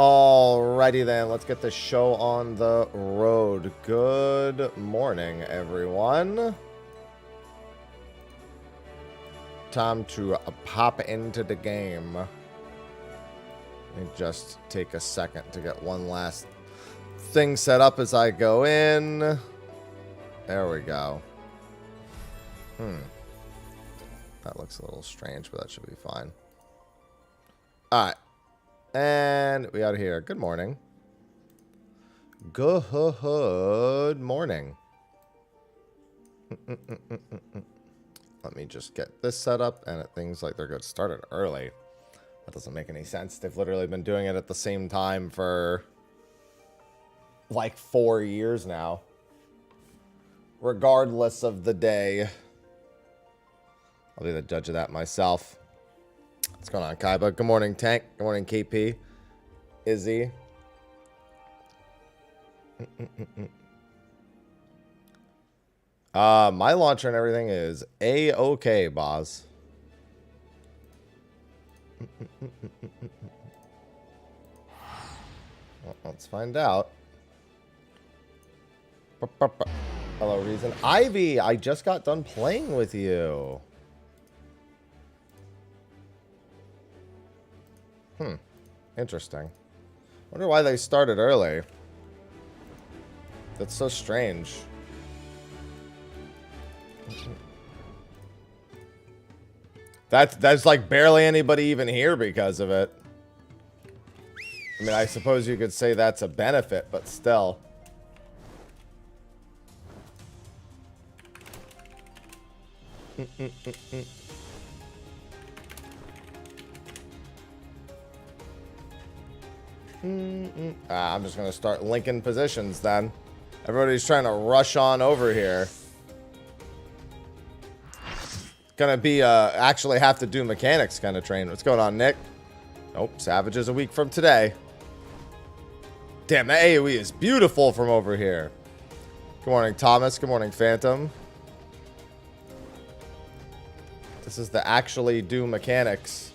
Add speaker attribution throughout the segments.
Speaker 1: Alrighty then, let's get the show on the road. Good morning, everyone. Time to pop into the game. Let me just take a second to get one last thing set up as I go in. There we go. That looks a little strange, but that should be fine. Alright. And we out of here. Good morning. Good morning. Let me just get this set up, and things like they're good. Started early. That doesn't make any sense. They've literally been doing it at the same time for like 4 years now. Regardless of the day. I'll be the judge of that myself. What's going on, Kaiba? Good morning, Tank. Good morning, KP. Izzy. My launcher and everything is A-okay, boss. Well, let's find out. Hello, Reason. Ivy, I just got done playing with you. Interesting. Wonder why they started early. That's so strange. That's like barely anybody even here because of it. I mean, I suppose you could say that's a benefit, but still. I'm just gonna start linking positions then. Everybody's trying to rush on over here. Gonna be actually have to do mechanics kind of train. What's going on, Nick? Nope, Savage is a week from today. Damn, that AoE is beautiful from over here. Good morning, Thomas. Good morning, Phantom. This is the actually do mechanics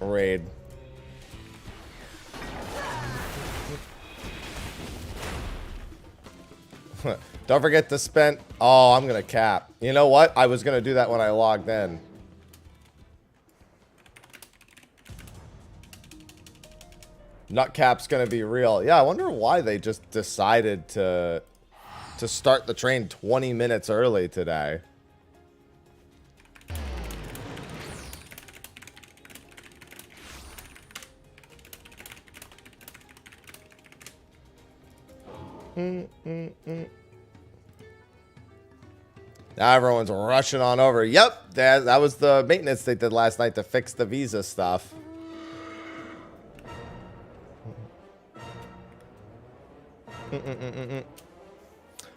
Speaker 1: raid. Don't forget to spend... Oh, I'm going to cap. You know what? I was going to do that when I logged in. Nut cap's going to be real. Yeah, I wonder why they just decided to start the train 20 minutes early today. Now everyone's rushing on over. Yep, that was the maintenance they did last night to fix the visa stuff.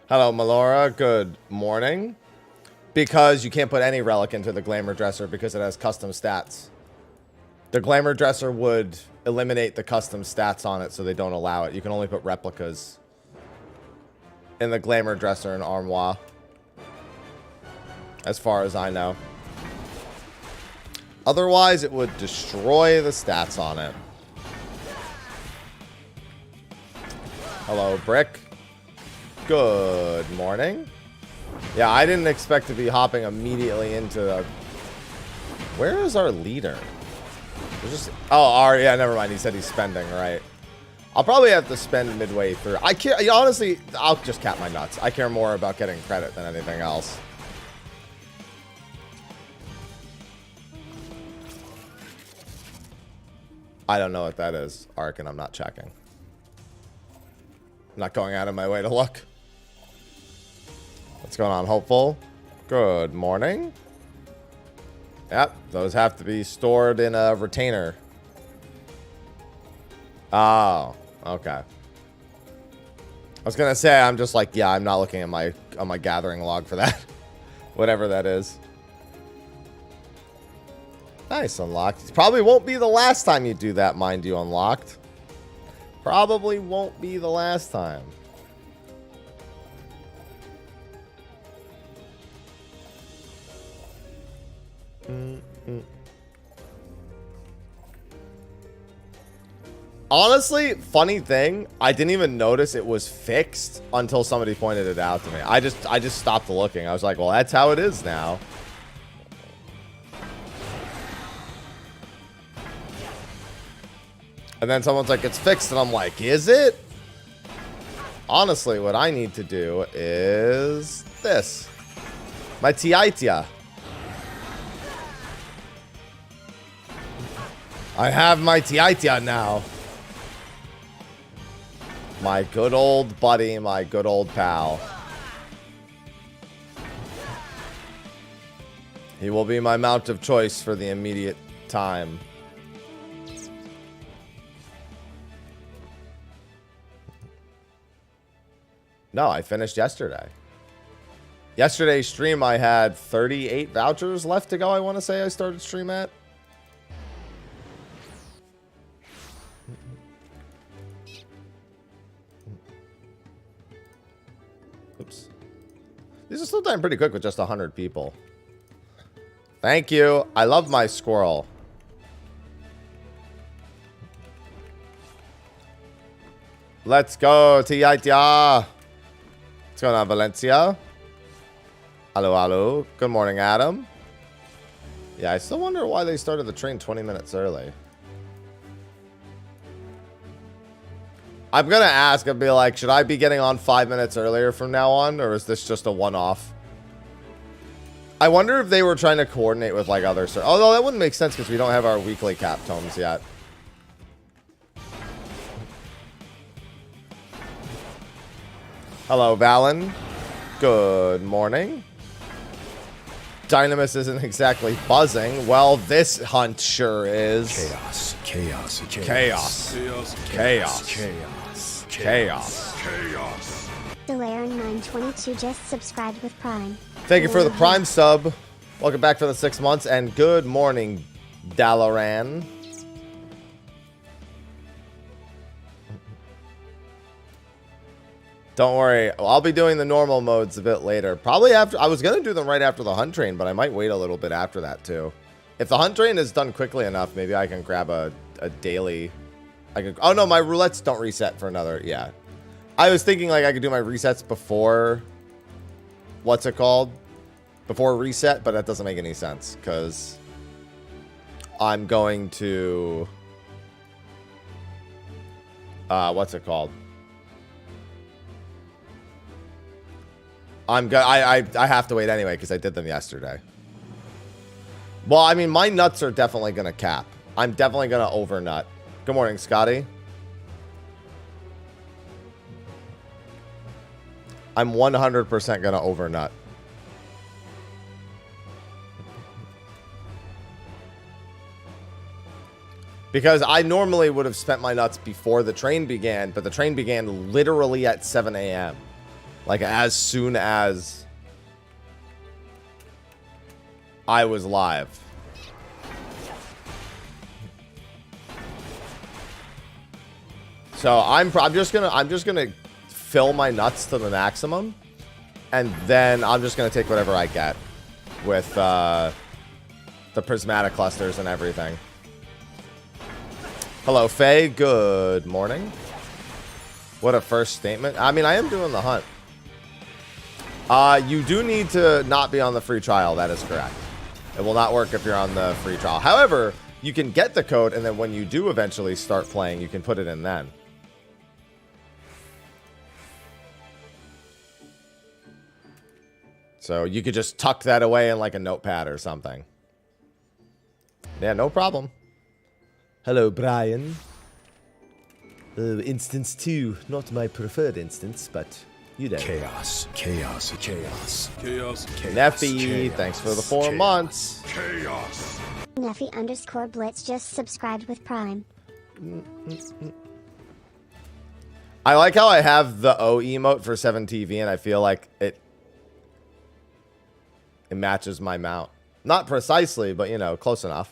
Speaker 1: Hello, Melora. Good morning. Because you can't put any relic into the Glamour Dresser because it has custom stats. The Glamour Dresser would eliminate the custom stats on it, so they don't allow it. You can only put replicas in the Glamour Dresser and Armoire. As far as I know. Otherwise, it would destroy the stats on it. Hello, Brick. Good morning. Yeah, I didn't expect to be hopping immediately into the... Where is our leader? Just... Oh, yeah, never mind. He said he's spending, right? I'll probably have to spend midway through. I care... Honestly, I'll just cap my nuts. I care more about getting credit than anything else. I don't know what that is, Ark, and I'm not checking. I'm not going out of my way to look. What's going on, Hopeful? Good morning. Yep, those have to be stored in a retainer. Oh, okay. I was gonna say, I'm just like, yeah, I'm not looking at my gathering log for that. Whatever that is. Nice, unlocked. Probably won't be the last time you do that, mind you, unlocked. Probably won't be the last time. Honestly, funny thing, I didn't even notice it was fixed until somebody pointed it out to me. I just stopped looking. I was like, well, that's how it is now. And then someone's like, it's fixed, and I'm like, is it? Honestly, what I need to do is this. My Tiaitia. I have my Tiaitia now. My good old buddy, my good old pal. He will be my mount of choice for the immediate time. No, I finished yesterday. Yesterday's stream, I had 38 vouchers left to go, I want to say I started stream at. Oops. These are still dying pretty quick with just 100 people. Thank you. I love my squirrel. Let's go, Tiaitia. What's going on, Valencia? Hello, hello. Good morning, Adam. Yeah, I still wonder why they started the train 20 minutes early. I'm going to ask and be like, should I be getting on 5 minutes earlier from now on? Or is this just a one-off? I wonder if they were trying to coordinate with like other... Although that wouldn't make sense because we don't have our weekly cap tomes yet. Hello, Valen. Good morning. Dynamis isn't exactly buzzing. Well, this hunt sure is.
Speaker 2: Chaos. Chaos.
Speaker 1: Chaos.
Speaker 2: Chaos.
Speaker 1: Chaos.
Speaker 2: Chaos.
Speaker 1: Chaos.
Speaker 2: Chaos.
Speaker 3: Delaire922 just subscribed with Prime.
Speaker 1: Thank you for the Prime sub. Welcome back for the 6 months. And good morning, Dalaran. Don't worry. I'll be doing the normal modes a bit later. Probably after. I was going to do them right after the hunt train, but I might wait a little bit after that too. If the hunt train is done quickly enough, maybe I can grab a daily. Oh no, my roulettes don't reset for another. Yeah. I was thinking like I could do my resets before. What's it called? Before reset, but that doesn't make any sense because I'm going to. What's it called? I have to wait anyway because I did them yesterday. Well, I mean, my nuts are definitely going to cap. I'm definitely going to overnut. Good morning, Scotty. I'm 100% going to overnut. Because I normally would have spent my nuts before the train began, but the train began literally at 7 a.m. Like, as soon as I was live. So I'm just gonna fill my nuts to the maximum, and then I'm just gonna take whatever I get with the prismatic clusters and everything. Hello, Faye. Good morning. What a first statement. I mean, I am doing the hunt. You do need to not be on the free trial. That is correct. It will not work if you're on the free trial. However, you can get the code, and then when you do eventually start playing, you can put it in then. So you could just tuck that away in like a notepad or something. Yeah, no problem. Hello, Brian. Instance 2. Not my preferred instance, but... You know.
Speaker 2: Chaos. Chaos. Chaos. Chaos.
Speaker 1: Neffy, thanks for the 4 months.
Speaker 2: Chaos.
Speaker 3: Neffy_Blitz just subscribed with Prime.
Speaker 1: I like how I have the O emote for 7TV, and I feel like it matches my mount. Not precisely, but you know, close enough.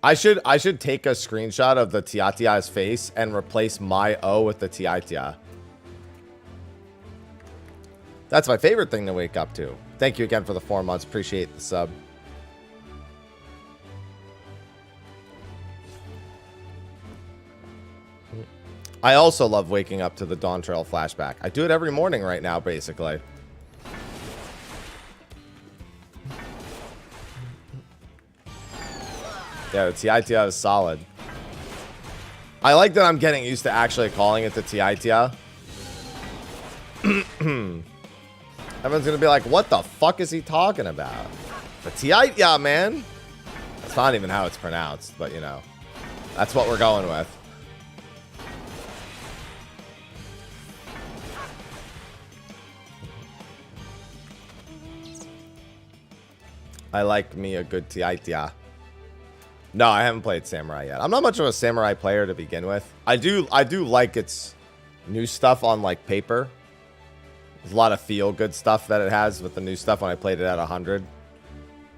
Speaker 1: I should take a screenshot of the Tiatia's face and replace my O with the Tiatia. That's my favorite thing to wake up to. Thank you again for the 4 months. Appreciate the sub. I also love waking up to the Dawntrail flashback. I do it every morning right now, basically. Yeah, the TITIA is solid. I like that I'm getting used to actually calling it the TITIA. Everyone's gonna be like, what the fuck is he talking about? The TITIA, man. That's not even how it's pronounced, but you know. That's what we're going with. I like me a good TITIA. No, I haven't played Samurai yet. I'm not much of a Samurai player to begin with. I do like its new stuff on like paper. There's a lot of feel good stuff that it has with the new stuff when I played it at 100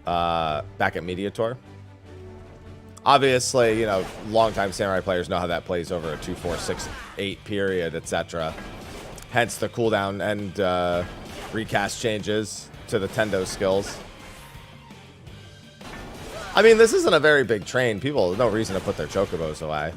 Speaker 1: back at Media Tour. Obviously, you know, longtime Samurai players know how that plays over a 2, 4, 6, 8 period, etc. Hence the cooldown and recast changes to the Tendo skills. I mean, this isn't a very big train. People, there's no reason to put their chocobos away.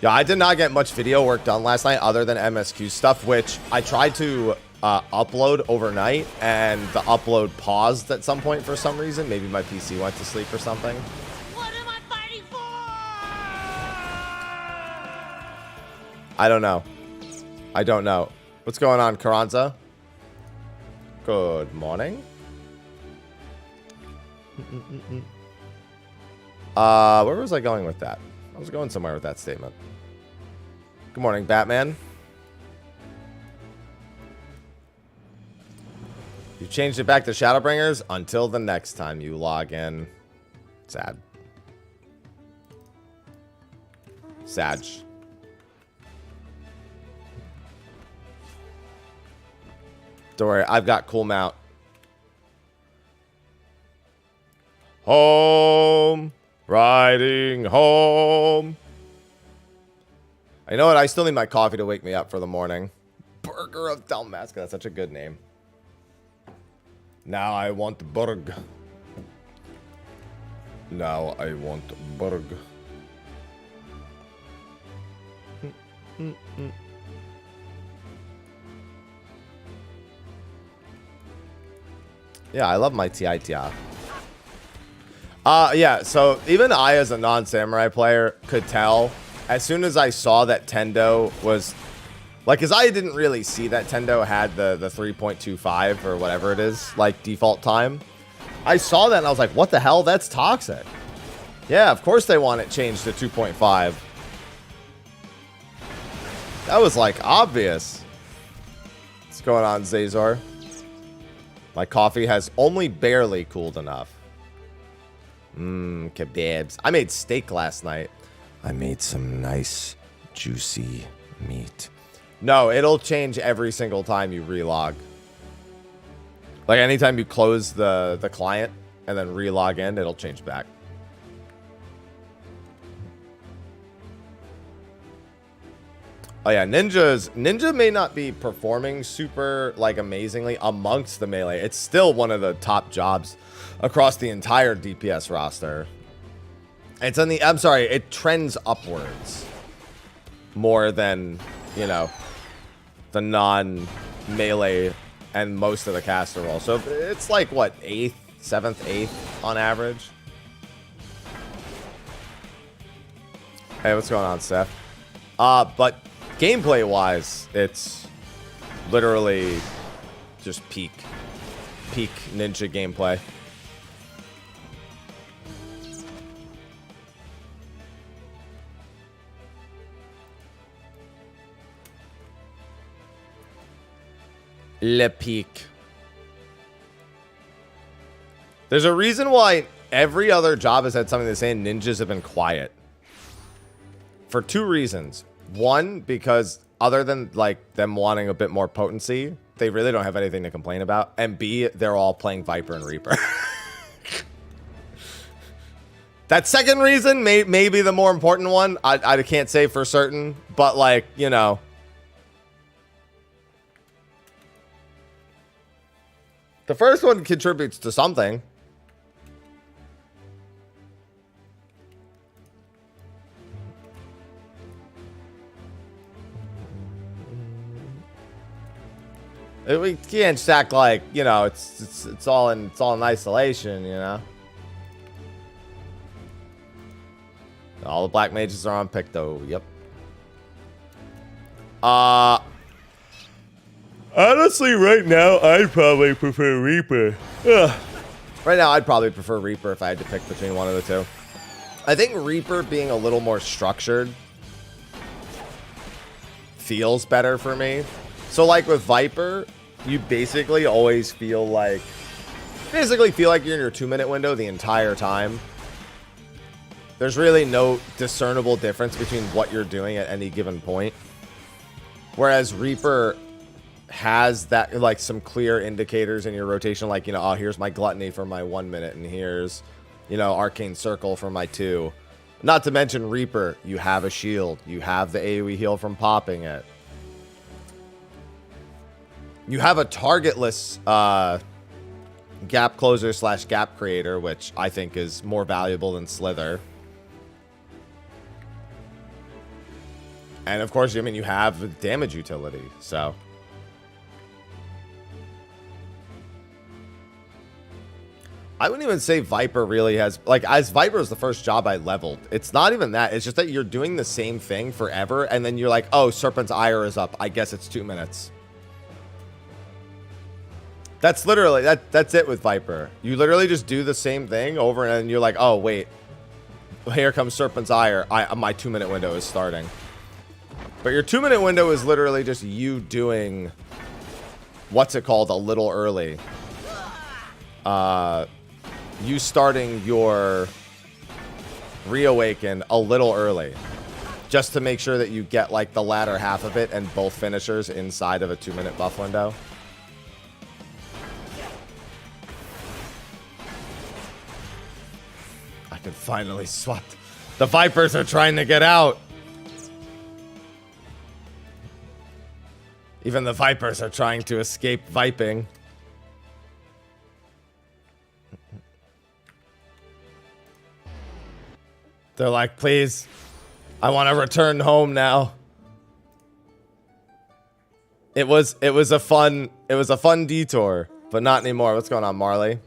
Speaker 1: Yeah, I did not get much video work done last night other than MSQ stuff, which I tried to upload overnight, and the upload paused at some point for some reason. Maybe my PC went to sleep or something.
Speaker 4: What am I fighting for?
Speaker 1: I don't know. I don't know. What's going on, Carranza? Good morning. Where was I going with that? I was going somewhere with that statement. Good morning, Batman. You changed it back to Shadowbringers until the next time you log in. Sad. Sag. Don't worry, I've got cool mount. Home. Riding home. You know what? I still need my coffee to wake me up for the morning. Burger of Dalmasca. That's such a good name. Now I want burg. Now I want burg. Yeah, I love my TITIA. Yeah, so even I, as a non-samurai player, could tell as soon as I saw that Tendo was like, because I didn't really see that Tendo had the 3.25 or whatever it is, like default time. I saw that and I was like, what the hell? That's toxic. Yeah, of course they want it changed to 2.5. That was like obvious. What's going on, Zazor? My coffee has only barely cooled enough. Kebabs. I made steak last night. I made some nice, juicy meat. No, it'll change every single time you relog. Like anytime you close the client and then relog in, it'll change back. Oh yeah, Ninja may not be performing super like amazingly amongst the melee. It's still one of the top jobs across the entire DPS roster. It's on the, I'm sorry, it trends upwards more than, you know, the non-melee and most of the caster role. So it's like, what, 8th, 7th, 8th on average? Hey, what's going on, Seth? But gameplay-wise, it's literally just peak Ninja gameplay. Le peak. There's a reason why every other job has had something to say and ninjas have been quiet. For 2 reasons. One, because other than like them wanting a bit more potency, they really don't have anything to complain about. And B, they're all playing Viper and Reaper. That second reason may be the more important one. I can't say for certain, but like, you know. The first one contributes to something. We can't stack like, you know, it's all in isolation, you know. All the black mages are on pick though. Yep. Honestly, right now I'd probably prefer Reaper. Ugh. Right now I'd probably prefer Reaper if I had to pick between one of the two. I think Reaper being a little more structured feels better for me. So like with Viper, you basically always feel like you're in your 2-minute window the entire time. There's really no discernible difference between what you're doing at any given point. Whereas Reaper has that, like, some clear indicators in your rotation, like, you know, oh, here's my Gluttony for my 1 minute, and here's, you know, Arcane Circle for my 2. Not to mention Reaper, you have a shield, you have the AoE heal from popping it. You have a targetless gap closer / gap creator, which I think is more valuable than Slither. And of course, I mean, you have damage utility, so. I wouldn't even say Viper really has, like, as Viper is the first job I leveled. It's not even that. It's just that you're doing the same thing forever, and then you're like, oh, Serpent's Ire is up. I guess it's 2 minutes. That's literally, that's it with Viper. You literally just do the same thing over, and then you're like, oh, wait. Here comes Serpent's Ire. My 2-minute window is starting. But your 2-minute window is literally just you doing, what's it called, a little early. You starting your Reawaken a little early. Just to make sure that you get, like, the latter half of it and both finishers inside of a 2-minute buff window. I can finally swap. The Vipers are trying to get out. Even the Vipers are trying to escape viping. They're like, please, I want to return home now. It was a fun detour, but not anymore. What's going on, Marley?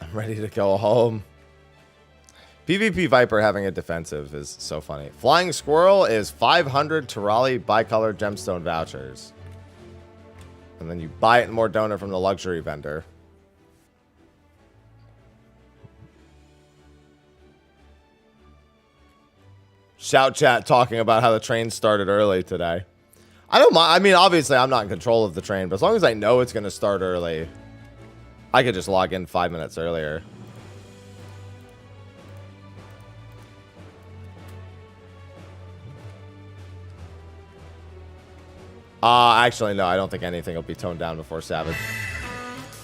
Speaker 1: I'm ready to go home. PvP Viper having a defensive is so funny. Flying Squirrel is 500 Tirali bicolor gemstone vouchers. And then you buy it in more donor from the luxury vendor. Shout chat talking about how the train started early today. I don't mind. I mean, obviously, I'm not in control of the train, but as long as I know it's going to start early, I could just log in 5 minutes earlier. Actually, no, I don't think anything will be toned down before Savage.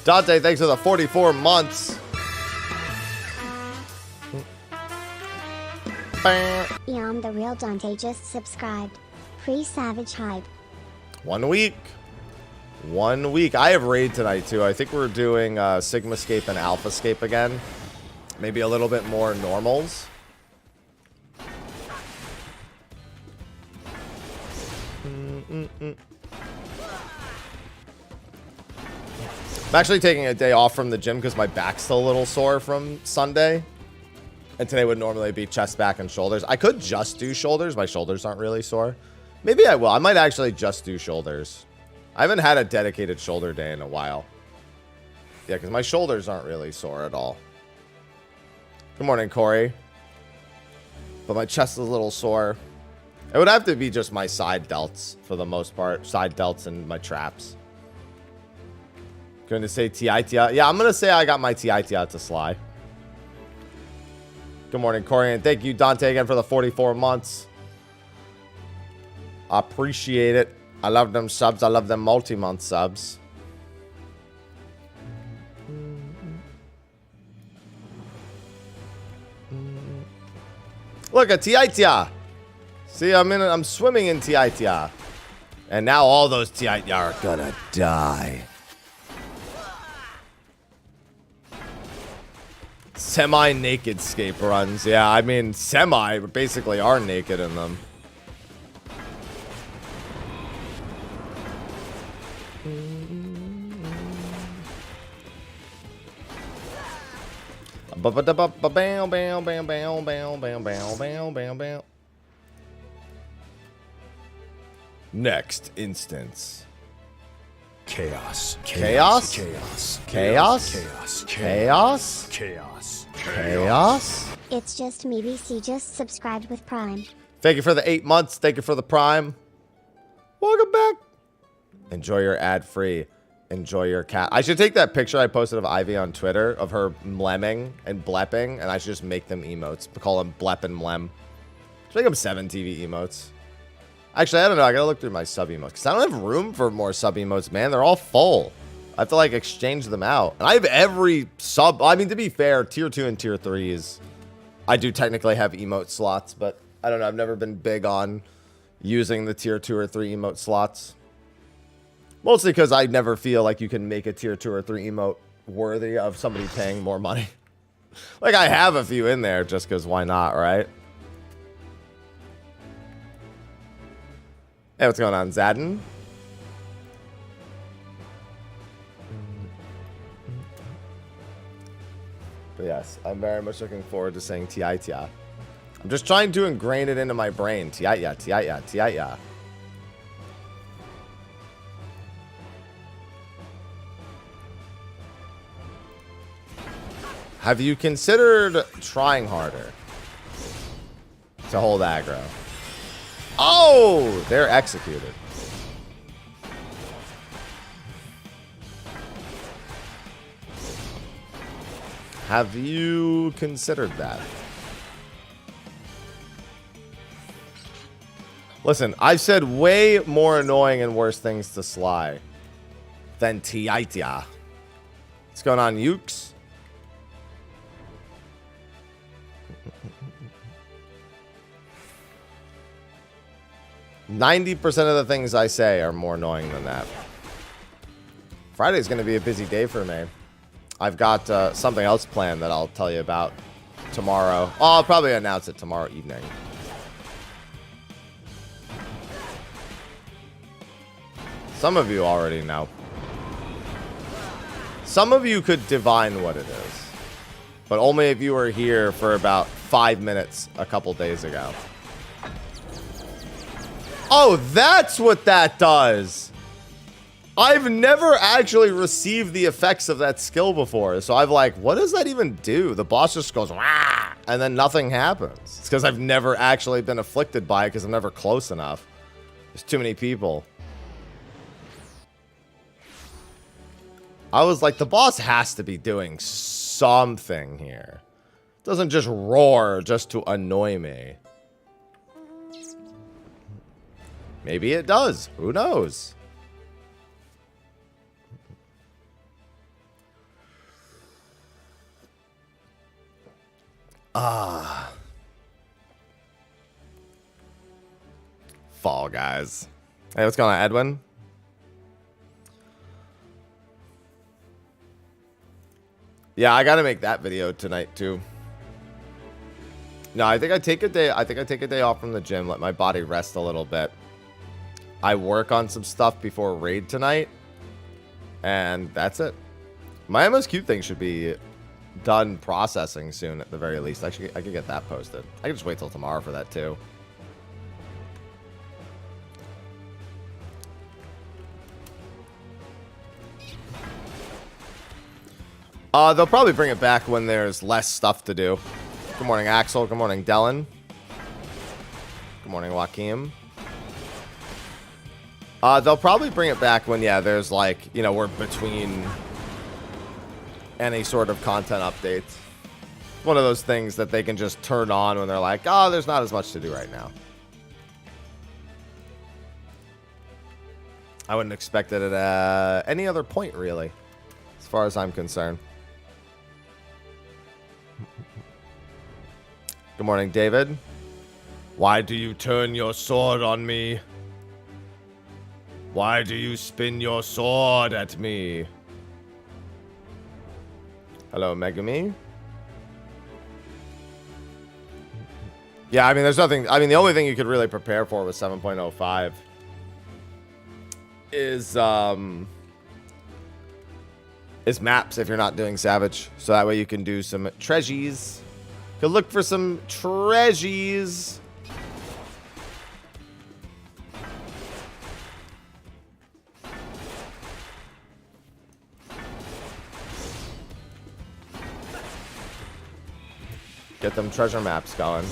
Speaker 1: Dante, thanks for the 44 months.
Speaker 3: Yum, the real Dante just subscribed. Pre-Savage hype.
Speaker 1: 1 week. 1 week. I have raid tonight, too. I think we're doing Sigmascape and Alphascape again. Maybe a little bit more normals. I'm actually taking a day off from the gym because my back's still a little sore from Sunday. And today would normally be chest, back, and shoulders. I could just do shoulders. My shoulders aren't really sore. Maybe I will. I might actually just do shoulders. I haven't had a dedicated shoulder day in a while. Yeah, because my shoulders aren't really sore at all. Good morning, Corey. But my chest is a little sore. It would have to be just my side delts for the most part. Side delts and my traps. Going to say TITI. Yeah, I'm going to say I got my TITI to Sly. Good morning, Corey. And thank you, Dante, again for the 44 months. I appreciate it. I love them subs. I love them multi-month subs. Look, a TITI. See, I'm swimming in TITI. And now all those TITI are gonna die. Semi-naked scape runs. Yeah, I mean, semi, but basically are naked in them. Next instance.
Speaker 2: Chaos.
Speaker 1: Chaos?
Speaker 2: Chaos.
Speaker 1: Chaos?
Speaker 2: Chaos.
Speaker 1: Chaos?
Speaker 2: Chaos.
Speaker 1: Chaos?
Speaker 3: It's just me, BC just subscribed with Prime.
Speaker 1: Thank you for the 8 months. Thank you for the Prime. Welcome back. Enjoy your ad-free. Enjoy your cat. I should take that picture I posted of Ivy on Twitter of her mlemming and blepping, and I should just make them emotes. Call them blep and mlem. Just make them 7 TV emotes. Actually, I don't know. I gotta look through my sub emotes because I don't have room for more sub emotes, man. They're all full. I have to like exchange them out. And I have every sub. I mean, to be fair, tier 2 and tier 3s, I do technically have emote slots, but I don't know. I've never been big on using the tier 2 or 3 emote slots. Mostly because I never feel like you can make a tier 2 or 3 emote worthy of somebody paying more money. Like, I have a few in there just because why not, right? Hey, what's going on, Zadden? But yes, I'm very much looking forward to saying Tia. I'm just trying to ingrain it into my brain. Tia. Have you considered trying harder to hold aggro? Oh, they're executed. Have you considered that? Listen, I've said way more annoying and worse things to Sly than Tiaitia. What's going on, Ukes? %90 of the things I say are more annoying than that. Friday's going to be a busy day for me. I've got something else planned that I'll tell you about tomorrow. Oh, I'll probably announce it tomorrow evening. Some of you already know. Some of you could divine what it is. But only if you were here for about 5 minutes a couple days ago. Oh, that's what that does. I've never actually received the effects of that skill before. So I've like, what does that even do? The boss just goes, wah, and then nothing happens. It's because I've never actually been afflicted by it because I'm never close enough. There's too many people. I was like, the boss has to be doing something here. It doesn't just roar just to annoy me. Maybe it does. Who knows? Fall Guys. Hey, what's going on, Edwin? Yeah, I gotta make that video tonight too. No, I think I take a day. I think I take a day off from the gym, let my body rest a little bit. I work on some stuff before raid tonight, and that's it. My MSQ thing should be done processing soon at the very least. Actually, I could get that posted. I could just wait till tomorrow for that too. They'll probably bring it back when there's less stuff to do. Good morning, Axel. Good morning, Dylan. Good morning, Joaquim. They'll probably bring it back when, yeah, there's like, you know, we're between any sort of content updates. One of those things that they can just turn on when they're like, oh, there's not as much to do right now. I wouldn't expect it at any other point, really, as far as I'm concerned. Good morning, David. Why do you turn your sword on me? Why do you spin your sword at me? Hello, Megami. Yeah, I mean, there's nothing. I mean, the only thing you could really prepare for with 7.05 is maps if you're not doing Savage. So that way you can do some treasures. You can look for some treasures. Get them treasure maps going.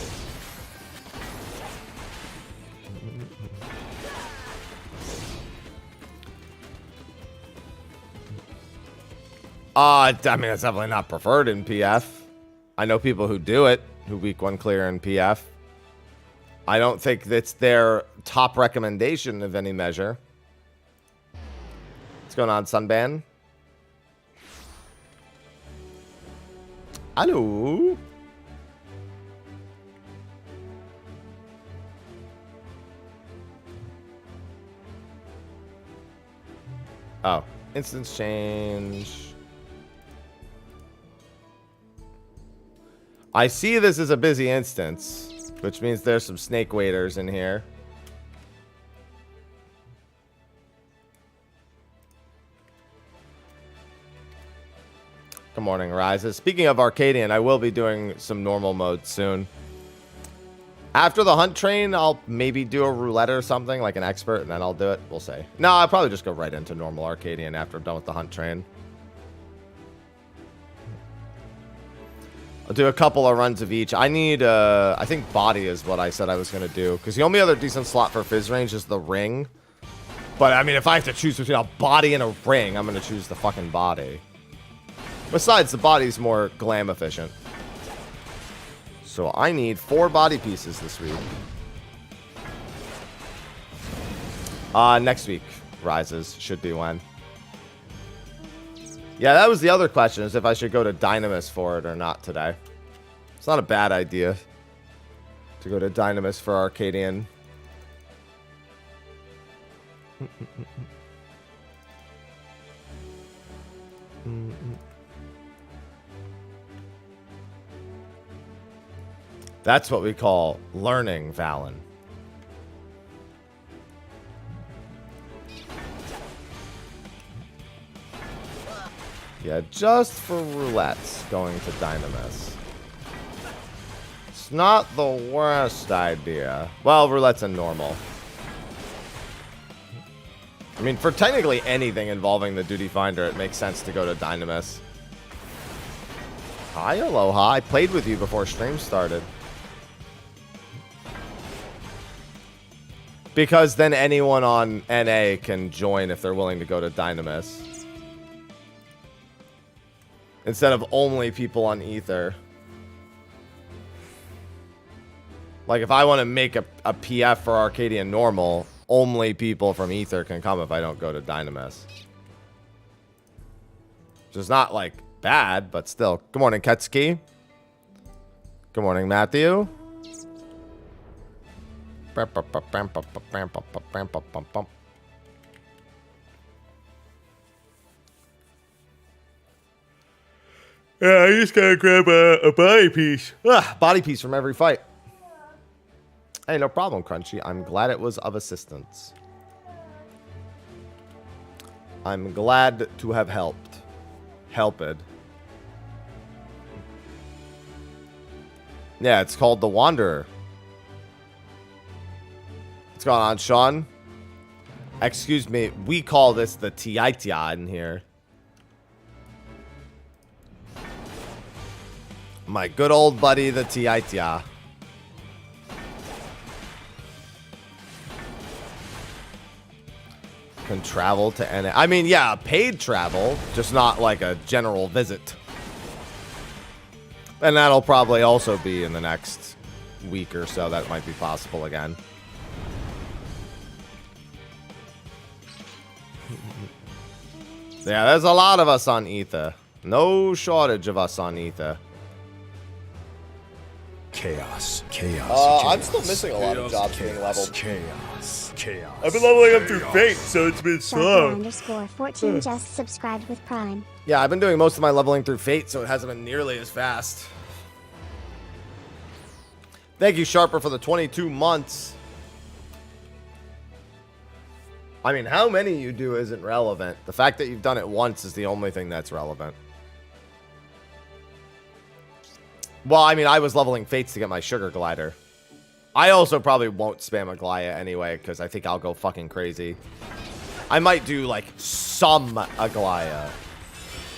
Speaker 1: I mean, it's definitely not preferred in PF. I know people who do it, who week 1 clear in PF. I don't think that's their top recommendation of any measure. What's going on, Sunban? Hello? Oh, instance change. I see this as a busy instance, which means there's some snake waiters in here. Good morning, Rises. Speaking of Arcadian, I will be doing some normal mode soon. After the hunt train, I'll maybe do a roulette or something, like an expert, and then I'll do it. We'll see. No, I'll probably just go right into normal Arcadian after I'm done with the hunt train. I'll do a couple of runs of each. I need, I think body is what I said I was going to do. Because the only other decent slot for Fizz range is the ring. But, I mean, if I have to choose between a body and a ring, I'm going to choose the fucking body. Besides, the body's more glam efficient. So I need 4 body pieces this week. Next week, Rises should be when. Yeah, that was the other question, is if I should go to Dynamis for it or not today. It's not a bad idea to go to Dynamis for Arcadian. That's what we call learning, Valen. Yeah, just for roulettes going to Dynamis. It's not the worst idea. Well, roulette's a normal. I mean, for technically anything involving the Duty Finder, it makes sense to go to Dynamis. Hi, Aloha. I played with you before stream started. Because then anyone on NA can join if they're willing to go to Dynamis. Instead of only people on Ether. Like, if I want to make a PF for Arcadian normal, only people from Ether can come if I don't go to Dynamis. Which is not, like, bad, but still. Good morning, Ketsuki. Good morning, Matthew. Yeah, I just gotta grab a body piece. Body piece from every fight. Hey, no problem, Crunchy. I'm glad it was of assistance. I'm glad to have helped. Helped. Yeah, it's called The Wanderer. What's going on, Sean? Excuse me, we call this the Tiaitia in here. My good old buddy, the Tiaitia. Can travel to NA. I mean, yeah, paid travel, just not like a general visit. And that'll probably also be in the next week or so. That might be possible again. Yeah, there's a lot of us on Ether. No shortage of us on Ether.
Speaker 2: Chaos. Chaos.
Speaker 1: I'm still missing a lot of jobs being leveled.
Speaker 2: Chaos. Chaos.
Speaker 1: I've been leveling them through Fate, so it's been slow.
Speaker 3: _14 just subscribed with Prime.
Speaker 1: Yeah, I've been doing most of my leveling through Fate, so it hasn't been nearly as fast. Thank you, Sharper, for the 22 months. I mean, how many you do isn't relevant. The fact that you've done it once is the only thing that's relevant. Well, I mean, I was leveling Fates to get my Sugar Glider. I also probably won't spam a Glaya anyway, because I think I'll go fucking crazy. I might do, like, some Aglaya.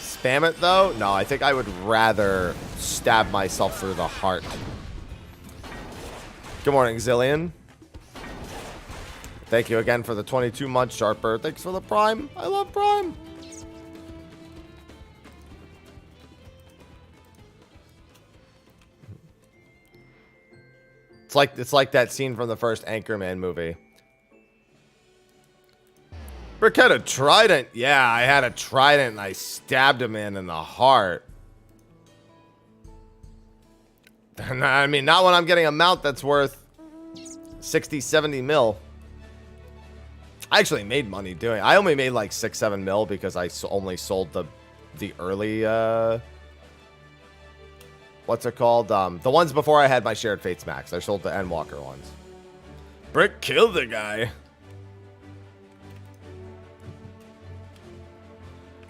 Speaker 1: Spam it, though? No, I think I would rather stab myself through the heart. Good morning, Zillion. Thank you again for the 22 months, Sharper. Thanks for the Prime. I love Prime. It's like that scene from the first Anchorman movie. Brick had a trident. Yeah, I had a trident and I stabbed a man in the heart. I mean, not when I'm getting a mount that's worth 60, 70 mil. I actually made money doing it. I only made like 6, 7 mil because I only sold the early, what's it called? The ones before I had my Shared Fates max. I sold the Endwalker ones. Brick killed the guy.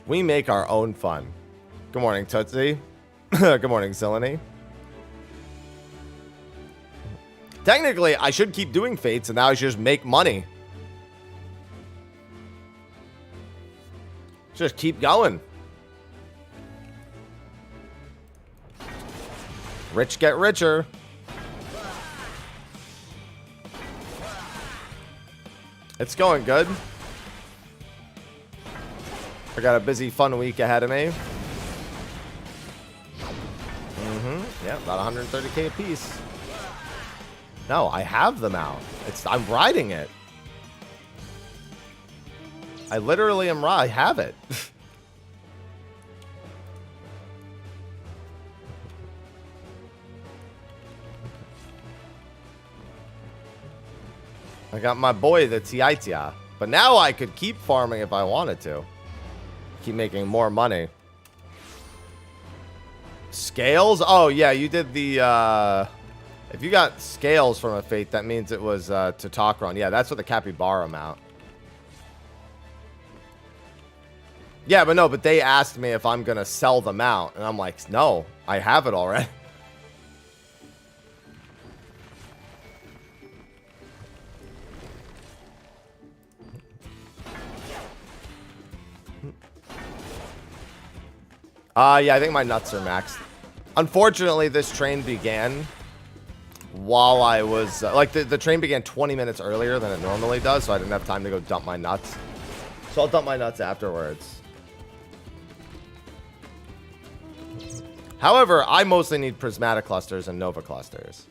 Speaker 1: We make our own fun. Good morning, Tootsie. Good morning, Zilani. Technically, I should keep doing Fates, and now I should just make money. Just keep going. Rich get richer. It's going good. I got a busy, fun week ahead of me. Yeah, about 130k a piece. No, I have them out. I'm riding it. I literally am right. I have it. I got my boy, the Tiaitia. But now I could keep farming if I wanted to. Keep making more money. Scales? Oh, yeah, you did the... If you got scales from a Fate, that means it was to Talkrun. Yeah, that's what the Capybara mount. Yeah, but no, but they asked me if I'm going to sell them out. And I'm like, no, I have it already. Yeah, I think my nuts are maxed. Unfortunately, this train began while I was... like, the train began 20 minutes earlier than it normally does, so I didn't have time to go dump my nuts. So I'll dump my nuts afterwards. However, I mostly need prismatic clusters and nova clusters.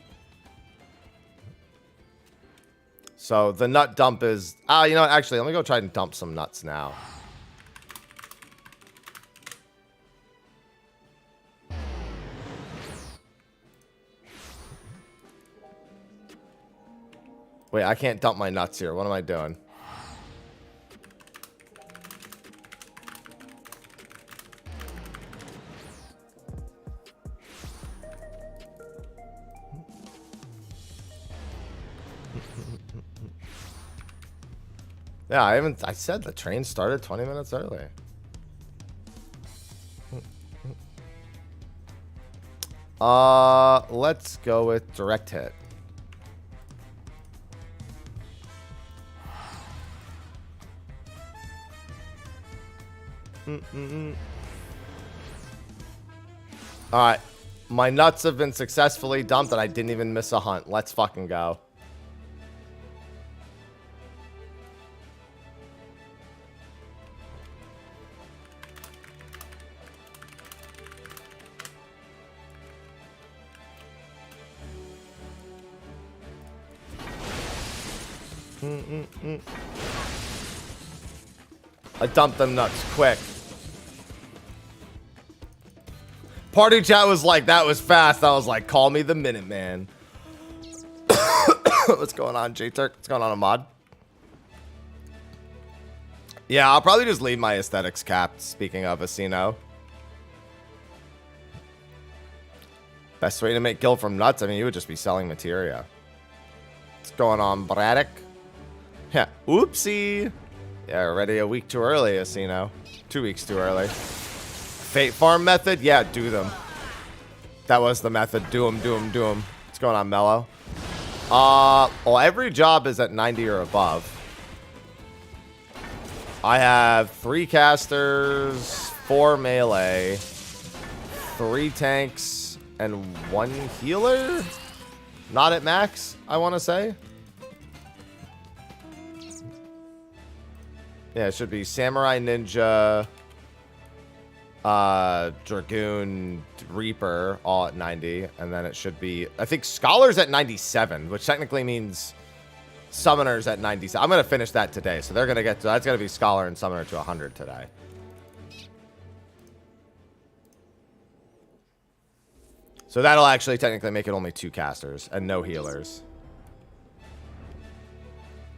Speaker 1: So the nut dump is... you know what? Actually, let me go try and dump some nuts now. Wait, I can't dump my nuts here. What am I doing? Yeah, I said the train started 20 minutes early. Let's go with direct hit. Alright. My nuts have been successfully dumped and I didn't even miss a hunt. Let's fucking go. I dumped them nuts quick. Party chat was like, that was fast. I was like, call me the Minuteman. What's going on, J-Turk? What's going on, Ahmad? Yeah, I'll probably just leave my aesthetics capped, speaking of Asino. Best way to make gil from nuts? I mean, you would just be selling materia. What's going on, Braddock? Yeah, oopsie. Yeah, already a week too early, Asino. 2 weeks too early. Fate farm method? Yeah, do them. That was the method. Do them, do them, do them. What's going on, Mello? Well, every job is at 90 or above. I have 3 casters, 4 melee, 3 tanks, and 1 healer? Not at max, I want to say. Yeah, it should be Samurai, Ninja, Dragoon, Reaper, all at 90. And then it should be, I think, Scholars at 97, which technically means Summoners at 97. I'm going to finish that today. So they're going to get to, that's going to be Scholar and Summoner to 100 today. So that'll actually technically make it only 2 casters and no healers.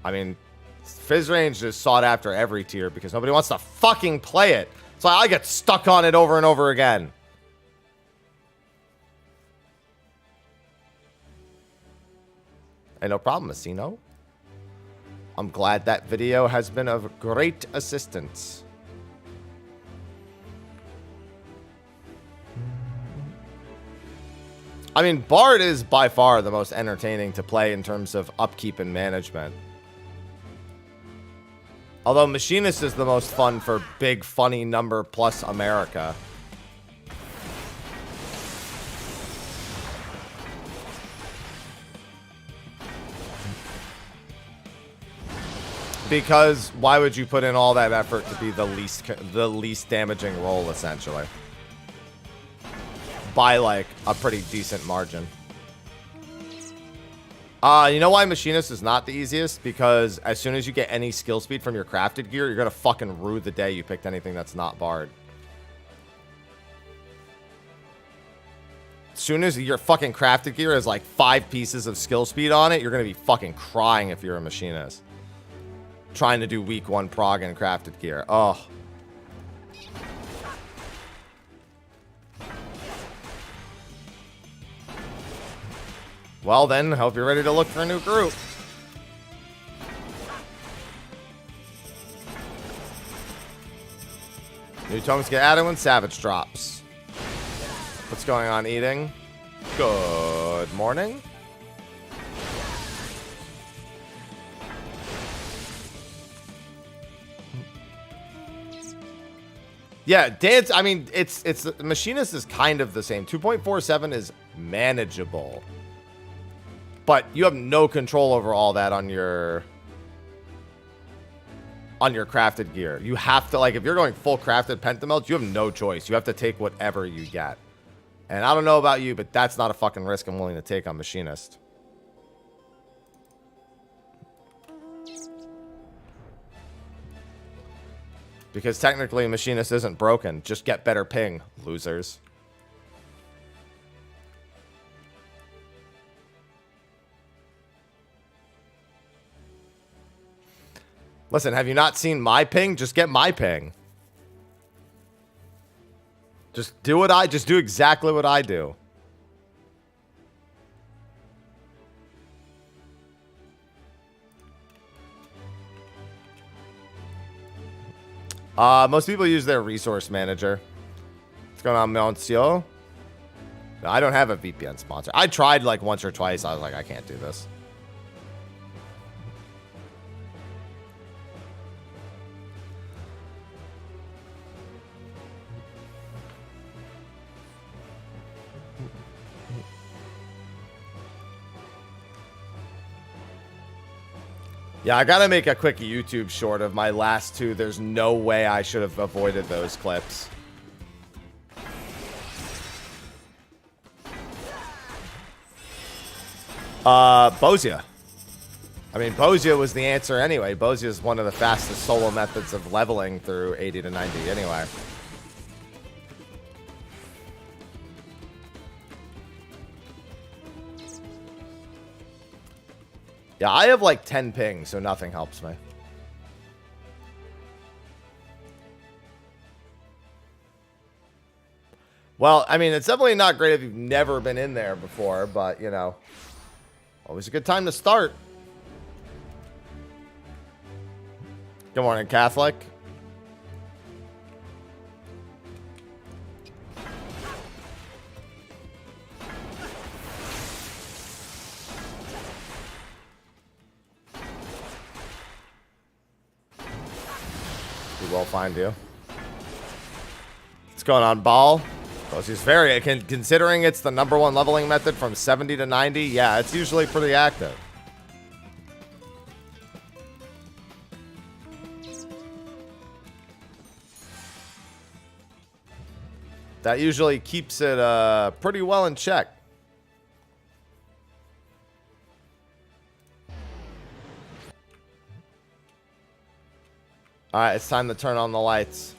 Speaker 1: I mean, Fizz range is sought after every tier because nobody wants to fucking play it. So I get stuck on it over and over again. And no problem, Asino. I'm glad that video has been of great assistance. I mean, Bard is by far the most entertaining to play in terms of upkeep and management. Although Machinist is the most fun for big, funny number plus America. Because why would you put in all that effort to be the least damaging role, essentially? By, like, a pretty decent margin. You know why Machinist is not the easiest? Because as soon as you get any skill speed from your crafted gear, you're gonna fucking rue the day you picked anything that's not Bard. As soon as your fucking crafted gear has like 5 pieces of skill speed on it, you're gonna be fucking crying if you're a Machinist. Trying to do week 1 prog and crafted gear. Oh. Well then, hope you're ready to look for a new group. New tomes get added when Savage drops. What's going on, eating? Good morning. Yeah, dance, I mean, it's Machinist is kind of the same. 2.47 is manageable. But you have no control over all that on your crafted gear. You have to, like, if you're going full crafted pentamelt, you have no choice. You have to take whatever you get. And I don't know about you, but that's not a fucking risk I'm willing to take on Machinist. Because technically, Machinist isn't broken. Just get better ping, losers. Listen, have you not seen my ping? Just get my ping. Just do exactly what I do. Most people use their resource manager. What's going on, Monsieur? No, I don't have a VPN sponsor. I tried like once or twice. I was like, I can't do this. Yeah, I gotta make a quick YouTube short of my last 2. There's no way I should have avoided those clips. Bozia. I mean, Bozia was the answer anyway. Bozia is one of the fastest solo methods of leveling through 80 to 90 anyway. Yeah, I have like 10 pings, so nothing helps me. Well, I mean, it's definitely not great if you've never been in there before, but, you know, always a good time to start. Good morning, Catholic. We will find you. What's going on, Ball? Well, she's very, considering it's the #1 leveling method from 70 to 90, yeah, it's usually pretty active. That usually keeps it pretty well in check. All right, it's time to turn on the lights.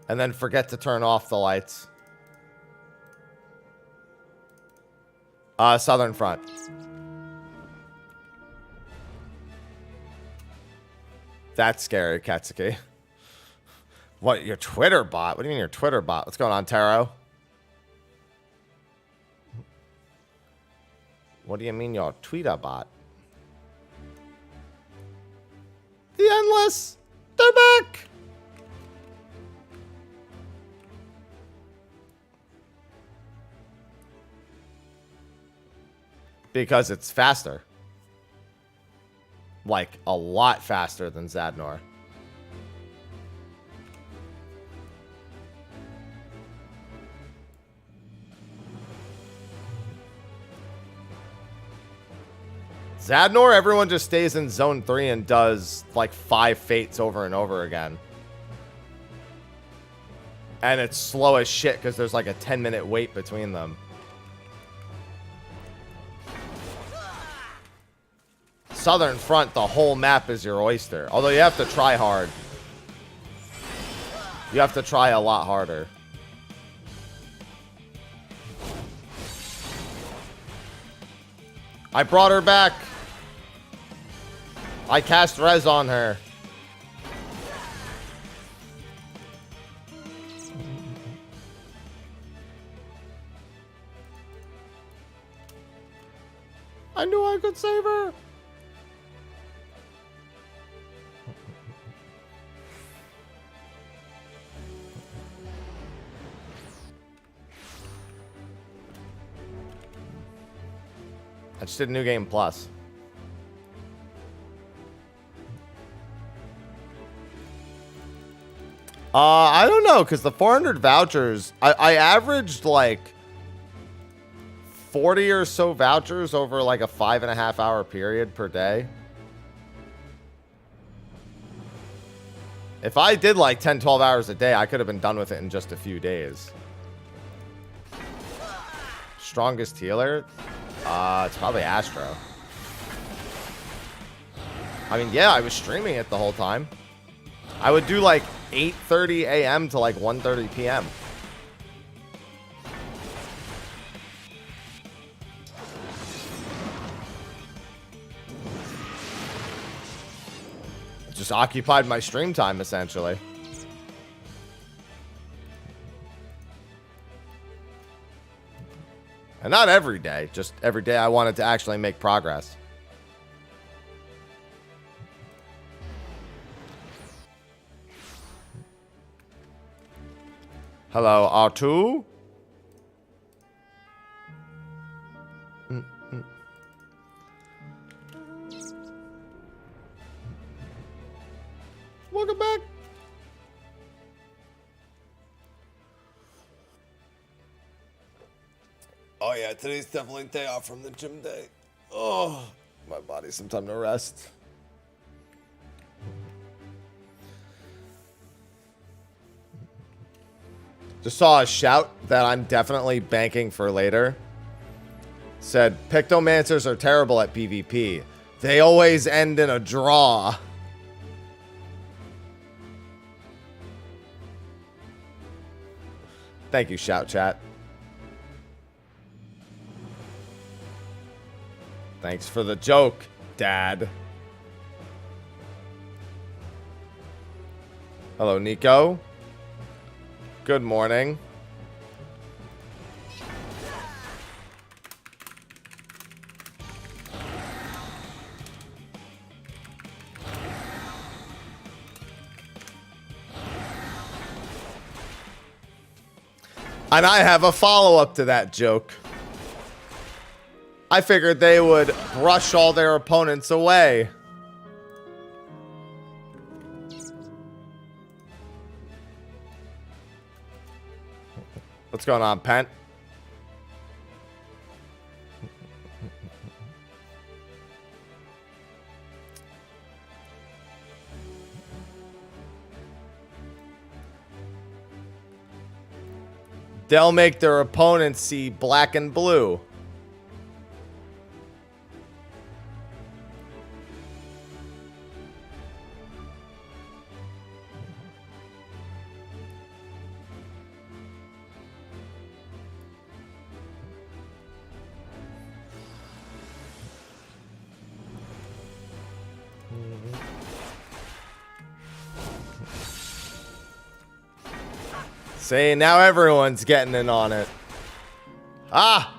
Speaker 1: And then forget to turn off the lights. Southern front. That's scary, Katsuki. What, your Twitter bot? What do you mean your Twitter bot? What's going on, Taro? What do you mean your Twitter bot? The Endless! They're back! Because it's faster. Like, a lot faster than Zadnor. Zadnor, everyone just stays in Zone 3 and does, like, 5 fates over and over again. And it's slow as shit because there's, like, a 10-minute wait between them. Southern front, the whole map is your oyster. Although you have to try hard. You have to try a lot harder. I brought her back. I cast Res on her. I knew I could save her. I just did New Game Plus. I don't know, because the 400 vouchers, I averaged like 40 or so vouchers over like a 5.5 hour period per day. If I did like 10, 12 hours a day, I could have been done with it in just a few days. Strongest healer? It's probably Astro. I mean, yeah, I was streaming it the whole time. I would do like 8:30 a.m. to like 1:30 p.m. Just occupied my stream time, essentially. And not every day, just every day I wanted to actually make progress. Hello, R2? Welcome back. Oh yeah, today's definitely day off from the gym day. Oh, my body's some time to rest. Just saw a shout that I'm definitely banking for later. Said, Pictomancers are terrible at PvP. They always end in a draw. Thank you, Shout Chat. Thanks for the joke, Dad. Hello, Nico. Good morning. And I have a follow-up to that joke. I figured they would brush all their opponents away. What's going on, Pent? They'll make their opponents see black and blue. See, now everyone's getting in on it. Can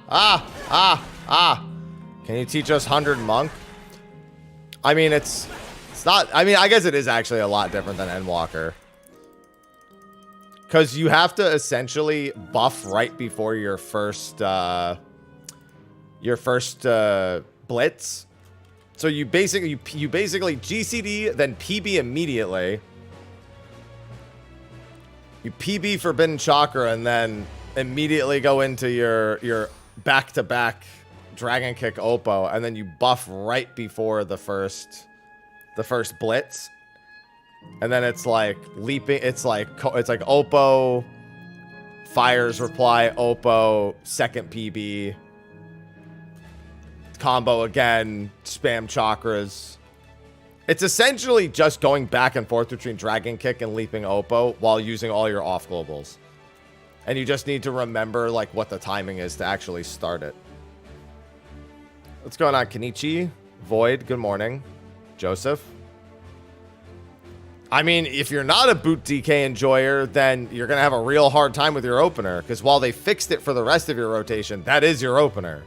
Speaker 1: you teach us 100 Monk? I mean, it's not, I mean, I guess it is actually a lot different than Endwalker. Because you have to essentially buff right before your first blitz. So you basically GCD, then PB immediately. You PB Forbidden Chakra and then immediately go into your back-to-back Dragon Kick Oppo, and then you buff right before the first blitz. And then it's like leaping, it's like Oppo, fires reply, Oppo, second PB, combo again, spam chakras. It's essentially just going back and forth between Dragon Kick and Leaping Oppo while using all your off globals. And you just need to remember like what the timing is to actually start it. What's going on, Kenichi? Void, good morning. Joseph. I mean, if you're not a boot DK enjoyer, then you're going to have a real hard time with your opener. Because while they fixed it for the rest of your rotation, that is your opener.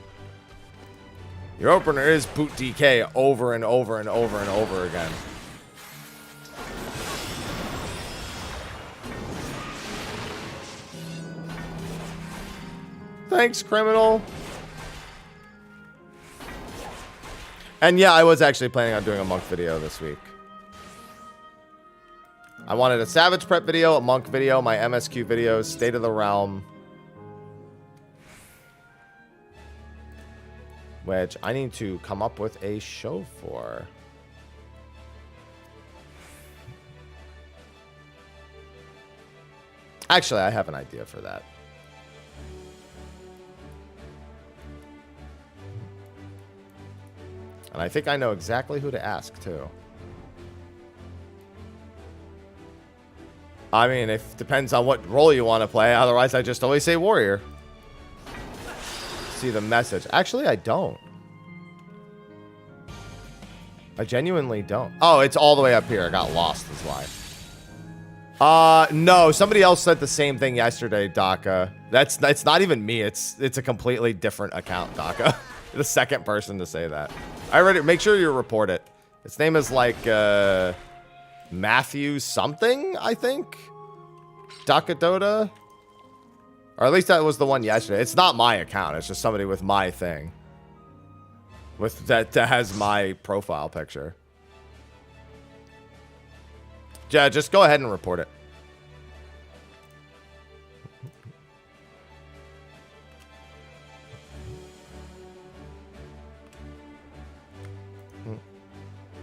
Speaker 1: Your opener is boot DK over and over and over and over again. Thanks, criminal. And yeah, I was actually planning on doing a monk video this week. I wanted a Savage Prep video, a monk video, my MSQ videos, State of the Realm. Which I need to come up with a show for. Actually, I have an idea for that. And I think I know exactly who to ask, too. I mean, it depends on what role you want to play. Otherwise, I just always say warrior. See the message. Actually, I don't. I genuinely don't. Oh, it's all the way up here. I got lost is why. No, somebody else said the same thing yesterday, Daka. It's not even me. It's a completely different account, Daka. The second person to say that. I read it. Make sure you report it. Its name is like Matthew something, I think. Daka Dota. Or at least that was the one yesterday. It's not my account. It's just somebody with my thing. With that has my profile picture. Yeah, just go ahead and report it.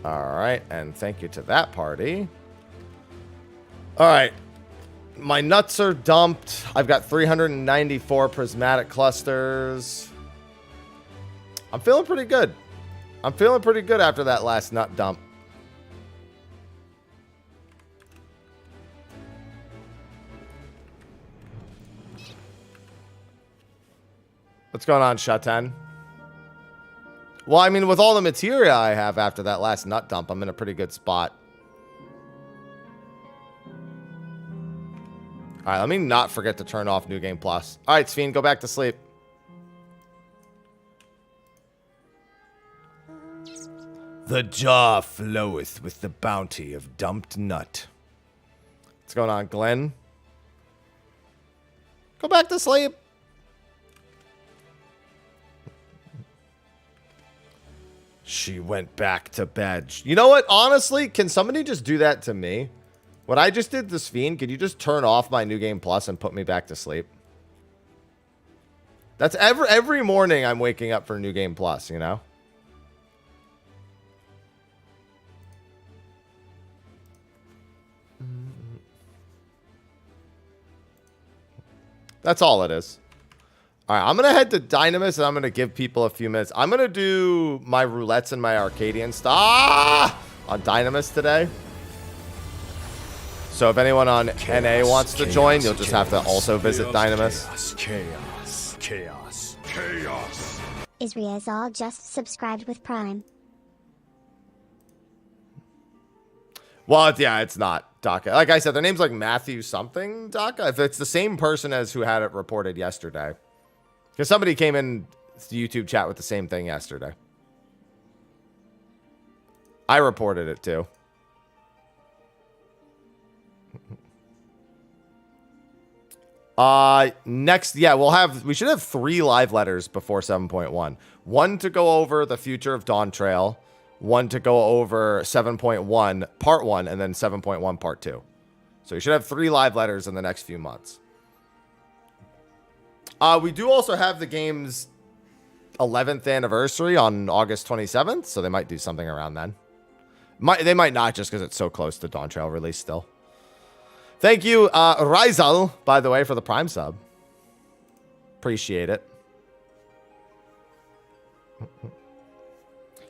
Speaker 1: All right, and thank you to that party. All right. My nuts are dumped. I've got 394 prismatic clusters. I'm feeling pretty good. I'm feeling pretty good after that last nut dump. What's going on, Shatan? Well, I mean, with all the materia I have after that last nut dump, I'm in a pretty good spot. All right, let me not forget to turn off New Game Plus. All right, Sphene, go back to sleep.
Speaker 2: The jaw floweth with the bounty of dumped nut.
Speaker 1: What's going on, Glenn? Go back to sleep. She went back to bed. You know what? Honestly, can somebody just do that to me? What I just did to Sphene, could you just turn off my New Game Plus and put me back to sleep? That's every morning I'm waking up for New Game Plus, you know? That's all it is. All right, I'm going to head to Dynamis, and I'm going to give people a few minutes. I'm going to do my Roulettes and my Arcadian stuff on Dynamis today. So if anyone on NA wants to join, you'll just have to also visit Dynamis.
Speaker 2: Chaos.
Speaker 3: Is Riazal just subscribed with Prime?
Speaker 1: Well, yeah, it's not Daka. Like I said, their name's like Matthew something, Daka. If it's the same person as who had it reported yesterday. Because somebody came in the YouTube chat with the same thing yesterday. I reported it too. Next, yeah, we should have 3 live letters before 7.1. One to go over the future of Dawntrail, one to go over 7.1 part 1, and then 7.1 part 2. So you should have 3 live letters in the next few months. We do also have the game's 11th anniversary on August 27th, so they might do something around then. They might not, just because it's so close to Dawntrail release still. Thank you, Rizal, by the way, for the Prime sub. Appreciate it.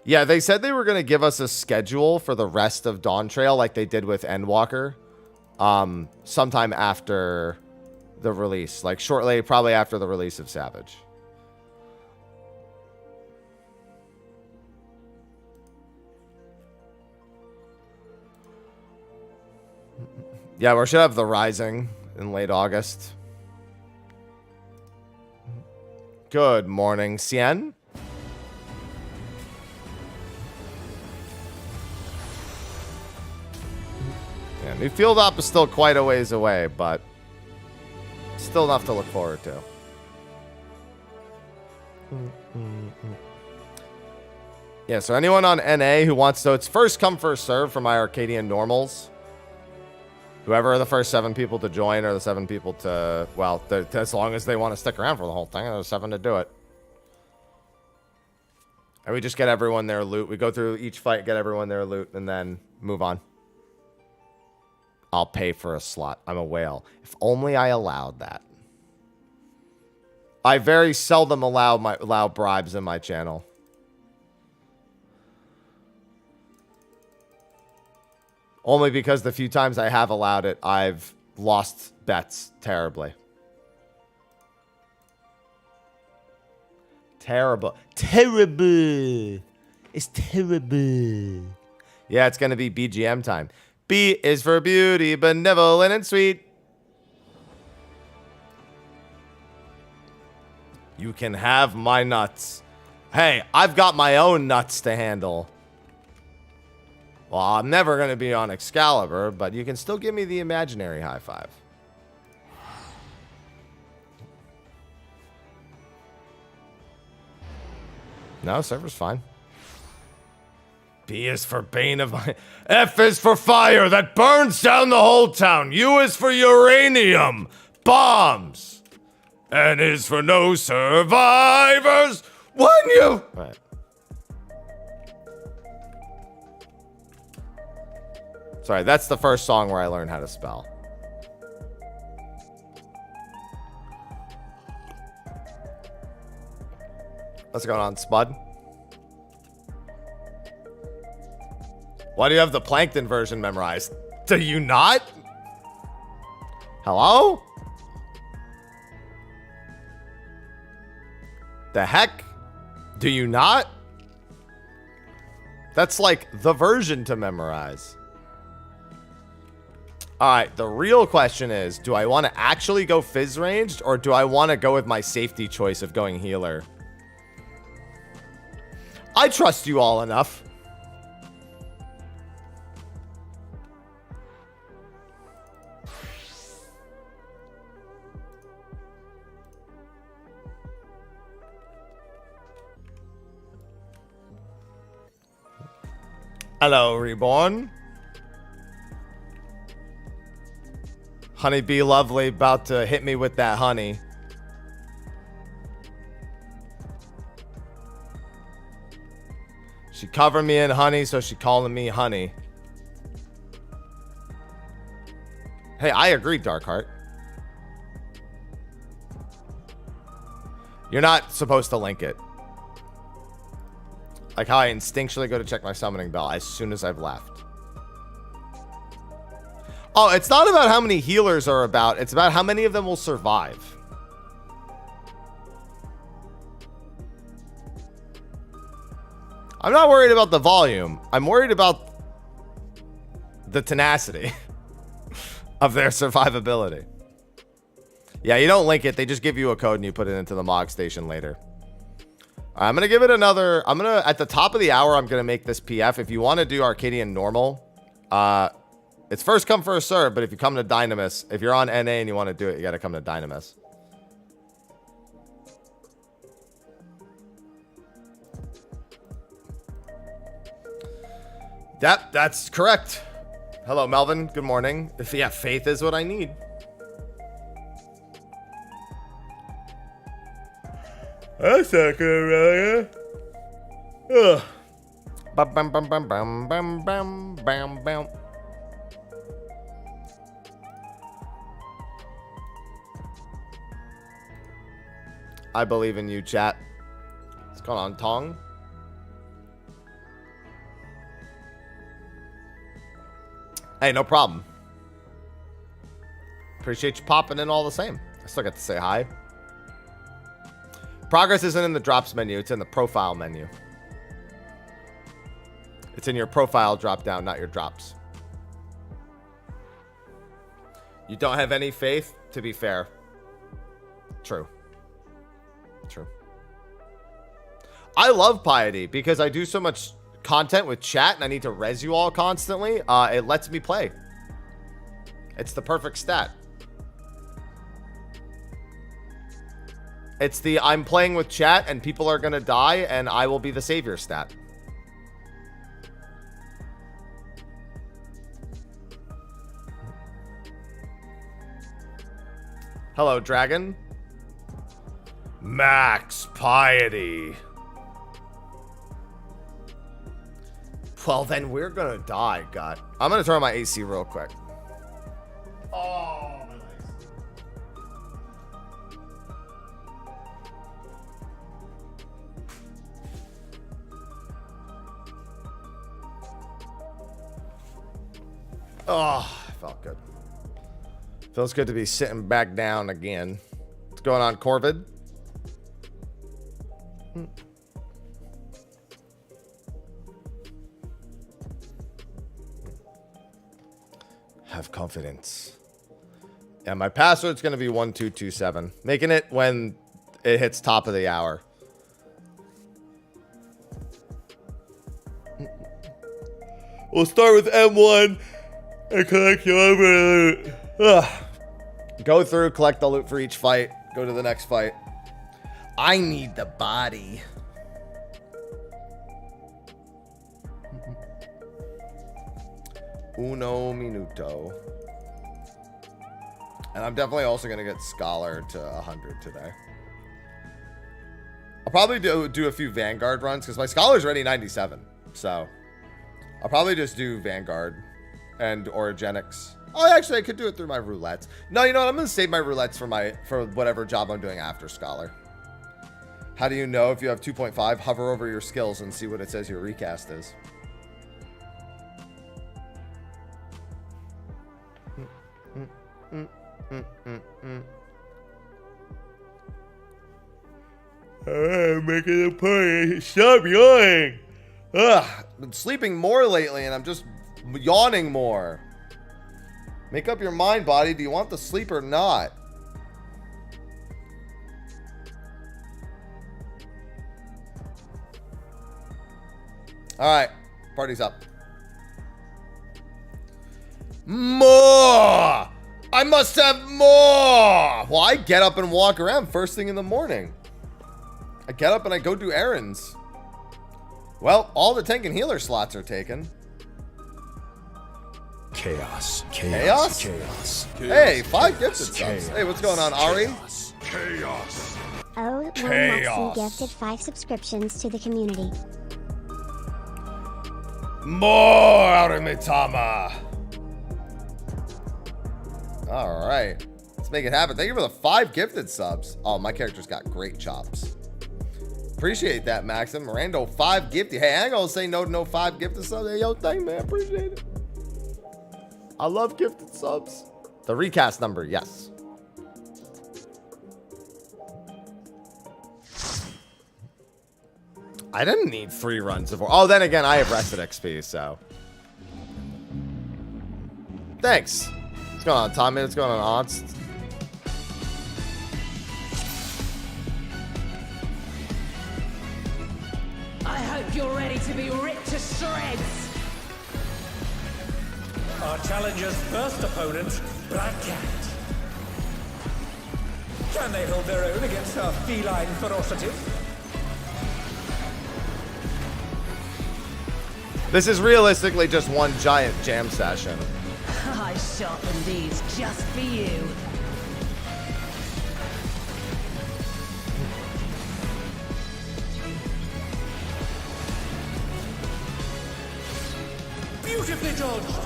Speaker 1: Yeah, they said they were going to give us a schedule for the rest of Dawntrail like they did with Endwalker. Sometime after the release. Like shortly, probably after the release of Savage. Yeah, we should have the Rising in late August. Good morning, Cien. Yeah, New Field Op is still quite a ways away, but still enough to look forward to. Yeah, so anyone on NA who wants to, it's first come, first serve for my Arcadian normals. Whoever are the first 7 people to join or the 7 people to, well, as long as they want to stick around for the whole thing, there's 7 to do it. And we just get everyone their loot. We go through each fight, get everyone their loot, and then move on. I'll pay for a slot. I'm a whale. If only I allowed that. I very seldom allow bribes in my channel. Only because the few times I have allowed it, I've lost bets terribly. Terrible. Terrible. It's terrible. Yeah, it's going to be BGM time. B is for beauty, benevolent, and sweet. You can have my nuts. Hey, I've got my own nuts to handle. Well, I'm never going to be on Excalibur, but you can still give me the imaginary high five. No, server's fine. B is for bane of my... F is for fire that burns down the whole town. U is for uranium. Bombs. N is for no survivors. When you... All right. Sorry, that's the first song where I learned how to spell. What's going on, Spud? Why do you have the Plankton version memorized? Do you not? Hello? The heck? Do you not? That's like the version to memorize. Alright, the real question is, do I want to actually go Fizz ranged, or do I want to go with my safety choice of going healer? I trust you all enough. Hello, Reborn. Honeybee Lovely about to hit me with that honey. She covered me in honey, so she calling me honey. Hey, I agree, Darkheart. You're not supposed to link it. Like how I instinctually go to check my summoning bell as soon as I've left. Oh, it's not about how many healers are about. It's about how many of them will survive. I'm not worried about the volume. I'm worried about the tenacity of their survivability. Yeah, you don't link it. They just give you a code and you put it into the Mog Station later. I'm going to give it another... at the top of the hour, I'm going to make this PF. If you want to do Arcadian normal, it's first come, first serve, but if you come to Dynamis, if you're on NA and you want to do it, you got to come to Dynamis. Yep, that's correct. Hello, Melvin. Good morning. Yeah, faith is what I need. That's not good, really. Ugh. Bam, bam, bam, bam, bam, bam, bam, bam, bam. I believe in you, chat. What's going on, Tong? Hey, no problem. Appreciate you popping in all the same. I still get to say hi. Progress isn't in the drops menu. It's in the profile menu. It's in your profile drop down, not your drops. You don't have any faith, to be fair. True. True. I love Piety because I do so much content with chat and I need to res you all constantly. It lets me play. It's the perfect stat. It's the I'm playing with chat and people are gonna die and I will be the savior stat. Hello, Dragon. Max Piety. Well, then we're gonna die, God. I'm gonna turn on my AC real quick. Oh, my legs. Oh, felt good. Feels good to be sitting back down again. What's going on, Corvid? Have confidence. Yeah, my password's going to be 1227. Making it when it hits top of the hour. We'll start with M1 and collect your loot. Go through, collect the loot for each fight. Go to the next fight. I need the body. Uno minuto. And I'm definitely also going to get Scholar to 100 today. I'll probably do a few Vanguard runs because my Scholar's already 97. So I'll probably just do Vanguard and Orogenics. Oh, actually, I could do it through my Roulettes. No, you know what? I'm going to save my Roulettes for whatever job I'm doing after Scholar. How do you know if you have 2.5? Hover over your skills and see what it says your recast is. I'm making a point. Stop yawning. Ugh, been sleeping more lately and I'm just yawning more. Make up your mind, body. Do you want the sleep or not? Alright. Party's up. More! I must have more! Well, I get up and walk around first thing in the morning. I get up and I go do errands. Well, all the tank and healer slots are taken.
Speaker 2: Chaos.
Speaker 1: Chaos?
Speaker 2: Chaos.
Speaker 1: Hey, 5 gifted subs. Hey, what's going on, Ari?
Speaker 2: Chaos.
Speaker 3: Oh,
Speaker 1: Chaos.
Speaker 3: Maxim gifted 5 subscriptions to the community.
Speaker 1: More Arumitama. Alright. Let's make it happen. Thank you for the 5 gifted subs. Oh, my character's got great chops. Appreciate that, Maxim. Mirando, 5 gifted. Hey, I ain't gonna say no to no 5 gifted subs. Hey, yo, thank man. Appreciate it. I love gifted subs. The recast number, yes. I didn't need 3 runs of... Oh, then again, I have rested XP, so... Thanks. What's going on, Tommy? What's going on, Aunts?
Speaker 5: I hope you're ready to be ripped to shreds.
Speaker 6: Our challenger's first opponent, Black Cat. Can they hold their own against our feline ferocity?
Speaker 1: This is realistically just one giant jam session.
Speaker 5: I sharpened these just for you.
Speaker 6: Beautifully dodged.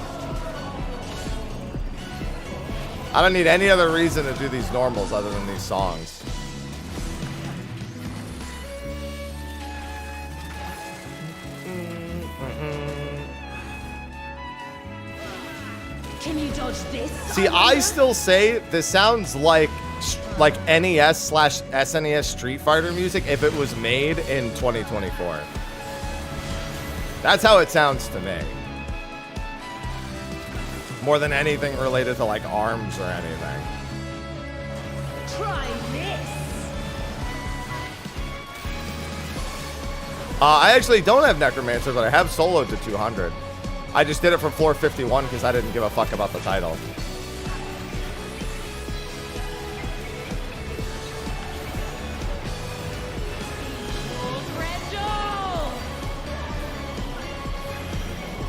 Speaker 1: I don't need any other reason to do these normals other than these songs.
Speaker 5: Can you dodge this?
Speaker 1: See, I still say this sounds like NES/SNES Street Fighter music if it was made in 2024. That's how it sounds to me. More than anything related to like ARMS or anything.
Speaker 5: Try this.
Speaker 1: I actually don't have Necromancer, but I have soloed to 200. I just did it from floor 51 because I didn't give a fuck about the title.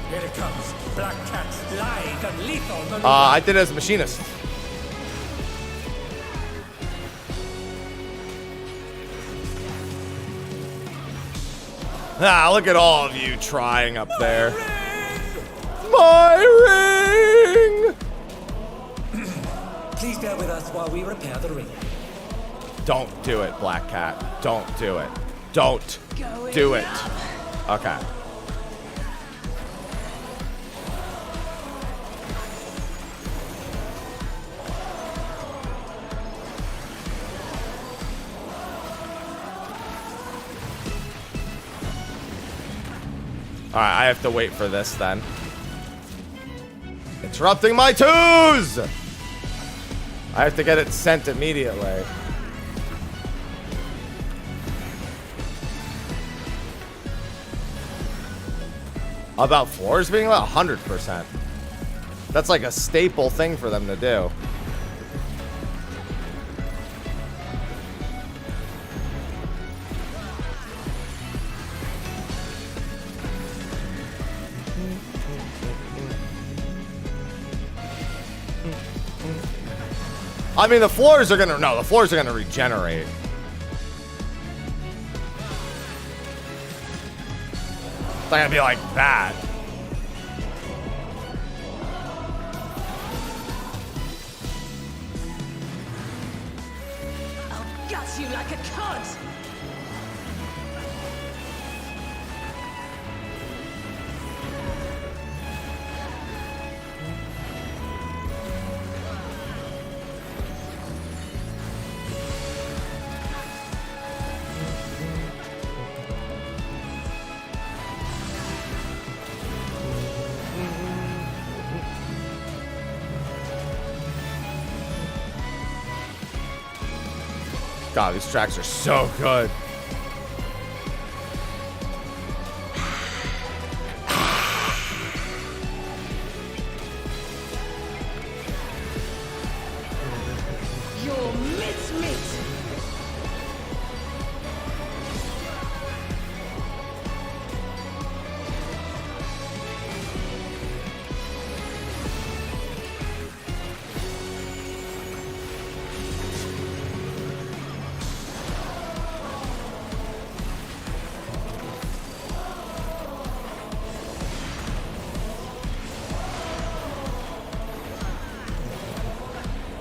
Speaker 6: Here it comes. Black Cat's lithe and lethal maneuver.
Speaker 1: I did it as a machinist. Ah, look at all of you trying up there. My ring!
Speaker 6: Please bear with us while we repair the ring.
Speaker 1: Don't do it, Black Cat. Don't do it. Don't do it. Okay. Alright, I have to wait for this then. Interrupting my twos! I have to get it sent immediately. About floors being about 100%. That's like a staple thing for them to do. I mean, the floors are gonna, no, the floors are gonna regenerate. It's not gonna be like that.
Speaker 5: I'll gut you like a cod.
Speaker 1: God, these tracks are so good.
Speaker 5: You're mincemeat.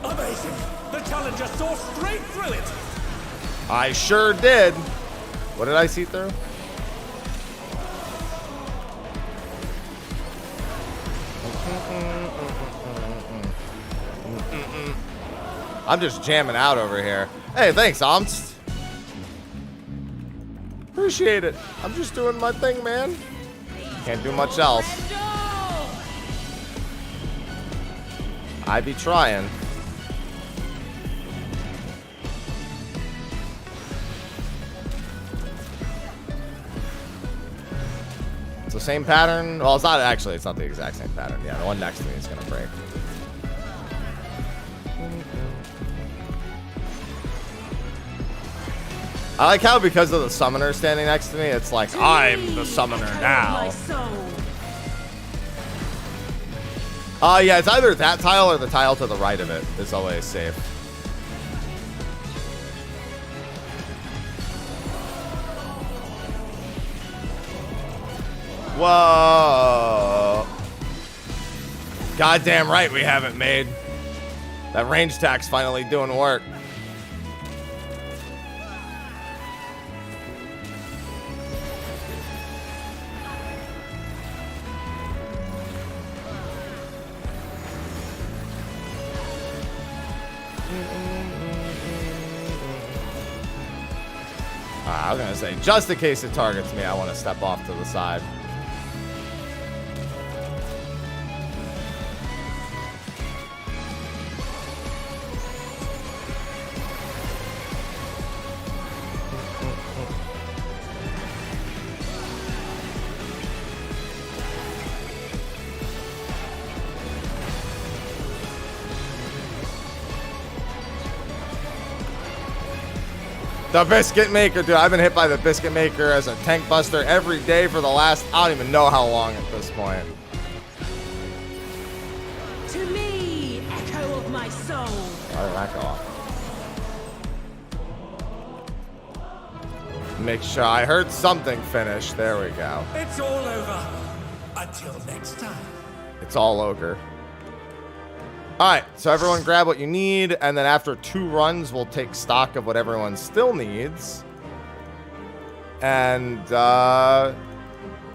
Speaker 6: Amazing! The challenger saw straight through it!
Speaker 1: I sure did. What did I see through? I'm just jamming out over here. Hey, thanks, Omst. Appreciate it. I'm just doing my thing, man. Can't do much else. I be trying. It's the same pattern. Well, it's not actually. It's not the exact same pattern. Yeah, the one next to me is gonna break. I like how because of the summoner standing next to me, it's like I'm the summoner now. Yeah, it's either that tile or the tile to the right of it is always safe. Whoa. Goddamn right we haven't made. That range attack's finally doing work. I was gonna say, just in case it targets me, I want to step off to the side. The Biscuit Maker, dude. I've been hit by the Biscuit Maker as a tank buster every day for the last, I don't even know how long at this point.
Speaker 5: To me, echo of my soul.
Speaker 1: How did that go off? Make sure I heard something finish. There we go.
Speaker 6: It's all over. Until next time.
Speaker 1: It's all ogre. All right, so everyone grab what you need, and then after 2 runs, we'll take stock of what everyone still needs. And then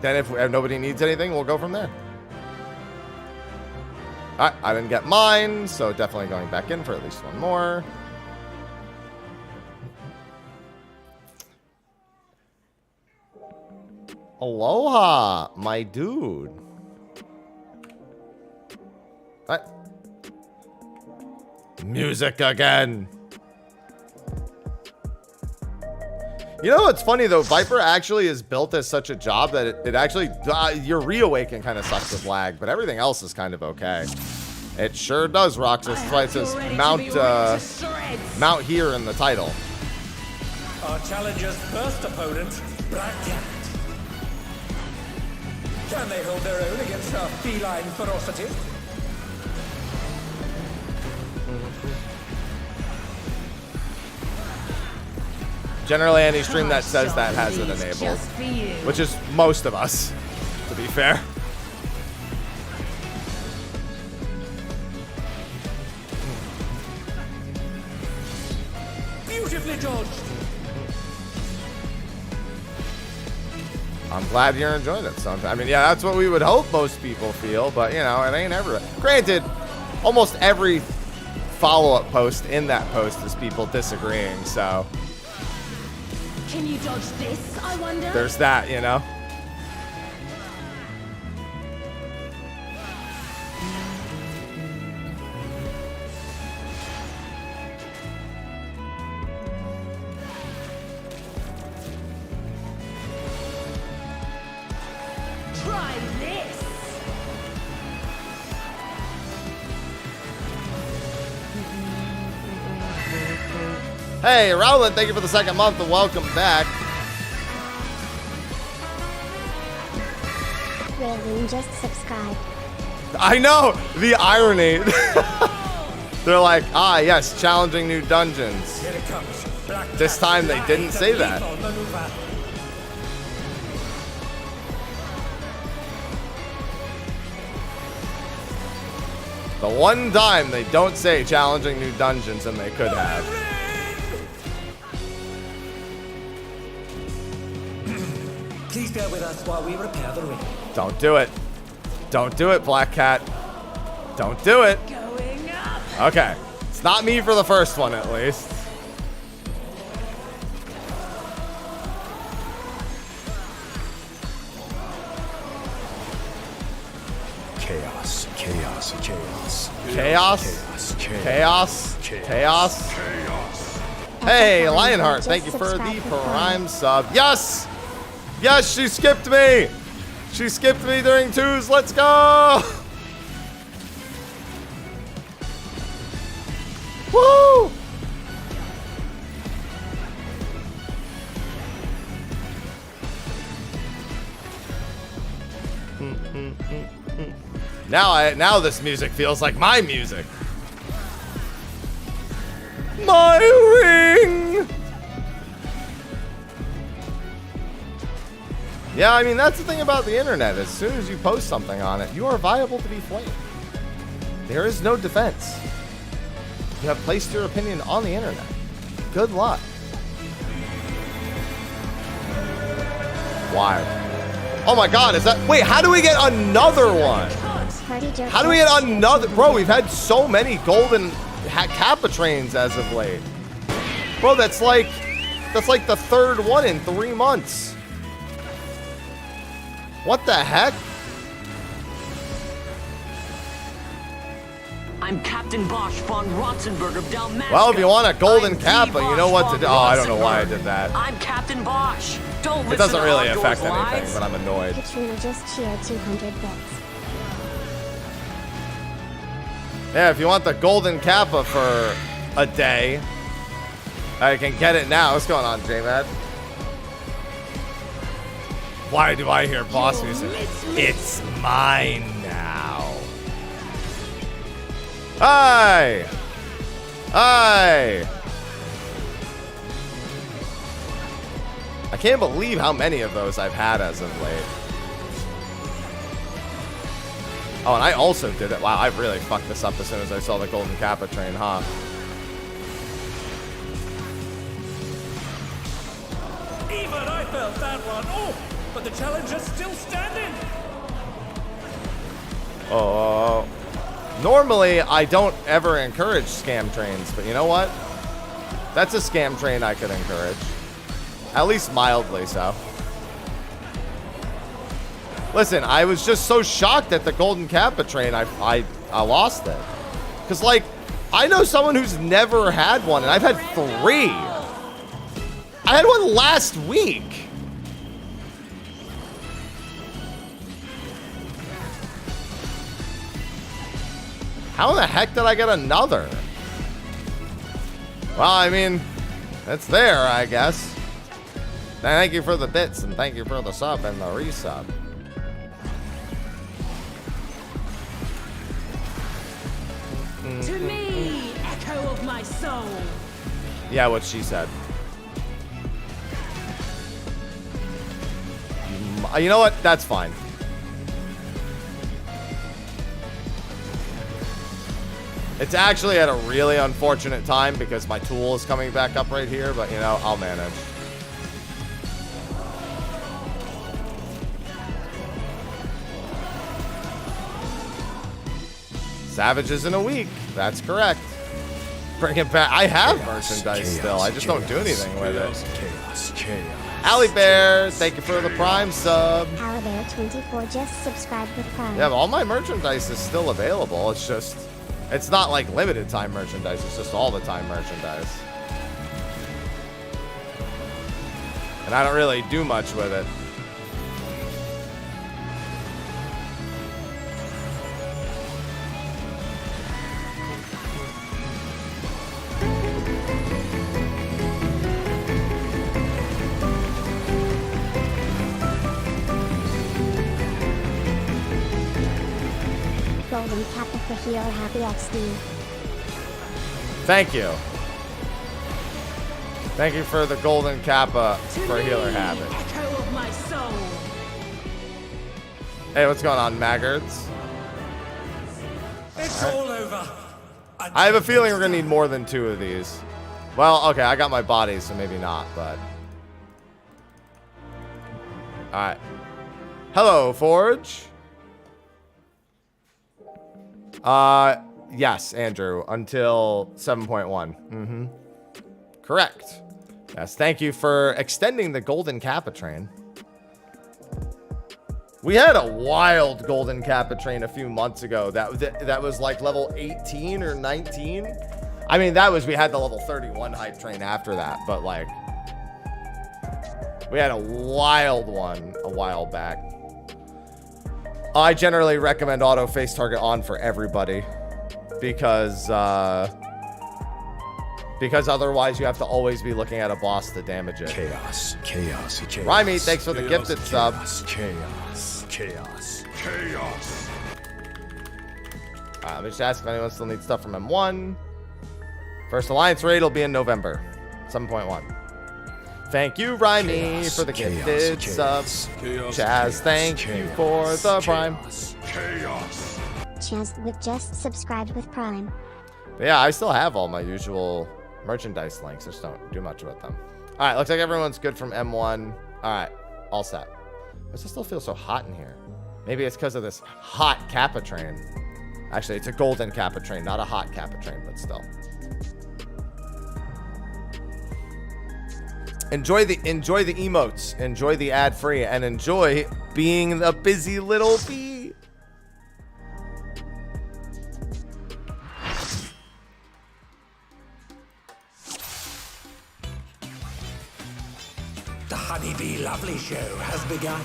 Speaker 1: if nobody needs anything, we'll go from there. All right, I didn't get mine, so definitely going back in for at least one more. Aloha, my dude. What? Music again. You know what's funny though? Viper actually is built as such a job that it actually your reawaken kind of sucks with lag, but everything else is kind of okay. It sure does, Roxas. That's why it says mount here in the title.
Speaker 6: Our challenger's first opponent, Black Cat. Can they hold their own against our feline ferocity?
Speaker 1: Generally, any stream that says that has it enabled, which is most of us, to be fair.
Speaker 6: Beautifully dodged.
Speaker 1: I'm glad you're enjoying it. I mean, yeah, that's what we would hope most people feel, but you know, it ain't ever. Granted, almost every follow-up post in that post is people disagreeing, so.
Speaker 5: Can you dodge this, I wonder?
Speaker 1: There's that, you know. Hey, Roulette, thank you for the second month and welcome back.
Speaker 3: Raylene just subscribed.
Speaker 1: I know the irony. They're like, ah, yes, challenging new dungeons.
Speaker 6: Here it comes. Black
Speaker 1: This
Speaker 6: cat,
Speaker 1: time they
Speaker 6: live
Speaker 1: didn't
Speaker 6: and
Speaker 1: say that.
Speaker 6: lethal maneuver.
Speaker 1: The one time they don't say challenging new dungeons and they could have.
Speaker 6: Please bear with us while we repair the ring.
Speaker 1: Don't do it. Don't do it, Black Cat. Don't do it.
Speaker 5: Going up.
Speaker 1: Okay. It's not me for the first one, at least.
Speaker 2: Chaos, chaos, chaos.
Speaker 1: Chaos?
Speaker 2: Chaos,
Speaker 1: Chaos? Chaos? Hey, Lionheart, thank you for the Prime sub. Yes! Yes, she skipped me! She skipped me during twos. Let's go! Woo! Now this music feels like my music. My ring! Yeah, I mean, that's the thing about the internet. As soon as you post something on it, you are viable to be flamed. There is no defense. You have placed your opinion on the internet. Good luck. Why? Oh my god, is that... Wait, how do we get another one? How do we get another... Bro, we've had so many golden Kappa trains as of late. Bro, that's like the third one in 3 months. What the heck?
Speaker 7: I'm Captain Bosch von Rotzenberg of Dalmatia.
Speaker 1: Well, if you want a golden
Speaker 7: I'm
Speaker 1: Kappa,
Speaker 7: the
Speaker 1: you know what to do. Oh, I don't know why I
Speaker 7: Rotzenberg.
Speaker 1: did that.
Speaker 7: I'm Captain Bosch. Don't listen
Speaker 1: It doesn't
Speaker 7: to
Speaker 1: really
Speaker 7: Outdoors
Speaker 1: affect
Speaker 7: lies.
Speaker 1: anything, but I'm annoyed.
Speaker 3: Katrina just cheered 200 bits.
Speaker 1: Yeah, if you want the golden Kappa for a day, I can get it now. What's going on, J-Mad? Why do I hear boss music? It's mine now. Hi! Hi! I can't believe how many of those I've had as of late. Oh, and I also did it. Wow, I really fucked this up as soon as I saw the Golden Kappa train, huh?
Speaker 6: Even I felt that one. Oh, but the challenge is still standing.
Speaker 1: Oh. Normally, I don't ever encourage scam trains, but you know what? That's a scam train I could encourage. At least mildly so. Listen, I was just so shocked at the Golden Kappa train, I lost it. Because, like, I know someone who's never had one, and I've had 3. I had one last week. How in the heck did I get another? Well, I mean, it's there, I guess. Thank you for the bits, and thank you for the sub and the resub.
Speaker 5: To me, echo of my soul.
Speaker 1: Yeah, what she said. You know what? That's fine. It's actually at a really unfortunate time because my tool is coming back up right here, but you know, I'll manage. Savages in a week. That's correct. Bring it back. I have merchandise still. I just don't do anything with it.
Speaker 2: Chaos, chaos.
Speaker 1: Allie Bear, thank you for the Prime sub.
Speaker 3: Alibear24 just subscribed with Prime.
Speaker 1: Yeah, but all my merchandise is still available. It's just, it's not like limited time merchandise. It's just all the time merchandise. And I don't really do much with it.
Speaker 3: Golden Kappa for healer Happy XD.
Speaker 1: Thank you. Thank you for the golden kappa for healer habit.
Speaker 5: Echo of my soul.
Speaker 1: Hey, what's going on, Maggards?
Speaker 6: It's all over.
Speaker 1: I have a feeling we're gonna need more than 2 of these. Well, okay, I got my body, so maybe not, but... Alright. Hello, Forge. Yes, Andrew, until 7.1. Correct. Yes, thank you for extending the golden kappa train. We had a wild golden kappa train a few months ago that was like level 18 or 19. I mean, we had the level 31 hype train after that, but like we had a wild one a while back. I generally recommend auto face target on for everybody because otherwise you have to always be looking at a boss to damage it.
Speaker 2: Chaos.
Speaker 1: Rhyme, thanks for the gifted sub.
Speaker 2: Chaos.
Speaker 1: Let me just ask if anyone still needs stuff from M1. First Alliance raid will be in November. 7.1. Thank you, Rhyme, for the gifted subs. Chaz, thank you for the Prime.
Speaker 3: Chaz with just subscribed with Prime.
Speaker 1: But yeah, I still have all my usual merchandise links. I just don't do much with them. All right, looks like everyone's good from M1. All right, all set. Why does it still feel so hot in here? Maybe it's because of this hot Kappa train. Actually, it's a golden Kappa train, not a hot Kappa train, but still. Enjoy the emotes, enjoy the ad-free, and enjoy being the busy little bee.
Speaker 6: The Honeybee Lovely Show has begun.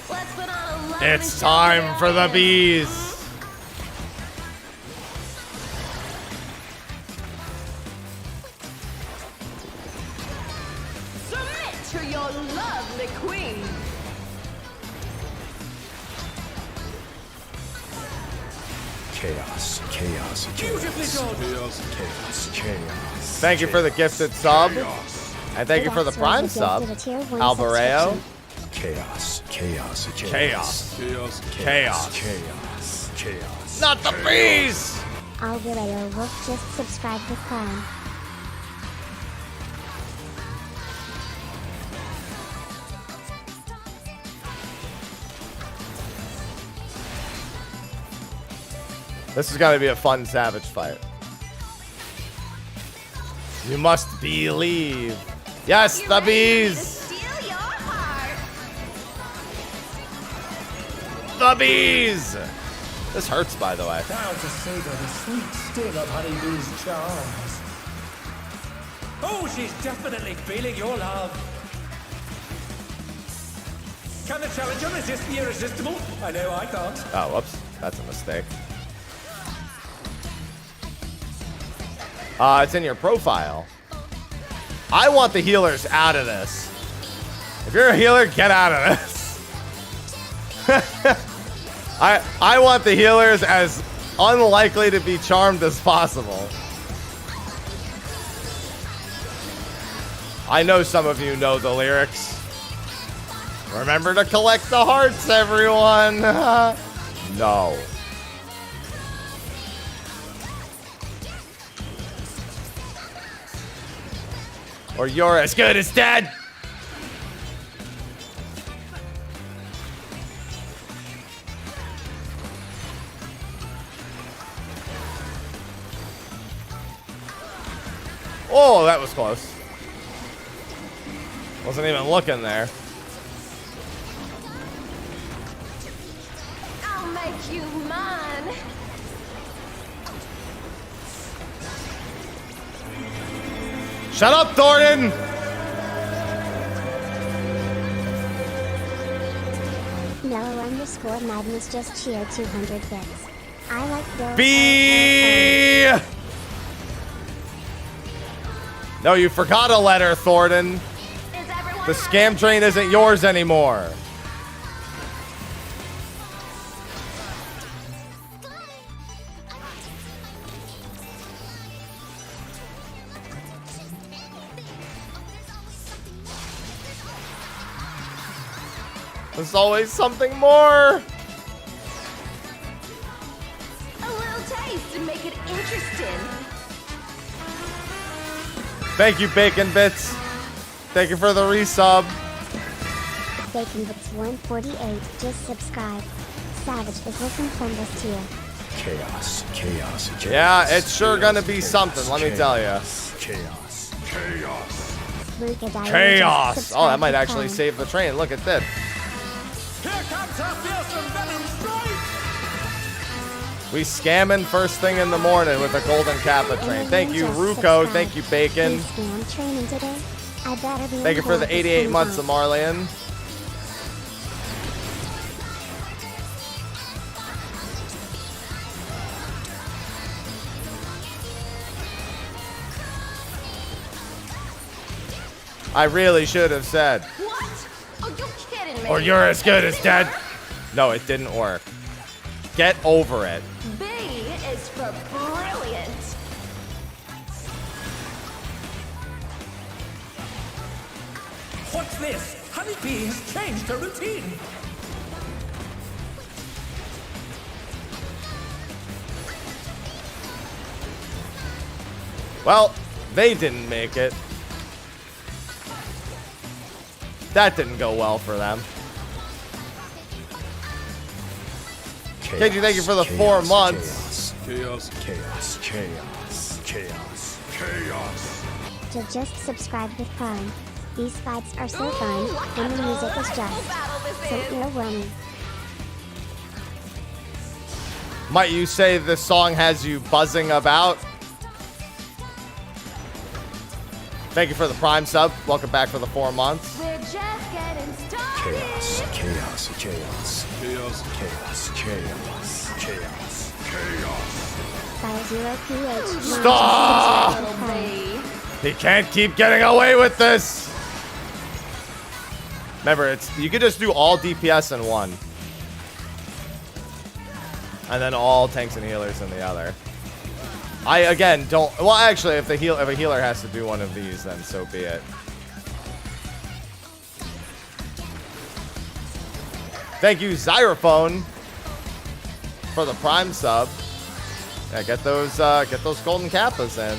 Speaker 5: Let's put on a lovely
Speaker 1: It's
Speaker 5: show
Speaker 1: time for the
Speaker 5: audience.
Speaker 1: bees.
Speaker 5: Submit to your lovely queen.
Speaker 2: Chaos.
Speaker 6: Beautifully done.
Speaker 2: Chaos.
Speaker 1: Thank you for the gifted sub. And thank you for the
Speaker 3: Ross
Speaker 1: Prime
Speaker 3: Rosa
Speaker 1: sub.
Speaker 3: gifted a tier 1
Speaker 1: Alvareo.
Speaker 3: subscription.
Speaker 1: Chaos. Not the bees!
Speaker 3: Alvareo Wolf just subscribed with Prime.
Speaker 1: This is gonna be a fun Savage fight. You must believe. Yes, the bees!
Speaker 5: Steal your heart.
Speaker 1: The bees! This hurts, by the way.
Speaker 6: Now to savor the sweet sting of Honeybee's charms. Oh, she's definitely feeling your love. Can the challenger resist the irresistible? I know I can't.
Speaker 1: Oh, whoops. That's a mistake. It's in your profile. I want the healers out of this. If you're a healer, get out of this. I want the healers as unlikely to be charmed as possible. I know some of you know the lyrics. Remember to collect the hearts, everyone. No. Or you're as good as dead. Oh, that was close. Wasn't even looking there.
Speaker 5: I'll make you mine.
Speaker 1: Shut up, Thornton!
Speaker 3: Mellow_Magnus just cheered 200 bits. I like Bill.
Speaker 1: B. No, you forgot a letter, Thornton.
Speaker 5: Is everyone
Speaker 1: The scam train isn't yours anymore. There's always something more.
Speaker 5: A little taste to make it interesting.
Speaker 1: Thank you, Bacon Bits. Thank you for the resub.
Speaker 3: Bacon Bits 148 just subscribed. Savage is looking from this tier.
Speaker 2: Chaos.
Speaker 1: Yeah, it's sure gonna be something, let me tell you.
Speaker 2: Chaos.
Speaker 3: Luca Diana
Speaker 1: Chaos!
Speaker 3: just
Speaker 1: Oh, that might
Speaker 3: subscribed
Speaker 1: actually
Speaker 3: to
Speaker 1: save the train. Look at this.
Speaker 6: Here comes our fearsome venom strike!
Speaker 1: We scamming first thing in the morning with a golden kappa train. Thank you, Ruko. Thank you, Bacon.
Speaker 3: Scam training today. I better be
Speaker 1: Thank you for the 88 months of
Speaker 3: tomorrow.
Speaker 1: Marlian. I really should have said,
Speaker 5: What? Oh, you kidding me?
Speaker 1: or you're as good as dead. No, it didn't work. Get over it.
Speaker 5: B is for brilliant.
Speaker 6: What's this? Honeybee has changed her routine.
Speaker 1: Well, they didn't make it. That didn't go well for them. KG, thank you for the 4 months.
Speaker 2: Chaos.
Speaker 3: To just subscribe with Prime. These fights are so fun, and the music is just so earwormy.
Speaker 1: Might you say this song has you buzzing about? Thank you for the Prime sub. Welcome back for the 4 months.
Speaker 5: We're just getting started.
Speaker 3: By 0ph.
Speaker 1: Stop!
Speaker 5: Little B.
Speaker 1: He can't keep getting away with this. Remember, you could just do all DPS in one. And then all tanks and healers in the other. I, again, don't... Well, actually, if a healer has to do one of these, then so be it. Thank you, Zyrophone, for the Prime sub. Yeah, get those golden kappas in.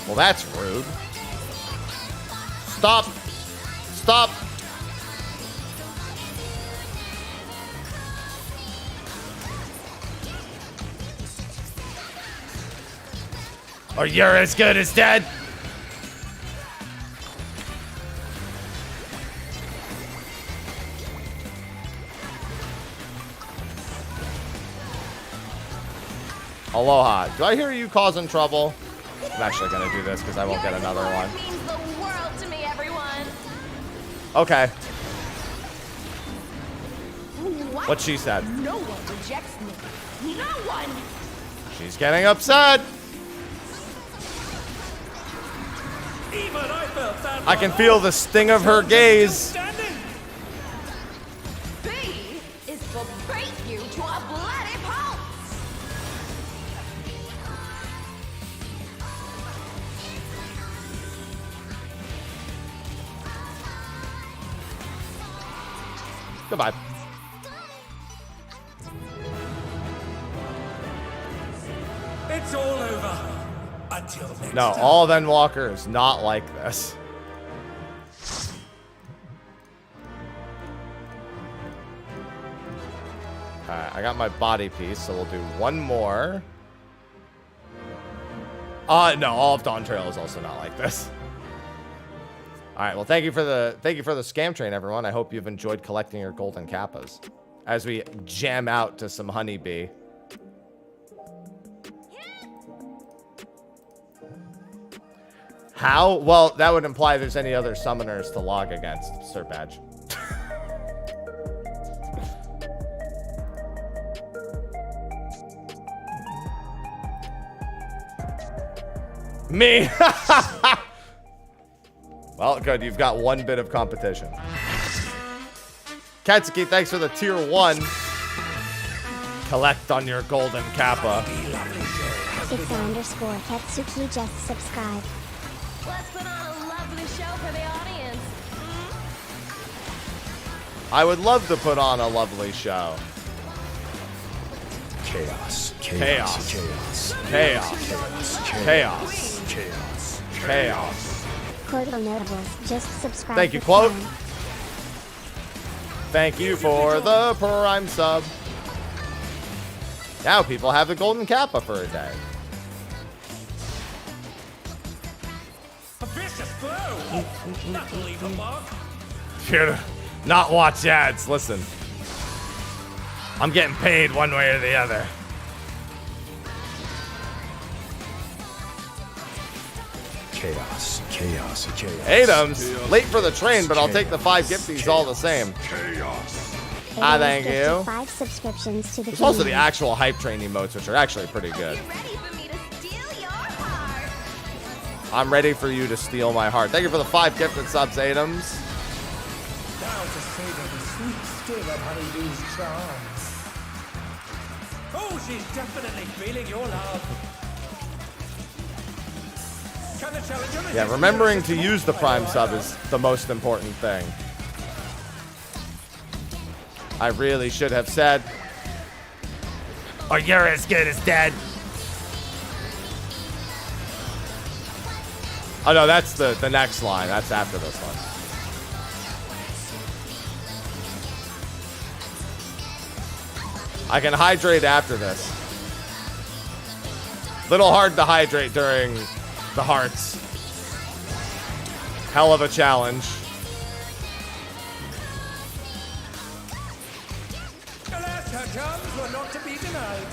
Speaker 1: Well, that's rude. Stop! Stop! Or you're as good as dead! Aloha. Do I hear you causing trouble? I'm actually gonna do this because I won't get another one.
Speaker 5: It means the world to me, everyone.
Speaker 1: Okay.
Speaker 5: What?
Speaker 1: What she said.
Speaker 5: No one rejects me. No one.
Speaker 1: She's getting upset.
Speaker 6: Even I felt that.
Speaker 1: I can feel the sting of her gaze.
Speaker 6: Standing.
Speaker 5: B is for break you to a bloody pulp.
Speaker 1: Goodbye.
Speaker 6: It's all over. Until next
Speaker 1: No,
Speaker 6: time.
Speaker 1: all then Walker is not like this. Alright, I got my body piece, so we'll do one more. No, all of Dawntrail is also not like this. Alright, well thank you for the scam train, everyone. I hope you've enjoyed collecting your golden kappas. As we jam out to some honeybee. How? Well, that would imply there's any other summoners to log against, Sir Badge. Me! Well, good. You've got one bit of competition. Katsuki, thanks for the tier 1. Collect on your golden kappa.
Speaker 3: Pizza_Katsuki just subscribed.
Speaker 5: Let's put on a lovely show for the audience.
Speaker 1: I would love to put on a lovely show.
Speaker 2: Chaos.
Speaker 1: Chaos.
Speaker 2: Chaos.
Speaker 1: Chaos. Chaos.
Speaker 2: Chaos.
Speaker 1: Chaos.
Speaker 3: Quote Notables just subscribed.
Speaker 1: Thank you,
Speaker 3: with
Speaker 1: Quote.
Speaker 3: Prime.
Speaker 1: Thank you for the Prime sub. Now people have the golden kappa for a day.
Speaker 6: A vicious blow! That'll leave a mark.
Speaker 1: Here to not watch ads. Listen. I'm getting paid one way or the other.
Speaker 2: Chaos. Chaos. Chaos.
Speaker 1: Adams, late for the train, but I'll take the 5 gifties all the same. Ah, thank
Speaker 3: Adamus
Speaker 1: you.
Speaker 3: gifted 5 subscriptions to the
Speaker 1: There's also the
Speaker 3: community.
Speaker 1: actual hype train emotes, which are actually pretty good.
Speaker 5: You ready for me to steal your heart?
Speaker 1: I'm ready for you to steal my heart. Thank you for the 5 gifted subs, Adams.
Speaker 6: Now to savor the sweet sting of Honeydew's charms. Oh, she's definitely feeling your love. Can the challenger resist
Speaker 1: Yeah,
Speaker 6: the
Speaker 1: remembering to
Speaker 6: irresistible
Speaker 1: use the Prime
Speaker 6: fire?
Speaker 1: sub is the most important thing. I really should have said, or you're as good as dead. Oh no, that's the next line. That's after this one. I can hydrate after this. Little hard to hydrate during the hearts. Hell of a challenge.
Speaker 6: Alas, her charms were not to be denied.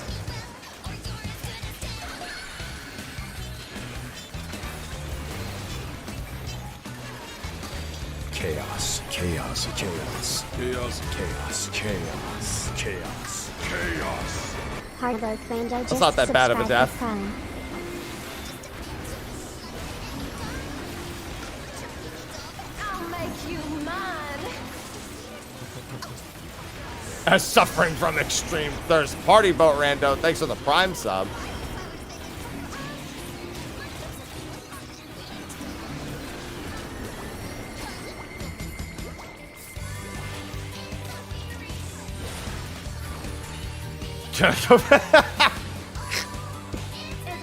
Speaker 2: Chaos. Chaos. Chaos. Chaos. Chaos. Chaos. Chaos. Chaos.
Speaker 3: Hardboat Brando just
Speaker 1: not that bad of a
Speaker 3: subscribed
Speaker 1: death.
Speaker 3: with Prime.
Speaker 5: I'll make you mine.
Speaker 1: As suffering from extreme thirst. Party Boat Rando, thanks for the Prime sub.
Speaker 5: Is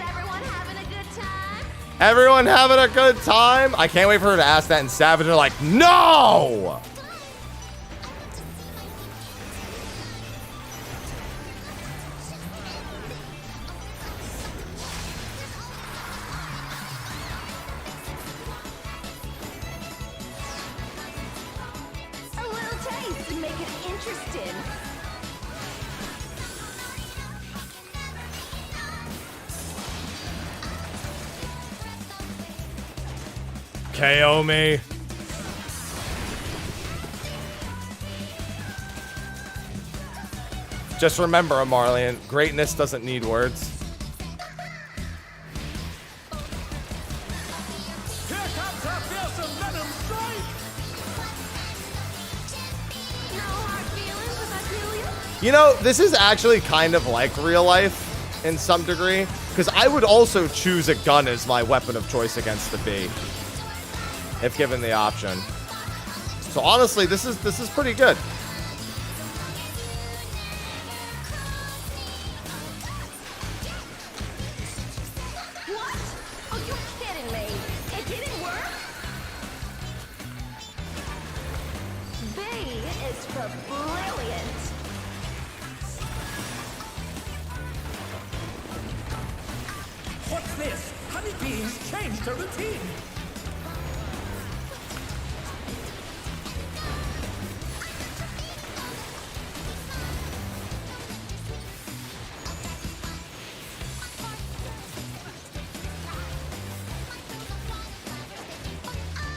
Speaker 5: everyone having a good time?
Speaker 1: Everyone having a good time? I can't wait for her to ask that in Savage. They're like, no!
Speaker 5: A little taste to make it interesting.
Speaker 1: KO me. Just remember, Amarlian, greatness doesn't need words.
Speaker 6: Here comes her fearsome venom strike!
Speaker 5: No hard feelings if I kill you?
Speaker 1: You know, this is actually kind of like real life in some degree, because I would also choose a gun as my weapon of choice against the bee, if given the option. So honestly, this is pretty good.
Speaker 5: What? Are you kidding me? It didn't work? B is for brilliant.
Speaker 6: What's this? Honeybees changed her routine.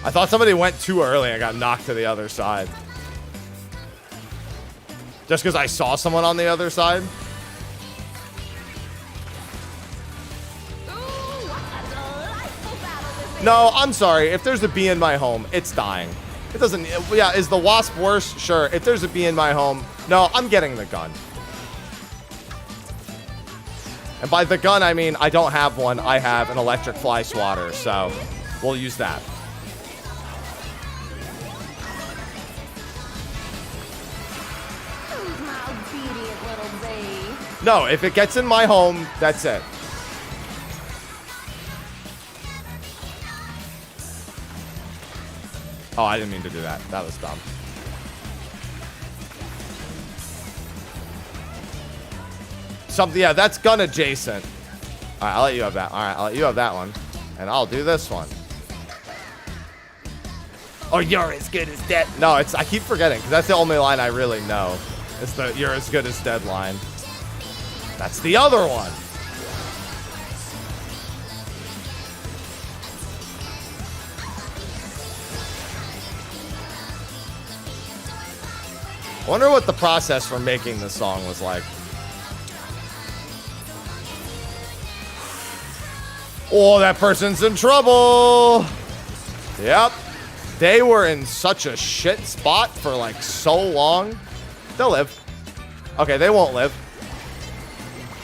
Speaker 1: I thought somebody went too early and got knocked to the other side. Just because I saw someone on the other side.
Speaker 5: Ooh, what a delightful battle this is.
Speaker 1: No, I'm sorry. If there's a bee in my home, it's dying. It doesn't... Yeah, is the wasp worse? Sure. If there's a bee in my home, no, I'm getting the gun. And by the gun, I mean I don't have one. I have an electric fly swatter, so we'll use that.
Speaker 5: Who's my obedient little bee?
Speaker 1: No, if it gets in my home, that's it. Oh, I didn't mean to do that. That was dumb. Something, yeah, that's gun adjacent. All right, I'll let you have that. All right, I'll let you have that one. And I'll do this one. Oh, you're as good as dead. No, it's, I keep forgetting, because that's the only line I really know. It's the you're as good as dead line. That's the other one. I wonder what the process for making this song was like. Oh, that person's in trouble. Yep. They were in such a shit spot for like so long. They'll live. Okay, they won't live.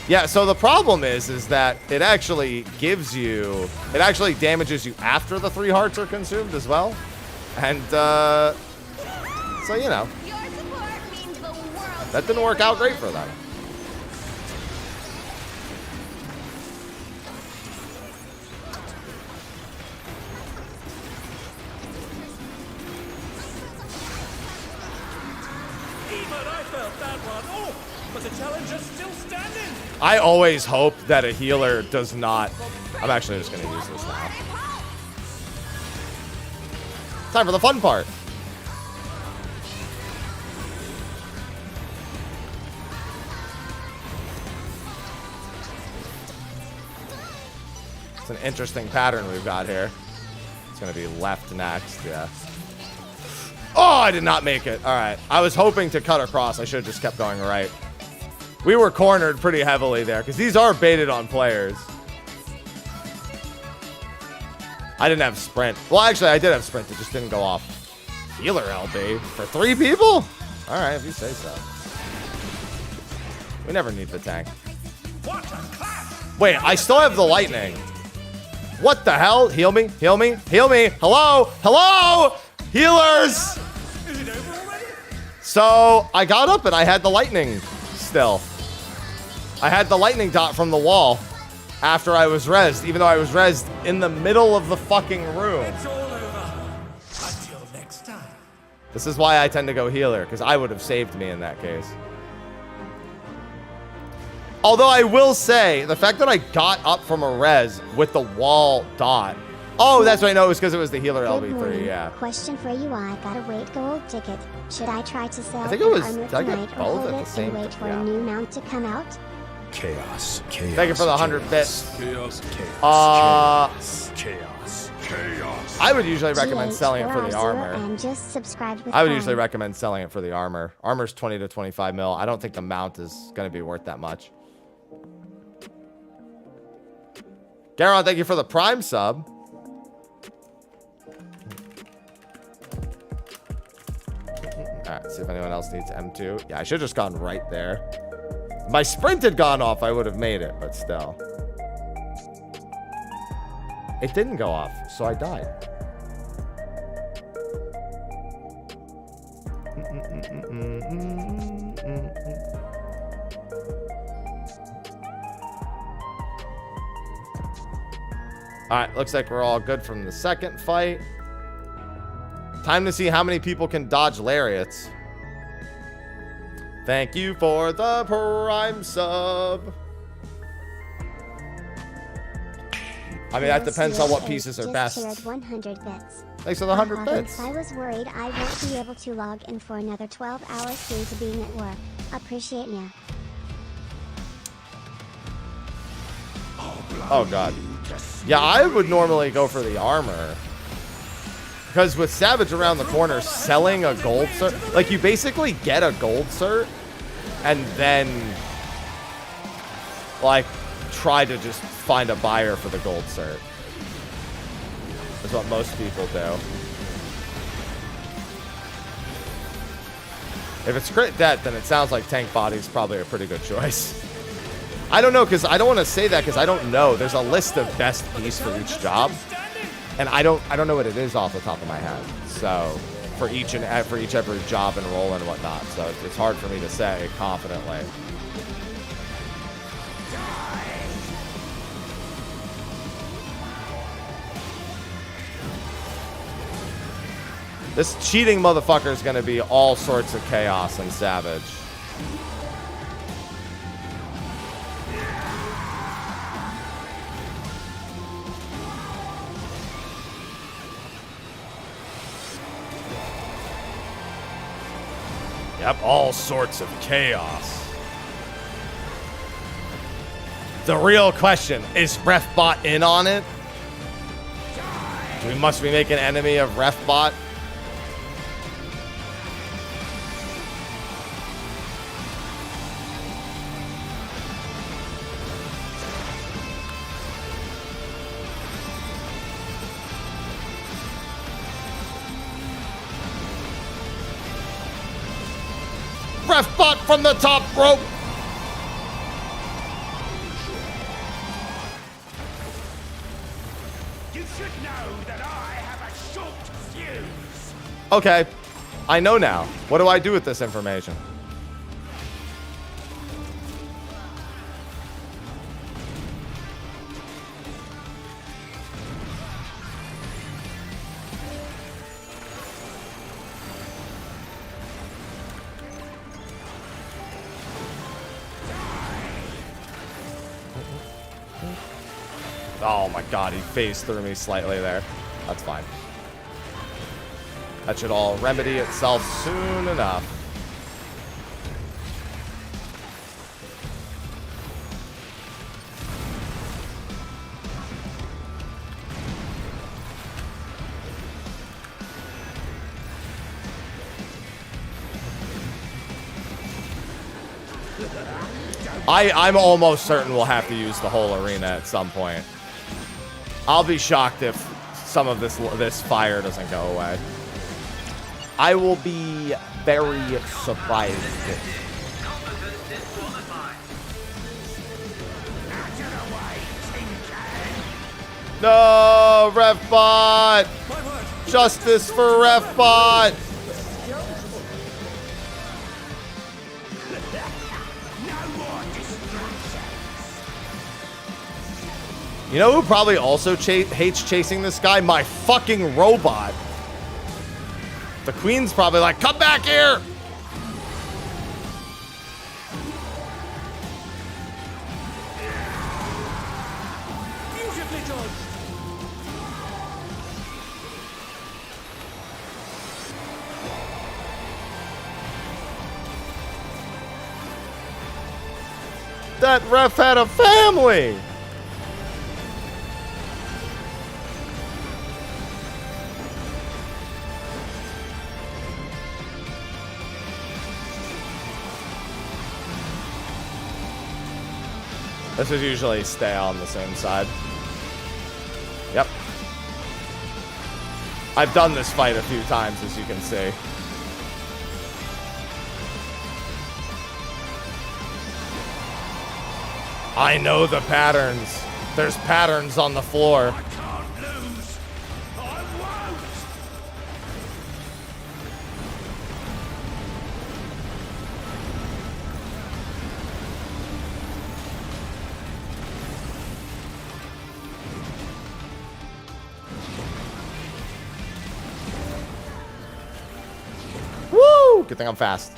Speaker 1: Yeah, so the problem is that it actually gives you, it actually damages you after the 3 hearts are consumed as well. And, so, you know. That didn't work out great for them. I always hope that a healer does not. I'm actually just going to use this now. Time for the fun part. It's an interesting pattern we've got here. It's going to be left next, yeah. Oh, I did not make it. All right. I was hoping to cut across. I should have just kept going right. We were cornered pretty heavily there because these are baited on players. I didn't have sprint. Well, actually, I did have sprint. It just didn't go off. Healer LB for 3 people? All right, if you say so. We never need the tank. Wait, I still have the lightning. What the hell? Heal me, heal me, heal me. Hello, hello, healers.
Speaker 6: Is it over already?
Speaker 1: So I got up and I had the lightning still. I had the lightning dot from the wall after I was rezzed, even though I was rezzed in the middle of the fucking room.
Speaker 6: It's all over. Until next time.
Speaker 1: This is why I tend to go healer, because I would have saved me in that case. Although I will say, the fact that I got up from a res with the wall dot. Oh, that's right. No, it was because it was the healer
Speaker 3: Good
Speaker 1: LB3,
Speaker 3: morning.
Speaker 1: yeah.
Speaker 3: Question for you, I got a weight gold ticket. Should I try to sell
Speaker 1: I think it was-
Speaker 3: armor
Speaker 1: did I get
Speaker 3: tonight or
Speaker 1: both
Speaker 3: hold
Speaker 1: at the
Speaker 3: it
Speaker 1: same
Speaker 3: and wait
Speaker 1: time?
Speaker 3: for
Speaker 1: Yeah.
Speaker 3: a new mount to come out?
Speaker 2: Chaos. Chaos.
Speaker 1: Thank you for the 100 bits.
Speaker 2: Chaos. Chaos. Chaos. Chaos.
Speaker 1: I would usually recommend
Speaker 3: GH
Speaker 1: selling it for the
Speaker 3: 4R0
Speaker 1: armor.
Speaker 3: And just subscribed with
Speaker 1: I would
Speaker 3: Prime.
Speaker 1: usually recommend selling it for the armor. Armor's 20 to 25 mil. I don't think the mount is going to be worth that much. Garon, thank you for the Prime sub. Alright, see if anyone else needs M2. Yeah, I should have just gone right there. If my sprint had gone off, I would have made it, but still. It didn't go off, so I died. Alright, looks like we're all good from the second fight. Time to see how many people can dodge lariats. Thank you for the Prime sub. I mean, that depends on what pieces are
Speaker 3: Just
Speaker 1: best.
Speaker 3: shared 100 bits.
Speaker 1: Thanks for the 100 bits.
Speaker 3: I was worried I won't be able to log in for another 12 hours due to being at work. Appreciate ya.
Speaker 1: Oh, God. Yeah, I would normally go for the armor. Because with Savage around the corner, selling a gold cert, like you basically get a gold cert and then like try to just find a buyer for the gold cert. That's what most people do. If it's crit debt, then it sounds like tank body's probably a pretty good choice. I don't know, because I don't want to say that because I don't know. There's a list of best piece for each job, and I don't know what it is off the top of my head. So for each every job and role and whatnot, so it's hard for me to say confidently. This cheating motherfucker is going to be all sorts of chaos and savage.
Speaker 2: Yep, all sorts of chaos.
Speaker 1: The real question, is RefBot in on it? Must we make an enemy of RefBot? RefBot from the top rope!
Speaker 6: You should know that I have a short fuse.
Speaker 1: Okay, I know now. What do I do with this information? Oh my god, he phased through me slightly there. That's fine. That should all remedy itself soon enough. I'm almost certain we'll have to use the whole arena at some point. I'll be shocked if some of this fire doesn't go away. I will be very surprised. No, RefBot! Justice for RefBot! You know who probably also hates chasing this guy? My fucking robot. The queen's probably like, come back here!
Speaker 6: Beautifully done.
Speaker 1: That ref had a family! This is usually stay on the same side. Yep. I've done this fight a few times, as you can see. I know the patterns. There's patterns on the floor.
Speaker 6: I can't lose. I won't.
Speaker 1: Woo! Good thing I'm fast.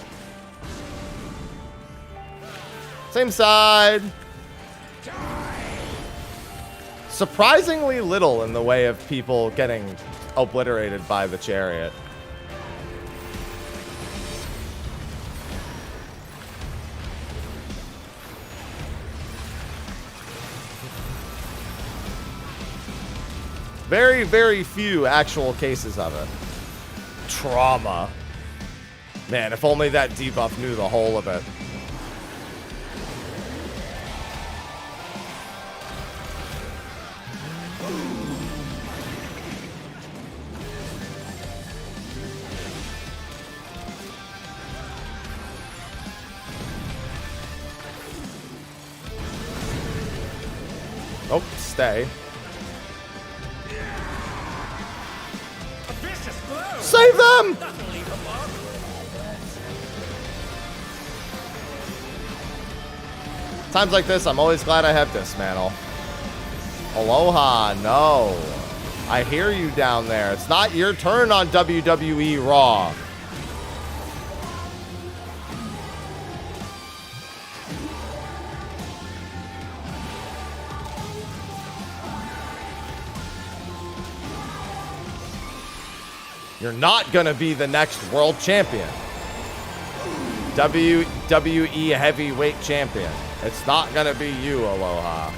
Speaker 1: Same side. Surprisingly little in the way of people getting obliterated by the chariot. Very, very few actual cases of it. Trauma. Man, if only that debuff knew the whole of it. Nope, stay.
Speaker 6: A vicious blow.
Speaker 1: Save them!
Speaker 6: That'll leave a mark.
Speaker 1: Times like this, I'm always glad I have Dismantle. Aloha, no. I hear you down there. It's not your turn on WWE Raw. You're not gonna be the next world champion. WWE heavyweight champion. It's not gonna be you, Aloha.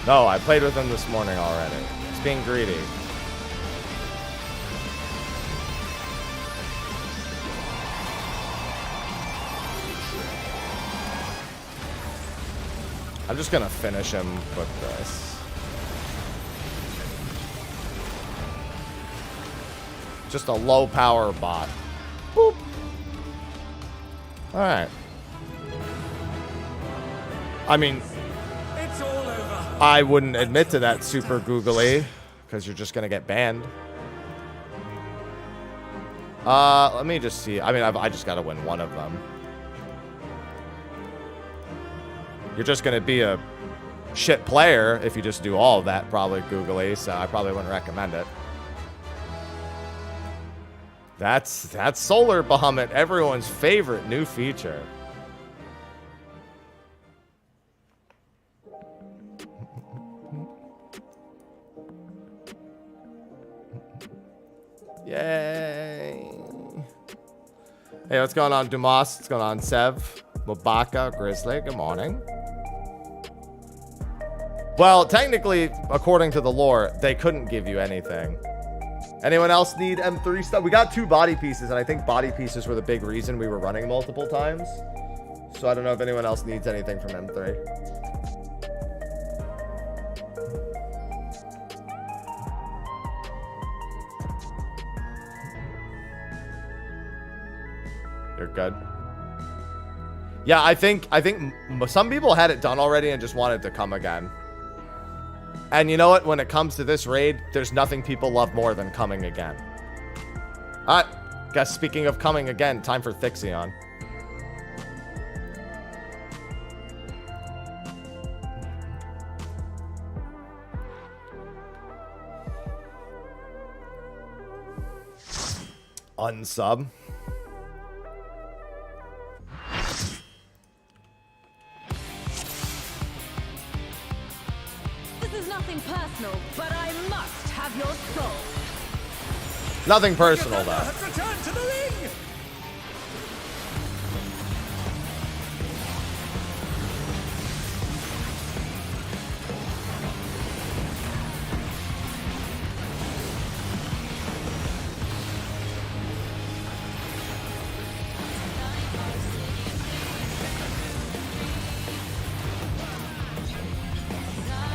Speaker 1: No, I played with him this morning already. It's being greedy. I'm just gonna finish him with this. Just a low power bot. Boop. Alright. I mean,
Speaker 6: It's all over.
Speaker 1: I wouldn't admit to that super googly, because you're just gonna get banned. Let me just see. I mean, I just gotta win one of them. You're just gonna be a shit player if you just do all of that, probably googly, so I probably wouldn't recommend it. That's Solar Bahamut, everyone's favorite new feature. Yay. Hey, what's going on, Dumas? What's going on, Sev? Mabaka, Grizzly, good morning. Well, technically, according to the lore, they couldn't give you anything. Anyone else need M3 stuff? We got 2 body pieces, and I think body pieces were the big reason we were running multiple times. So I don't know if anyone else needs anything from M3. You're good. Yeah, I think some people had it done already and just wanted to come again. And you know what? When it comes to this raid, there's nothing people love more than coming again. Alright, guess speaking of coming again, time for Thixion. Unsub.
Speaker 5: Nothing personal, but I must have your soul.
Speaker 1: Nothing personal,
Speaker 6: Your
Speaker 1: though.
Speaker 6: brother has returned to the ring.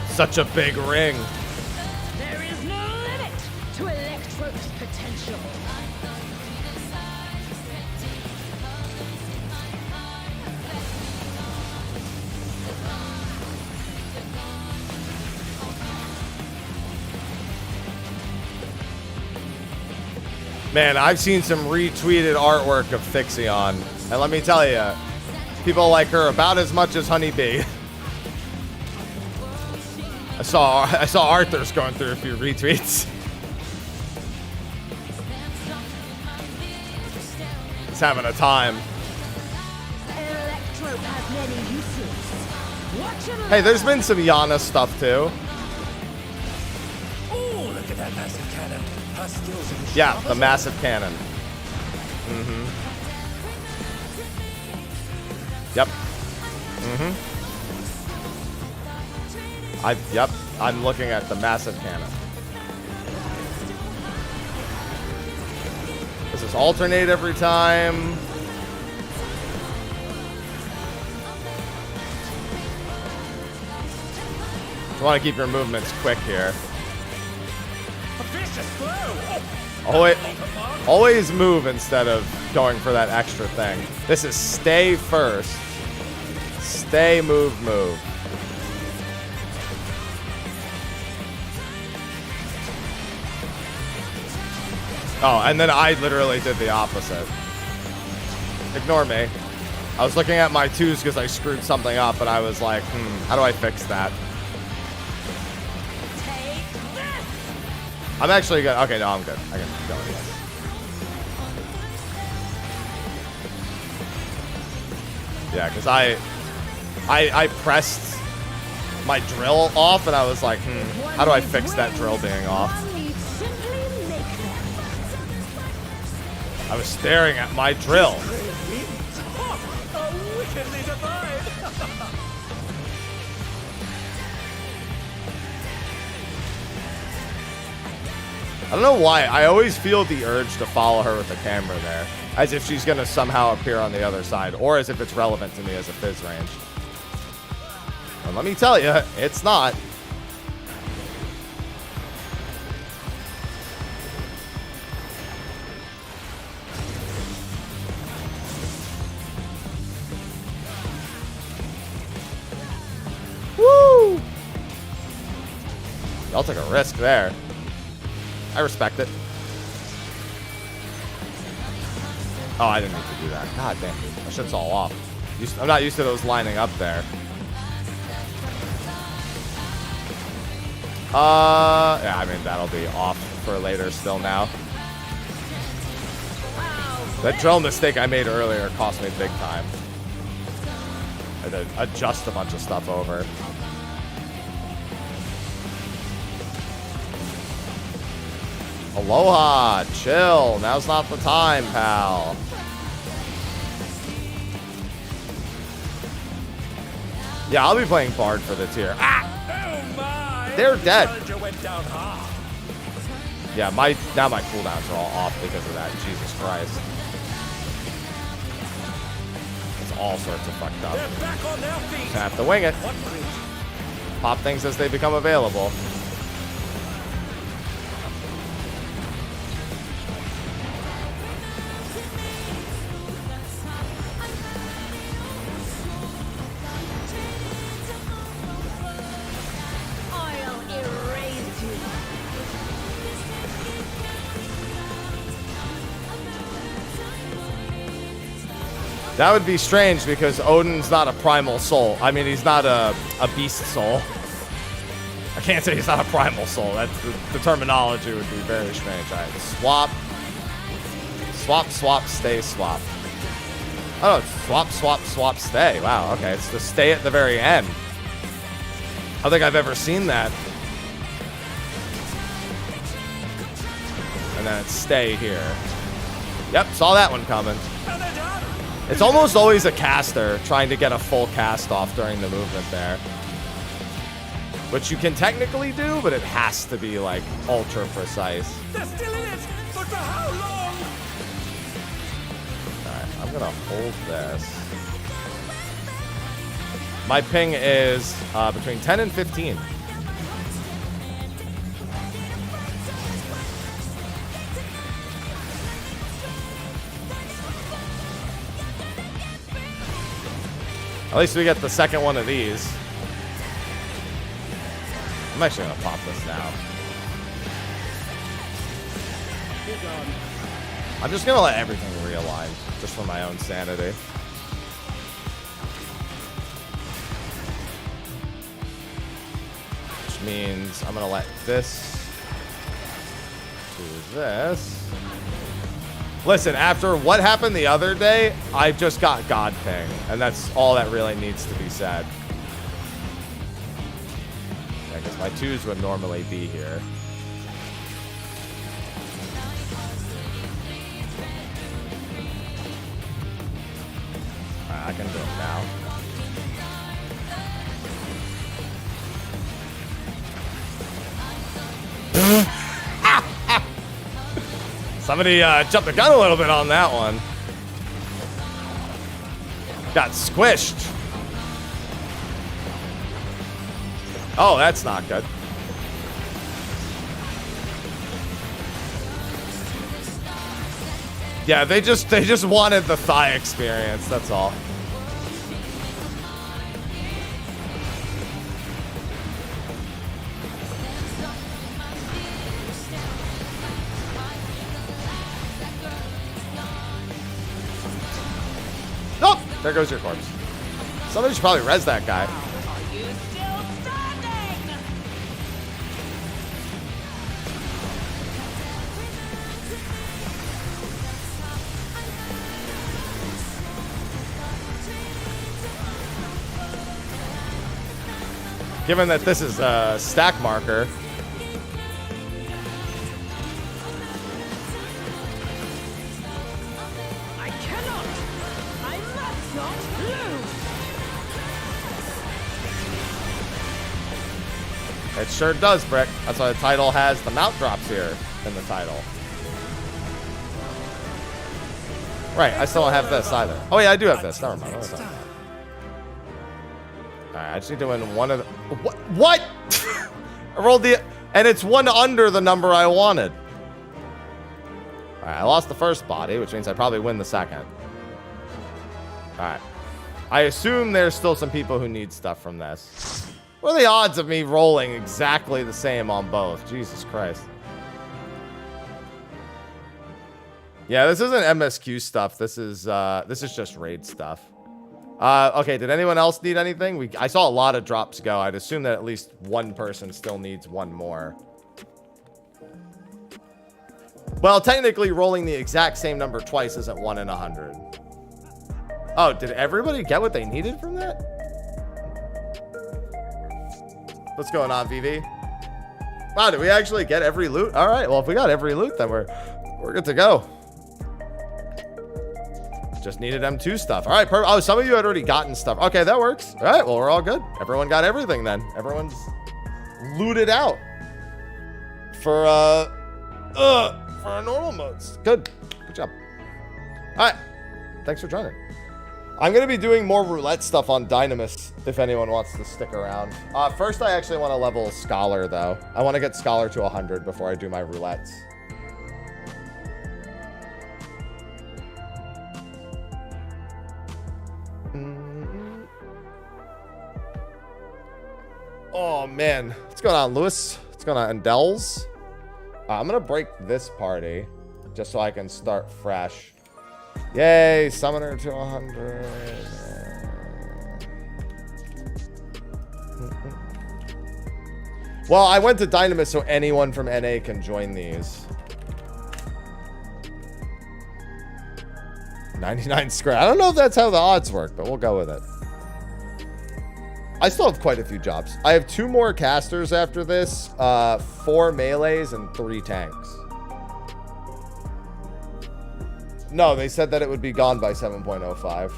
Speaker 1: Such a big ring.
Speaker 5: There is no limit to Electro's potential.
Speaker 1: Man, I've seen some retweeted artwork of Thixion, and let me tell you, people like her about as much as Honeybee. I saw Arthur's going through a few retweets. He's having a time.
Speaker 5: Electro has many uses. Watch him.
Speaker 1: Hey, there's been some Yana stuff too.
Speaker 6: Oh, look at that massive cannon. Her skills in
Speaker 1: Yeah,
Speaker 6: sharp
Speaker 1: the
Speaker 6: as
Speaker 1: massive cannon. Yep. Yep, I'm looking at the massive cannon. Does this alternate every time? You want to keep your movements quick here.
Speaker 6: A vicious blow.
Speaker 1: Always move instead of going for that extra thing. This is stay first. Stay, move, move. Oh, and then I literally did the opposite. Ignore me. I was looking at my twos because I screwed something up, and I was like, how do I fix that? I'm actually good. Okay, no, I'm good. I can go again. Yeah, because I pressed my drill off, and I was like, how do I fix that drill being off? I was staring at my drill.
Speaker 6: Wickedly divine.
Speaker 1: I don't know why. I always feel the urge to follow her with the camera there. As if she's going to somehow appear on the other side. Or as if it's relevant to me as a fizz range. And let me tell you, it's not. Woo! Y'all took a risk there. I respect it. Oh, I didn't need to do that. God damn. My shit's all off. I'm not used to those lining up there. Yeah, I mean, that'll be off for later still now. That drill mistake I made earlier cost me big time. I had to adjust a bunch of stuff over. Aloha, chill. Now's not the time, pal. Yeah, I'll be playing Bard for the tier. Ah!
Speaker 6: Oh my!
Speaker 1: They're dead.
Speaker 6: Challenger went down hard.
Speaker 1: Yeah, now my cooldowns are all off because of that. Jesus Christ. It's all sorts of fucked up.
Speaker 6: They're back on their feet.
Speaker 1: Just have to wing it.
Speaker 6: What bridge?
Speaker 1: Pop things as they become available. That would be strange because Odin's not a primal soul. I mean, he's not a beast soul. I can't say he's not a primal soul. That's the terminology would be very strange. All right, swap. Swap, swap, stay, swap. Oh, it's swap, swap, swap, stay. Wow, okay. It's the stay at the very end. I don't think I've ever seen that. And then it's stay here. Yep, saw that one coming. It's almost always a caster trying to get a full cast off during the movement there. Which you can technically do, but it has to be like ultra precise.
Speaker 6: They're still in it, but for how long?
Speaker 1: Alright, I'm gonna hold this. My ping is between 10 and 15. At least we get the second one of these. I'm actually gonna pop this now. I'm just gonna let everything realign, just for my own sanity. Which means I'm gonna let this do this. Listen, after what happened the other day, I just got God Ping, and that's all that really needs to be said. Yeah, because my twos would normally be here. I can do it now. Somebody jumped the gun a little bit on that one. Got squished. Oh, that's not good. Yeah, they just wanted the thigh experience, that's all. Nope, there goes your corpse. Somebody should probably res that guy.
Speaker 4: Are you still standing?
Speaker 1: Given that this is a stack marker.
Speaker 4: I cannot. I must not lose.
Speaker 1: It sure does, Brick. That's why the title has the mount drops here in the title. Right, I still don't have this either. Oh yeah, I do have this. Never mind. Alright, I just need to win one of the... What? I rolled the... And it's one under the number I wanted. Alright, I lost the first body, which means I probably win the second. Alright. I assume there's still some people who need stuff from this. What are the odds of me rolling exactly the same on both? Jesus Christ. Yeah, this isn't MSQ stuff. This is just raid stuff. Okay, did anyone else need anything? I saw a lot of drops go. I'd assume that at least one person still needs one more. Well, technically, rolling the exact same number twice isn't 1 in 100. Oh, did everybody get what they needed from that? What's going on, VV? Wow, did we actually get every loot? All right, well, if we got every loot, then we're good to go. Just needed M2 stuff. All right, oh, some of you had already gotten stuff. Okay, that works. All right, well, we're all good. Everyone got everything then. Everyone's looted out for normal modes. Good job. All right, thanks for joining. I'm going to be doing more roulette stuff on Dynamis if anyone wants to stick around. First, I actually want to level Scholar, though. I want to get Scholar to 100 before I do my roulettes. Oh, man. What's going on, Lewis? What's going on, Dells? I'm going to break this party just so I can start fresh. Yay, Summoner to 100. Well, I went to Dynamis so anyone from NA can join these. 99 square. I don't know if that's how the odds work, but we'll go with it. I still have quite a few jobs. I have 2 more casters after this, 4 melees, and 3 tanks. No, they said that it would be gone by 7.05.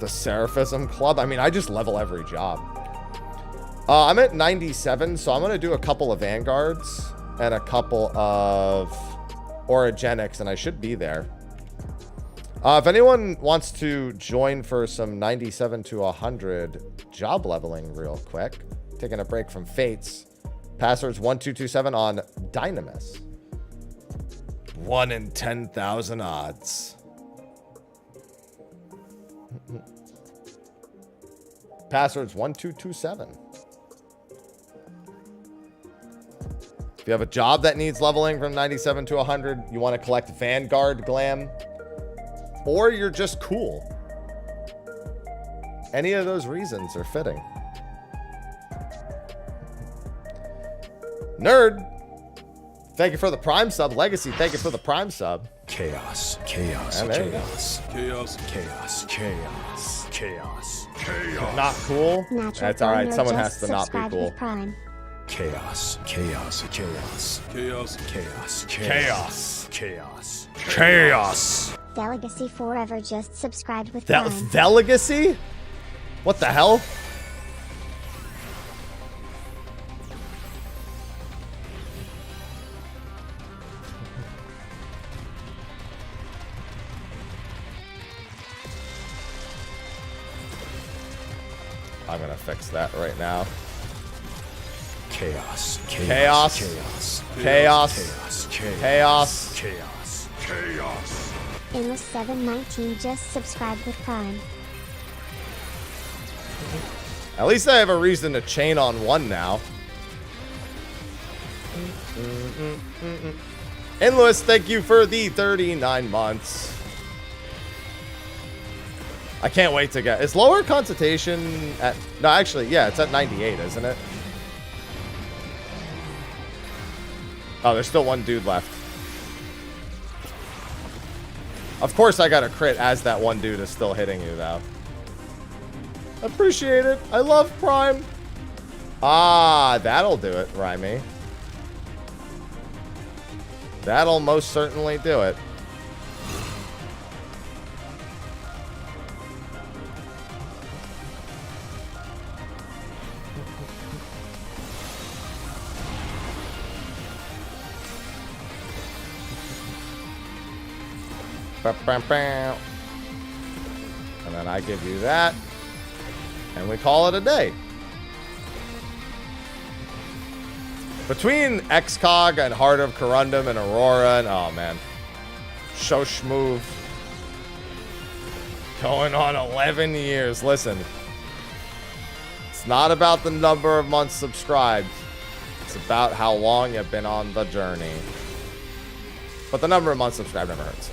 Speaker 1: The Seraphism Club? I mean, I just level every job. I'm at 97, so I'm going to do a couple of Vanguards and a couple of Orogenics, and I should be there. If anyone wants to join for some 97 to 100 job leveling real quick, taking a break from Fates, password's 1227 on Dynamis. 1 in 10,000 odds. Password's 1227. If you have a job that needs leveling from 97 to 100, you want to collect Vanguard Glam, or you're just cool. Any of those reasons are fitting. Nerd, thank you for the Prime sub. Legacy, thank you for the Prime sub.
Speaker 2: Chaos, chaos, chaos, chaos, chaos, chaos, chaos, chaos.
Speaker 1: Not cool?
Speaker 3: Natural
Speaker 1: That's all right.
Speaker 3: Nerd
Speaker 1: Someone
Speaker 3: just
Speaker 1: has to not be
Speaker 3: subscribed
Speaker 1: cool.
Speaker 3: with Prime.
Speaker 2: Chaos, chaos, chaos, chaos, chaos,
Speaker 1: Chaos.
Speaker 2: chaos,
Speaker 1: Chaos.
Speaker 3: Delegacy Forever just subscribed with Prime.
Speaker 1: Delegacy? What the hell? I'm gonna fix that right now.
Speaker 2: Chaos.
Speaker 1: Chaos.
Speaker 2: Chaos.
Speaker 1: Chaos. Chaos.
Speaker 2: Chaos. Chaos.
Speaker 3: Endless 719 just subscribed with Prime.
Speaker 1: At least I have a reason to chain on one now. Endless, thank you for the 39 months. I can't wait to get... Is lower consultation at... No, actually, yeah, it's at 98, isn't it? Oh, there's still one dude left. Of course I got a crit as that one dude is still hitting you, though. Appreciate it. I love Prime. Ah, that'll do it, Rhyme. That'll most certainly do it. And then I give you that. And we call it a day. Between XCOG and Heart of Corundum and Aurora and... Oh, man. So smooth. Going on 11 years. Listen. It's not about the number of months subscribed. It's about how long you've been on the journey. But the number of months subscribed never hurts.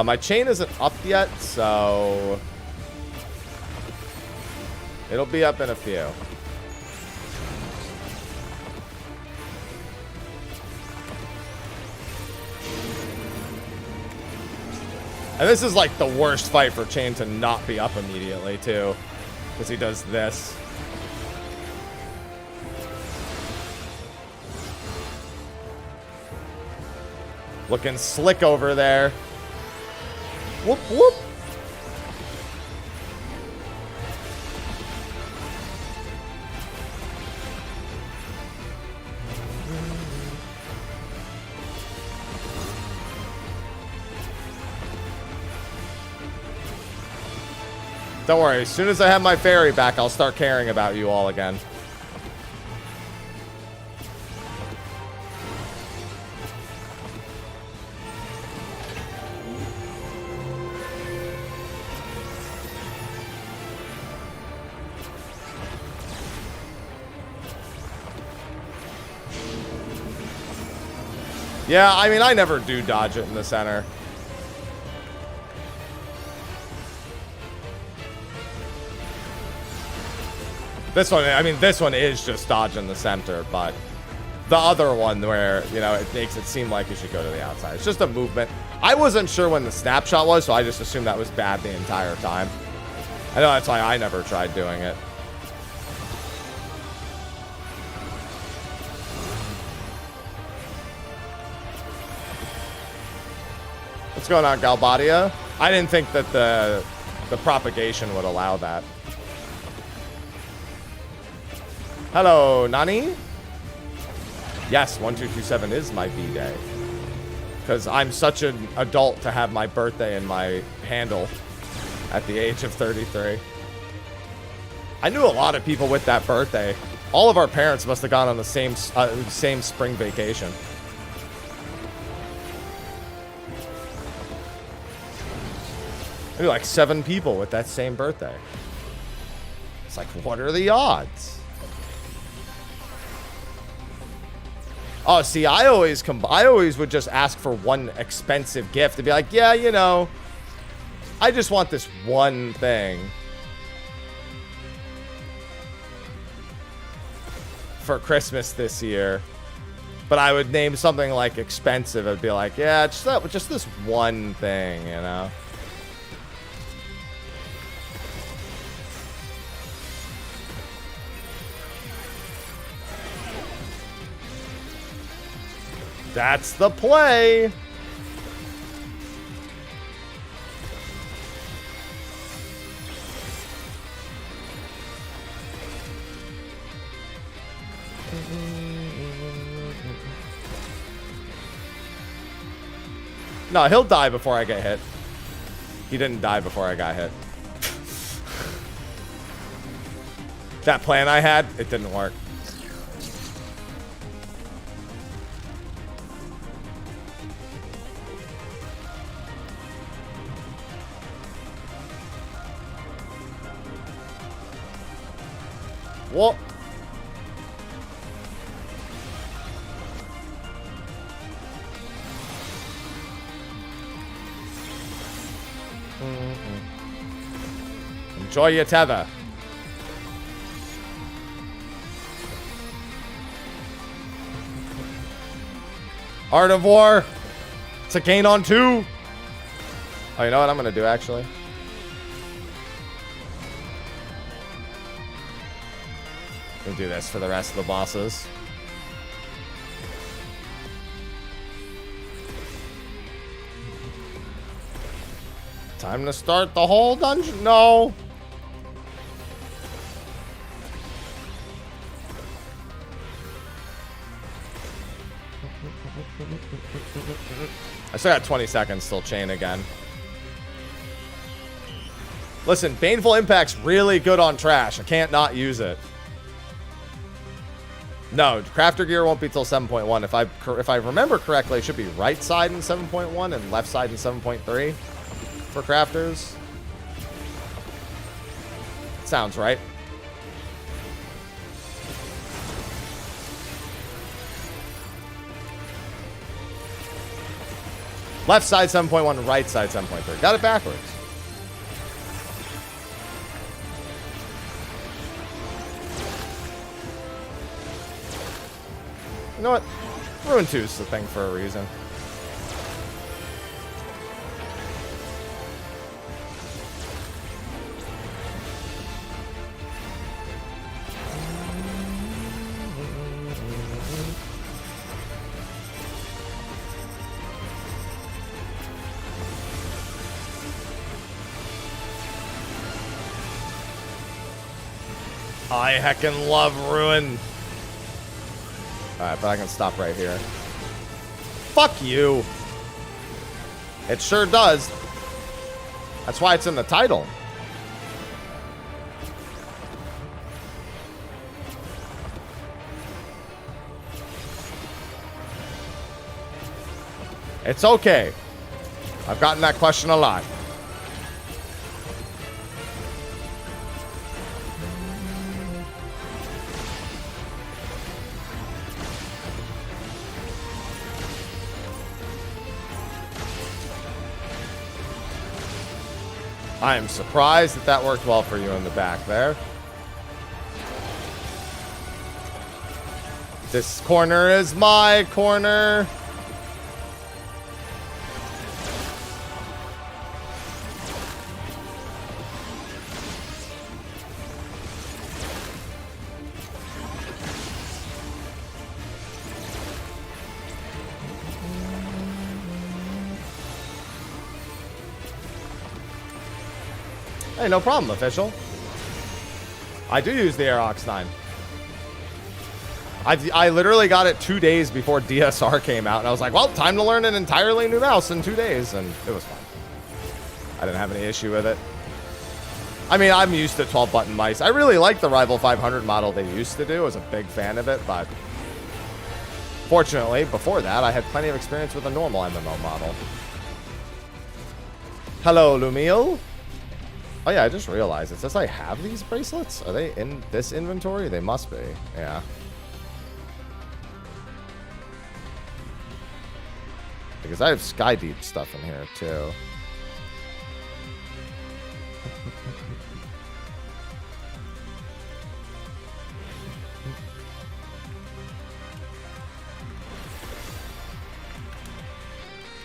Speaker 1: My chain isn't up yet, so it'll be up in a few. And this is like the worst fight for chain to not be up immediately, too, because he does this. Looking slick over there. Whoop, whoop. Don't worry, as soon as I have my fairy back, I'll start caring about you all again. Yeah, I mean, I never do dodge it in the center. This one, I mean, this one is just dodge in the center, but the other one where, you know, it makes it seem like you should go to the outside. It's just a movement. I wasn't sure when the snapshot was, so I just assumed that was bad the entire time. I know that's why I never tried doing it. What's going on, Galbadia? I didn't think that the propagation would allow that. Hello, Nani? Yes, 1227 is my B-Day. Because I'm such an adult to have my birthday in my handle at the age of 33. I knew a lot of people with that birthday. All of our parents must have gone on the same spring vacation. I knew like 7 people with that same birthday. It's like, what are the odds? Oh, see, I always would just ask for one expensive gift to be like, yeah, you know, I just want this one thing for Christmas this year. But I would name something like expensive. I'd be like, yeah, just this one thing, you know. That's the play. No, he'll die before I get hit. He didn't die before I got hit. That plan I had, it didn't work. What? Enjoy your tether. Art of War. It's a gain on 2. Oh, you know what I'm going to do, actually? We'll do this for the rest of the bosses. Time to start the whole dungeon. No. I still got 20 seconds till chain again. Listen, Baneful Impact's really good on trash. I can't not use it. No, crafter gear won't be till 7.1. If I remember correctly, it should be right side in 7.1 and left side in 7.3 for crafters. Sounds right. Left side 7.1, right side 7.3. Got it backwards. You know what? Ruin 2 is the thing for a reason. I heckin' love Ruin. Alright, but I can stop right here. Fuck you. It sure does. That's why it's in the title. It's okay. I've gotten that question a lot. I am surprised that that worked well for you in the back there. This corner is my corner. Hey, no problem, official. I do use the Aerox 9. I literally got it 2 days before DSR came out, and I was like, well, time to learn an entirely new mouse in 2 days, and it was fine. I didn't have any issue with it. I mean, I'm used to 12-button mice. I really like the Rival 500 model they used to do. I was a big fan of it, but fortunately, before that, I had plenty of experience with a normal MMO model. Hello, Lumiel. Oh yeah, I just realized it says I have these bracelets. Are they in this inventory? They must be. Yeah. Because I have Sky Deep stuff in here too.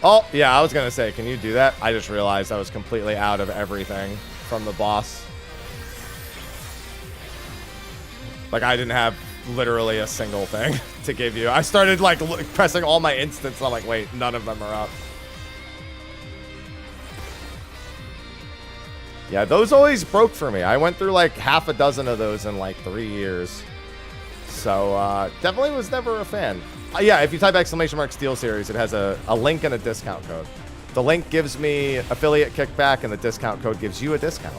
Speaker 1: Oh, yeah, I was going to say, can you do that? I just realized I was completely out of everything from the boss. Like, I didn't have literally a single thing to give you. I started, like, pressing all my instants, and I'm like, wait, none of them are up. Yeah, those always broke for me. I went through, like, half a dozen of those in, like, 3 years. So, definitely was never a fan. Yeah, if you type !SteelSeries, it has a link and a discount code. The link gives me affiliate kickback, and the discount code gives you a discount.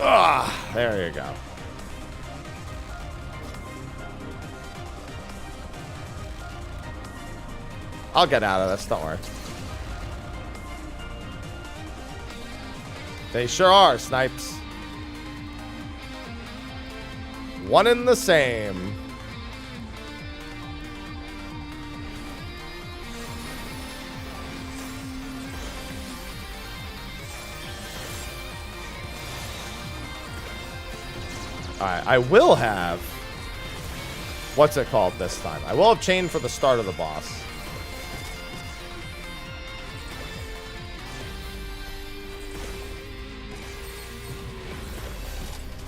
Speaker 1: Ah, there you go. I'll get out of this, don't worry. They sure are, Snipes. One and the same. Alright, I will have... What's it called this time? I will have chain for the start of the boss.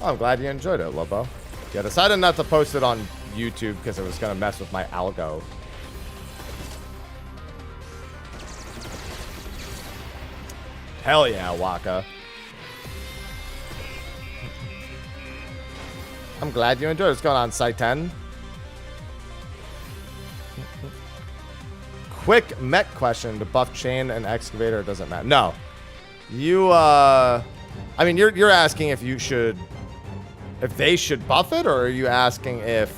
Speaker 1: Oh, I'm glad you enjoyed it, Lobo. Yeah, decided not to post it on YouTube because it was going to mess with my algo. Hell yeah, Waka. I'm glad you enjoyed it. What's going on, Site 10? Quick mech question. To buff chain and excavator doesn't matter. No. You, I mean, you're asking if you should... If they should buff it, or are you asking if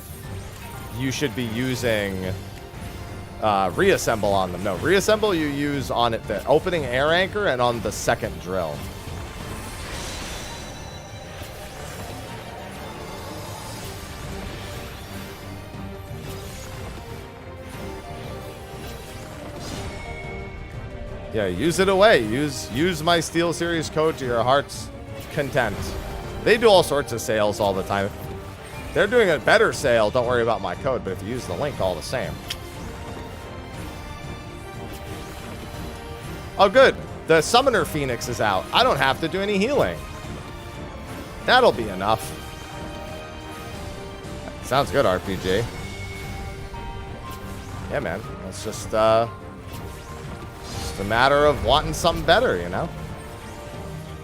Speaker 1: you should be using reassemble on them? No, reassemble you use on it the opening air anchor and on the second drill. Yeah, use it away. Use my Steel Series code to your heart's content. They do all sorts of sales all the time. They're doing a better sale. Don't worry about my code, but if you use the link, all the same. Oh, good. The Summoner Phoenix is out. I don't have to do any healing. That'll be enough. Sounds good, RPG. Yeah, man. It's just a matter of wanting something better, you know?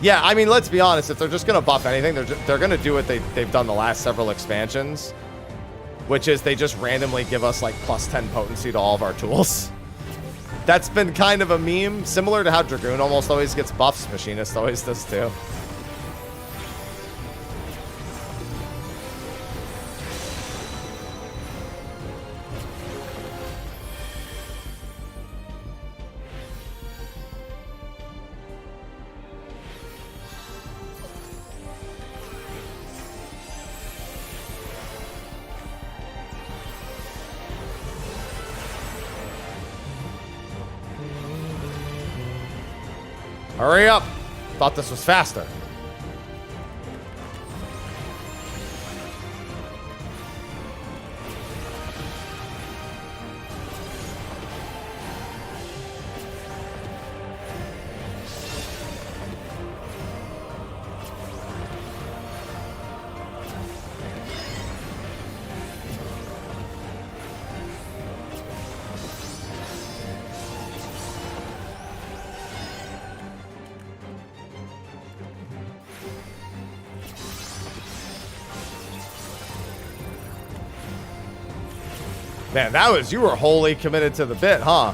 Speaker 1: Yeah, I mean, let's be honest. If they're just going to buff anything, they're going to do what they've done the last several expansions, which is they just randomly give us, like, plus 10 potency to all of our tools. That's been kind of a meme, similar to how Dragoon almost always gets buffs. Machinist always does, too. Hurry up! Thought this was faster. Man, you were wholly committed to the bit, huh?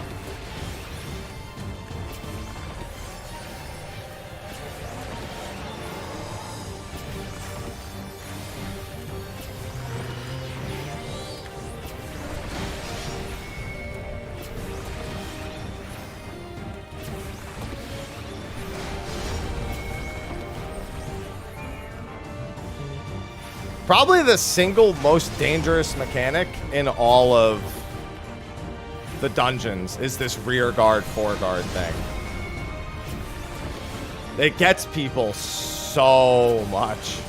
Speaker 1: Probably the single most dangerous mechanic in all of the dungeons is this rear guard, foreguard thing. It gets people so much.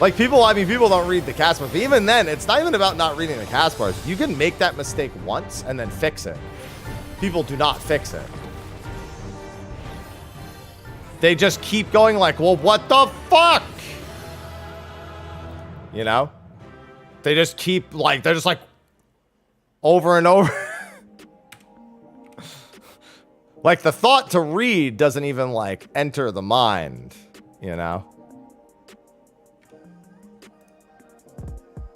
Speaker 1: Like, people don't read the cast bars. But even then, it's not even about not reading the cast bars. You can make that mistake once and then fix it. People do not fix it. They just keep going like, well, what the fuck? You know? They just keep, like, they're just like, over and over. Like, the thought to read doesn't even, like, enter the mind, you know?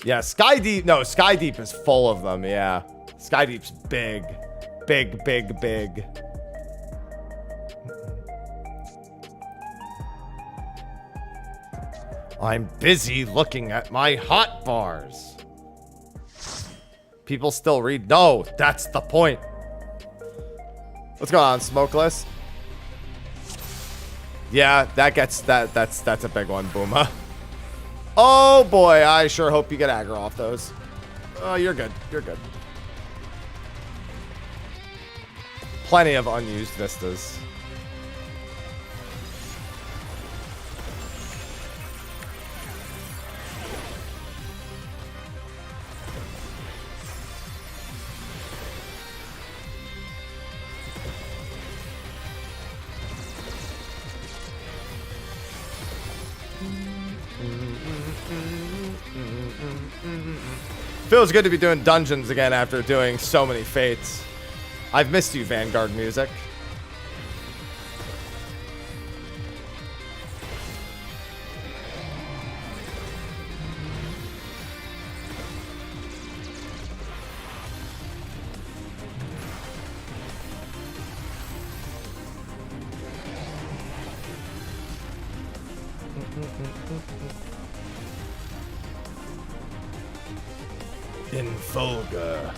Speaker 1: Yeah, Skydeep. No, Skydeep is full of them, yeah. Skydeep's big. Big, big, big. I'm busy looking at my hot bars. People still read. No, that's the point. What's going on, Smokeless? Yeah, that's a big one, Booma. Oh boy, I sure hope you get aggro off those. Oh, you're good. You're good. Plenty of unused vistas. Feels good to be doing dungeons again after doing so many fates. I've missed you, Vanguard music. In Volga.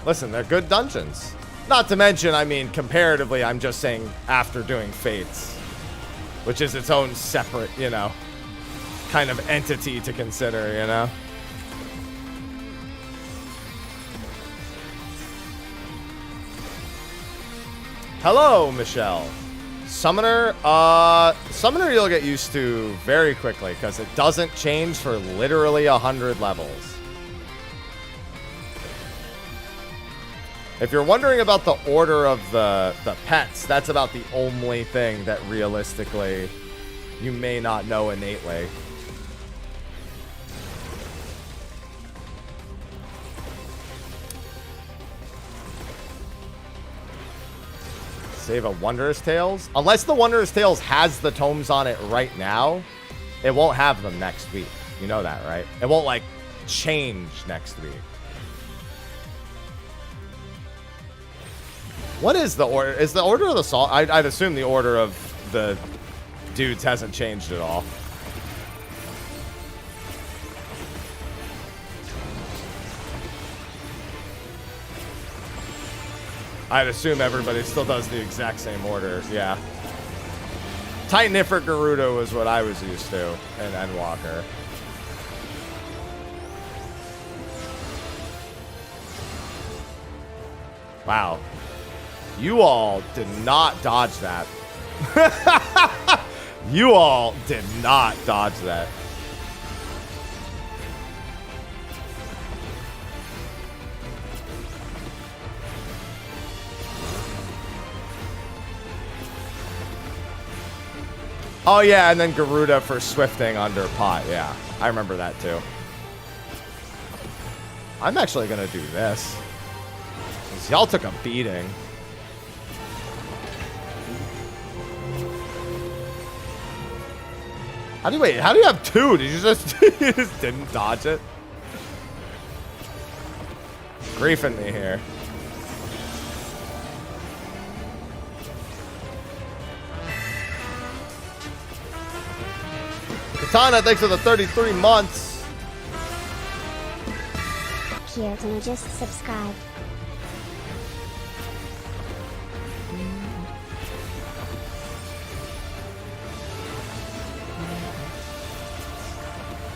Speaker 1: Listen, they're good dungeons. Not to mention, I mean, comparatively, I'm just saying after doing Fates, which is its own separate, you know, kind of entity to consider, you know? Hello, Michelle. Summoner, Summoner you'll get used to very quickly because it doesn't change for literally 100 levels. If you're wondering about the order of the pets, that's about the only thing that realistically you may not know innately. Save a Wondrous Tales? Unless the Wondrous Tales has the tomes on it right now, it won't have them next week. You know that, right? It won't, like, change next week. What is the order? Is the order of the salt? I'd assume the order of the dudes hasn't changed at all. I'd assume everybody still does the exact same order, yeah. Titan Ifrit Garuda was what I was used to in Endwalker. Wow. You all did not dodge that. You all did not dodge that. Oh, yeah, and then Garuda for swifting under pot. Yeah, I remember that, too. I'm actually going to do this. Y'all took a beating. How do you have two? Did you just, you just didn't dodge it? Griefing me here. Katana, thanks for the 33 months.
Speaker 3: Kirtan just subscribed.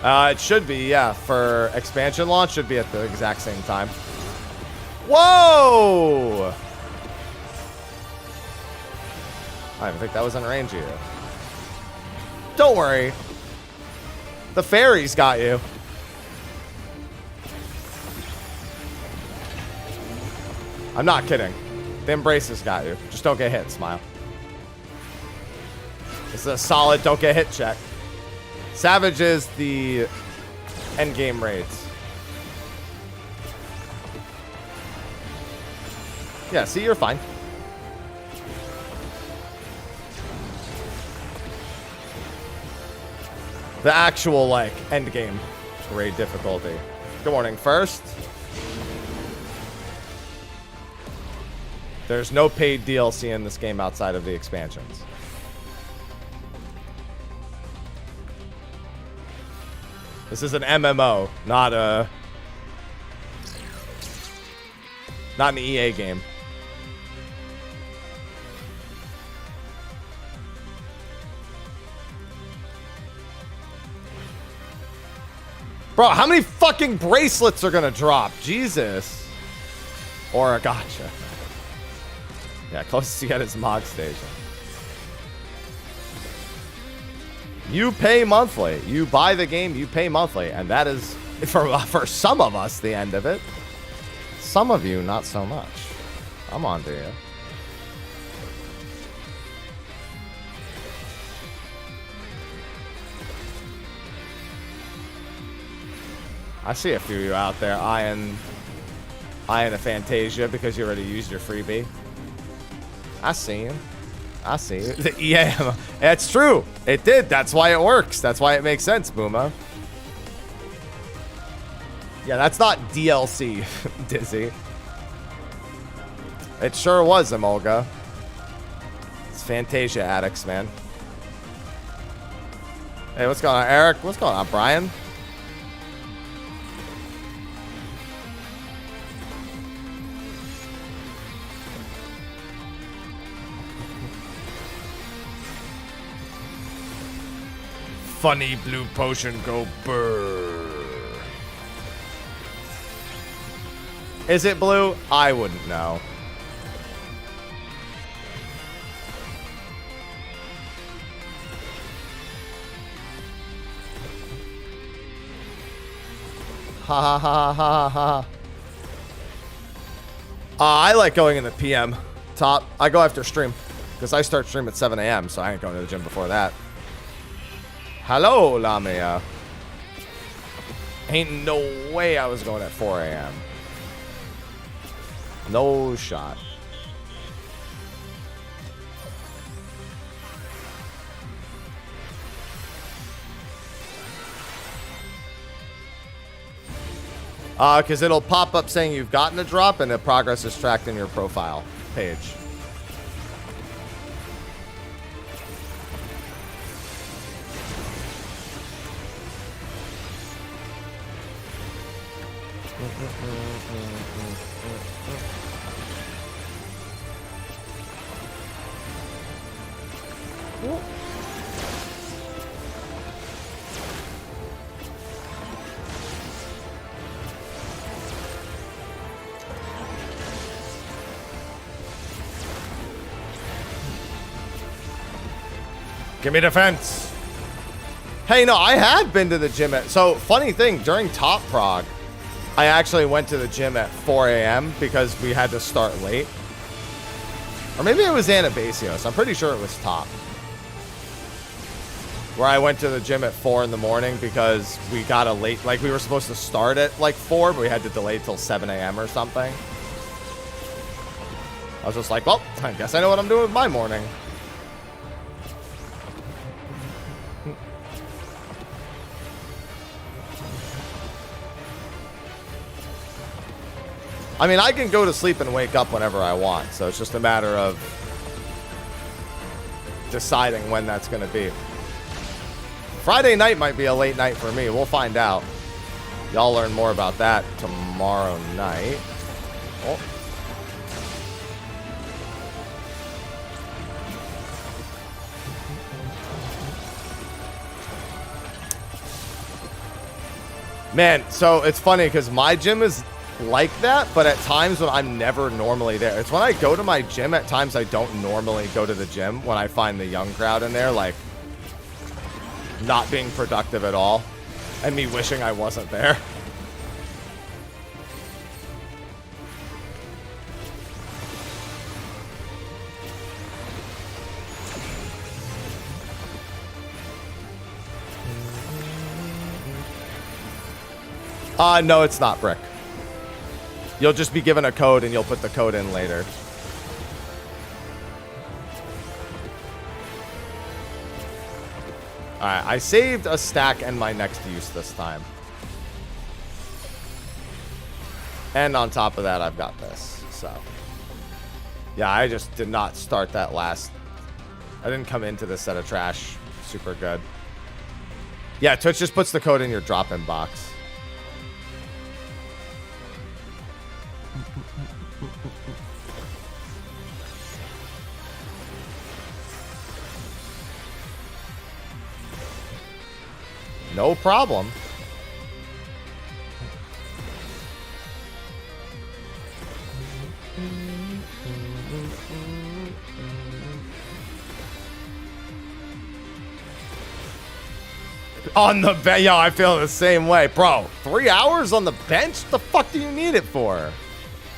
Speaker 1: It should be, yeah. For expansion launch, should be at the exact same time. Whoa! I didn't think that was in range of you. Don't worry. The fairies got you. I'm not kidding. The embraces got you. Just don't get hit, Smile. This is a solid don't get hit check. Savage is the endgame raids. Yeah, see, you're fine. The actual, like, endgame raid difficulty. Good morning, first. There's no paid DLC in this game outside of the expansions. This is an MMO, not an EA game. Bro, how many fucking bracelets are gonna drop? Jesus. Or a gotcha. Yeah, closest you get is Mog Station. You pay monthly. You buy the game, you pay monthly. And that is, for some of us, the end of it. Some of you, not so much. I'm on to you. I see a few of you out there eyeing a Fantasia because you already used your freebie. I see you. I see you. Yeah, it's true. It did. That's why it works. That's why it makes sense, Booma. Yeah, that's not DLC, Dizzy. It sure was, Emolga. It's Fantasia addicts, man. Hey, what's going on, Eric? What's going on, Brian?
Speaker 2: Funny blue potion go brrr.
Speaker 1: Is it blue? I wouldn't know. Ha ha ha ha ha. I like going in the PM. Top. I go after stream. Because I start stream at 7 a.m. So I ain't going to the gym before that. Hello, Lamia. Ain't no way I was going at 4 a.m. No shot. Because it'll pop up saying you've gotten a drop and the progress is tracked in your profile page.
Speaker 2: Give me defense.
Speaker 1: Hey, no, I have been to the gym at... So, funny thing, during Top Prog, I actually went to the gym at 4 a.m. because we had to start late. Or maybe it was Anabasios. I'm pretty sure it was Top. Where I went to the gym at 4 in the morning because we got a late... Like, we were supposed to start at, like, 4, but we had to delay till 7 a.m. or something. I was just like, well, I guess I know what I'm doing with my morning. I mean, I can go to sleep and wake up whenever I want, so it's just a matter of deciding when that's going to be. Friday night might be a late night for me. We'll find out. Y'all learn more about that tomorrow night. Oh. Man, so it's funny because my gym is like that, but at times when I'm never normally there. It's when I go to my gym at times I don't normally go to the gym when I find the young crowd in there, like, not being productive at all. And me wishing I wasn't there. No, it's not, Brick. You'll just be given a code and you'll put the code in later. Alright, I saved a stack and my next use this time. And on top of that, I've got this. So, yeah, I just did not start that last. I didn't come into this set of trash super good. Yeah, Twitch just puts the code in your drop-in box. No problem. On the bench, yo, I feel the same way, bro. 3 hours on the bench? What the fuck do you need it for? All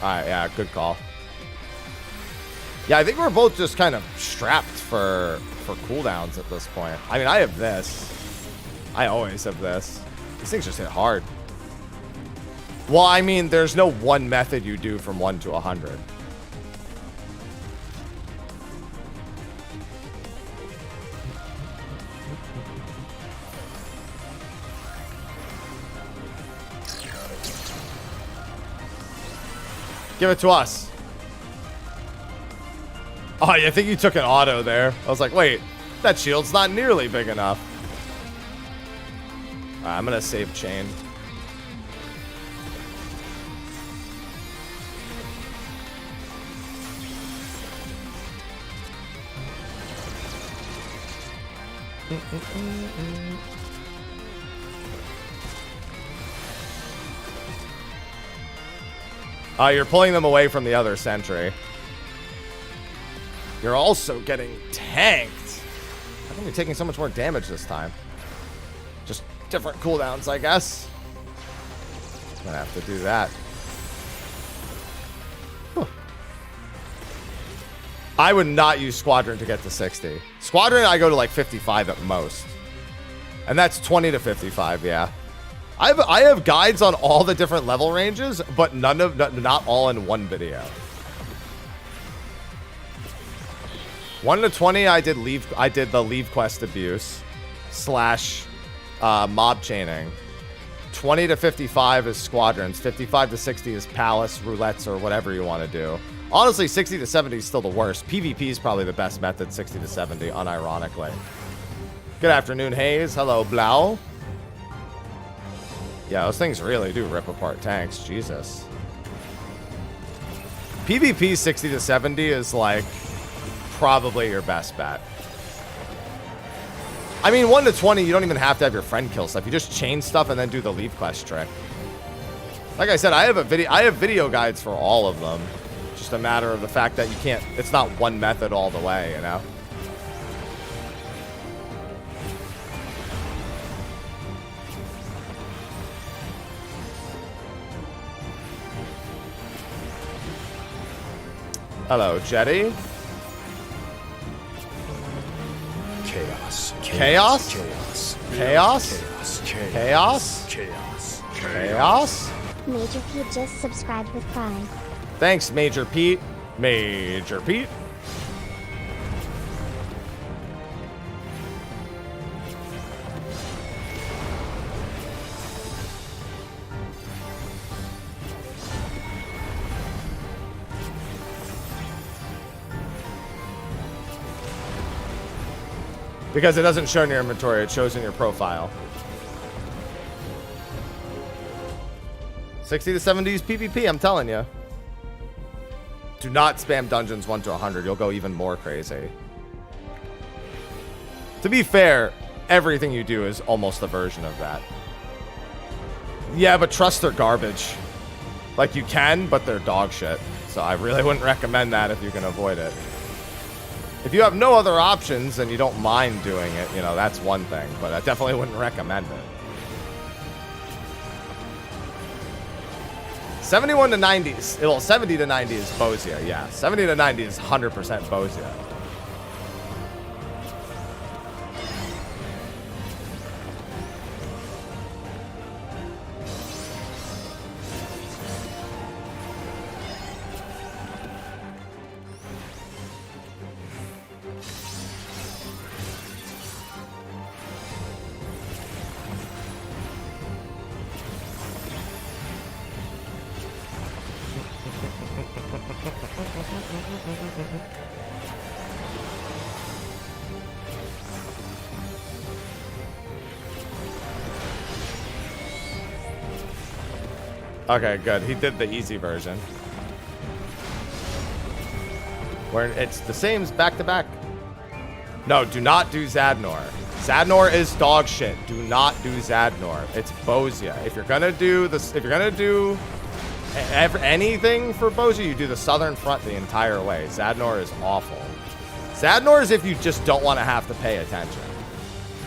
Speaker 1: right, yeah, good call. Yeah, I think we're both just kind of strapped for cooldowns at this point. I mean, I have this. I always have this. These things just hit hard. Well, I mean, there's no one method you do from 1 to 100. Give it to us. Oh, I think you took an auto there. I was like, wait, that shield's not nearly big enough. All right, I'm going to save chain. You're pulling them away from the other sentry. You're also getting tanked. How come you're taking so much more damage this time? Just different cooldowns, I guess. I'm gonna have to do that. Huh. I would not use Squadron to get to 60. Squadron, I go to like 55 at most. And that's 20 to 55, yeah. I have guides on all the different level ranges, but not all in one video. 1 to 20, I did the leave quest abuse / mob chaining. 20 to 55 is squadrons. 55 to 60 is palace, roulettes, or whatever you want to do. Honestly, 60 to 70 is still the worst. PvP is probably the best method, 60 to 70, unironically. Good afternoon, Hayes. Hello, Blau. Yeah, those things really do rip apart tanks. Jesus. PvP 60 to 70 is like probably your best bet. I mean, 1 to 20, you don't even have to have your friend kill stuff. You just chain stuff and then do the leave quest trick. Like I said, I have video guides for all of them. Just a matter of the fact that you can't, it's not one method all the way, you know? Hello, Jetty.
Speaker 2: Chaos.
Speaker 1: Chaos?
Speaker 2: Chaos.
Speaker 1: Chaos?
Speaker 2: Chaos.
Speaker 1: Chaos?
Speaker 2: Chaos.
Speaker 1: Chaos?
Speaker 3: Major Pete just subscribed with Prime.
Speaker 1: Thanks, Major Pete. Major Pete. Because it doesn't show in your inventory, it shows in your profile. 60 to 70 is PvP, I'm telling you. Do not spam dungeons 1 to 100. You'll go even more crazy. To be fair, everything you do is almost a version of that. Yeah, but trust they're garbage. Like, you can, but they're dog shit. So I really wouldn't recommend that if you can avoid it. If you have no other options and you don't mind doing it, you know, that's one thing. But I definitely wouldn't recommend it. 71 to 90, well, 70 to 90 is Bozia, yeah. 70 to 90 is 100% Bozia. Okay, good. He did the easy version. Where it's the same back to back. No, do not do Zadnor. Zadnor is dog shit. Do not do Zadnor. It's Bozia. If you're gonna do this, if you're gonna do anything for Bozia, you do the southern front the entire way. Zadnor is awful. Zadnor is if you just don't want to have to pay attention.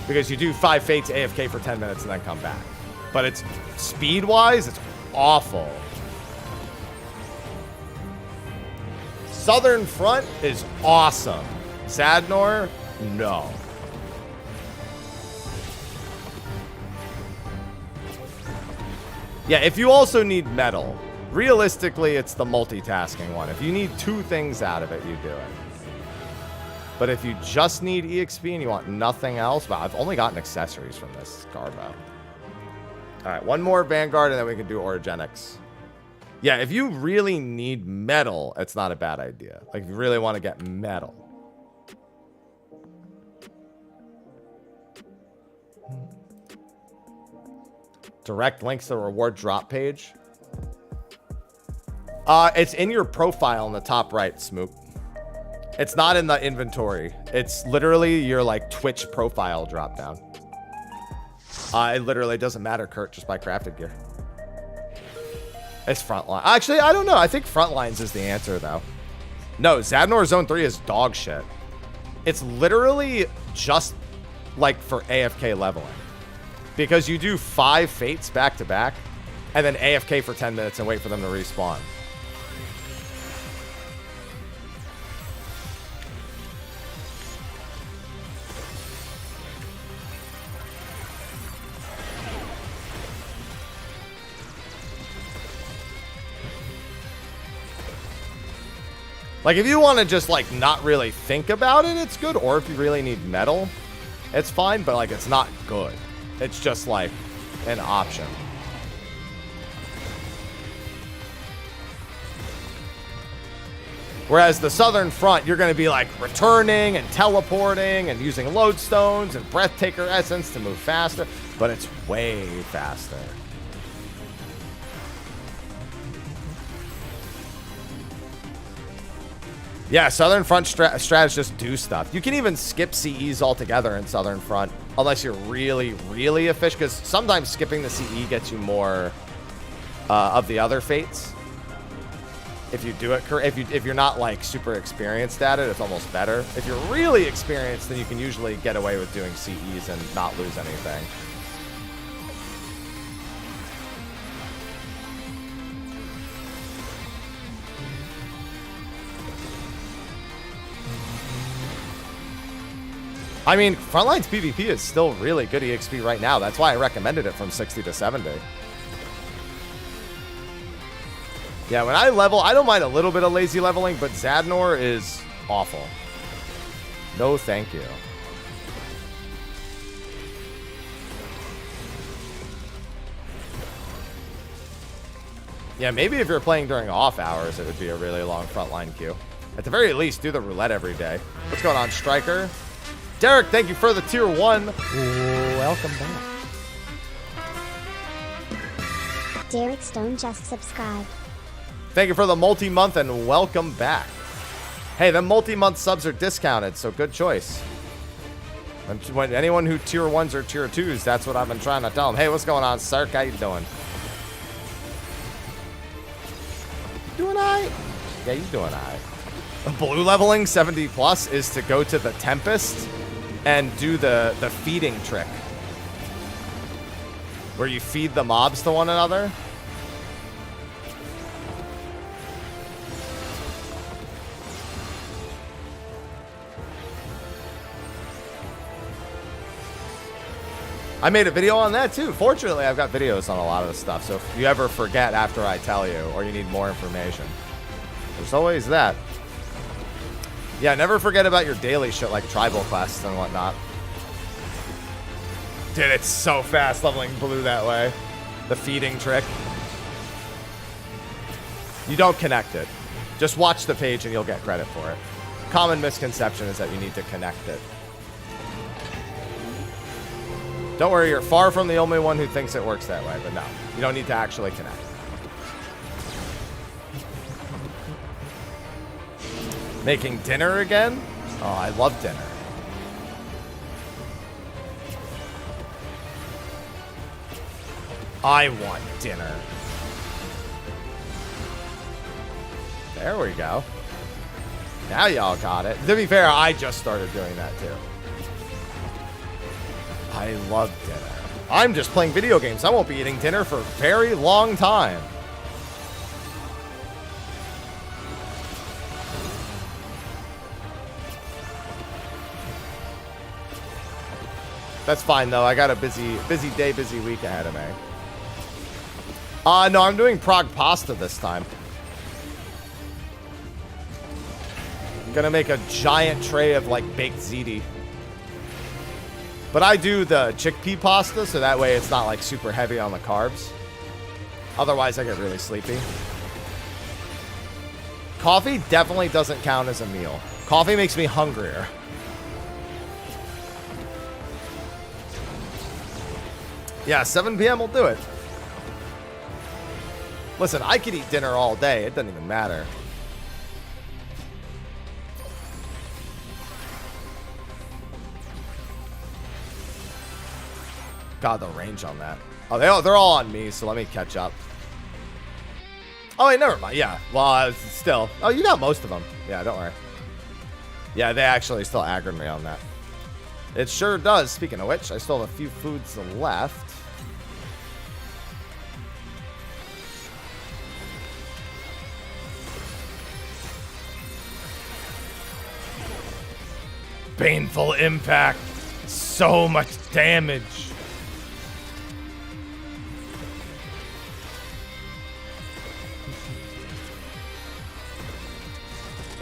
Speaker 1: Because you do 5 fates AFK for 10 minutes and then come back. But it's speed-wise, it's awful. Southern front is awesome. Zadnor, no. Yeah, if you also need metal, realistically, it's the multitasking one. If you need 2 things out of it, you do it. But if you just need EXP and you want nothing else, wow, I've only gotten accessories from this Garbo. All right, one more Vanguard, and then we can do Orogenics. Yeah, if you really need metal, it's not a bad idea. Like, if you really want to get metal. Direct links to the reward drop page. It's in your profile in the top right, Smoop. It's not in the inventory. It's literally your, like, Twitch profile drop down. It literally doesn't matter, Kurt, just buy crafted gear. It's Frontline. Actually, I don't know. I think Frontlines is the answer, though. No, Zadnor Zone 3 is dog shit. It's literally just, like, for AFK leveling. Because you do 5 fates back to back, and then AFK for 10 minutes and wait for them to respawn. Like, if you want to just, like, not really think about it, it's good. Or if you really need metal, it's fine. But, like, it's not good. It's just, like, an option. Whereas the Southern Front, you're going to be, like, returning and teleporting and using lodestones and Breathtaker Essence to move faster. But it's way faster. Yeah, Southern Front strats just do stuff. You can even skip CEs altogether in Southern Front, unless you're really, really efficient. Because sometimes skipping the CE gets you more of the other fates. If you do it, if you're not like super experienced at it, it's almost better. If you're really experienced, then you can usually get away with doing CEs and not lose anything. I mean, Frontlines PvP is still really good EXP right now. That's why I recommended it from 60 to 70. Yeah, when I level, I don't mind a little bit of lazy leveling, but Zadnor is awful. No, thank you. Yeah, maybe if you're playing during off hours, it would be a really long frontline queue. At the very least, do the roulette every day. What's going on, Striker? Derek, thank you for the tier 1. Welcome back.
Speaker 3: Derek Stone just subscribed.
Speaker 1: Thank you for the multi-month and welcome back. Hey, the multi-month subs are discounted, so good choice. And when anyone who tier 1s or tier 2s, that's what I've been trying to tell them. Hey, what's going on, Sark? How you doing? Doing alright? Yeah, you doing alright. Blue leveling 70 plus is to go to the Tempest and do the feeding trick. Where you feed the mobs to one another. I made a video on that too. Fortunately, I've got videos on a lot of the stuff. So if you ever forget after I tell you or you need more information, there's always that. Yeah, never forget about your daily shit like tribal quests and whatnot. Dude, it's so fast leveling blue that way. The feeding trick. You don't connect it. Just watch the page and you'll get credit for it. Common misconception is that you need to connect it. Don't worry, you're far from the only one who thinks it works that way, but no. You don't need to actually connect. Making dinner again? Oh, I love dinner. I want dinner. There we go. Now y'all got it. To be fair, I just started doing that too. I love dinner. I'm just playing video games. I won't be eating dinner for a very long time. That's fine though. I got a busy day, busy week ahead of me. No, I'm doing Prague pasta this time. I'm gonna make a giant tray of like baked ziti. But I do the chickpea pasta, so that way it's not like super heavy on the carbs. Otherwise, I get really sleepy. Coffee definitely doesn't count as a meal. Coffee makes me hungrier. Yeah, 7 p.m. will do it. Listen, I could eat dinner all day. It doesn't even matter. God, the range on that. Oh, they're all on me, so let me catch up. Oh, wait, never mind. Yeah, well, still. Oh, you got most of them. Yeah, don't worry. Yeah, they actually still aggroed me on that. It sure does. Speaking of which, I still have a few foods left. Painful impact. So much damage.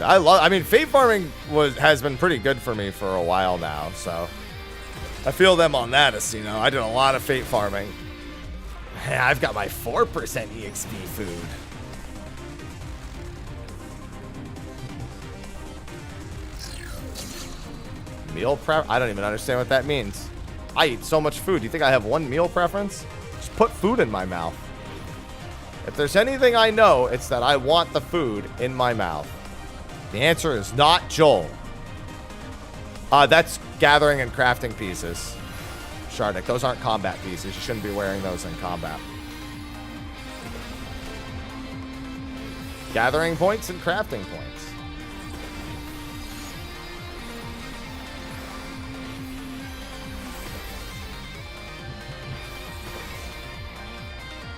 Speaker 1: I mean, fate farming has been pretty good for me for a while now, so I feel them on that, as you know. I did a lot of fate farming. I've got my 4% EXP food. Meal prep? I don't even understand what that means. I eat so much food. Do you think I have one meal preference? Just put food in my mouth. If there's anything I know, it's that I want the food in my mouth. The answer is not Joel. That's gathering and crafting pieces. Shardik, those aren't combat pieces. You shouldn't be wearing those in combat. Gathering points and crafting points.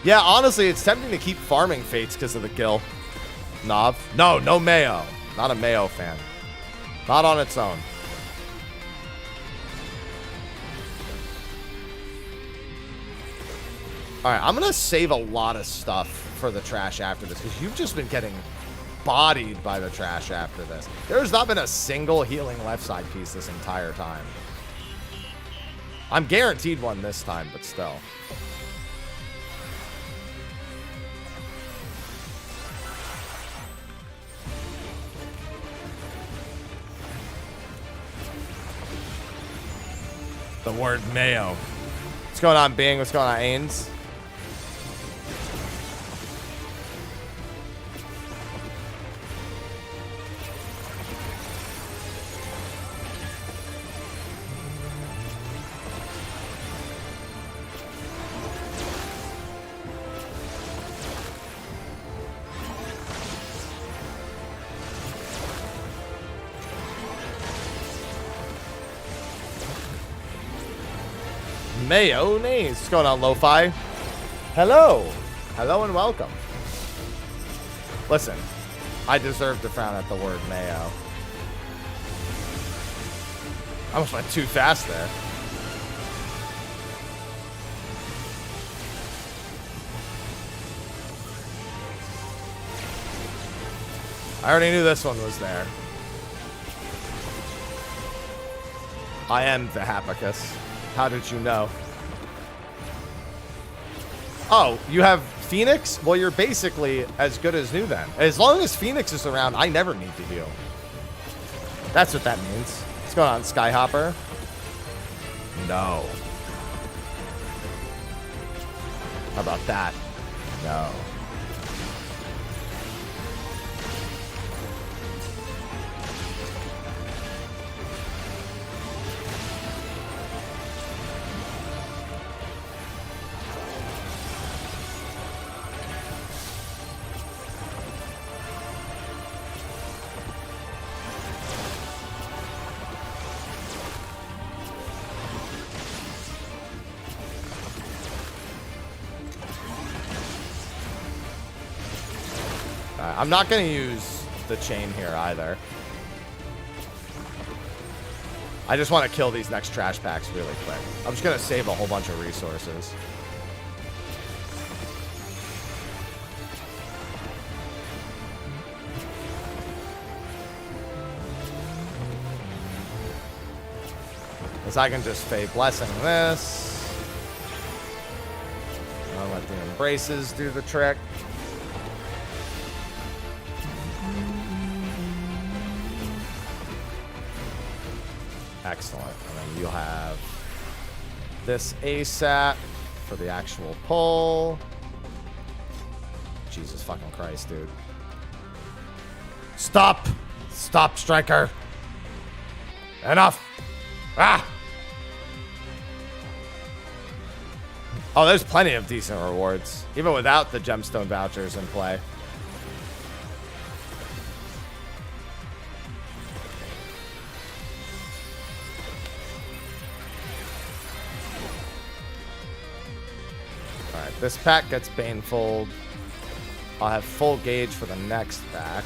Speaker 1: Yeah, honestly, it's tempting to keep farming fates because of the gill. Nav? No mayo. Not a mayo fan. Not on its own. Alright, I'm going to save a lot of stuff for the trash after this, because you've just been getting bodied by the trash after this. There's not been a single healing left side piece this entire time. I'm guaranteed one this time, but still. The word mayo. What's going on, Bing? What's going on, Ains? Mayonnaise. What's going on, Lo-Fi? Hello. Hello and welcome. Listen, I deserve to frown at the word mayo. I almost went too fast there. I already knew this one was there. I am the Hapicus. How did you know? Oh, you have Phoenix? Well, you're basically as good as new then. As long as Phoenix is around, I never need to heal. That's what that means. What's going on, Skyhopper? No. How about that? No. I'm not going to use the chain here either. I just want to kill these next trash packs really quick. I'm just going to save a whole bunch of resources. Because I can just Fey Blessing this. I'll let the Embraces do the trick. Excellent. And then you'll have this ASAP for the actual pull. Jesus fucking Christ, dude. Stop! Stop, Striker! Enough! Ah! Oh, there's plenty of decent rewards, even without the gemstone vouchers in play. Alright, this pack gets Banefold. I'll have full gauge for the next pack.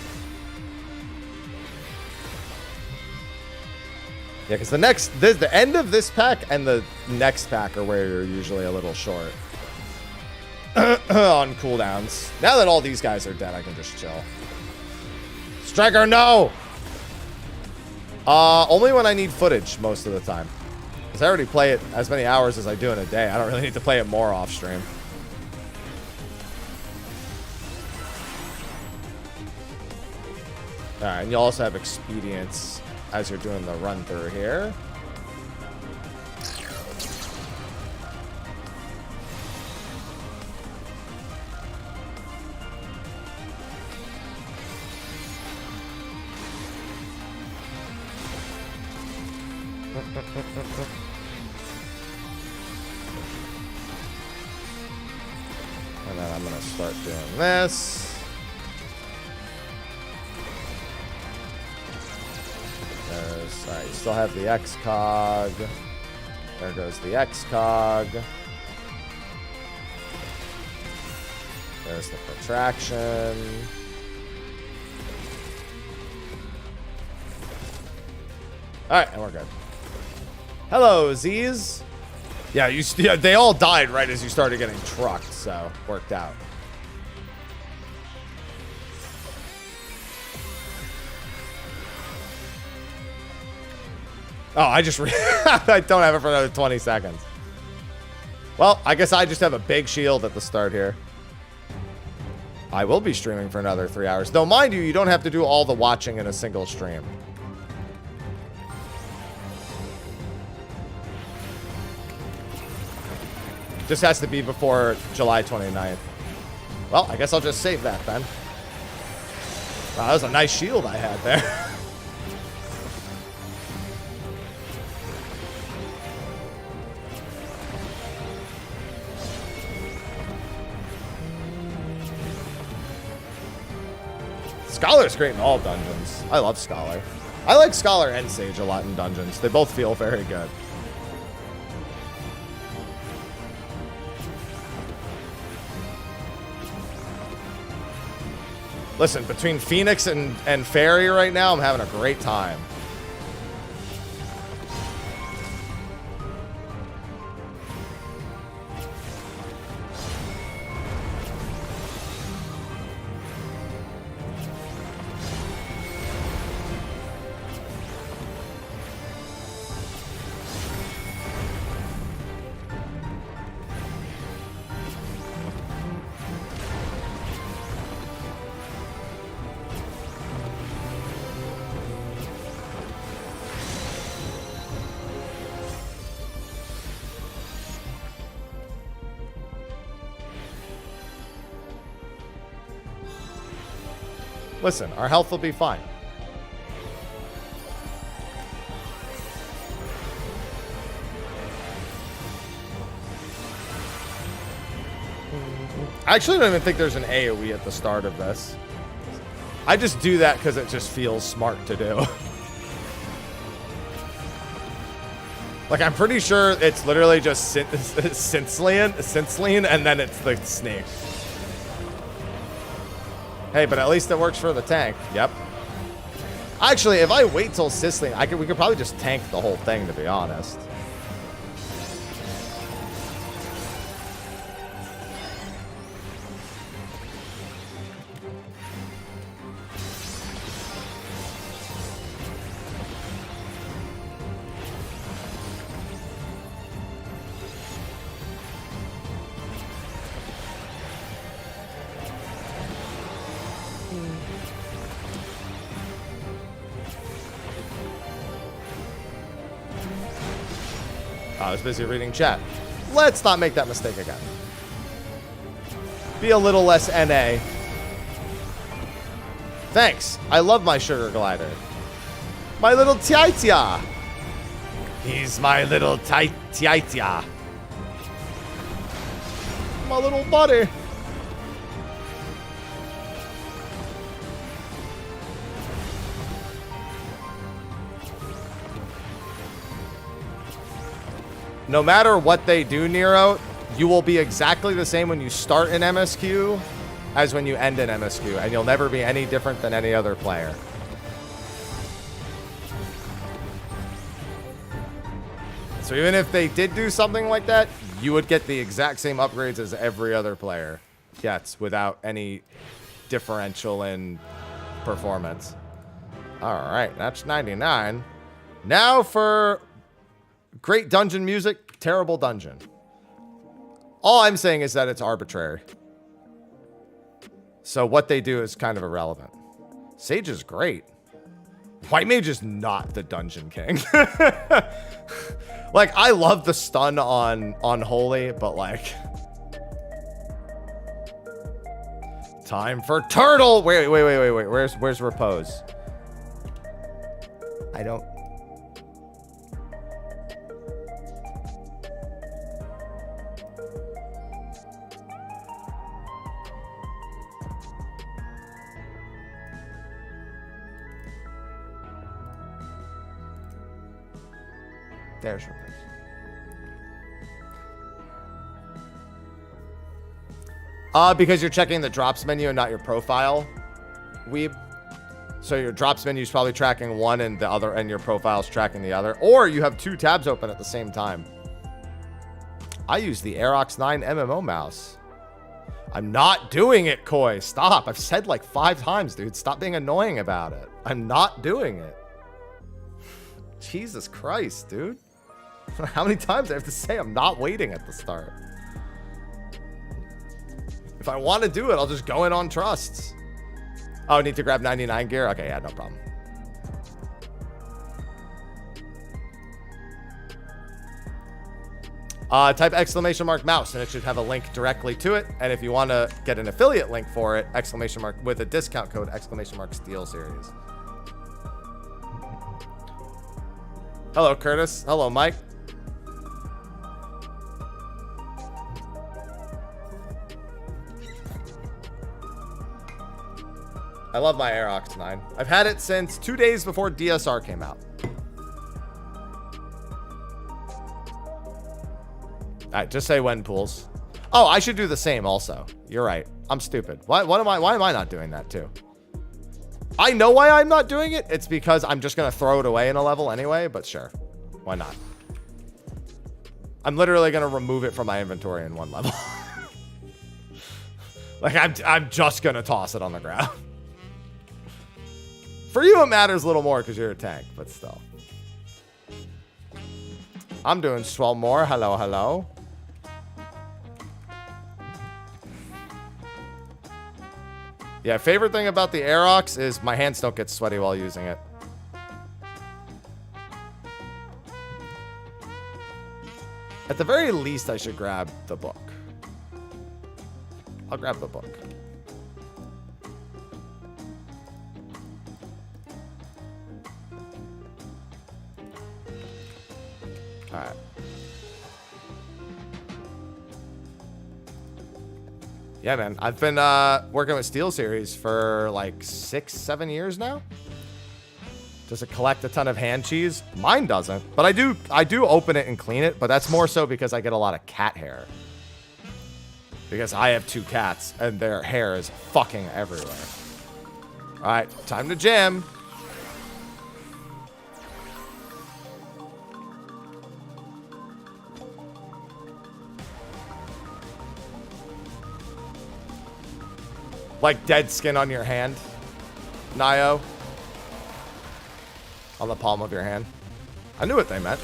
Speaker 1: Yeah, because the end of this pack and the next pack are where you're usually a little short on cooldowns. Now that all these guys are dead, I can just chill. Striker, no! Only when I need footage most of the time. Because I already play it as many hours as I do in a day. I don't really need to play it more off stream. Alright, and you also have expedience as you're doing the run through here. And then I'm gonna start doing this. Alright, you still have the X-Cog. There goes the X-Cog. There's the protraction. Alright, and we're good. Hello, Z's. Yeah, they all died right as you started getting trucked, so worked out. Oh, I just I don't have it for another 20 seconds. Well, I guess I just have a big shield at the start here. I will be streaming for another 3 hours. Though, mind you, you don't have to do all the watching in a single stream. Just has to be before July 29th. Well, I guess I'll just save that then. Wow, that was a nice shield I had there. Scholar's great in all dungeons. I love Scholar. I like Scholar and Sage a lot in dungeons. They both feel very good. Listen, between Phoenix and Fairy right now, I'm having a great time. Listen, our health will be fine. I actually don't even think there's an AoE at the start of this. I just do that because it just feels smart to do. Like, I'm pretty sure it's literally just Cinclean, and then it's the snake. Hey, but at least it works for the tank. Yep. Actually, if I wait till Sicily, we could probably just tank the whole thing, to be honest. I was busy reading chat. Let's not make that mistake again. Be a little less NA. Thanks. I love my sugar glider. My little Tiaitia. He's my little Tiaitia. My little buddy. No matter what they do, Nero, you will be exactly the same when you start in MSQ as when you end in MSQ, and you'll never be any different than any other player. So even if they did do something like that, you would get the exact same upgrades as every other player gets without any differential in performance. All right, that's 99. Now for great dungeon music, terrible dungeon. All I'm saying is that it's arbitrary. So what they do is kind of irrelevant. Sage is great. White Mage is not the Dungeon King. Like, I love the stun on Holy, but like... Time for Turtle! Wait. Where's Repose? I don't... There's Repose. Because you're checking the drops menu and not your profile, weeb. So your drops menu is probably tracking one and the other, and your profile's tracking the other. Or you have two tabs open at the same time. I use the Aerox 9 MMO mouse. I'm not doing it, Koi. Stop. I've said like 5 times, dude. Stop being annoying about it. I'm not doing it. Jesus Christ, dude. How many times do I have to say I'm not waiting at the start? If I want to do it, I'll just go in on trusts. Oh, I need to grab 99 gear? Okay, yeah, no problem. Type ! mouse, and it should have a link directly to it. And if you want to get an affiliate link for it, ! with a discount code, ! Steel Series. Hello, Curtis. Hello, Mike. I love my Aerox 9. I've had it since 2 days before DSR came out. Alright, just say when pools. Oh, I should do the same also. You're right. I'm stupid. Why am I not doing that too? I know why I'm not doing it. It's because I'm just going to throw it away in a level anyway, but sure. Why not? I'm literally going to remove it from my inventory in one level. Like, I'm just going to toss it on the ground. For you, it matters a little more because you're a tank, but still. I'm doing swell more. Hello, hello. Yeah, favorite thing about the Aerox is my hands don't get sweaty while using it. At the very least, I should grab the book. I'll grab the book. All right. Yeah, man. I've been working with Steel Series for like 6-7 years now. Does it collect a ton of hand cheese? Mine doesn't, but I do open it and clean it, but that's more so because I get a lot of cat hair. Because I have 2 cats, and their hair is fucking everywhere. Alright, time to jam. Like dead skin on your hand, Nio. On the palm of your hand. I knew what they meant.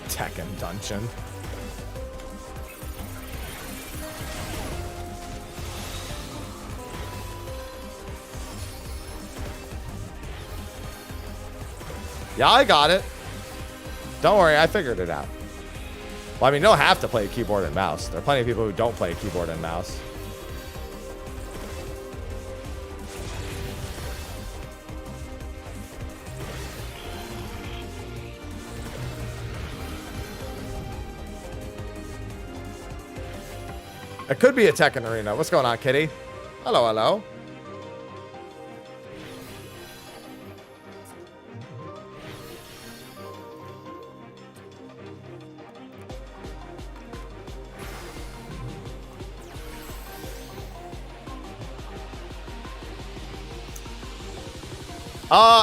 Speaker 1: Tekken Dungeon. Yeah, I got it. Don't worry, I figured it out. Well, I mean, you don't have to play keyboard and mouse. There are plenty of people who don't play keyboard and mouse. It could be a Tekken Arena. What's going on, kitty? Hello, hello.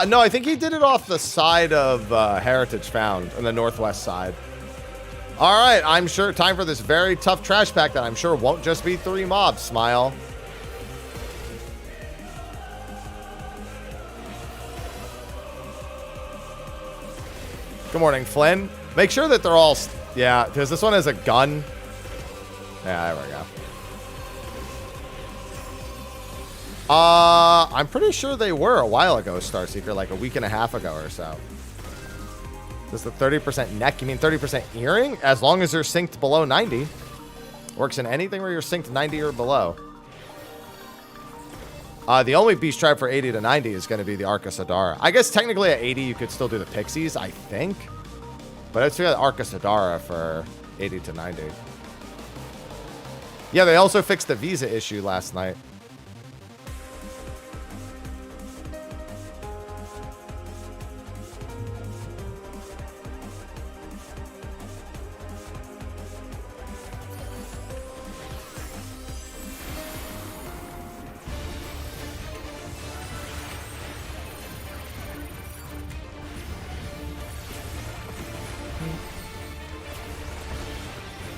Speaker 1: No, I think he did it off the side of Heritage Found, on the northwest side. All right, I'm sure time for this very tough trash pack that I'm sure won't just be 3 mobs, Smile. Good morning, Flynn. Make sure that they're all... Yeah, because this one has a gun. Yeah, there we go. I'm pretty sure they were a while ago, Starseeker, like a week and a half ago or so. Does the 30% neck, you mean 30% earring? As long as they're synced below 90. Works in anything where you're synced 90 or below. The only beast tribe for 80 to 90 is going to be the Arca Sadara. I guess technically at 80 you could still do the Pixies, I think. But let's do the Arca Sadara for 80 to 90. Yeah, they also fixed the visa issue last night.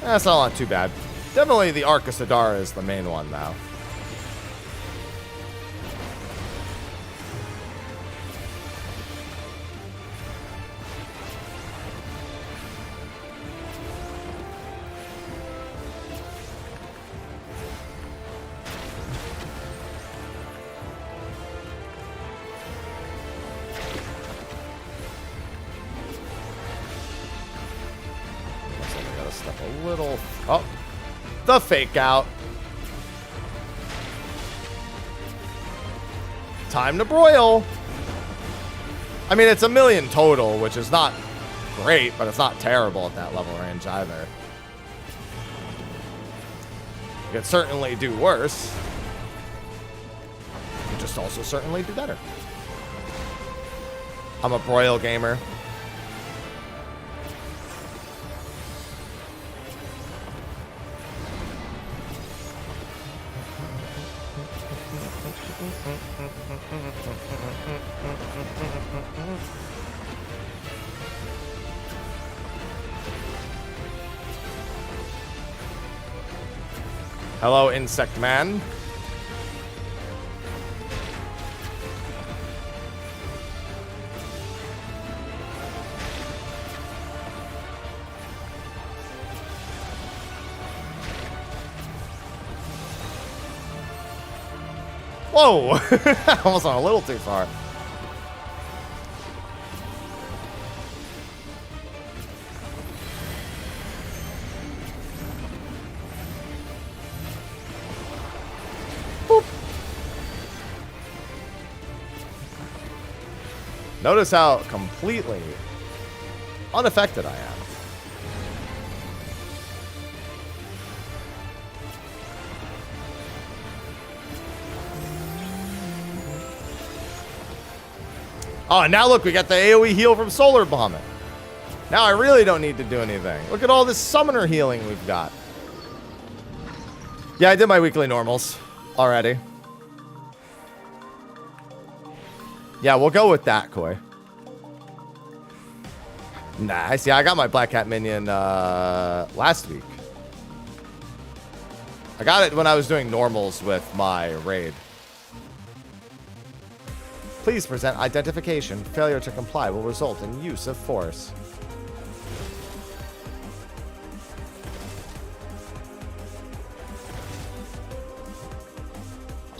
Speaker 1: That's not too bad. Definitely the Arca Sadara is the main one now. Oh, the fake out. Time to broil. I mean, it's 1,000,000 total, which is not great, but it's not terrible at that level range either. You could certainly do worse. You could just also certainly do better. I'm a broil gamer. Hello, Insect Man. Whoa! Almost went a little too far. Boop. Notice how completely unaffected I am. Oh, and now look, we got the AoE heal from Solar Bombing. Now I really don't need to do anything. Look at all this summoner healing we've got. Yeah, I did my weekly normals already. Yeah, we'll go with that, Koi. Nah, I see. I got my Black Cat minion last week. I got it when I was doing normals with my raid. Please present identification. Failure to comply will result in use of force.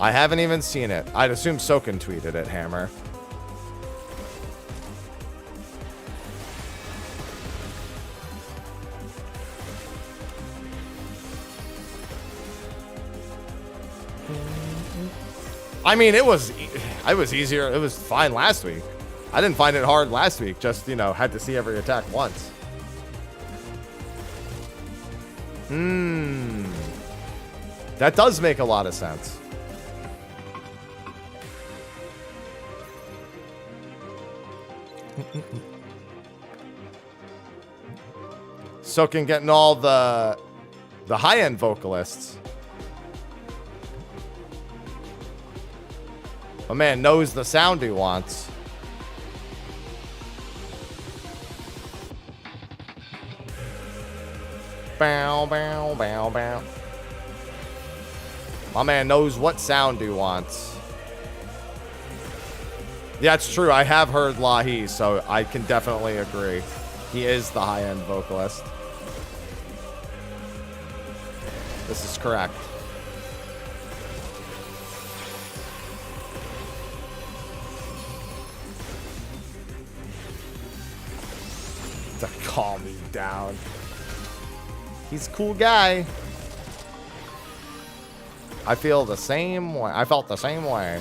Speaker 1: I haven't even seen it. I'd assume Soken tweeted it, Hammer. I mean, it was easier. It was fine last week. I didn't find it hard last week. Just, you know, had to see every attack once. That does make a lot of sense. Soken getting all the high-end vocalists. My man knows the sound he wants. Bow, bow, bow, bow. My man knows what sound he wants. Yeah, it's true. I have heard Lahi, so I can definitely agree. He is the high-end vocalist. This is correct. To calm me down. He's a cool guy. I feel the same way. I felt the same way.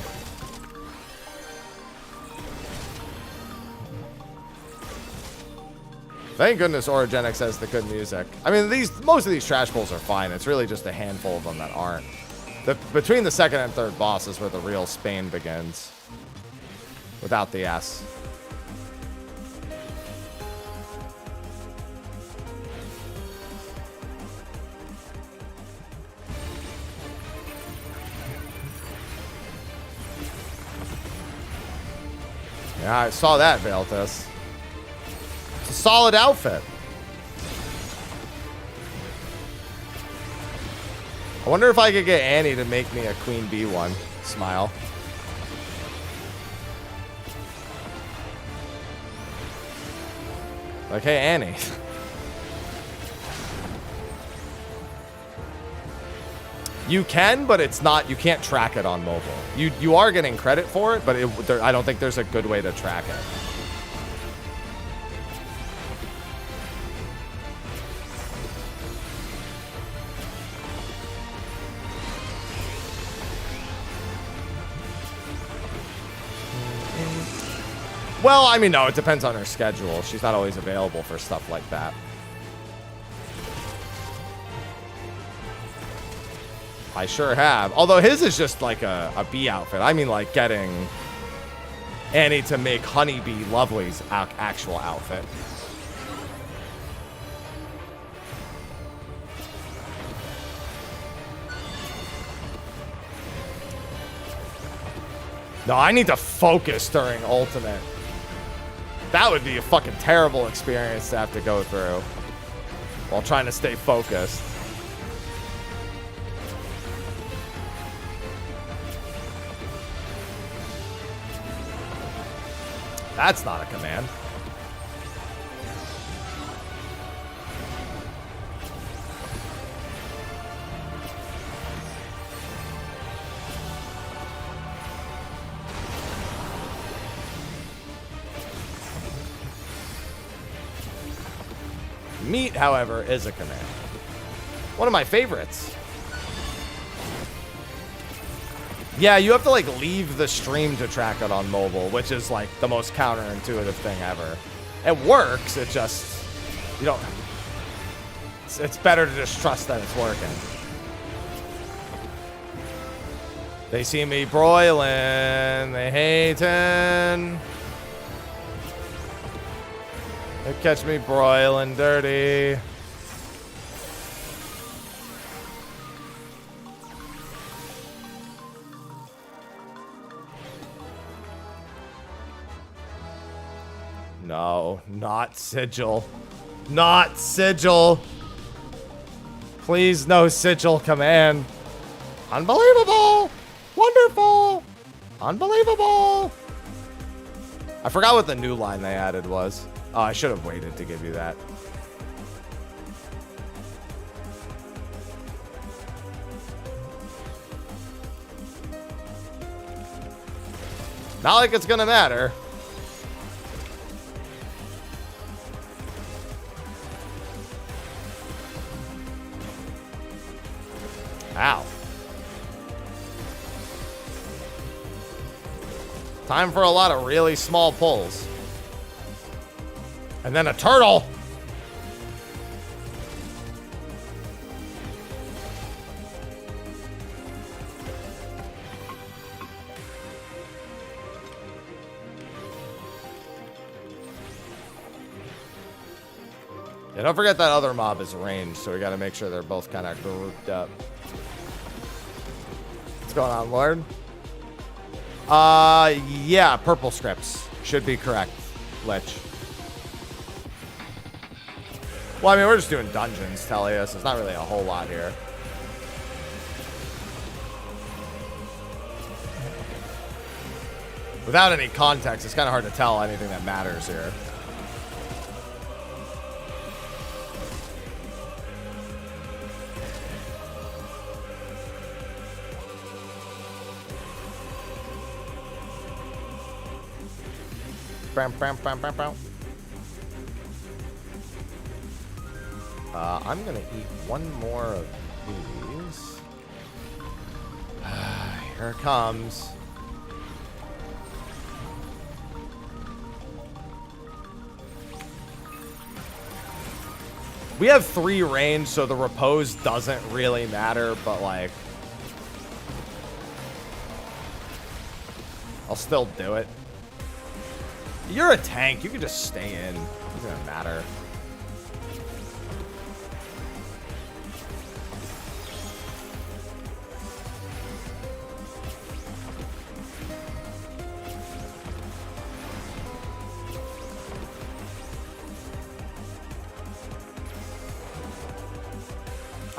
Speaker 1: Thank goodness Orogenics has the good music. I mean, most of these trash pulls are fine. It's really just a handful of them that aren't. Between the second and third boss is where the real Spain begins. Without the S. Yeah, I saw that, Veltus. It's a solid outfit. I wonder if I could get Annie to make me a Queen Bee one. Smile. Like, hey, Annie. You can, but it's not. You can't track it on mobile. You are getting credit for it, but I don't think there's a good way to track it. Well, I mean, no, it depends on her schedule. She's not always available for stuff like that. I sure have. Although his is just like a bee outfit. I mean, like getting Annie to make Honeybee Lovely's actual outfit. No, I need to focus during Ultimate. That would be a fucking terrible experience to have to go through while trying to stay focused. That's not a command. Meat, however, is a command. One of my favorites. Yeah, you have to, like, leave the stream to track it on mobile, which is, like, the most counterintuitive thing ever. It works, it just... You don't... It's better to just trust that it's working. They see me broiling. They hating. They catch me broiling dirty. No, not Sigil. Not Sigil. Please, no Sigil command. Unbelievable. Wonderful. Unbelievable. I forgot what the new line they added was. Oh, I should have waited to give you that. Not like it's gonna matter. Ow. Time for a lot of really small pulls. And then a turtle. Yeah, don't forget that other mob is ranged, so we gotta make sure they're both kind of grouped up. What's going on, Lord? Yeah, purple scripts should be correct, Lich. Well, I mean, we're just doing dungeons, Tellius. It's not really a whole lot here. Without any context, it's kind of hard to tell anything that matters here. I'm gonna eat one more of these. Here it comes. We have 3 range, so the repose doesn't really matter, but like, I'll still do it. You're a tank. You can just stay in. It doesn't matter.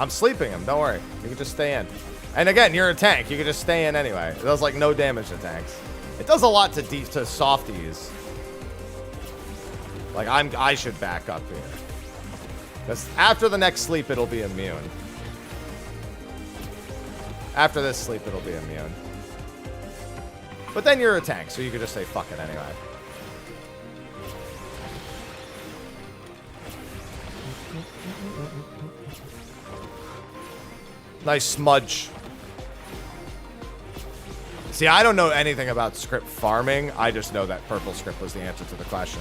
Speaker 1: I'm sleeping him. Don't worry. You can just stay in. And again, you're a tank. You can just stay in anyway. It does like no damage to tanks. It does a lot to softies. Like, I should back up here. Because after the next sleep, it'll be immune. After this sleep, it'll be immune. But then you're a tank, so you can just say fuck it anyway. Nice smudge. See, I don't know anything about script farming. I just know that purple script was the answer to the question.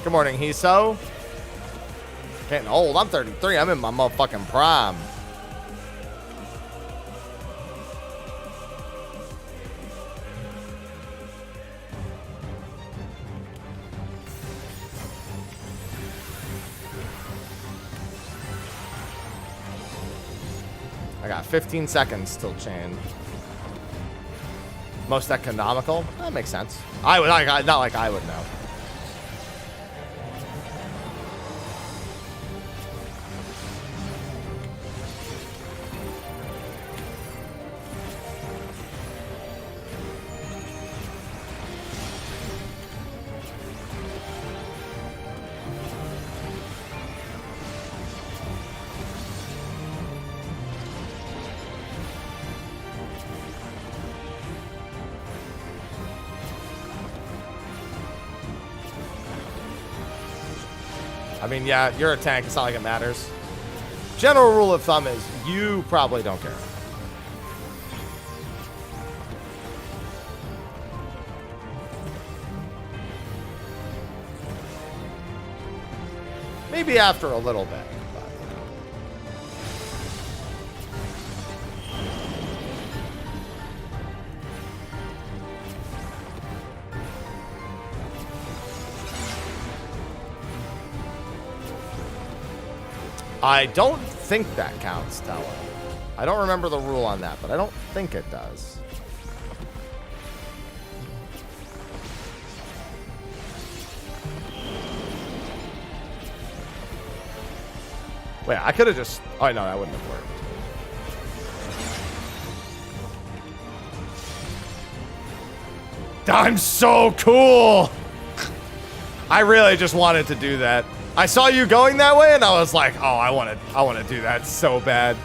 Speaker 1: Good morning, Hiso. Getting old. I'm 33. I'm in my motherfucking prime. I got 15 seconds till chain. Most economical? That makes sense. I would not like I would know. I mean, yeah, you're a tank. It's not like it matters. General rule of thumb is you probably don't care. Maybe after a little bit. But, I don't think that counts, Tella. I don't remember the rule on that, but I don't think it does. Wait, I could have just... Oh, no, that wouldn't have worked. I'm so cool! I really just wanted to do that. I saw you going that way, and I was like, oh, I want to do that so bad.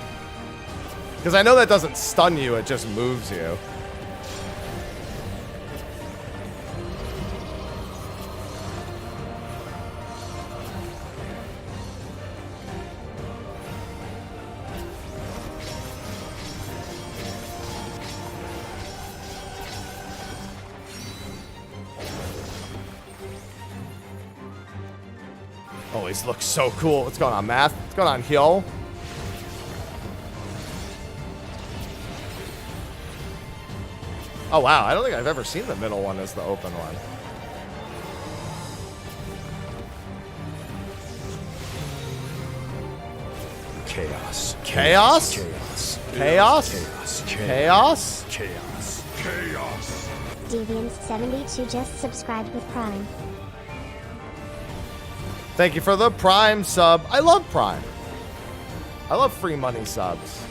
Speaker 1: Because I know that doesn't stun you, it just moves you. Always looks so cool. What's going on, Math? What's going on, Hill? Oh, wow. I don't think I've ever seen the middle one as the open one.
Speaker 2: Chaos.
Speaker 1: Chaos?
Speaker 2: Chaos.
Speaker 1: Chaos?
Speaker 2: Chaos.
Speaker 1: Chaos?
Speaker 2: Chaos. Chaos.
Speaker 3: Deviants72 just subscribed with Prime.
Speaker 1: Thank you for the Prime sub. I love Prime. I love free money subs.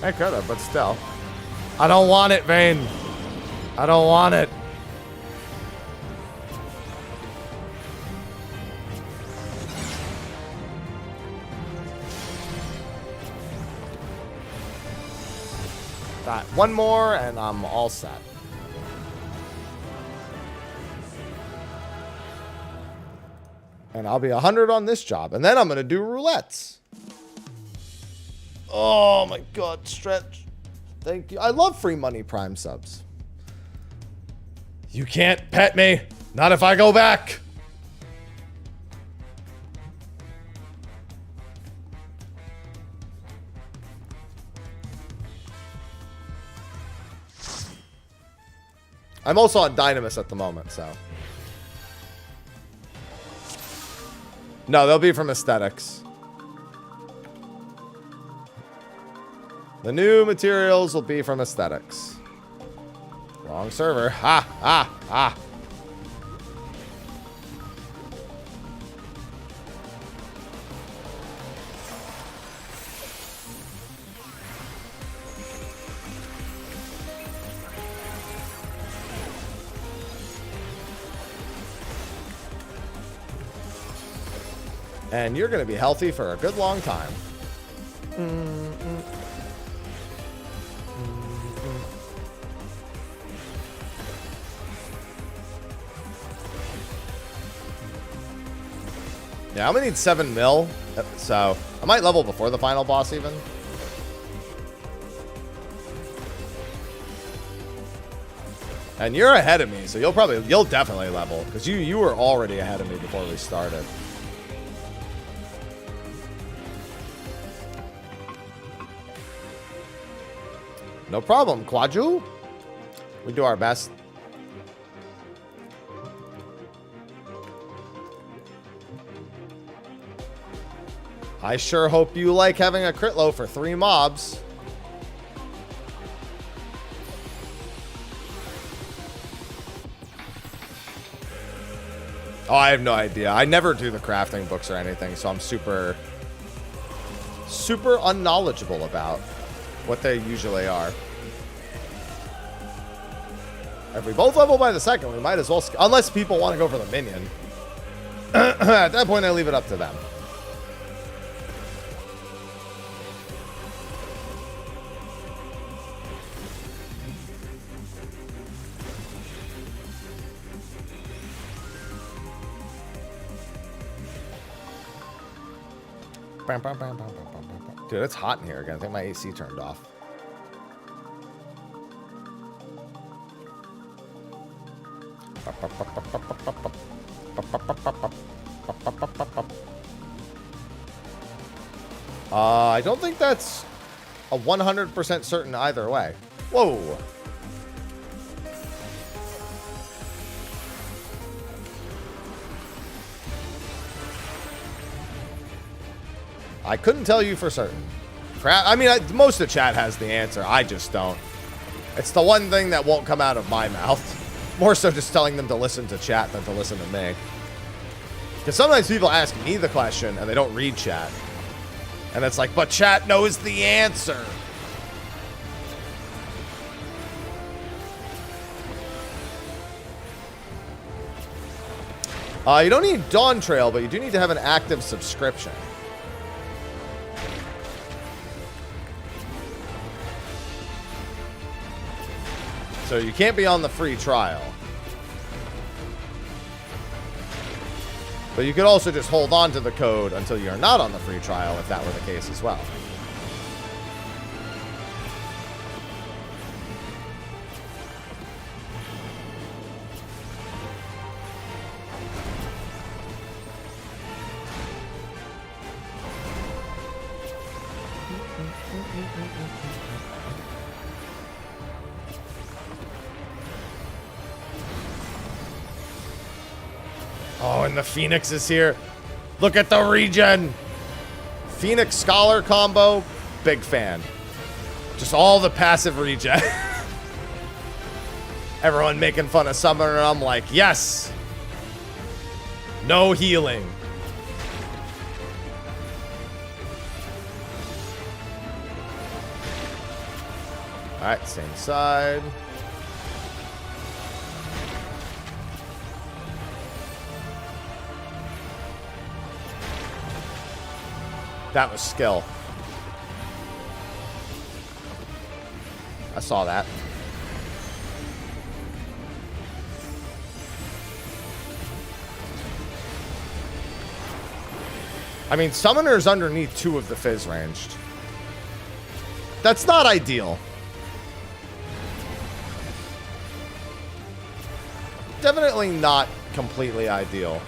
Speaker 1: I could have, but still. I don't want it, Vayne. I don't want it. That one more, and I'm all set. And I'll be 100 on this job, and then I'm gonna do roulettes. Oh my god, Stretch. Thank you. I love free money Prime subs. You can't pet me. Not if I go back. I'm also on Dynamis at the moment, so. No, they'll be from aesthetics. The new materials will be from aesthetics. Wrong server. Ha, ha, ha. And you're going to be healthy for a good long time. Yeah, I'm going to need 7 mil. So I might level before the final boss even. And you're ahead of me, so you'll definitely level. Because you were already ahead of me before we started. No problem, Quadju. We do our best. I sure hope you like having a crit low for 3 mobs. Oh, I have no idea. I never do the crafting books or anything, so I'm super unknowledgeable about what they usually are. If we both level by the second, we might as well... Unless people want to go for the minion. At that point, I leave it up to them. Dude, it's hot in here again. I think my AC turned off. I don't think that's a 100% certain either way. Whoa. I couldn't tell you for certain. I mean, most of the chat has the answer. I just don't. It's the one thing that won't come out of my mouth. More so just telling them to listen to chat than to listen to me. Because sometimes people ask me the question and they don't read chat. And it's like, but chat knows the answer. You don't need Dawntrail, but you do need to have an active subscription. So you can't be on the free trial. But you could also just hold on to the code until you're not on the free trial if that were the case as well. Oh, and the Phoenix is here. Look at the regen. Phoenix Scholar combo. Big fan. Just all the passive regen. Everyone making fun of Summoner, and I'm like, yes. No healing. Alright, same side. That was skill. I saw that. I mean, Summoner's underneath 2 of the Fizz ranged. That's not ideal. Definitely not completely ideal.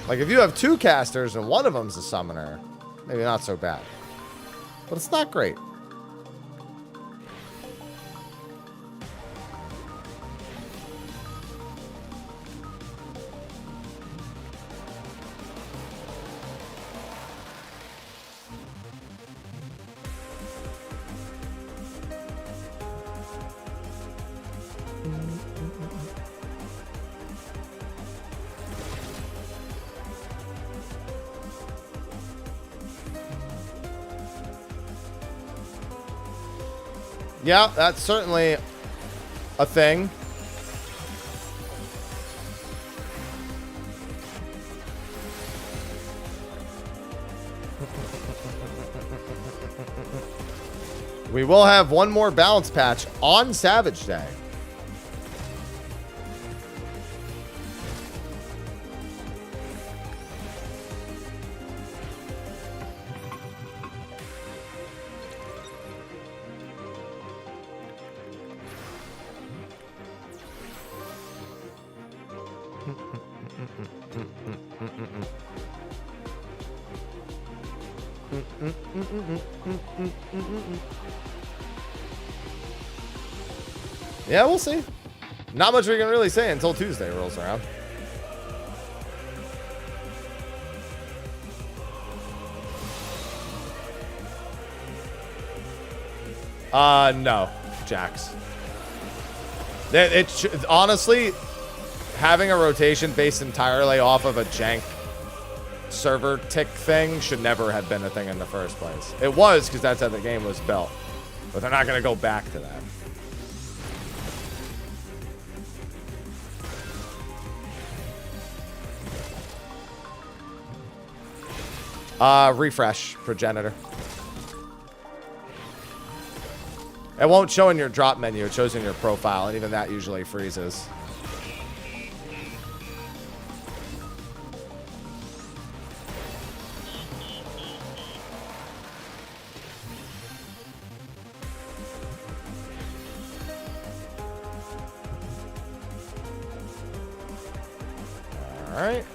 Speaker 1: Like, if you have 2 casters and one of them's a summoner, maybe not so bad. But it's not great. Yeah, that's certainly a thing. We will have one more balance patch on Savage Day. Yeah, we'll see. Not much we can really say until Tuesday rolls around. No, Jax. Honestly, having a rotation based entirely off of a jank server tick thing should never have been a thing in the first place. It was because that's how the game was built. But they're not going to go back to that. Refresh progenitor. It won't show in your drop menu. It shows in your profile, and even that usually freezes. Alright.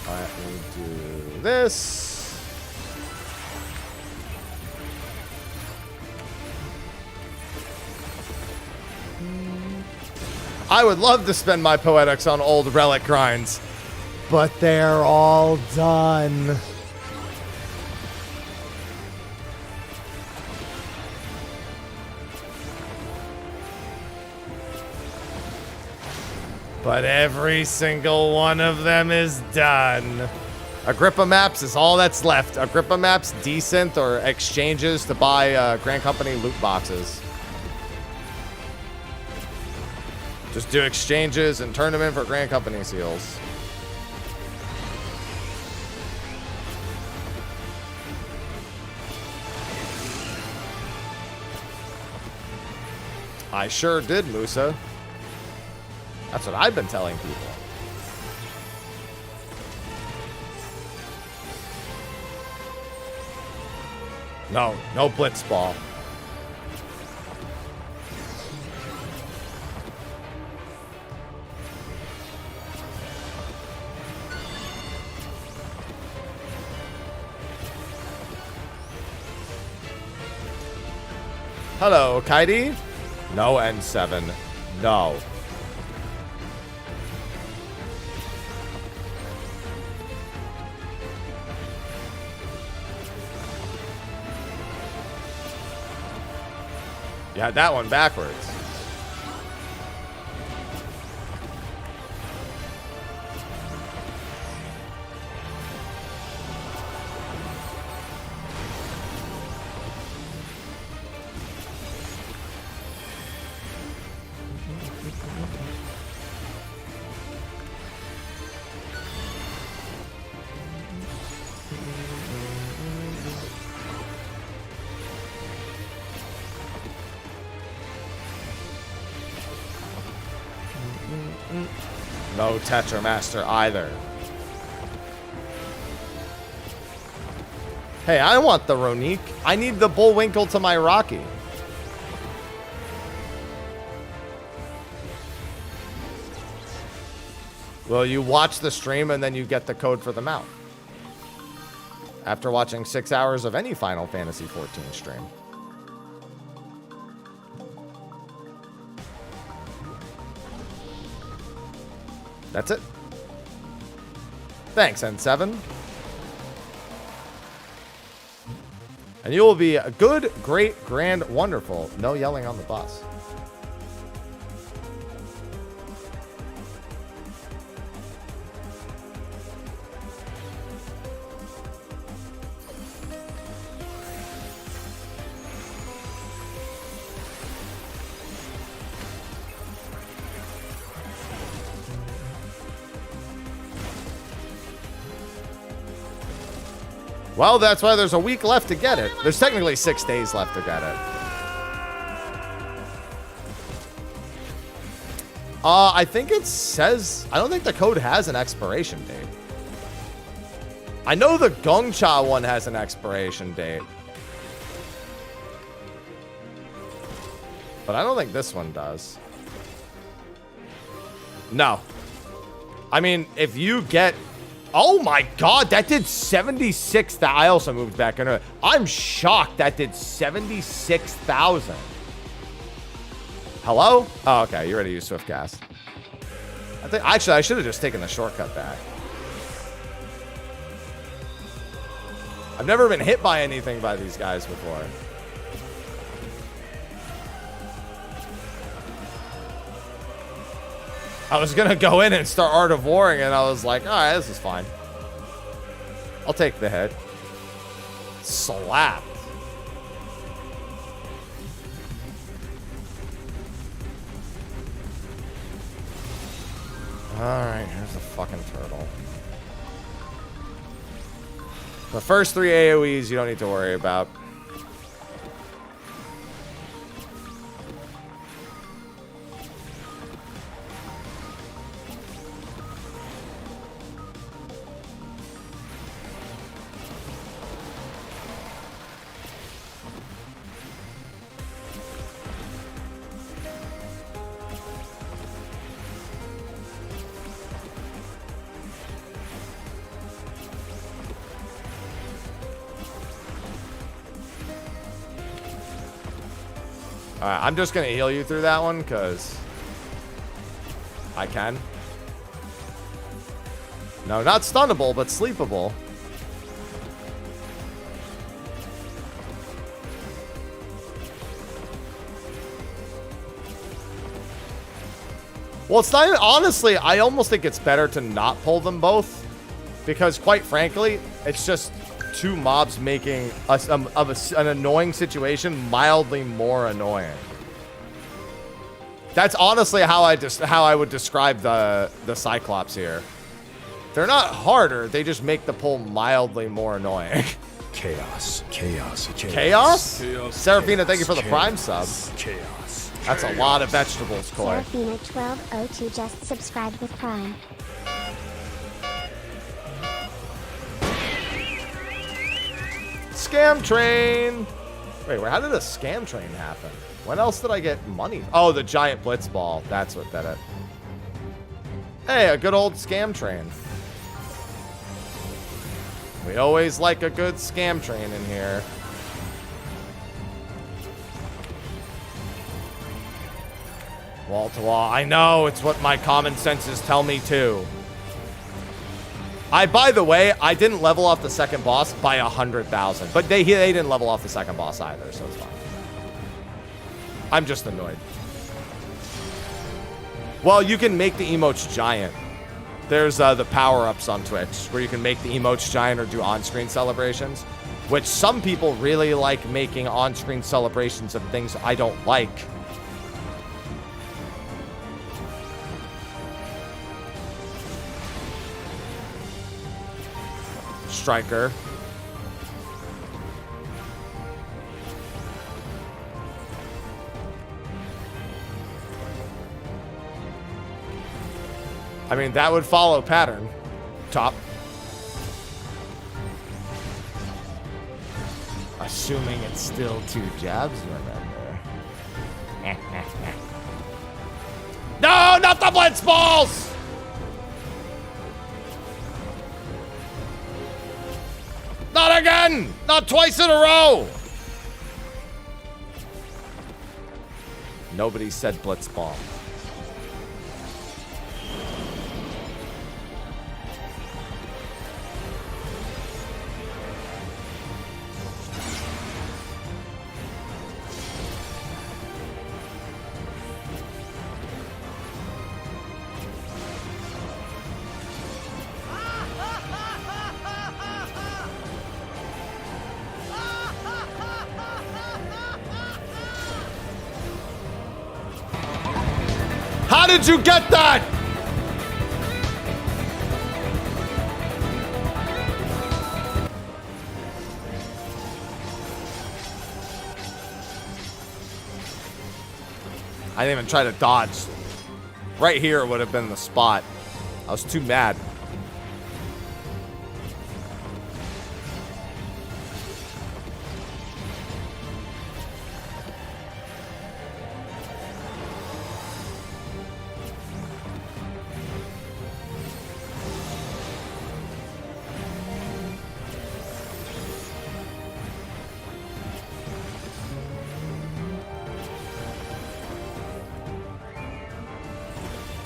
Speaker 1: Let me do this. I would love to spend my poetics on old relic grinds, but they're all done. But every single one of them is done. Agrippa Maps is all that's left. Agrippa Maps, Decent, or exchanges to buy Grand Company loot boxes. Just do exchanges and turn them in for Grand Company seals. I sure did, Musa. That's what I've been telling people. No blitz ball. Hello, Kaidi. No N7. No. You had that one backwards. No Tetramaster either. Hey, I want the Ronique. I need the Bullwinkle to my Rocky. Well, you watch the stream and then you get the code for the mount. After watching 6 hours of any Final Fantasy XIV stream. That's it. Thanks, N7. And you will be a good, great, grand, wonderful. No yelling on the bus. Well, that's why there's a week left to get it. There's technically 6 days left to get it. I think it says... I don't think the code has an expiration date. I know the Gongcha one has an expiration date. But I don't think this one does. No. I mean, if you get... Oh my god, that did 76,000. I also moved back into it. I'm shocked that did 76,000. Hello? Oh, okay. You're ready to use Swift Cast. I think actually I should have just taken the shortcut back. I've never been hit by anything by these guys before. I was going to go in and start Art of Warring, and I was like, all right, this is fine. I'll take the hit. Slapped. All right, here's the fucking turtle. The first 3 AoEs you don't need to worry about. Alright, I'm just gonna heal you through that one, because I can. No, not stunnable, but sleepable. Well, it's not even, honestly, I almost think it's better to not pull them both. Because, quite frankly, it's just two mobs making an annoying situation mildly more annoying. That's honestly how I would describe the Cyclops here. They're not harder, they just make the pull mildly more annoying.
Speaker 2: Chaos. Chaos.
Speaker 1: Chaos?
Speaker 2: Chaos.
Speaker 1: Seraphina, thank you for the
Speaker 2: Chaos.
Speaker 1: Prime sub.
Speaker 2: Chaos.
Speaker 1: That's a lot of vegetables, Koi.
Speaker 3: Seraphina1202 just subscribed with Prime.
Speaker 1: Scam train. Wait, how did a scam train happen? When else did I get money? Oh, the giant blitz ball. That's what did it. Hey, a good old scam train. We always like a good scam train in here. Wall to wall. I know, it's what my common senses tell me too. By the way, I didn't level off the second boss by 100,000. But they didn't level off the second boss either, so it's fine. I'm just annoyed. Well, you can make the emotes giant. There's the power-ups on Twitch, where you can make the emotes giant or do on-screen celebrations. Which some people really like making on-screen celebrations of things I don't like. Striker. I mean, that would follow pattern. Top. Assuming it's still 2 jabs, remember. No, not the blitz balls! Not again! Not twice in a row! Nobody said blitz ball. How did you get that? I didn't even try to dodge. Right here would have been the spot. I was too mad.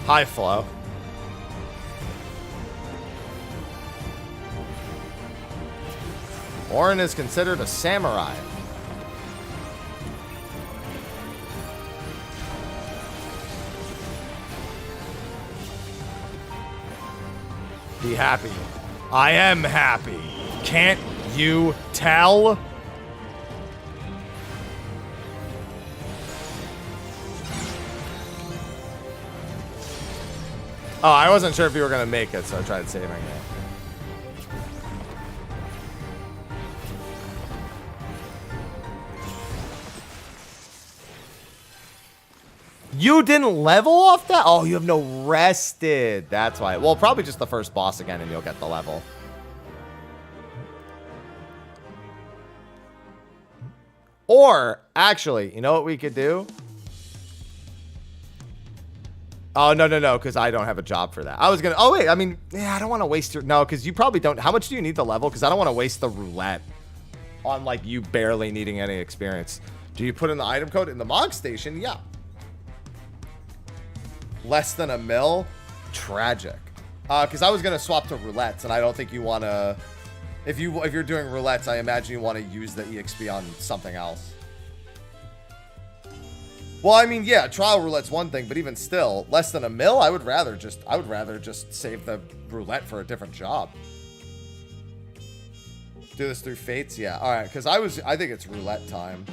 Speaker 1: High flow. Orin is considered a samurai. Be happy. I am happy. Can't you tell? Oh, I wasn't sure if you were going to make it, so I tried saving it. You didn't level off that? Oh, you have no rested. That's why. Well, probably just the first boss again and you'll get the level. Or, actually, you know what we could do? Oh, no, because I don't have a job for that. I was going to... Oh, wait, I mean... Yeah, I don't want to waste your... No, because you probably don't... How much do you need the level? Because I don't want to waste the roulette on, like, you barely needing any experience. Do you put in the item code in the Mog Station? Yeah. Less than a mil? Tragic. Because I was going to swap to Roulettes, and I don't think you want to... If you're doing Roulettes, I imagine you want to use the EXP on something else. Well, I mean, yeah, trial Roulette's one thing, but even still, less than a mil, I would rather just save the Roulette for a different job. Do this through Fates? Yeah. All right, because I think it's Roulette time.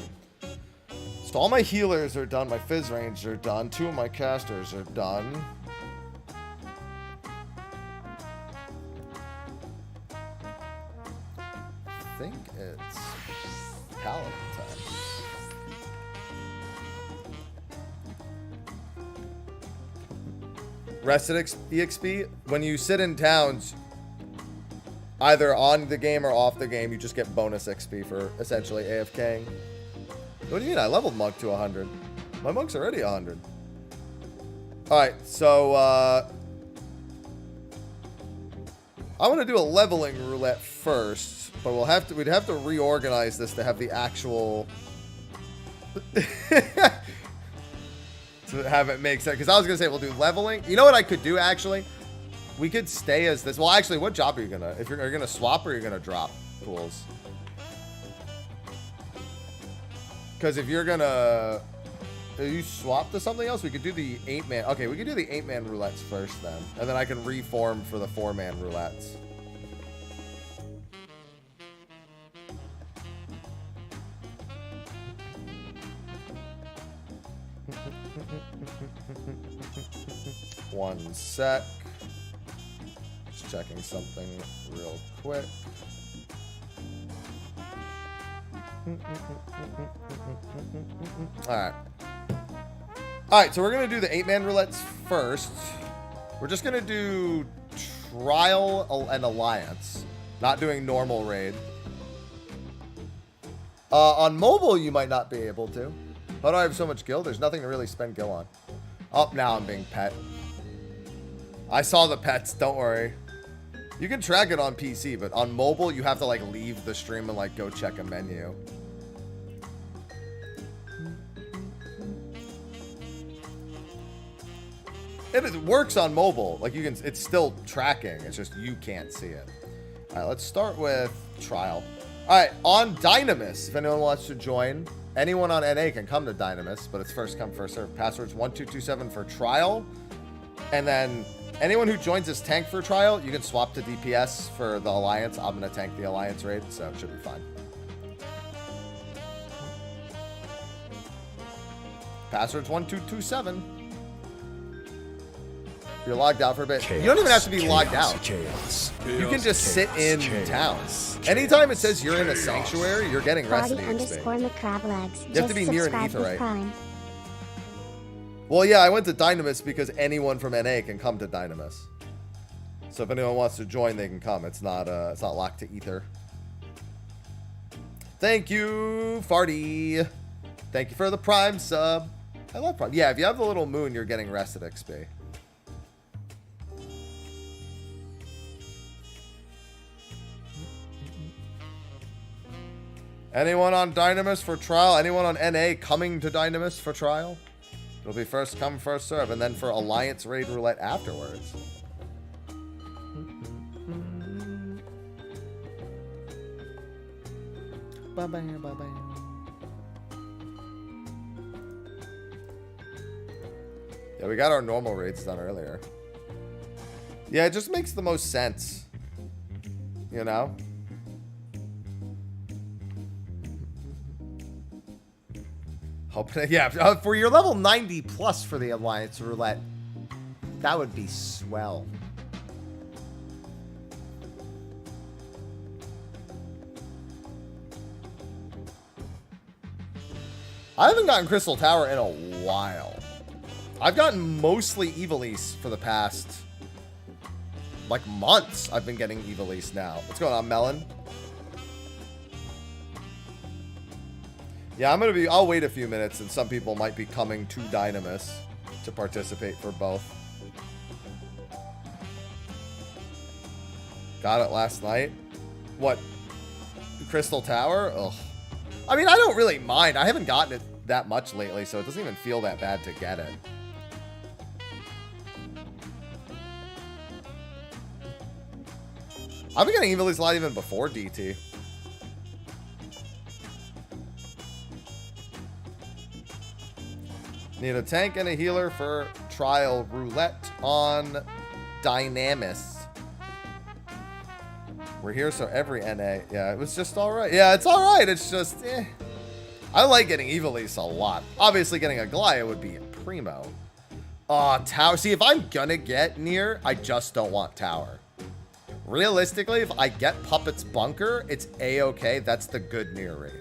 Speaker 1: So all my healers are done. My Fizz range are done. 2 of my casters are done. I think it's Paladin time. Rested EXP. When you sit in towns, either on the game or off the game, you just get bonus XP for essentially AFKing. What do you mean? I leveled Monk to 100. My Monk's already 100. Alright, so, I want to do a leveling roulette first, but we'd have to reorganize this to have the actual... to have it make sense. Because I was going to say we'll do leveling. You know what I could do, actually? We could stay as this. Well, actually, what job are you going to... If you're going to swap or you're going to drop pools? Because if you're going to... You swap to something else? We could do the 8-man... Okay, we could do the 8-man roulettes first, then. And then I can reform for the 4-man roulettes. One sec. Just checking something real quick. Alright. Alright, so we're going to do the 8-man roulettes first. We're just going to do trial and alliance. Not doing normal raid. On mobile, you might not be able to. How do I have so much gil? There's nothing to really spend gil on. Oh, now I'm being pet. I saw the pets, don't worry. You can track it on PC, but on mobile, you have to, like, leave the stream and, like, go check a menu. It works on mobile. Like, you can, it's still tracking. It's just you can't see it. All right, let's start with trial. All right, on Dynamis, if anyone wants to join, anyone on NA can come to Dynamis, but it's first come, first serve. Password's 1227 for trial. And then anyone who joins as tank for trial, you can swap to DPS for the Alliance. I'm going to tank the Alliance raid, so it should be fine. Password's 1227. You're logged out for a bit.
Speaker 2: Chaos,
Speaker 1: you don't even have to be logged out.
Speaker 2: Chaos.
Speaker 1: You can just sit in town. Anytime it says you're in a sanctuary, you're getting rested XP.
Speaker 3: _McCrablegs.
Speaker 1: You have to be near an Aetherite. Well, yeah, I went to Dynamis because anyone from NA can come to Dynamis. So if anyone wants to join, they can come. It's not locked to Ether. Thank you, Farty. Thank you for the Prime sub. I love Prime. Yeah, if you have the little moon, you're getting rested XP. Anyone on Dynamis for trial? Anyone on NA coming to Dynamis for trial? It'll be first come, first serve, and then for Alliance Raid Roulette afterwards. Bye-bye, bye-bye. Yeah, we got our normal raids done earlier. Yeah, it just makes the most sense. You know? Yeah, for your level 90 plus for the Alliance Roulette, that would be swell. I haven't gotten Crystal Tower in a while. I've gotten mostly Evilise for the past, like, months. I've been getting Evilise now. What's going on, Melon? Yeah, I'll wait a few minutes, and some people might be coming to Dynamis to participate for both. Got it last night. What? Crystal Tower? Ugh. I mean, I don't really mind. I haven't gotten it that much lately, so it doesn't even feel that bad to get it. I've been getting Evilly Slide even before DT. Need a tank and a healer for trial roulette on Dynamis. We're here, so every NA. Yeah, it was just alright. Yeah, it's alright. It's just, eh. I like getting Evilise a lot. Obviously, getting a Glaya would be primo. Tower. See, if I'm gonna get near, I just don't want Tower. Realistically, if I get Puppet's Bunker, it's A-okay. That's the good near rate.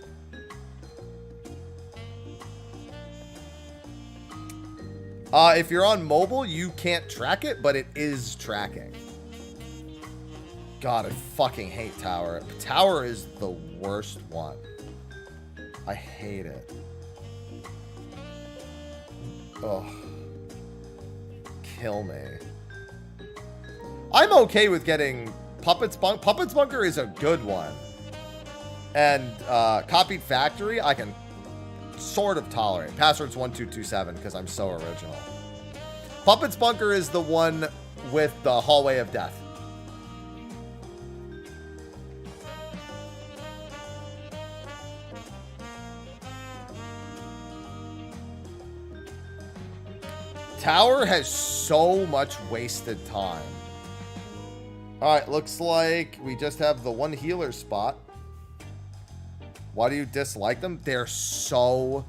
Speaker 1: If you're on mobile, you can't track it, but it is tracking. God, I fucking hate Tower. Tower is the worst one. I hate it. Oh. Kill me. I'm okay with getting Puppet's Bunker. Puppet's Bunker is a good one. And Copied Factory, I can sort of tolerate. Password's 1227 because I'm so original. Puppet's Bunker is the one with the Hallway of Death. Tower has so much wasted time. Alright, looks like we just have the one healer spot. Why do you dislike them? They're so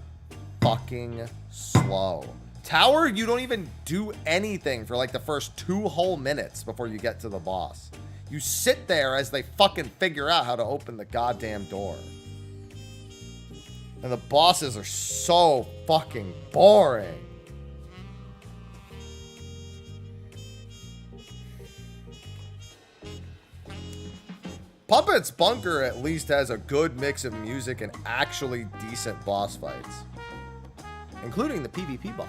Speaker 1: fucking slow. Tower, you don't even do anything for like the first 2 whole minutes before you get to the boss. You sit there as they fucking figure out how to open the goddamn door. And the bosses are so fucking boring. Puppet's Bunker at least has a good mix of music and actually decent boss fights. Including the PvP boss.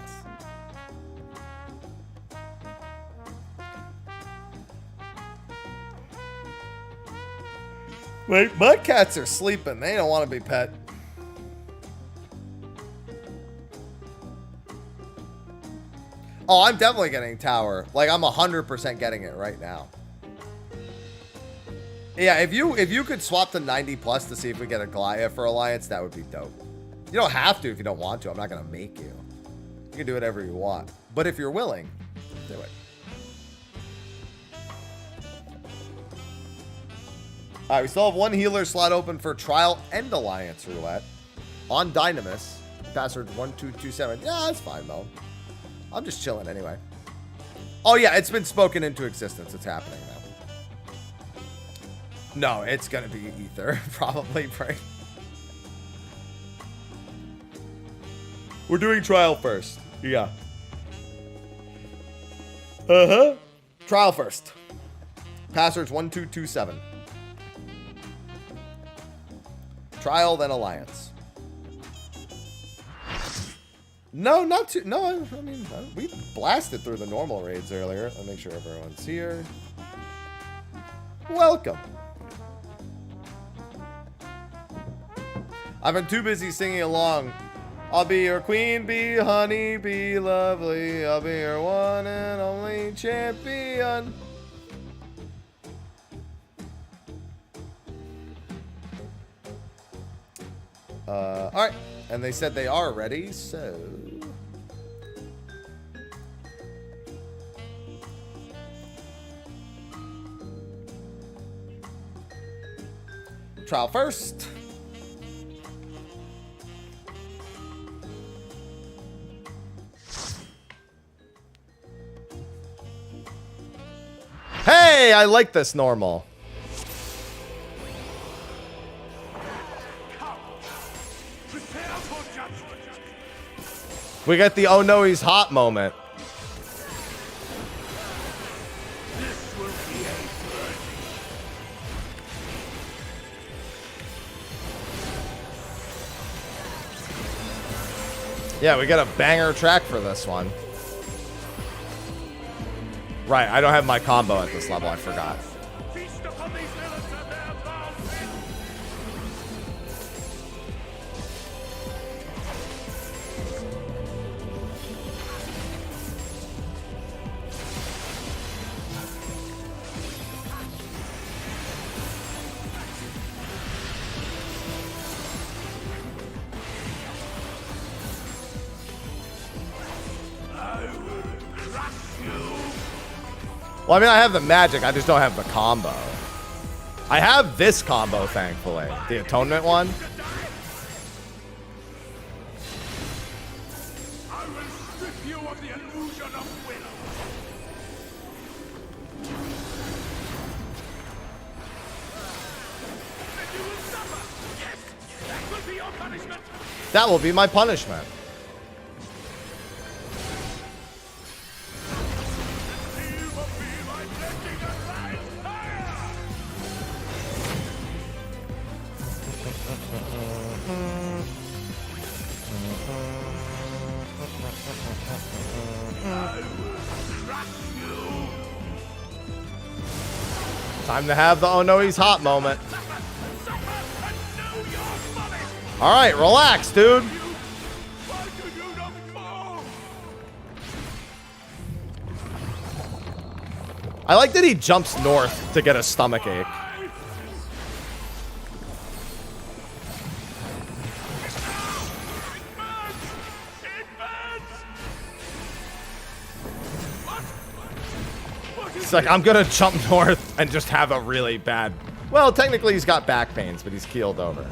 Speaker 1: Wait, my cats are sleeping. They don't want to be pet. Oh, I'm definitely getting Tower. Like, I'm 100% getting it right now. Yeah, if you could swap to 90 plus to see if we get a Glaya for Alliance, that would be dope. You don't have to if you don't want to. I'm not going to make you. You can do whatever you want. But if you're willing, do it. Alright, we still have one healer slot open for Trial and Alliance Roulette on Dynamis. Password 1227. Yeah, that's fine, though. I'm just chilling anyway. Oh, yeah, it's been spoken into existence. It's happening now. No, it's gonna be Ether, probably, right? We're doing Trial first. Yeah. Uh-huh. Trial first. Password's 1227. Trial, then Alliance. No, not too. No, I mean, we blasted through the normal raids earlier. I'll make sure everyone's here. Welcome. I've been too busy singing along. I'll be your queen, be honey, be lovely. I'll be your one and only champion. Alright. And they said they are ready, so... Trial first. Hey, I like this normal. We got the oh no he's hot moment. Yeah, we got a banger track for this one. Right, I don't have my combo at this level, I forgot. Well, I mean, I have the magic. I just don't have the combo. I have this combo, thankfully. The atonement one.
Speaker 6: I will strip you of the illusion of will. Then you will suffer. Yes, that will be your punishment.
Speaker 1: That will be my punishment.
Speaker 6: You will be my blessing and light. Fire!
Speaker 1: Time to have the oh no, he's hot moment. All right, relax, dude.
Speaker 6: Why do you not fall?
Speaker 1: I like that he jumps north to get a stomach ache. It's like, I'm gonna jump north and just have a really bad... Well, technically he's got back pains, but he's keeled over.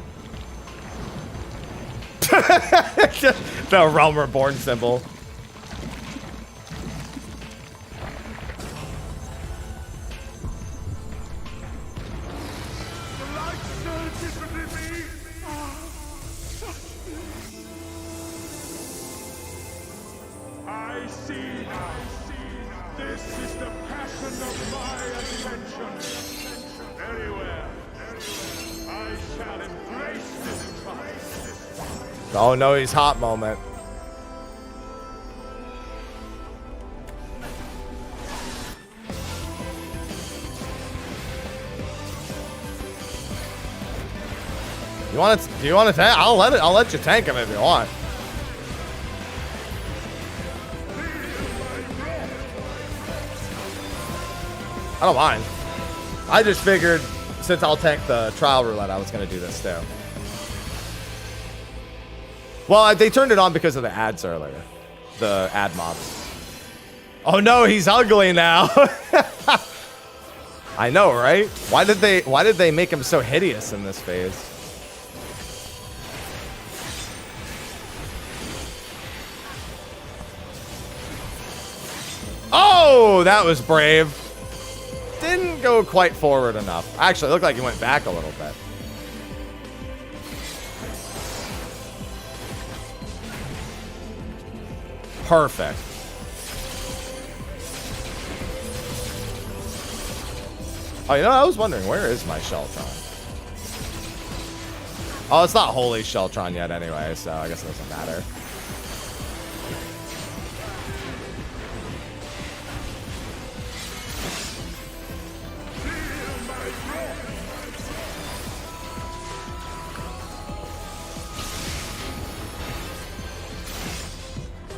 Speaker 1: The Realm Reborn symbol.
Speaker 6: The light surges within me. I see now. This is the passion of my ascension. Very well. I shall embrace this fight.
Speaker 1: Oh no, he's hot moment. You want to? Do you want to tank? I'll let you tank him if you want. I don't mind. I just figured since I'll tank the trial roulette, I was gonna do this too. Well, they turned it on because of the ads earlier. The ad mobs. Oh no, he's ugly now. I know, right? Why did they make him so hideous in this phase? Oh, that was brave. Didn't go quite forward enough. Actually, it looked like he went back a little bit. Perfect. Oh, you know, I was wondering, where is my Sheltron? Oh, it's not Holy Sheltron yet anyway, so I guess it doesn't matter.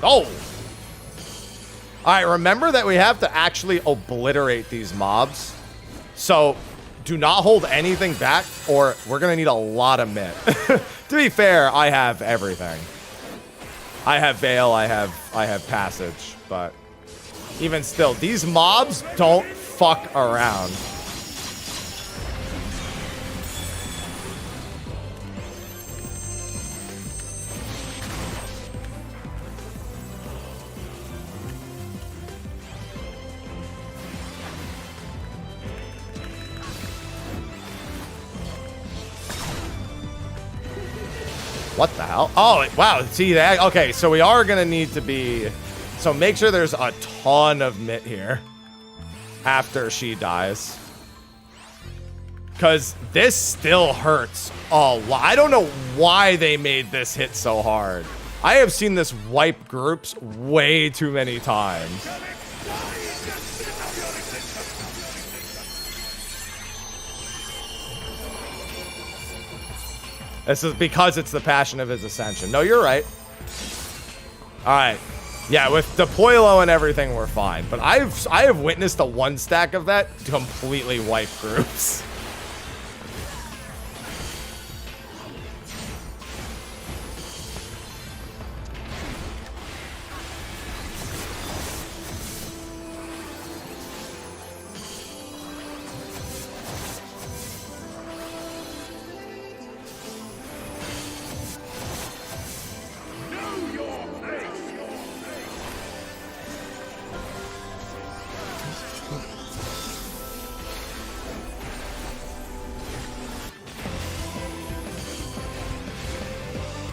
Speaker 1: Oh! Alright, remember that we have to actually obliterate these mobs. So, do not hold anything back, or we're gonna need a lot of mitt. To be fair, I have everything. I have Veil, I have Passage, but even still, these mobs don't fuck around. What the hell? Oh, wow. See that? Okay, so we are going to need to be... So make sure there's a ton of mitt here after she dies. Because this still hurts a lot. I don't know why they made this hit so hard. I have seen this wipe groups way too many times. This is because it's the passion of his ascension. No, you're right. All right. Yeah, with Deploylo and everything, we're fine. But I have witnessed a one stack of that completely wipe groups.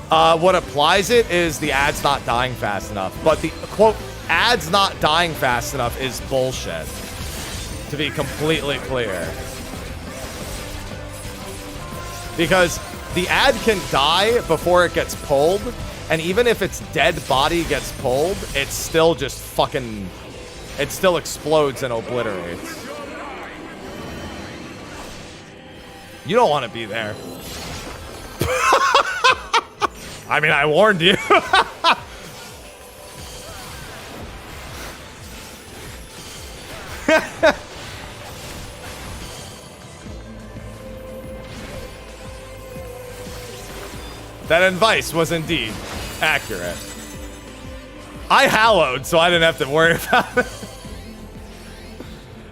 Speaker 1: What applies it is the ad's not dying fast enough. But the, quote, ad's not dying fast enough is bullshit. To be completely clear. Because the ad can die before it gets pulled, and even if its dead body gets pulled, it's still just fucking... It still explodes and obliterates. You don't want to be there. I mean, I warned you. That advice was indeed accurate. I hallowed, so I didn't have to worry about it.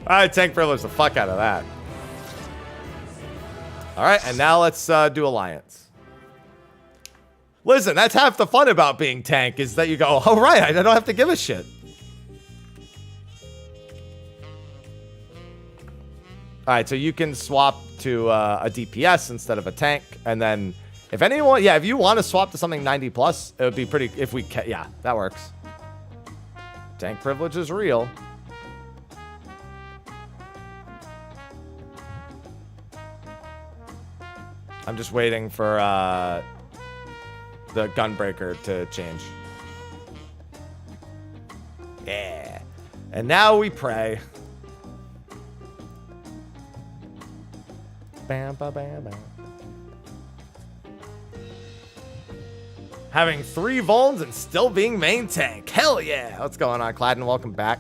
Speaker 1: Alright, tank privilege the fuck out of that. Alright, and now let's do alliance. Listen, that's half the fun about being tank, is that you go, oh right, I don't have to give a shit. Alright, so you can swap to a DPS instead of a tank, and then if anyone, yeah, if you want to swap to something 90 plus, it would be pretty, if we can, yeah, that works. Tank privilege is real. I'm just waiting for the gunbreaker to change. Yeah. And now we pray. Bam, ba, bam, bam. Having 3 Vulns and still being main tank. Hell yeah. What's going on, Cladden? Welcome back.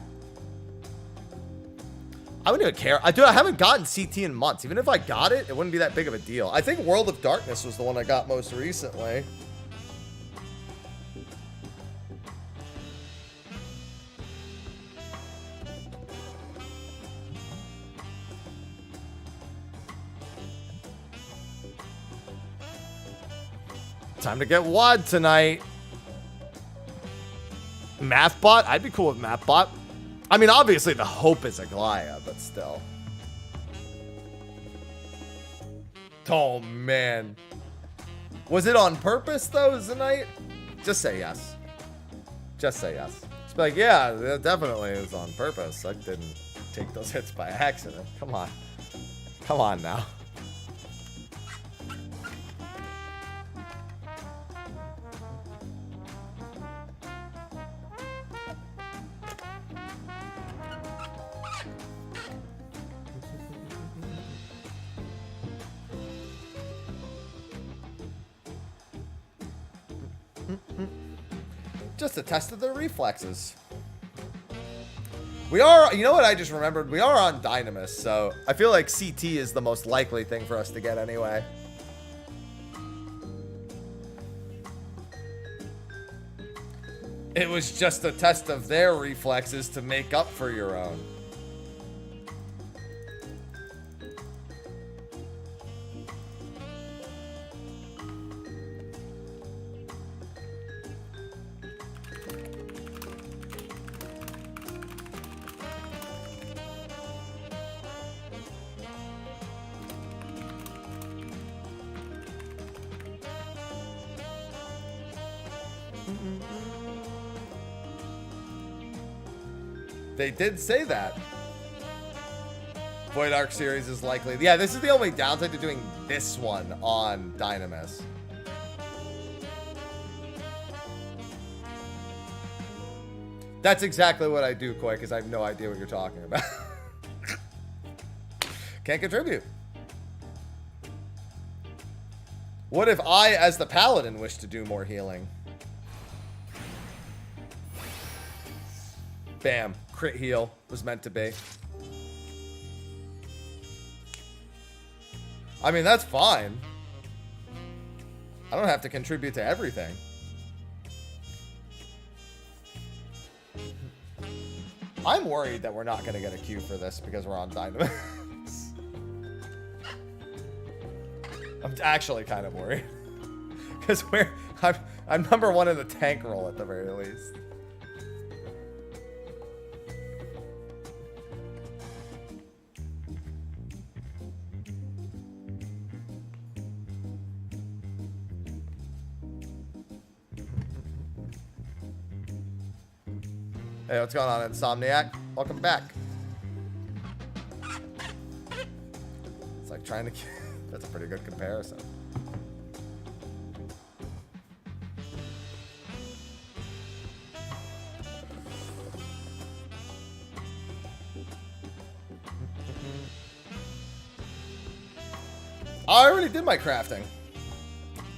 Speaker 1: I wouldn't even care. Dude, I haven't gotten CT in months. Even if I got it, it wouldn't be that big of a deal. I think World of Darkness was the one I got most recently. Time to get WAD tonight. Mathbot? I'd be cool with Mathbot. I mean, obviously the hope is Aglaya, but still. Oh, man. Was it on purpose, though, tonight? Just say yes. Just say yes. Just be like, yeah, it definitely is on purpose. I didn't take those hits by accident. Come on. Come on now. Just a test of their reflexes. We are, you know what I just remembered? We are on Dynamis, so I feel like CT is the most likely thing for us to get anyway. It was just a test of their reflexes to make up for your own. They did say that. Void Arc series is likely. Yeah, this is the only downside to doing this one on Dynamis. That's exactly what I do, Koi, because I have no idea what you're talking about. Can't contribute. What if I, as the Paladin, wish to do more healing? Bam. Crit heal was meant to be. I mean, that's fine. I don't have to contribute to everything. I'm worried that we're not going to get a queue for this because we're on Dynamis. I'm actually kind of worried. Because I'm number 1 in the tank roll at the very least. Hey, what's going on, Insomniac? Welcome back. It's like trying to... That's a pretty good comparison. I already did my crafting.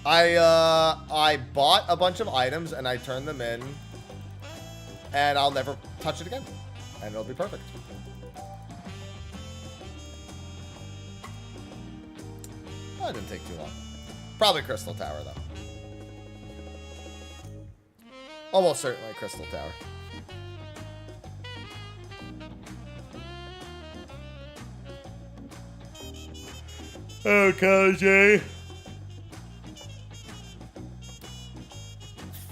Speaker 1: I bought a bunch of items and I turned them in, and I'll never touch it again, and it'll be perfect. That didn't take too long. Probably Crystal Tower though. Almost certainly Crystal Tower. Okay,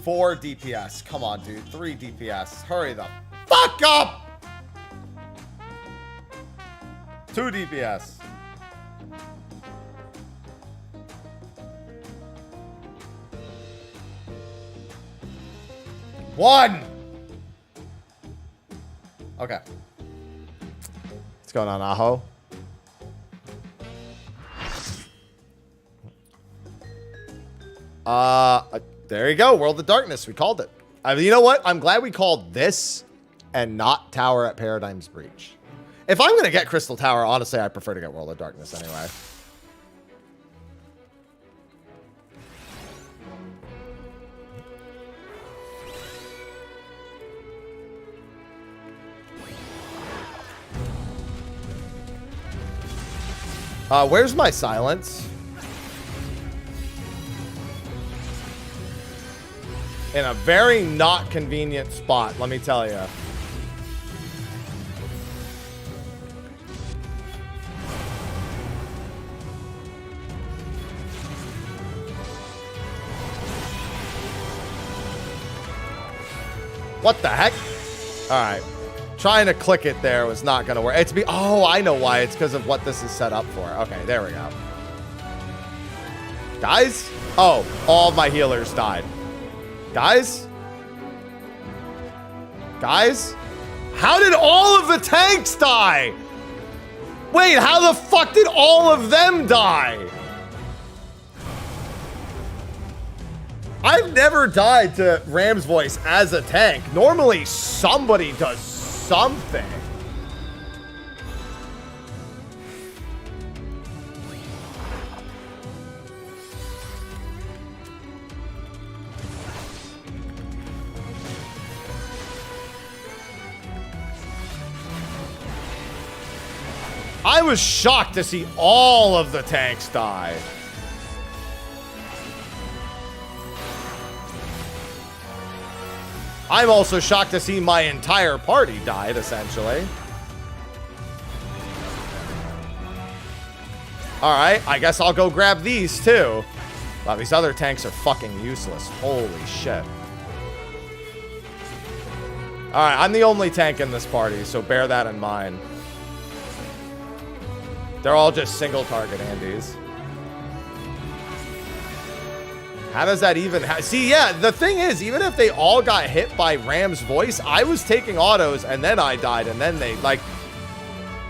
Speaker 1: 4 DPS. Come on, dude. 3 DPS. Hurry the fuck up! 2 DPS. One! Okay. What's going on, Aho? There you go. World of Darkness. We called it. You know what? I'm glad we called this and not Tower at Paradigm's Breach. If I'm going to get Crystal Tower, honestly, I prefer to get World of Darkness anyway. Where's my silence? In a very not convenient spot, let me tell you. What the heck? All right. Trying to click it there was not going to work. Oh, I know why. It's because of what this is set up for. Okay, there we go. Guys? Oh, all of my healers died. Guys? Guys? How did all of the tanks die? Wait, how the fuck did all of them die? I've never died to Ram's voice as a tank. Normally, somebody does something. I was shocked to see all of the tanks die. I'm also shocked to see my entire party died, essentially. Alright, I guess I'll go grab these, too. Wow, these other tanks are fucking useless. Holy shit. Alright, I'm the only tank in this party, so bear that in mind. They're all just single target Andes. How does that even... See, yeah, the thing is, even if they all got hit by Ram's voice, I was taking autos, and then I died, and then they, like...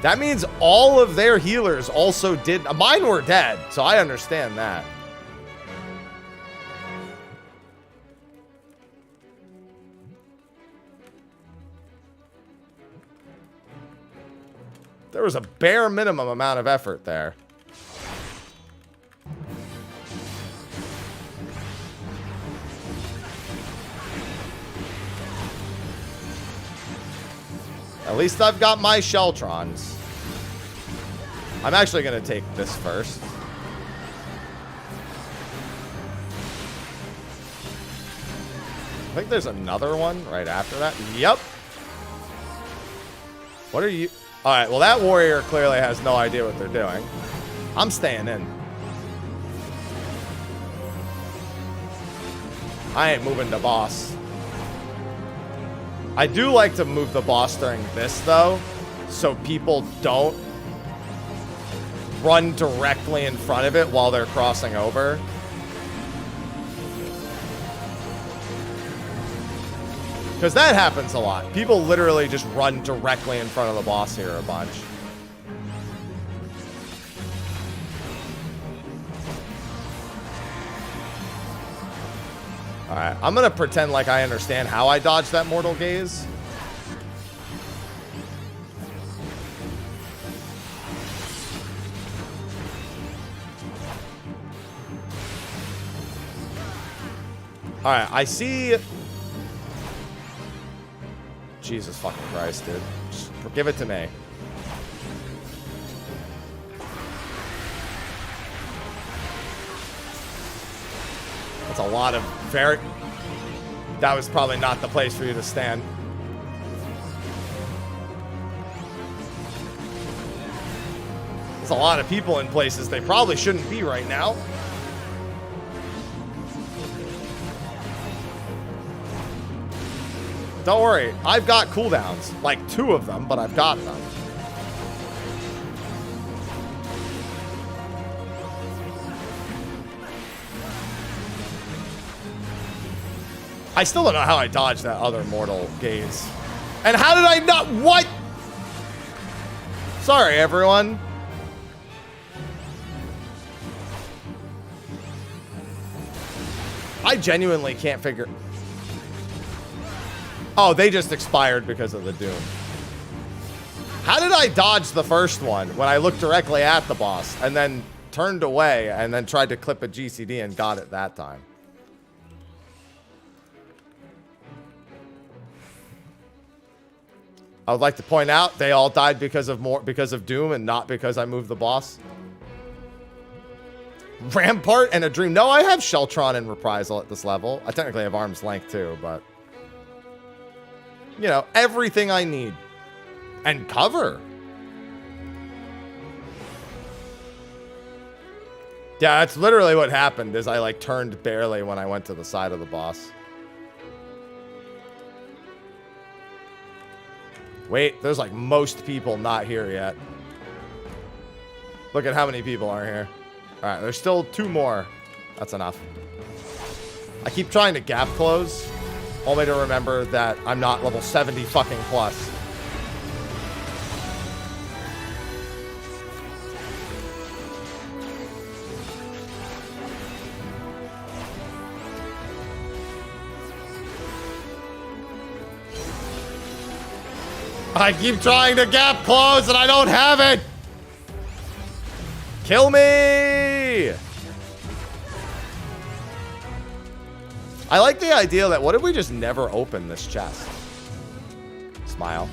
Speaker 1: That means all of their healers also did... Mine were dead, so I understand that. There was a bare minimum amount of effort there. At least I've got my Sheltrons. I'm actually going to take this first. I think there's another one right after that. Yep. What are you... All right, well, that warrior clearly has no idea what they're doing. I'm staying in. I ain't moving the boss. I do like to move the boss during this, though, so people don't run directly in front of it while they're crossing over. Because that happens a lot. People literally just run directly in front of the boss here a bunch. Alright, I'm gonna pretend like I understand how I dodged that Mortal Gaze. Alright, I see... Jesus fucking Christ, dude. Just give it to me. That's a lot of very... That was probably not the place for you to stand. There's a lot of people in places they probably shouldn't be right now. Don't worry, I've got cooldowns. Like 2 of them, but I've got them. I still don't know how I dodged that other Mortal Gaze. And how did I not... What? Sorry, everyone. I genuinely can't figure... Oh, they just expired because of the Doom. How did I dodge the first one when I looked directly at the boss and then turned away and then tried to clip a GCD and got it that time? I would like to point out they all died because of Doom and not because I moved the boss. Rampart and a Dream. No, I have Sheltron and Reprisal at this level. I technically have Arm's Length too, but... You know, everything I need. And cover. Yeah, that's literally what happened, is I, like, turned barely when I went to the side of the boss. Wait, there's, like, most people not here yet. Look at how many people are here. Alright, there's still 2 more. That's enough. I keep trying to gap close. Only to remember that I'm not level 70 fucking plus. I keep trying to gap close and I don't have it! Kill me! I like the idea that what if we just never open this chest? Smile.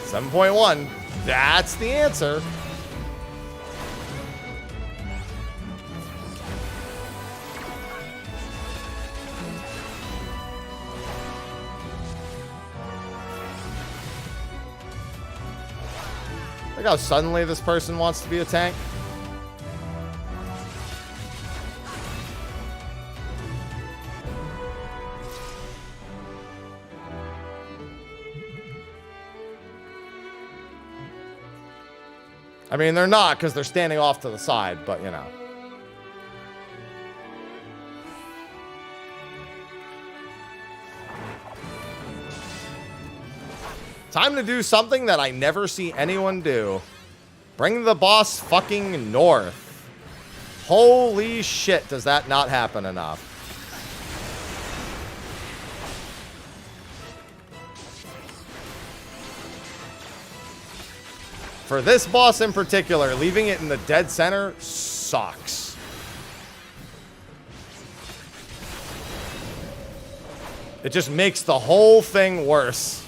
Speaker 1: $7.1. That's the answer. Look how suddenly this person wants to be a tank. I mean, they're not because they're standing off to the side, but you know. Time to do something that I never see anyone do. Bring the boss fucking north. Holy shit, does that not happen enough? For this boss in particular, leaving it in the dead center sucks. It just makes the whole thing worse.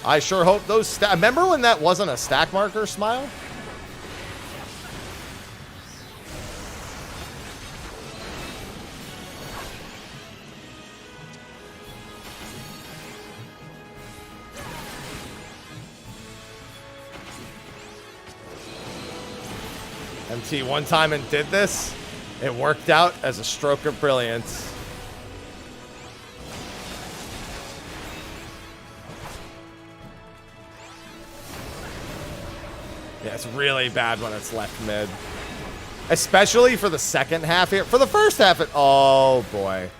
Speaker 1: I sure hope those remember when that wasn't a stack marker, Smile? MT one time and did this. It worked out as a stroke of brilliance. it's really bad when it's left mid. Especially for the second half here. For the first half, oh boy.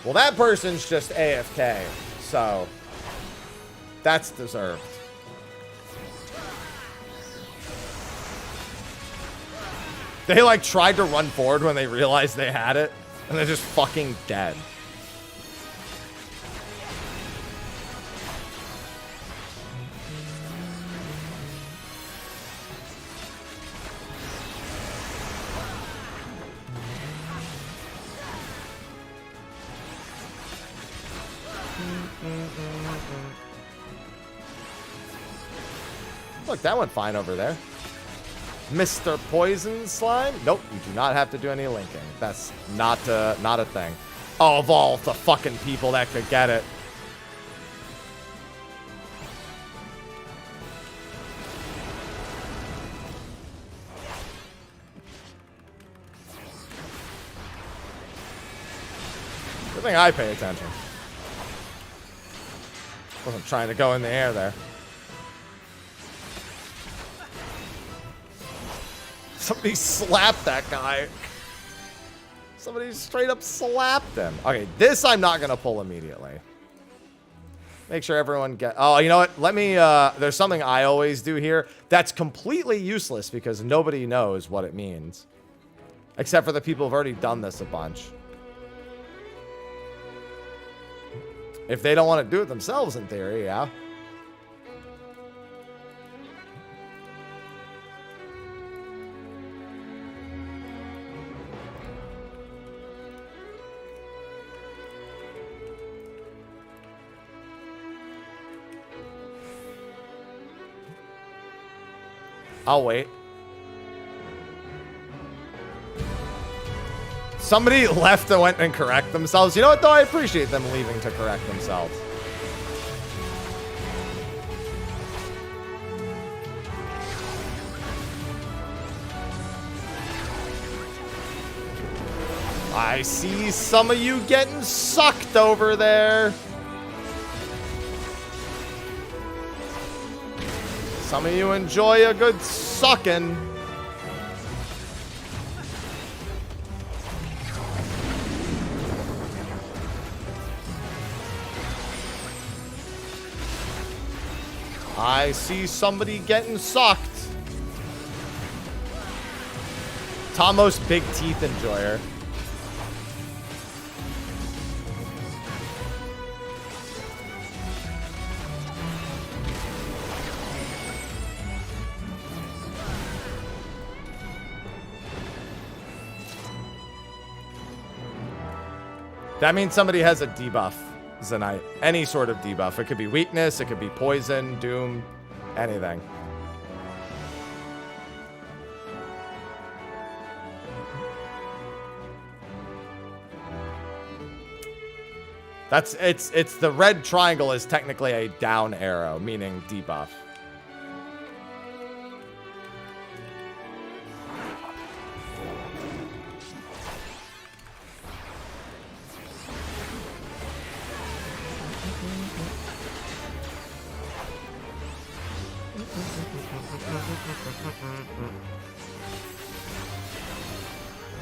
Speaker 1: Well, that person's just AFK, so that's deserved. They like tried to run forward when they realized they had it, and they're just fucking dead. Look, that went fine over there. Mr. Poison Slime? Nope, you do not have to do any linking. That's not a thing. Oh, of all the fucking people that could get it. Good thing I pay attention. Wasn't trying to go in the air there. Somebody slapped that guy. Somebody straight up slapped him. Okay, this I'm not going to pull immediately. Make sure everyone get... Oh, you know what? Let me... there's something I always do here that's completely useless because nobody knows what it means. Except for the people who've already done this a bunch. If they don't want to do it themselves, in theory, yeah. I'll wait. Somebody left and went and correct themselves. You know what, though? I appreciate them leaving to correct themselves. I see some of you getting sucked over there. Some of you enjoy a good sucking. I see somebody getting sucked. Tomos big teeth enjoyer. That means somebody has a debuff, Zanite. Any sort of debuff. It could be weakness, it could be poison, doom, anything. It's the red triangle is technically a down arrow, meaning debuff.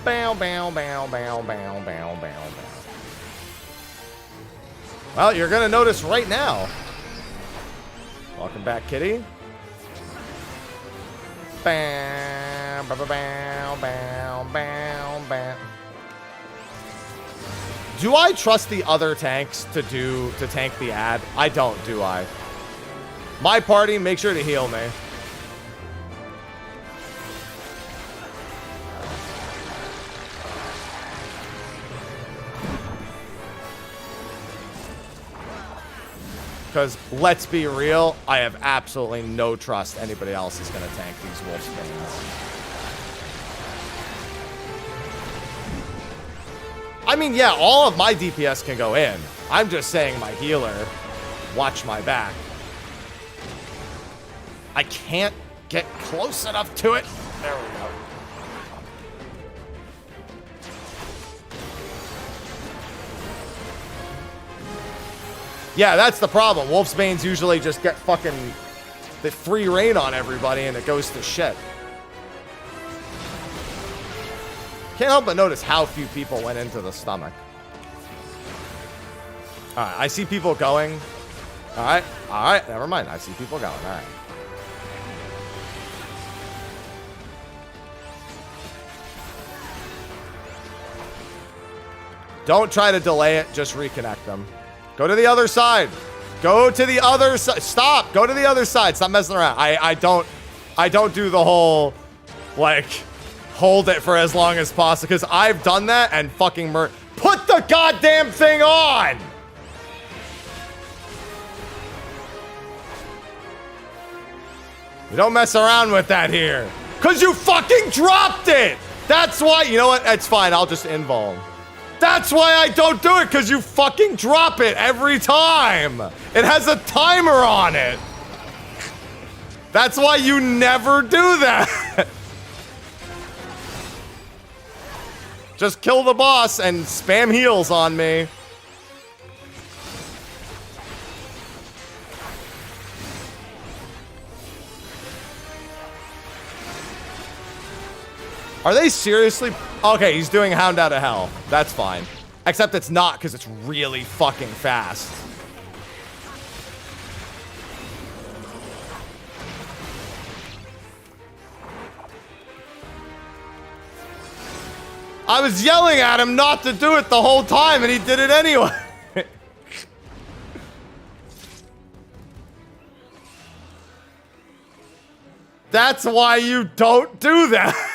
Speaker 1: Bow, bow, bow, bow, bow, bow, bow, bow. Well, you're gonna notice right now. Welcome back, kitty. Bow, bow, bow, bow, bow, bow. Do I trust the other tanks to tank the ad? I don't, do I? My party, make sure to heal me. Because, let's be real, I have absolutely no trust anybody else is going to tank these wolf spins. I mean, yeah, all of my DPS can go in. I'm just saying my healer, watch my back. I can't get close enough to it. There we go. Yeah, that's the problem. Wolfsbanes usually just get fucking... They free reign on everybody and it goes to shit. Can't help but notice how few people went into the stomach. Alright, I see people going. Alright, never mind. I see people going. Alright. Don't try to delay it, just reconnect them. Go to the other side. Go to the other side. Stop. Go to the other side. Stop messing around. I don't do the whole, like, hold it for as long as possible, because I've done that and fucking put the goddamn thing on! You don't mess around with that here. Because you fucking dropped it! That's why, you know what? It's fine. I'll just invuln. That's why I don't do it, because you fucking drop it every time. It has a timer on it. That's why you never do that. Just kill the boss and spam heals on me. Are they seriously? Okay, he's doing Hound Out of Hell. That's fine. Except it's not, because it's really fucking fast. I was yelling at him not to do it the whole time, and he did it anyway. That's why you don't do that.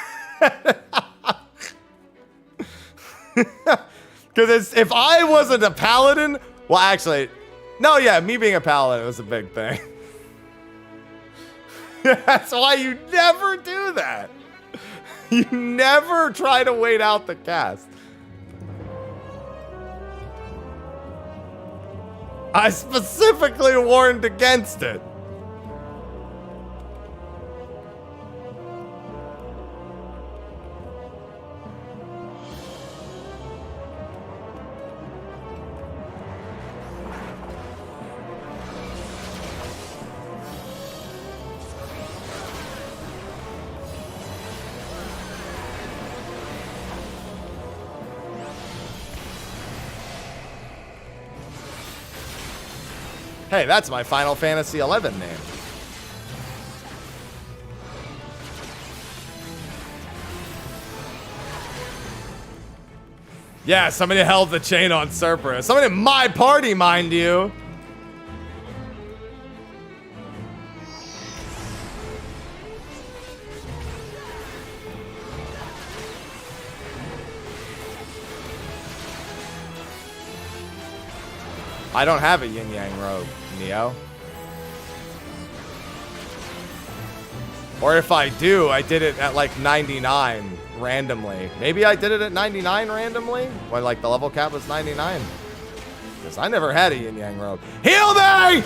Speaker 1: Because if I wasn't a paladin, well, actually, no, yeah, me being a paladin was a big thing. That's why you never do that. You never try to wait out the cast. I specifically warned against it. Hey, that's my Final Fantasy XI name. Yeah, somebody held the chain on Cerberus. Somebody in my party, mind you. I don't have a yin yang robe, Neo. Or if I do, I did it at like 99 randomly. Maybe I did it at 99 randomly when like the level cap was 99. Because I never had a yin yang robe. Heal me!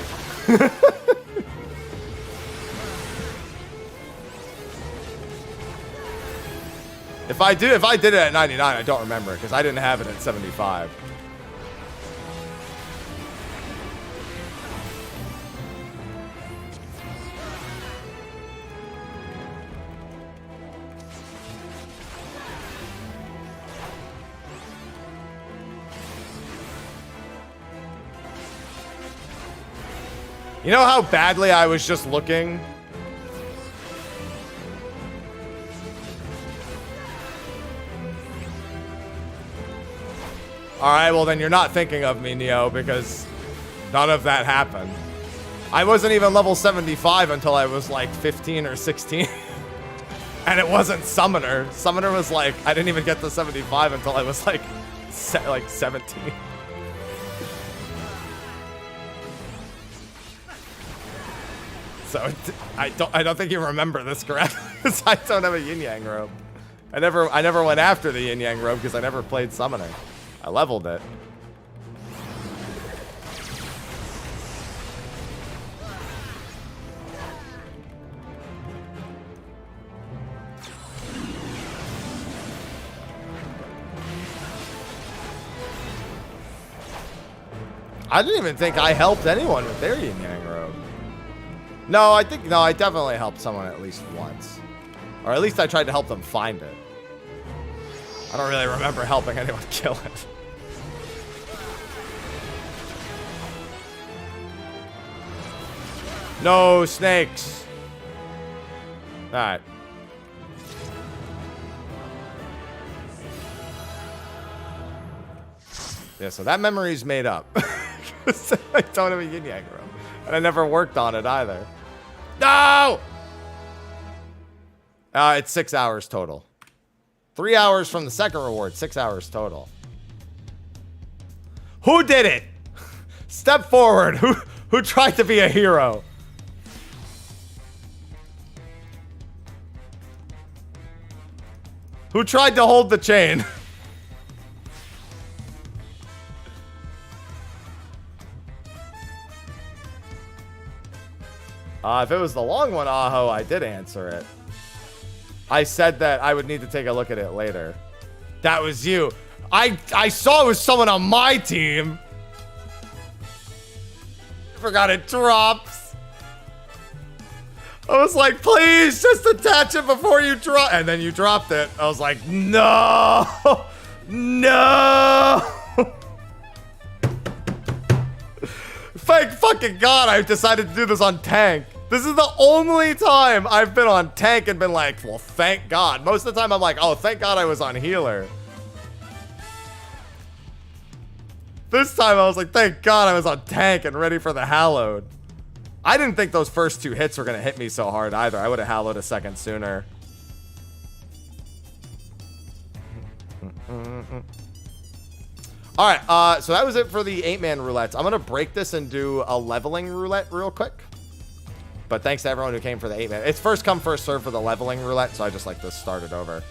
Speaker 1: If I did it at 99, I don't remember it because I didn't have it at 75. You know how badly I was just looking? Alright, well then you're not thinking of me, Neo, because none of that happened. I wasn't even level 75 until I was like 15 or 16. And it wasn't Summoner. Summoner was like, I didn't even get to 75 until I was like 17. So I don't think you remember this correctly. I don't have a yin yang robe. I never went after the yin yang robe because I never played Summoner. I leveled it. I didn't even think I helped anyone with their yin yang robe. No, I definitely helped someone at least once. Or at least I tried to help them find it. I don't really remember helping anyone kill it. No snakes. Alright. Yeah, so that memory's made up. I don't have a yin yang room. And I never worked on it either. No! It's 6 hours total. 3 hours from the second reward, 6 hours total. Who did it? Step forward. Who tried to be a hero? Who tried to hold the chain? If it was the long one, Aho, I did answer it. I said that I would need to take a look at it later. That was you. I saw it was someone on my team. I forgot it drops. I was like, please, just attach it before you drop. And then you dropped it. I was like, no. No. Thank fucking God I decided to do this on tank. This is the only time I've been on tank and been like, well, thank God. Most of the time I'm like, oh, thank God I was on healer. This time I was like, thank God I was on tank and ready for the hallowed. I didn't think those first 2 hits were going to hit me so hard either. I would have hallowed a second sooner. All right, so that was it for the 8-man roulettes. I'm going to break this and do a leveling roulette real quick. But thanks to everyone who came for the 8-man. It's first come, first serve for the leveling roulette, so I just like to start it over.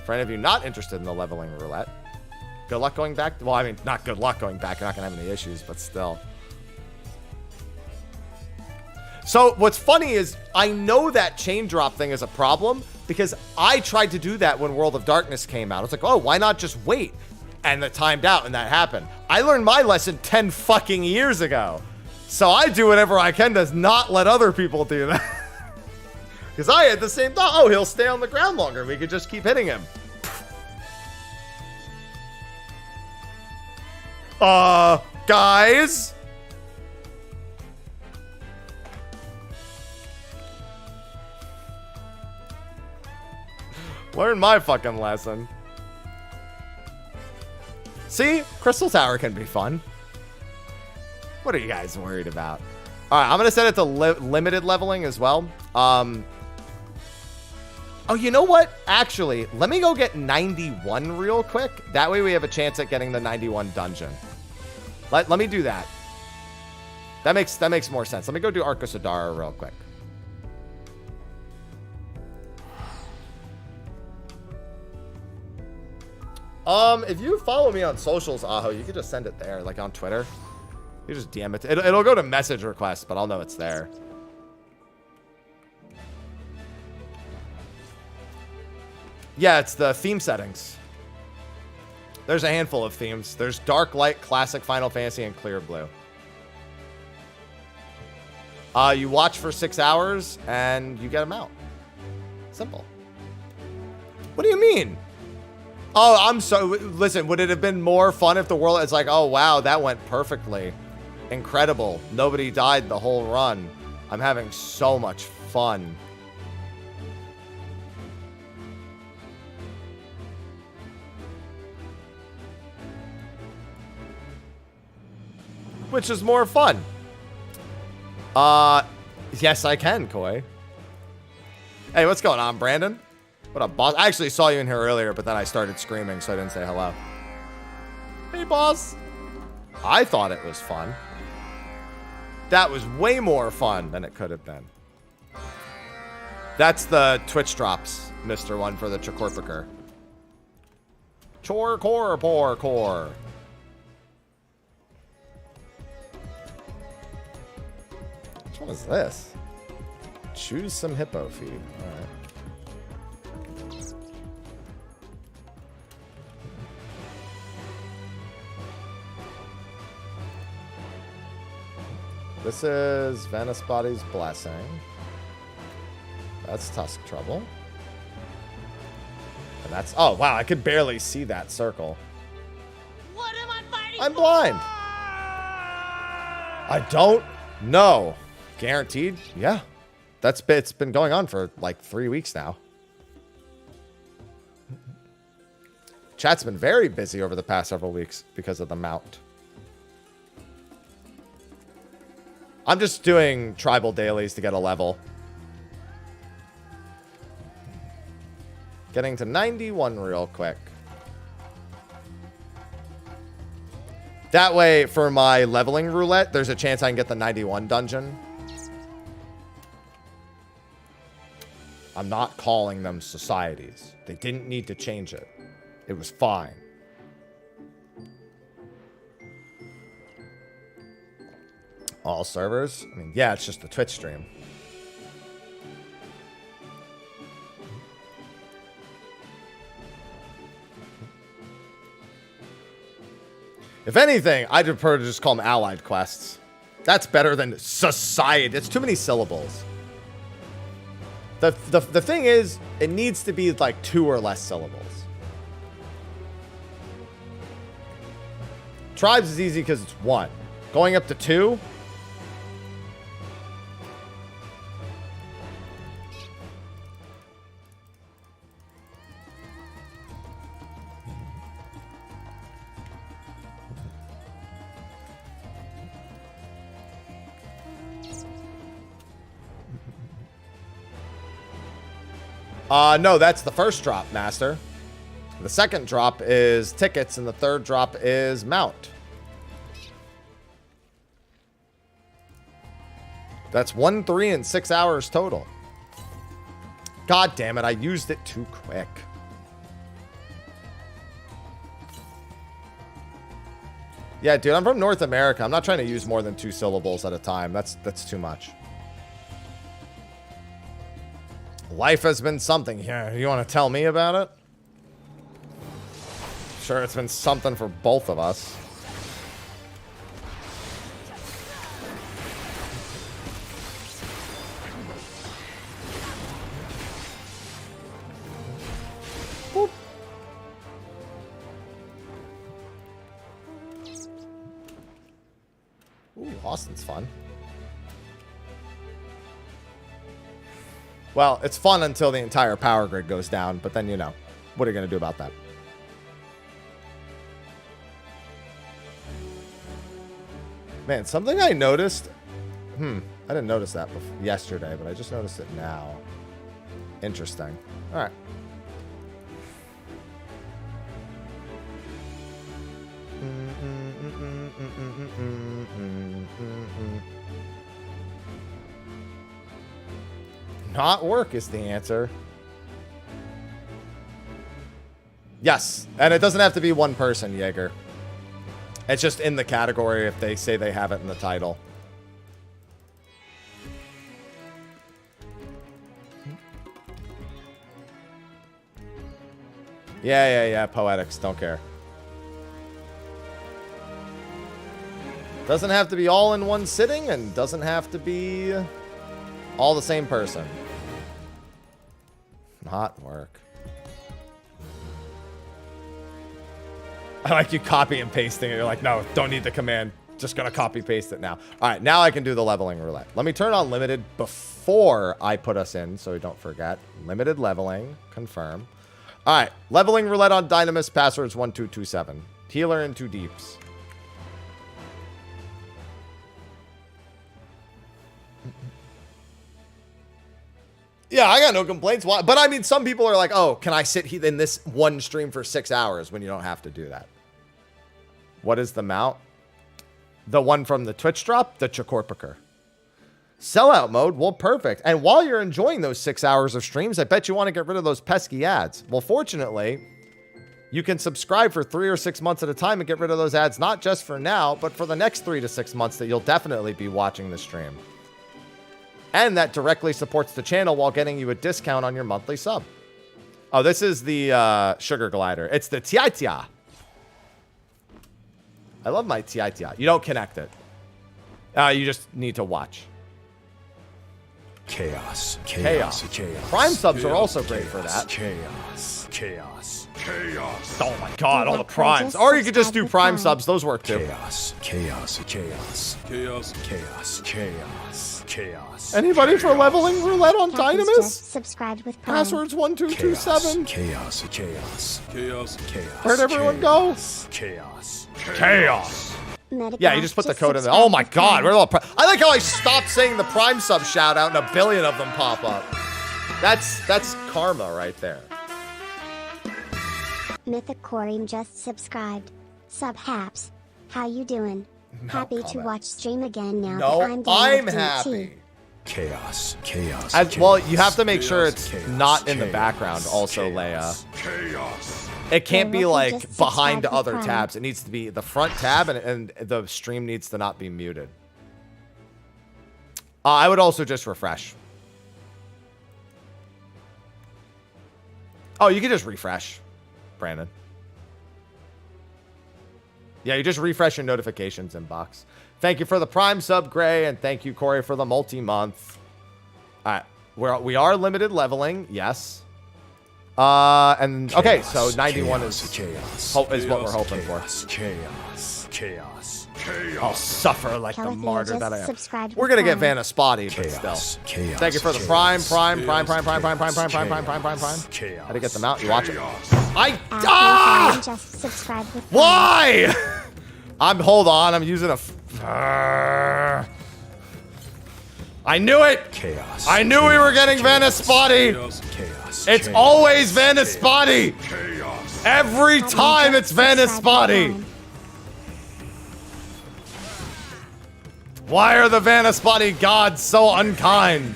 Speaker 1: For any of you not interested in the leveling roulette, good luck going back. Well, I mean, not good luck going back. You're not going to have any issues, but still. So what's funny is I know that chain drop thing is a problem because I tried to do that when World of Darkness came out. It's like, oh, why not just wait? And it timed out and that happened. I learned my lesson 10 fucking years ago. So I do whatever I can to not let other people do that. Because I had the same thought. Oh, he'll stay on the ground longer. We could just keep hitting him. Guys? Learn my fucking lesson. See? Crystal Tower can be fun. What are you guys worried about? All right, I'm going to set it to limited leveling as well. Oh, you know what? Actually, let me go get 91 real quick. That way we have a chance at getting the 91 dungeon. Let me do that. That makes more sense. Let me go do Arcosadara real quick. If you follow me on socials, Aho, you could just send it there, like on Twitter. You just DM it. It'll go to message requests, but I'll know it's there. Yeah, it's the theme settings. There's a handful of themes. There's Dark Light, Classic, Final Fantasy, and Clear Blue. You watch for 6 hours, and you get them out. Simple. What do you mean? Oh, I'm so... Listen, would it have been more fun if the world... It's like, oh, wow, that went perfectly. Incredible. Nobody died the whole run. I'm having so much fun. Which is more fun? Yes, I can, Koi. Hey, what's going on, Brandon? What up, boss? I actually saw you in here earlier, but then I started screaming, so I didn't say hello. Hey, boss. I thought it was fun. That was way more fun than it could have been. That's the Twitch drops, Mr. One, for the Chocorpiker. Chor, core, poor, core. Which one is this? Choose some hippo feed. All right. This is Venice Body's Blessing. That's Tusk Trouble. And that's... Oh, wow. I could barely see that circle.
Speaker 4: What am I fighting
Speaker 1: I'm blind. I don't know. Guaranteed? Yeah. It's been going on for like 3 weeks now. Chat's been very busy over the past several weeks because of the mount. I'm just doing tribal dailies to get a level. Getting to 91 real quick. That way, for my leveling roulette, there's a chance I can get the 91 dungeon. I'm not calling them societies. They didn't need to change it. It was fine. All servers? I mean, yeah, it's just the Twitch stream. If anything, I'd prefer to just call them allied quests. That's better than society. It's too many syllables. The thing is, it needs to be like 2 or less syllables. Tribes is easy because it's 1. Going up to 2. No, that's the first drop, Master. The second drop is tickets, and the third drop is mount. That's 1, 3, and 6 hours total. God damn it, I used it too quick. Yeah, dude, I'm from North America. I'm not trying to use more than 2 syllables at a time. That's too much. Life has been something here. You want to tell me about it? Sure, it's been something for both of us. Boop. Ooh, Austin's fun. Well, it's fun until the entire power grid goes down, but then, you know, what are you going to do about that? Man, something I noticed... I didn't notice that yesterday, but I just noticed it now. Interesting. All right. Not work is the answer. Yes, and it doesn't have to be one person, Jaeger. It's just in the category if they say they have it in the title. Yeah, poetics, don't care. Doesn't have to be all in one sitting, and doesn't have to be all the same person. Not work. I like you copy and pasting it. You're like, no, don't need the command. Just gonna copy paste it now. All right, now I can do the leveling roulette. Let me turn on limited before I put us in so we don't forget. Limited leveling, confirm. All right, leveling roulette on Dynamis, passwords 1227. Healer and 2 deeps. Yeah, I got no complaints. Why? But I mean, some people are like, oh, can I sit in this one stream for 6 hours when you don't have to do that? What is the mount? The one from the Twitch drop? The Chocorpiker. Sellout mode? Well, perfect. And while you're enjoying those 6 hours of streams, I bet you want to get rid of those pesky ads. Well, fortunately, you can subscribe for 3 or 6 months at a time and get rid of those ads, not just for now, but for the next 3 to 6 months that you'll definitely be watching the stream. And that directly supports the channel while getting you a discount on your monthly sub. Oh, this is the sugar glider. It's the Tia. I love my Tia. You don't connect it. You just need to watch.
Speaker 2: Chaos.
Speaker 1: Prime subs are also great for that.
Speaker 2: Chaos.
Speaker 1: Oh my god, all the primes. Or you could just do prime subs. Those work too.
Speaker 2: Chaos.
Speaker 1: Anybody for leveling roulette on
Speaker 3: Captain's
Speaker 1: Dynamis?
Speaker 3: just subscribed with Prime.
Speaker 1: Passwords 1227.
Speaker 2: Chaos.
Speaker 1: Where'd everyone go?
Speaker 2: Chaos.
Speaker 1: Yeah, you just put the code in there. Oh my god, where are all I like how I stopped saying the prime sub shout out and a billion of them pop up. That's karma right there.
Speaker 3: Mythic Coreem just subscribed. Sub Haps. How you doing? Happy to
Speaker 1: comment.
Speaker 3: watch stream again now
Speaker 1: No,
Speaker 3: that I'm done
Speaker 1: I'm
Speaker 3: with
Speaker 1: happy.
Speaker 3: DT.
Speaker 2: Chaos.
Speaker 1: As well, you have to make sure it's not in the background also, Leia. It can't be
Speaker 3: Well,
Speaker 1: like
Speaker 3: just
Speaker 1: behind
Speaker 3: subscribe
Speaker 1: other
Speaker 3: to Prime.
Speaker 1: tabs. It needs to be the front tab and the stream needs to not be muted. I would also just refresh. Oh, you can just refresh, Brandon. Yeah, you just refresh your notifications inbox. Thank you for the Prime sub, Gray, and thank you, Corey, for the multi-month. All right, we are limited leveling, yes. And okay, so 91 is what we're hoping for.
Speaker 2: Chaos.
Speaker 1: I'll suffer like the
Speaker 3: Caliphia
Speaker 1: martyr
Speaker 3: just
Speaker 1: that I am.
Speaker 3: subscribed
Speaker 1: We're
Speaker 3: with
Speaker 1: gonna get
Speaker 3: Prime.
Speaker 1: Vanna spotty, but still. Thank you for the Prime. How to get them out? You watch it.
Speaker 3: Prime just subscribed with Prime.
Speaker 1: Why? Hold on. I'm using a. I knew it.
Speaker 2: Chaos.
Speaker 1: I knew we were getting Vanna spotty. It's always Vanna spotty. Every time it's Vanna spotty. Why are the Vanna spotty gods so unkind?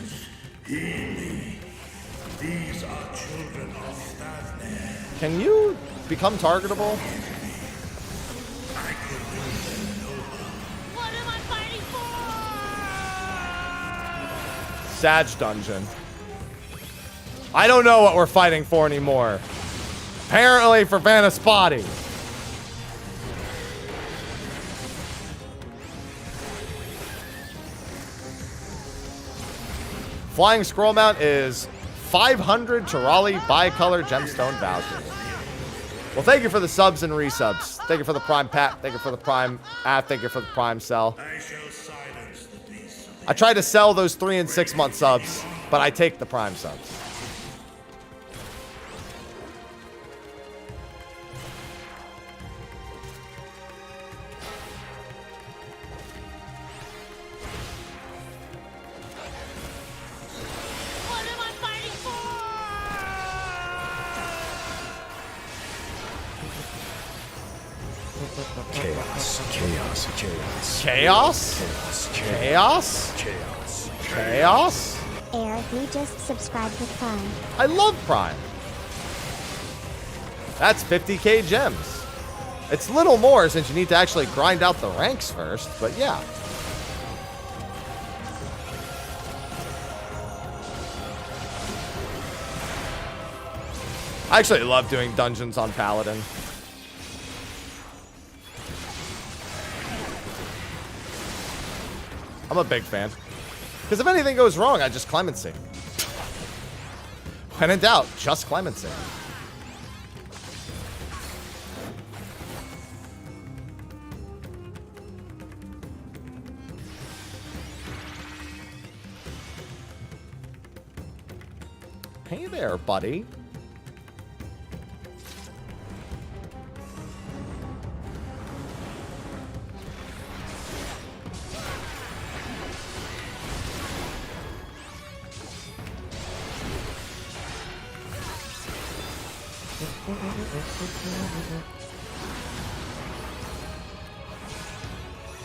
Speaker 1: Can you become targetable?
Speaker 4: What am I fighting for?
Speaker 1: Sag dungeon. I don't know what we're fighting for anymore. Apparently for Vanna spotty. Flying Scroll Mount is 500 Tirali Bicolor Gemstone Valkyrie. Well, thank you for the subs and resubs. Thank you for the Prime Pat. Thank you for the Prime app. Thank you for the Prime sell. I tried to sell those 3 and 6 month subs, but I take the Prime subs.
Speaker 4: What am I fighting
Speaker 1: Chaos?
Speaker 3: Air, he just subscribed with Prime.
Speaker 1: I love Prime. That's 50k gems. It's little more since you need to actually grind out the ranks first, but yeah. I actually love doing dungeons on Paladin. I'm a big fan. Because if anything goes wrong, I just clemency. When in doubt, just clemency. Hey there, buddy.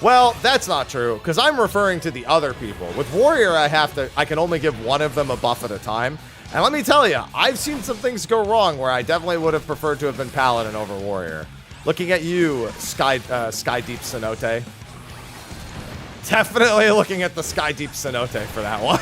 Speaker 1: Well, that's not true, because I'm referring to the other people. With Warrior, I can only give one of them a buff at a time. And let me tell you, I've seen some things go wrong where I definitely would have preferred to have been Paladin over Warrior. Looking at you, Sky Deep Cenote. Definitely looking at the Sky Deep Cenote for that one.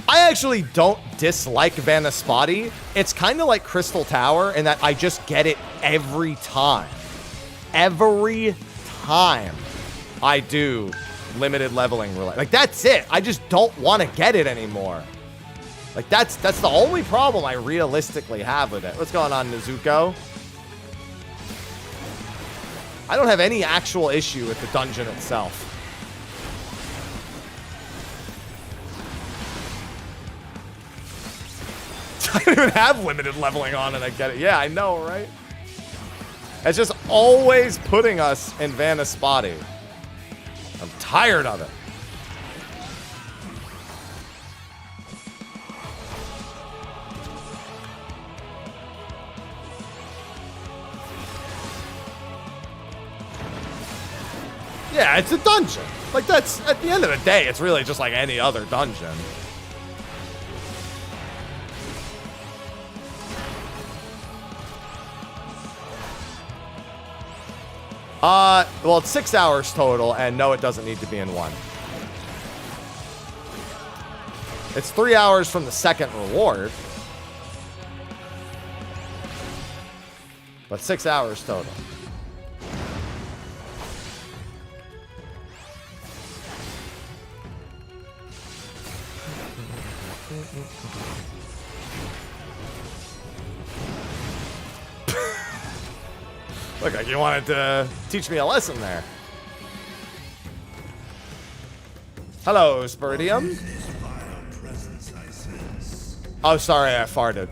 Speaker 1: I I actually don't dislike Vanaspati. It's kind of like Crystal Tower in that I just get it every time. Every time I do limited leveling roulette. Like, that's it. I just don't want to get it anymore. Like, that's the only problem I realistically have with it. What's going on, Nezuko? I don't have any actual issue with the dungeon itself. I don't even have limited leveling on it, I get it. Yeah, I know, right? It's just always putting us in Vanaspati. I'm tired of it. Yeah, it's a dungeon. Like, that's, at the end of the day, it's really just like any other dungeon. Well, it's 6 hours total, and no, it doesn't need to be in one. It's 3 hours from the second reward. But 6 hours total. Look like you wanted to teach me a lesson there. Hello, Spiridium. Oh, sorry, I farted.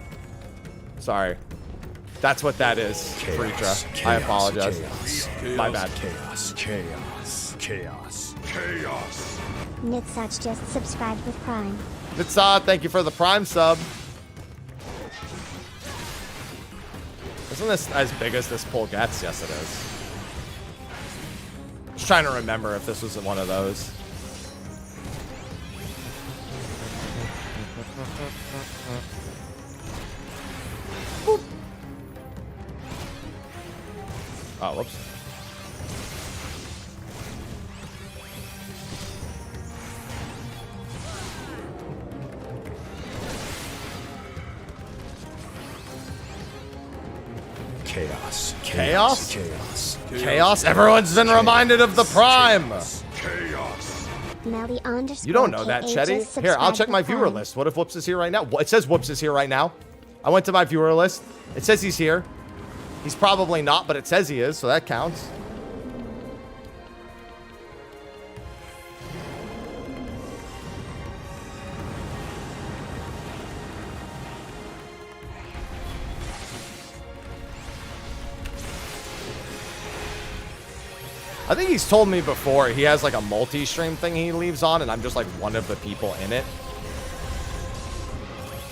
Speaker 1: Sorry. That's what that is, Freetra. I apologize. My bad.
Speaker 2: Chaos.
Speaker 3: Nitsach just subscribed with Prime.
Speaker 1: Nitsa, thank you for the Prime sub. Isn't this as big as this pull gets? Yes, it is. Just trying to remember if this was one of those. Boop. Oh, whoops. Chaos? Everyone's been reminded of the Prime!
Speaker 3: Melly _
Speaker 1: You don't know that,
Speaker 3: KH
Speaker 1: Chetty.
Speaker 3: just
Speaker 1: Here, I'll
Speaker 3: subscribed
Speaker 1: check my
Speaker 3: with
Speaker 1: viewer
Speaker 3: Prime.
Speaker 1: list. What if Whoops is here right now? It says Whoops is here right now. I went to my viewer list. It says he's here. He's probably not, but it says he is, so that counts. I think he's told me before he has like a multi-stream thing he leaves on, and I'm just like one of the people in it.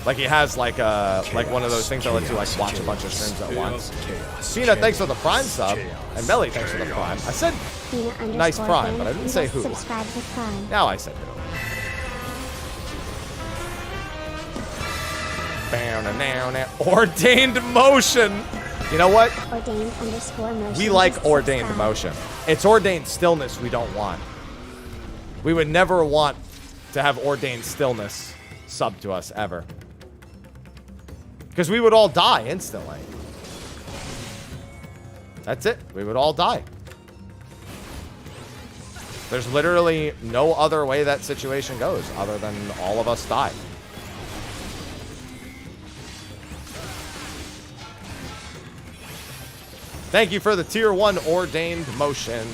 Speaker 1: Like he has like a one of those things that lets you like watch a bunch of streams at once. Cena, thanks for the Prime sub, and Melly, thanks for the Prime. I said nice Prime, but I didn't say who.
Speaker 3: Subscribed with Prime.
Speaker 1: Now I said who. Ordained motion. You know what?
Speaker 3: Ordained _ motion.
Speaker 1: We like
Speaker 3: just
Speaker 1: ordained
Speaker 3: subscribed.
Speaker 1: motion. It's ordained stillness we don't want. We would never want to have ordained stillness sub to us ever. Because we would all die instantly. That's it. We would all die. There's literally no other way that situation goes other than all of us die. Thank you for the tier 1 ordained motion.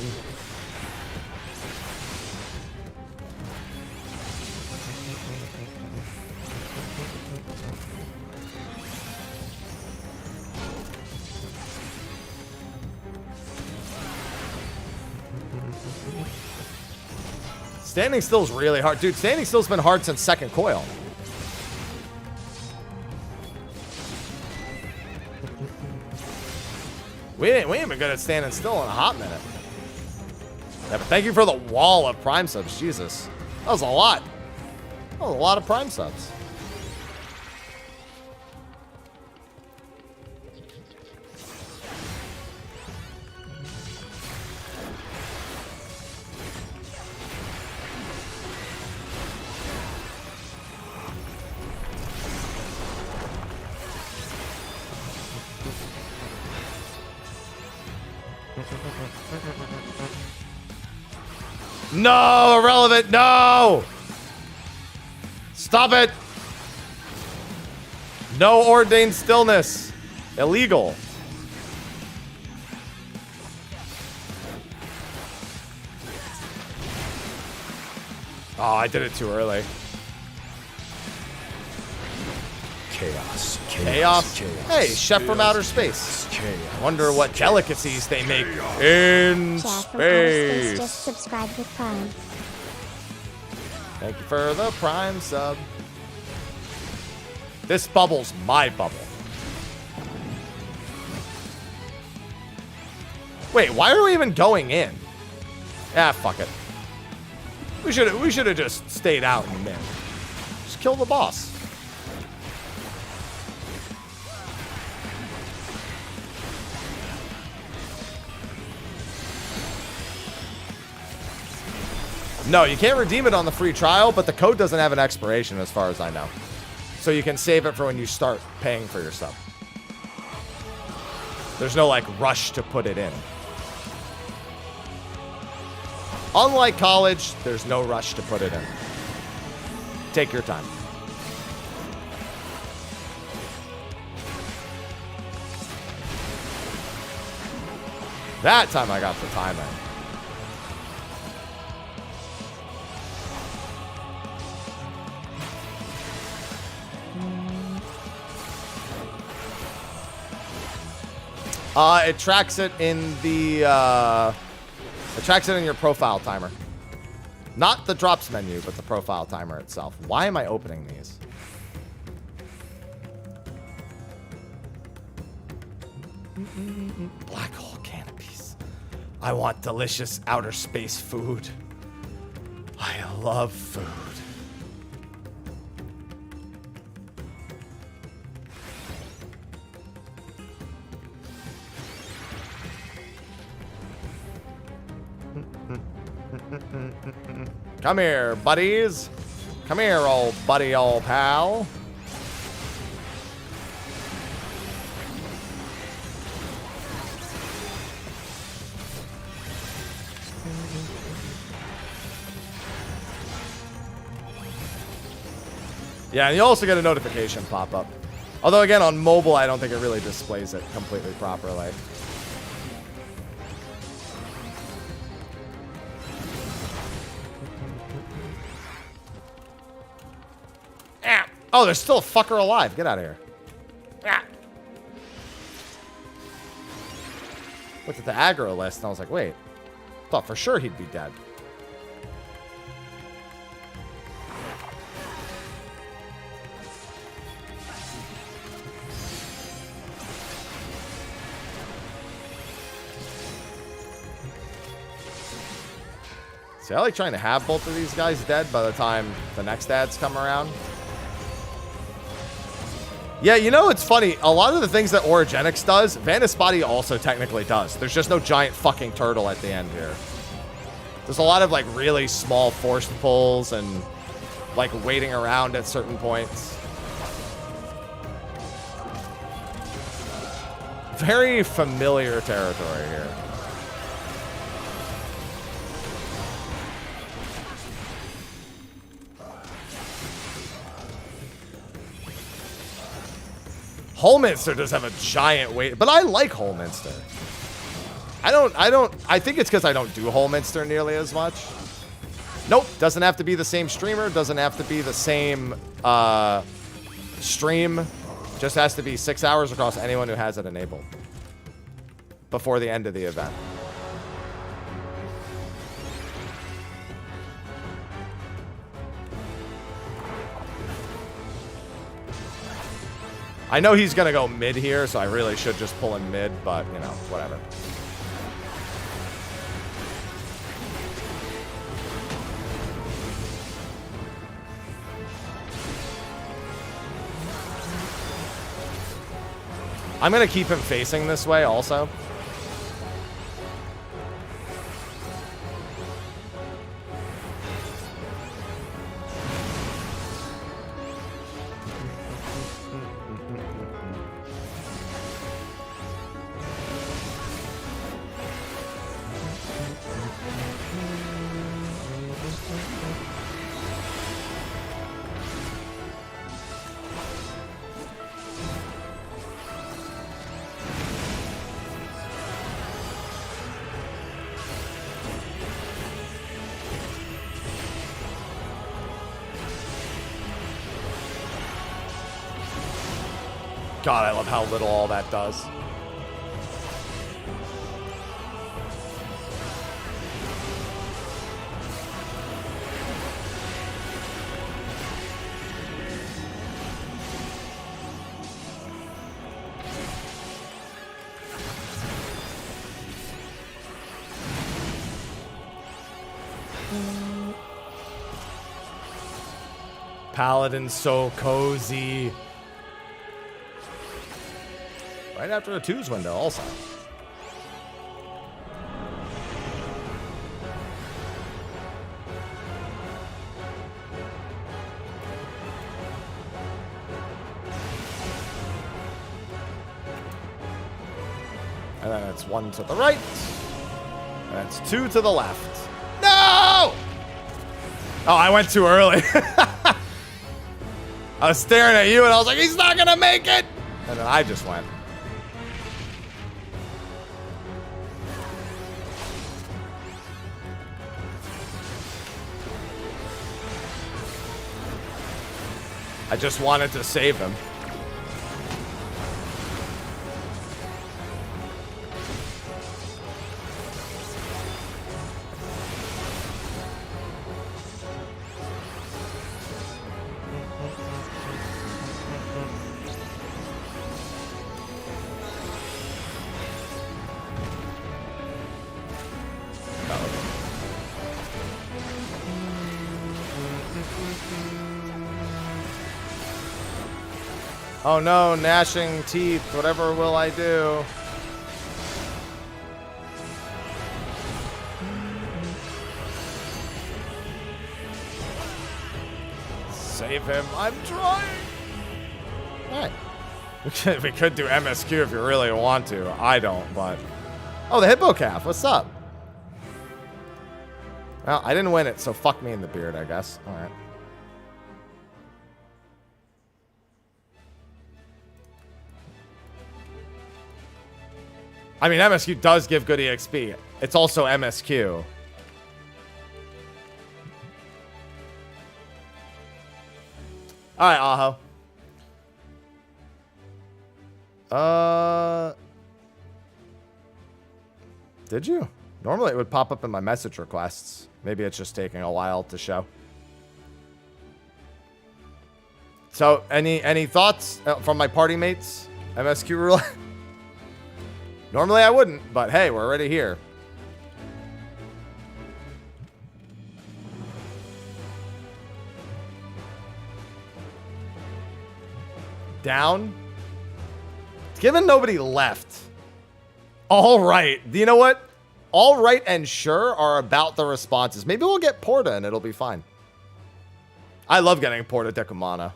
Speaker 1: Standing still is really hard. Dude, standing still's been hard since second coil. We ain't been good at standing still in a hot minute. Yeah, but thank you for the wall of Prime subs. Jesus. That was a lot. That was a lot of Prime subs. No, irrelevant, no! Stop it! No ordained stillness. Illegal. Oh, I did it too early.
Speaker 2: Chaos.
Speaker 1: Chaos? Hey, chef from outer space. Wonder what delicacies they make in
Speaker 3: Chef from outer space
Speaker 1: space.
Speaker 3: just subscribed with Prime.
Speaker 1: Thank you for the Prime sub. This bubble's my bubble. Wait, why are we even going in? Ah, fuck it. We should have just stayed out and mid. Just kill the boss. No, you can't redeem it on the free trial, but the code doesn't have an expiration as far as I know. So you can save it for when you start paying for your sub. There's no, like, rush to put it in. Unlike college, there's no rush to put it in. Take your time. That time I got the time in. It tracks it in the, it tracks it in your profile timer. Not the drops menu, but the profile timer itself. Why am I opening these? Black hole canopies. I want delicious outer space food. I love food. Come here, buddies. Come here, old buddy, old pal. Yeah, and you also get a notification pop up. Although, again, on mobile, I don't think it really displays it completely properly. Oh, there's still a fucker alive. Get out of here. Ah. Looked at the aggro list and I was like, wait. Thought for sure he'd be dead. See, I like trying to have both of these guys dead by the time the next ads come around. Yeah, you know, it's funny. A lot of the things that Origenics does, Vanus Body also technically does. There's just no giant fucking turtle at the end here. There's a lot of, like, really small forced pulls and, like, waiting around at certain points. Very familiar territory here. Holminster does have a giant weight, but I like Holminster. I think it's because I don't do Holminster nearly as much. Nope, doesn't have to be the same streamer, doesn't have to be the same stream. Just has to be 6 hours across anyone who has it enabled before the end of the event. I know he's going to go mid here, so I really should just pull him mid, but, you know, whatever. I'm going to keep him facing this way also. God, I love how little all that does. Paladin's so cozy. Right after a 2's window, also. And then it's 1 to the right. And it's 2 to the left. No! Oh, I went too early. I was staring at you and I was like, he's not gonna make it! And then I just went. I just wanted to save him. Oh no, gnashing teeth. Whatever will I do? Save him. I'm trying. Alright. We could do MSQ if you really want to. I don't, but... Oh, the Hippo Calf. What's up? Well, I didn't win it, so fuck me in the beard, I guess. Alright. I mean, MSQ does give good EXP. It's also MSQ. Alright, Aho. Did you? Normally it would pop up in my message requests. Maybe it's just taking a while to show. So, any thoughts from my party mates? MSQ roulette? Normally I wouldn't, but hey, we're already here. Down. It's given nobody left. All right. You know what? All right and sure are about the responses. Maybe we'll get Porta and it'll be fine. I love getting Porta Decumana.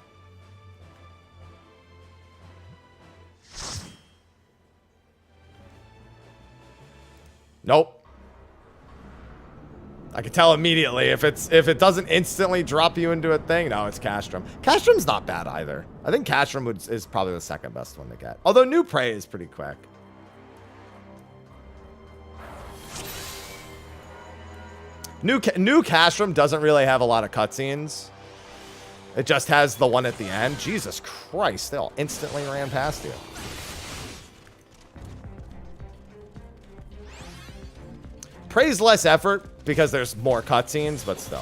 Speaker 1: Nope. I can tell immediately if it doesn't instantly drop you into a thing. No, it's Castrum. Castrum's not bad either. I think Castrum is probably the second best one to get. Although New Prey is pretty quick. New Castrum doesn't really have a lot of cutscenes. It just has the one at the end. Jesus Christ, they all instantly ran past you. Prey's less effort because there's more cutscenes, but still.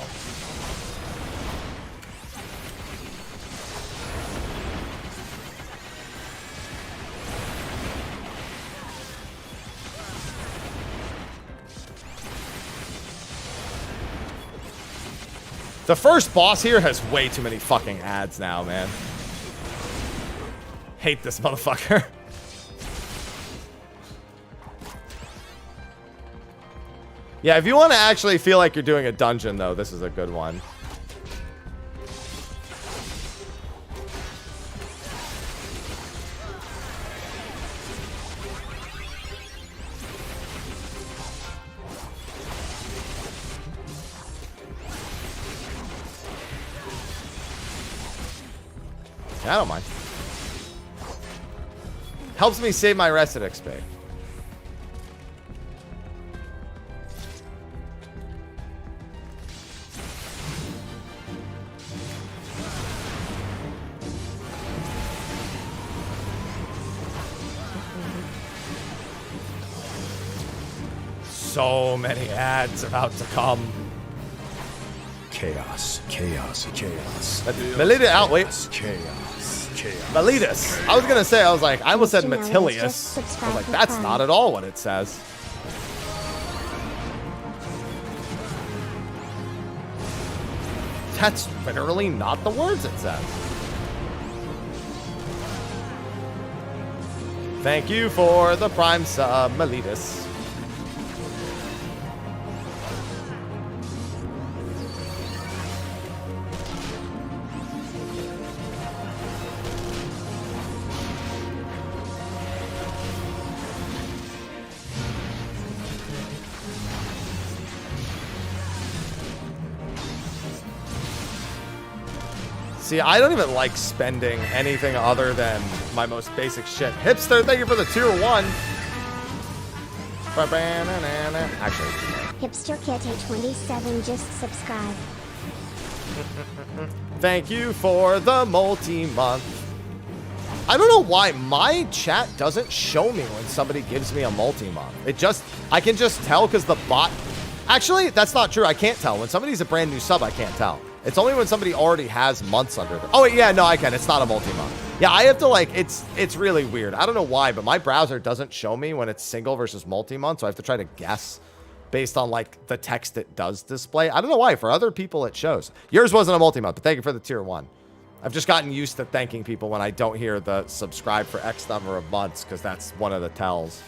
Speaker 1: The first boss here has way too many fucking ads now, man. Hate this motherfucker. Yeah, if you want to actually feel like you're doing a dungeon, though, this is a good one. I don't mind. Helps me save my rest at XP. so many ads about to come.
Speaker 2: Chaos, chaos, chaos.
Speaker 1: Melita out, wait.
Speaker 2: Chaos, chaos.
Speaker 1: Melitus. I was gonna say, I was like, I almost said
Speaker 3: Mr. Mellitus
Speaker 1: Metilius.
Speaker 3: just
Speaker 1: I was
Speaker 3: subscribed
Speaker 1: like,
Speaker 3: to
Speaker 1: that's
Speaker 3: Prime.
Speaker 1: not at all what it says. That's literally not the words it says. Thank you for the Prime sub, Melitus. See, I don't even like spending anything other than my most basic shit. Hipster, thank you for the tier 1. Actually,
Speaker 3: Hipster Kit 27 just subscribed.
Speaker 1: thank you for the multi-month. I don't know why my chat doesn't show me when somebody gives me a multi-month. I can just tell because the bot... Actually, that's not true. I can't tell. When somebody's a brand new sub, I can't tell. It's only when somebody already has months under them. Oh, yeah, no, I can. It's not a multi-month. Yeah, I have to, like, it's really weird. I don't know why, but my browser doesn't show me when it's single versus multi-month, so I have to try to guess based on, like, the text it does display. I don't know why. For other people, it shows. Yours wasn't a multi-month, but thank you for the tier 1. I've just gotten used to thanking people when I don't hear the subscribe for X number of months, because that's one of the tells.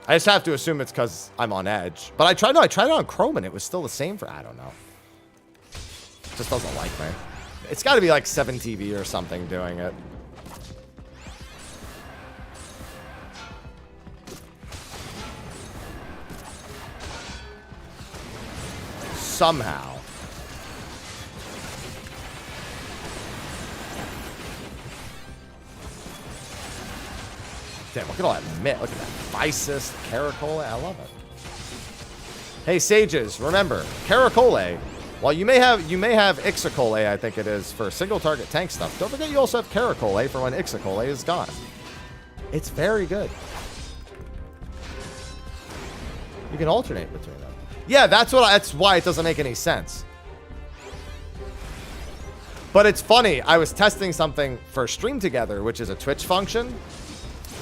Speaker 1: I just have to assume it's because I'm on Edge. But I tried it on Chrome and it was still the same for, I don't know. It just doesn't like me. It's got to be like 7TV or something doing it. Somehow. Damn, look at all that mint. Look at that Visus, Caracola. I love it. Hey, Sages, remember, Caracola, while you may have Ixacola, I think it is, for single target tank stuff, don't forget you also have Caracola for when Ixacola is gone. It's very good. You can alternate between them. Yeah, that's why it doesn't make any sense. But it's funny, I was testing something for Stream Together, which is a Twitch function.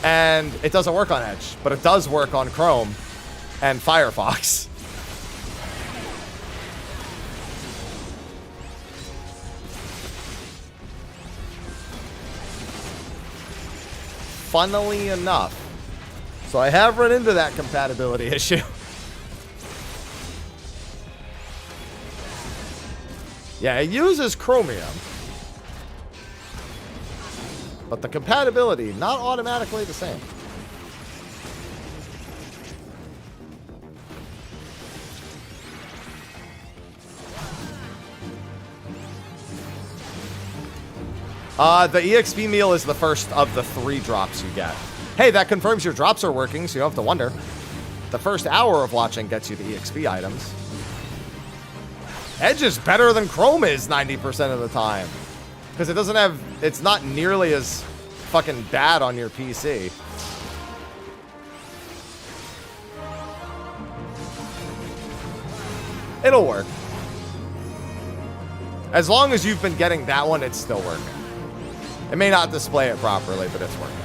Speaker 1: And it doesn't work on Edge, but it does work on Chrome and Firefox. Funnily enough. So I have run into that compatibility issue. Yeah, it uses Chromium. But the compatibility, not automatically the same. The EXP meal is the first of the 3 drops you get. Hey, that confirms your drops are working, so you don't have to wonder. The first hour of watching gets you the EXP items. Edge is better than Chrome is 90% of the time. Because it doesn't have... It's not nearly as fucking bad on your PC. It'll work. As long as you've been getting that one, it's still working. It may not display it properly, but it's working.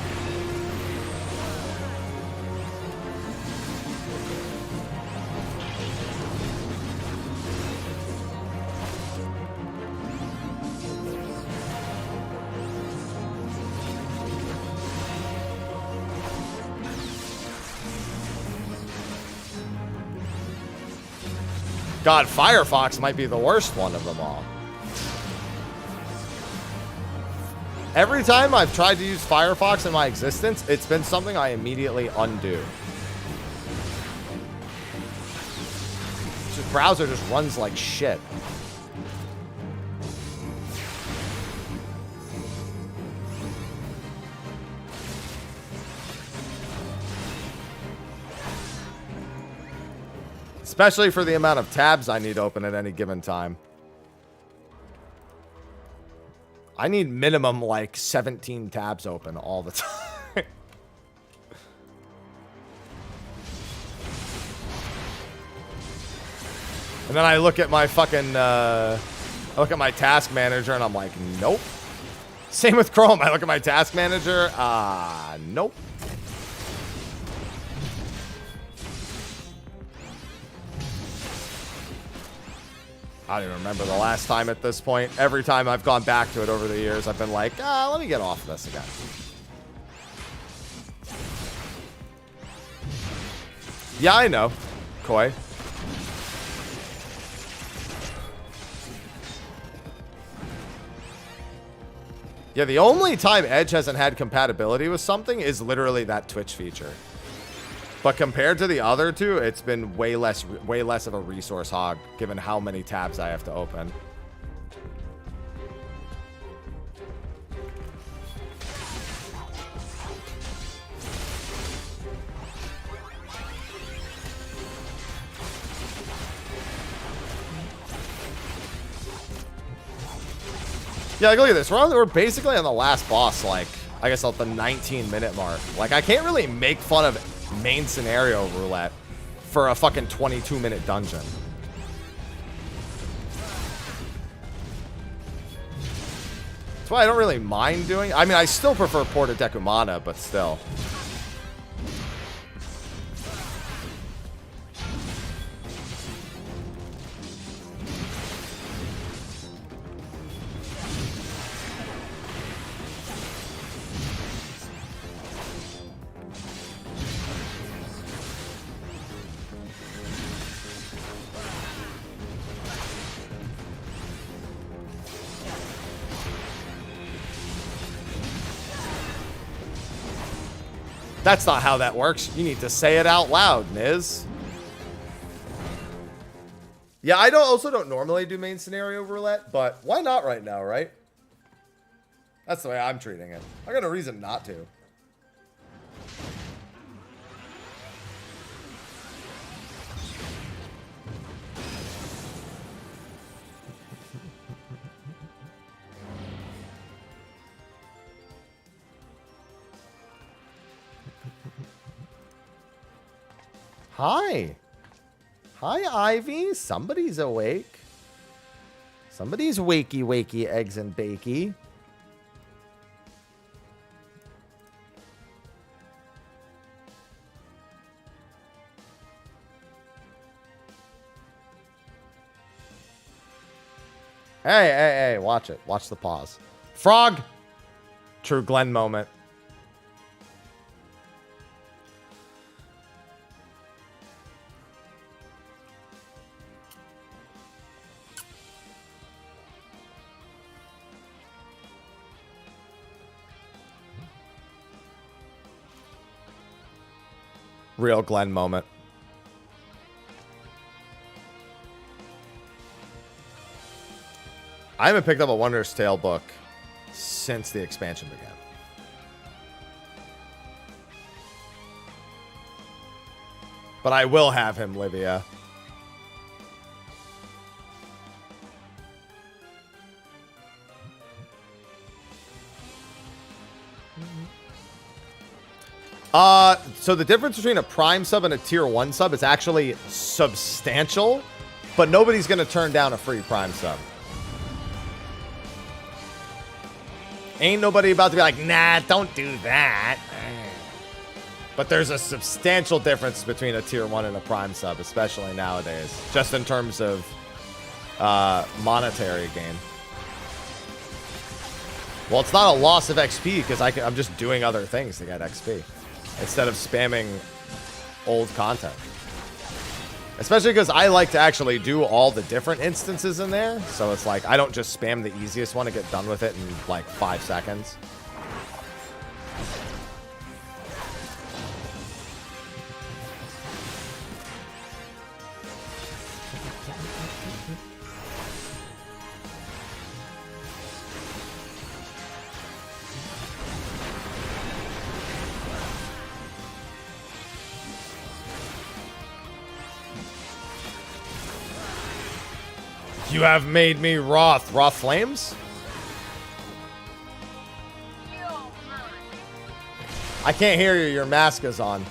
Speaker 1: God, Firefox might be the worst one of them all. Every time I've tried to use Firefox in my existence, it's been something I immediately undo. This browser just runs like shit. Especially for the amount of tabs I need open at any given time. I need minimum like 17 tabs open all the time. And then I look at my fucking, I look at my task manager and I'm like, nope. Same with Chrome. I look at my task manager, nope. I don't even remember the last time at this point. Every time I've gone back to it over the years, I've been like, let me get off this again. Yeah, I know. Koi. Yeah, the only time Edge hasn't had compatibility with something is literally that Twitch feature. But compared to the other two, it's been way less of a resource hog, given how many tabs I have to open. Yeah, like, look at this. We're basically on the last boss, like, I guess at the 19-minute mark. Like, I can't really make fun of main scenario roulette for a fucking 22-minute dungeon. That's why I don't really mind doing. I mean, I still prefer Porta Decumana, but still. That's not how that works. You need to say it out loud, Niz. Yeah, I also don't normally do main scenario roulette, but why not right now, right? That's the way I'm treating it. I got no reason not to. Hi. Hi, Ivy. Somebody's awake. Somebody's wakey, eggs and bakey. Hey, watch it. Watch the pause. Frog! True Glenn moment. Real Glenn moment. I haven't picked up a Wondrous Tale book since the expansion began. But I will have him, Livia. So the difference between a Prime sub and a Tier 1 sub is actually substantial, but nobody's going to turn down a free Prime sub. Ain't nobody about to be like, nah, don't do that. But there's a substantial difference between a Tier 1 and a Prime sub, especially nowadays, just in terms of monetary gain. Well, it's not a loss of XP because I'm just doing other things to get XP instead of spamming old content. Especially because I like to actually do all the different instances in there. So it's like I don't just spam the easiest one and get done with it in like 5 seconds. You have made me wroth. Wroth flames? I can't hear you. Your mask is on.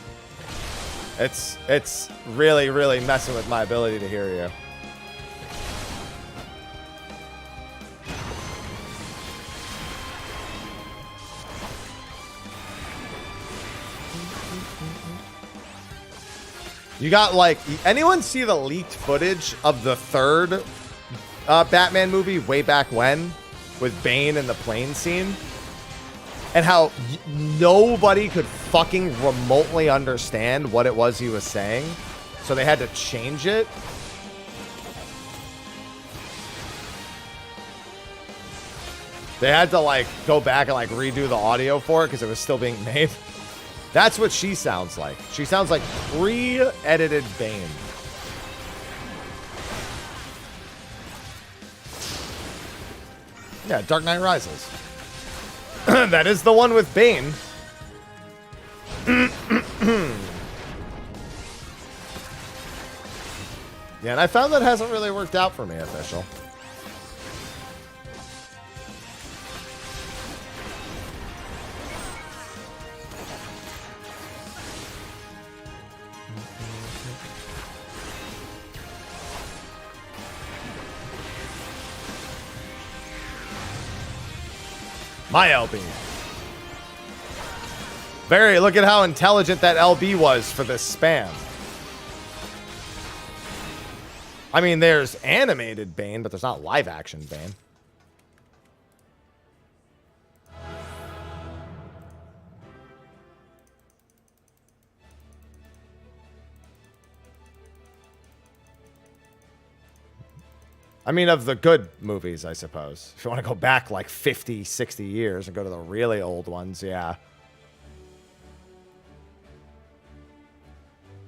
Speaker 1: It's really, really messing with my ability to hear you. You got, like, anyone see the leaked footage of the third Batman movie way back when with Bane in the plane scene? And how nobody could fucking remotely understand what it was he was saying. So they had to change it. They had to, like, go back and, like, redo the audio for it because it was still being made. That's what she sounds like. She sounds like pre-edited Bane. Yeah, Dark Knight Rises. That is the one with Bane. Yeah, and I found that hasn't really worked out for me, official. My LB. Barry, look at how intelligent that LB was for this spam. I mean, there's animated Bane, but there's not live action Bane. I mean, of the good movies, I suppose. If you want to go back like 50, 60 years and go to the really old ones, yeah.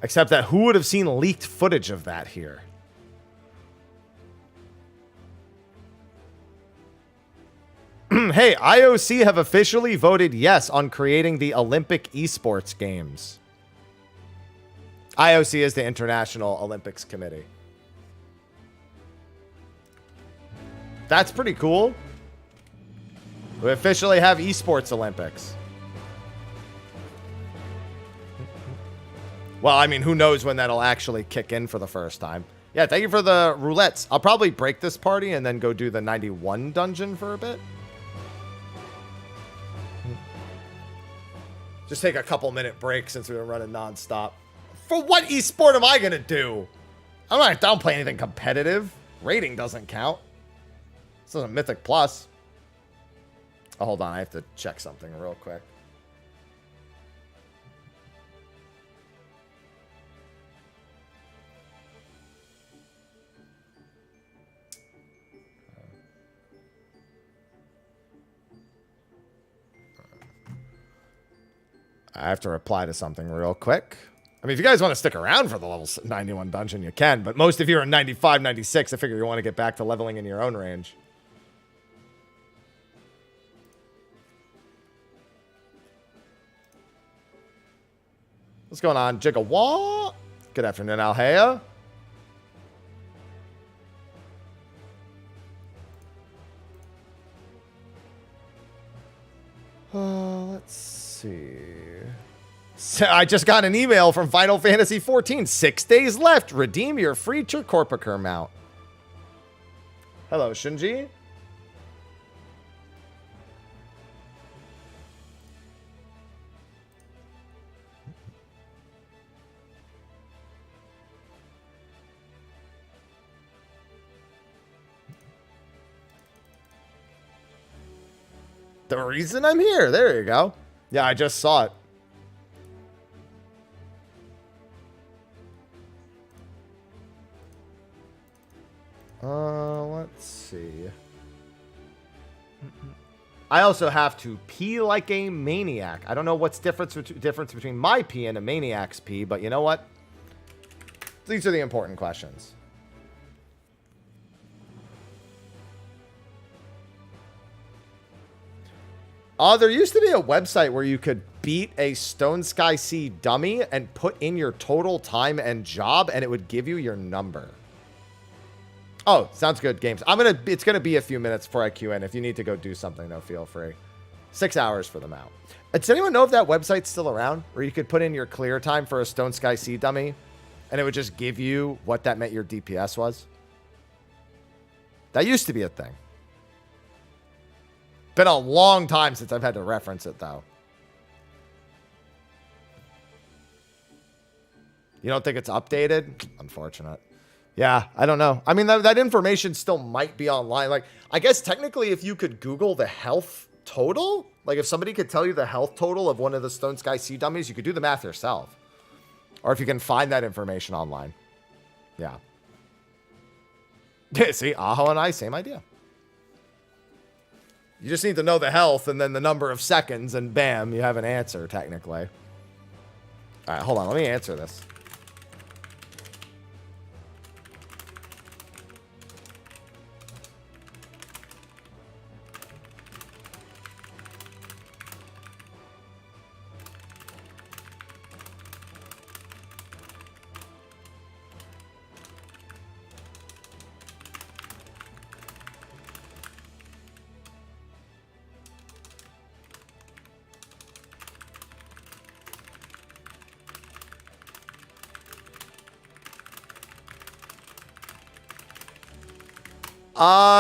Speaker 1: Except that who would have seen leaked footage of that here? Hey, IOC have officially voted yes on creating the Olympic esports games. IOC is the International Olympics Committee. That's pretty cool. We officially have esports Olympics. Well, I mean, who knows when that'll actually kick in for the first time. Yeah, thank you for the roulettes. I'll probably break this party and then go do the 91 dungeon for a bit. Just take a couple minute break since we've been running nonstop. For what esport am I going to do? I don't play anything competitive. Rating doesn't count. This is a Mythic Plus. Oh, hold on. I have to check something real quick. I have to reply to something real quick. I mean, if you guys want to stick around for the level 91 dungeon, you can. But most of you are 95, 96. I figure you want to get back to leveling in your own range. What's going on, Jigawa? Good afternoon, Alhea. Let's see. So I just got an email from Final Fantasy XIV. 6 days left. Redeem your free Corpicur mount. Hello, Shinji. The reason I'm here. There you go. Yeah, I just saw it. Let's see. I also have to pee like a maniac. I don't know what's difference between my pee and a maniac's pee, but you know what? These are the important questions. There used to be a website where you could beat a Stone Sky Sea dummy and put in your total time and job, and it would give you your number. Oh, sounds good, games. It's gonna be a few minutes before I queue in. If you need to go do something, though, feel free. 6 hours for them out. Does anyone know if that website's still around? Where you could put in your clear time for a Stone Sky Sea dummy, and it would just give you what that meant your DPS was? That used to be a thing. Been a long time since I've had to reference it, though. You don't think it's updated? Unfortunate. Yeah, I don't know. I mean, that information still might be online. Like, I guess technically if you could Google the health total, like if somebody could tell you the health total of one of the Stone Sky Sea dummies, you could do the math yourself. Or if you can find that information online. Yeah. Yeah, see, Aho and I, same idea. You just need to know the health and then the number of seconds, and bam, you have an answer, technically. All right, hold on. Let me answer this.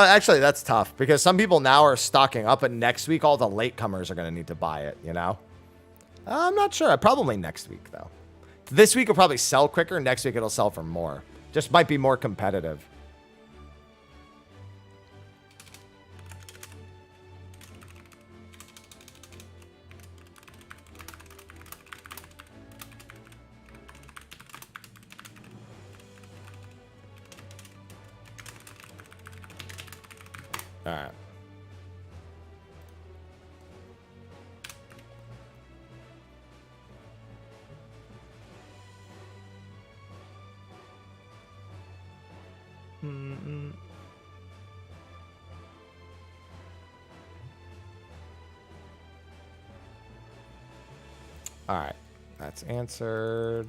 Speaker 1: Actually, that's tough because some people now are stocking up, and next week all the latecomers are going to need to buy it, you know? I'm not sure. Probably next week, though. This week will probably sell quicker. Next week it'll sell for more. Just might be more competitive. All right. All right. That's answered.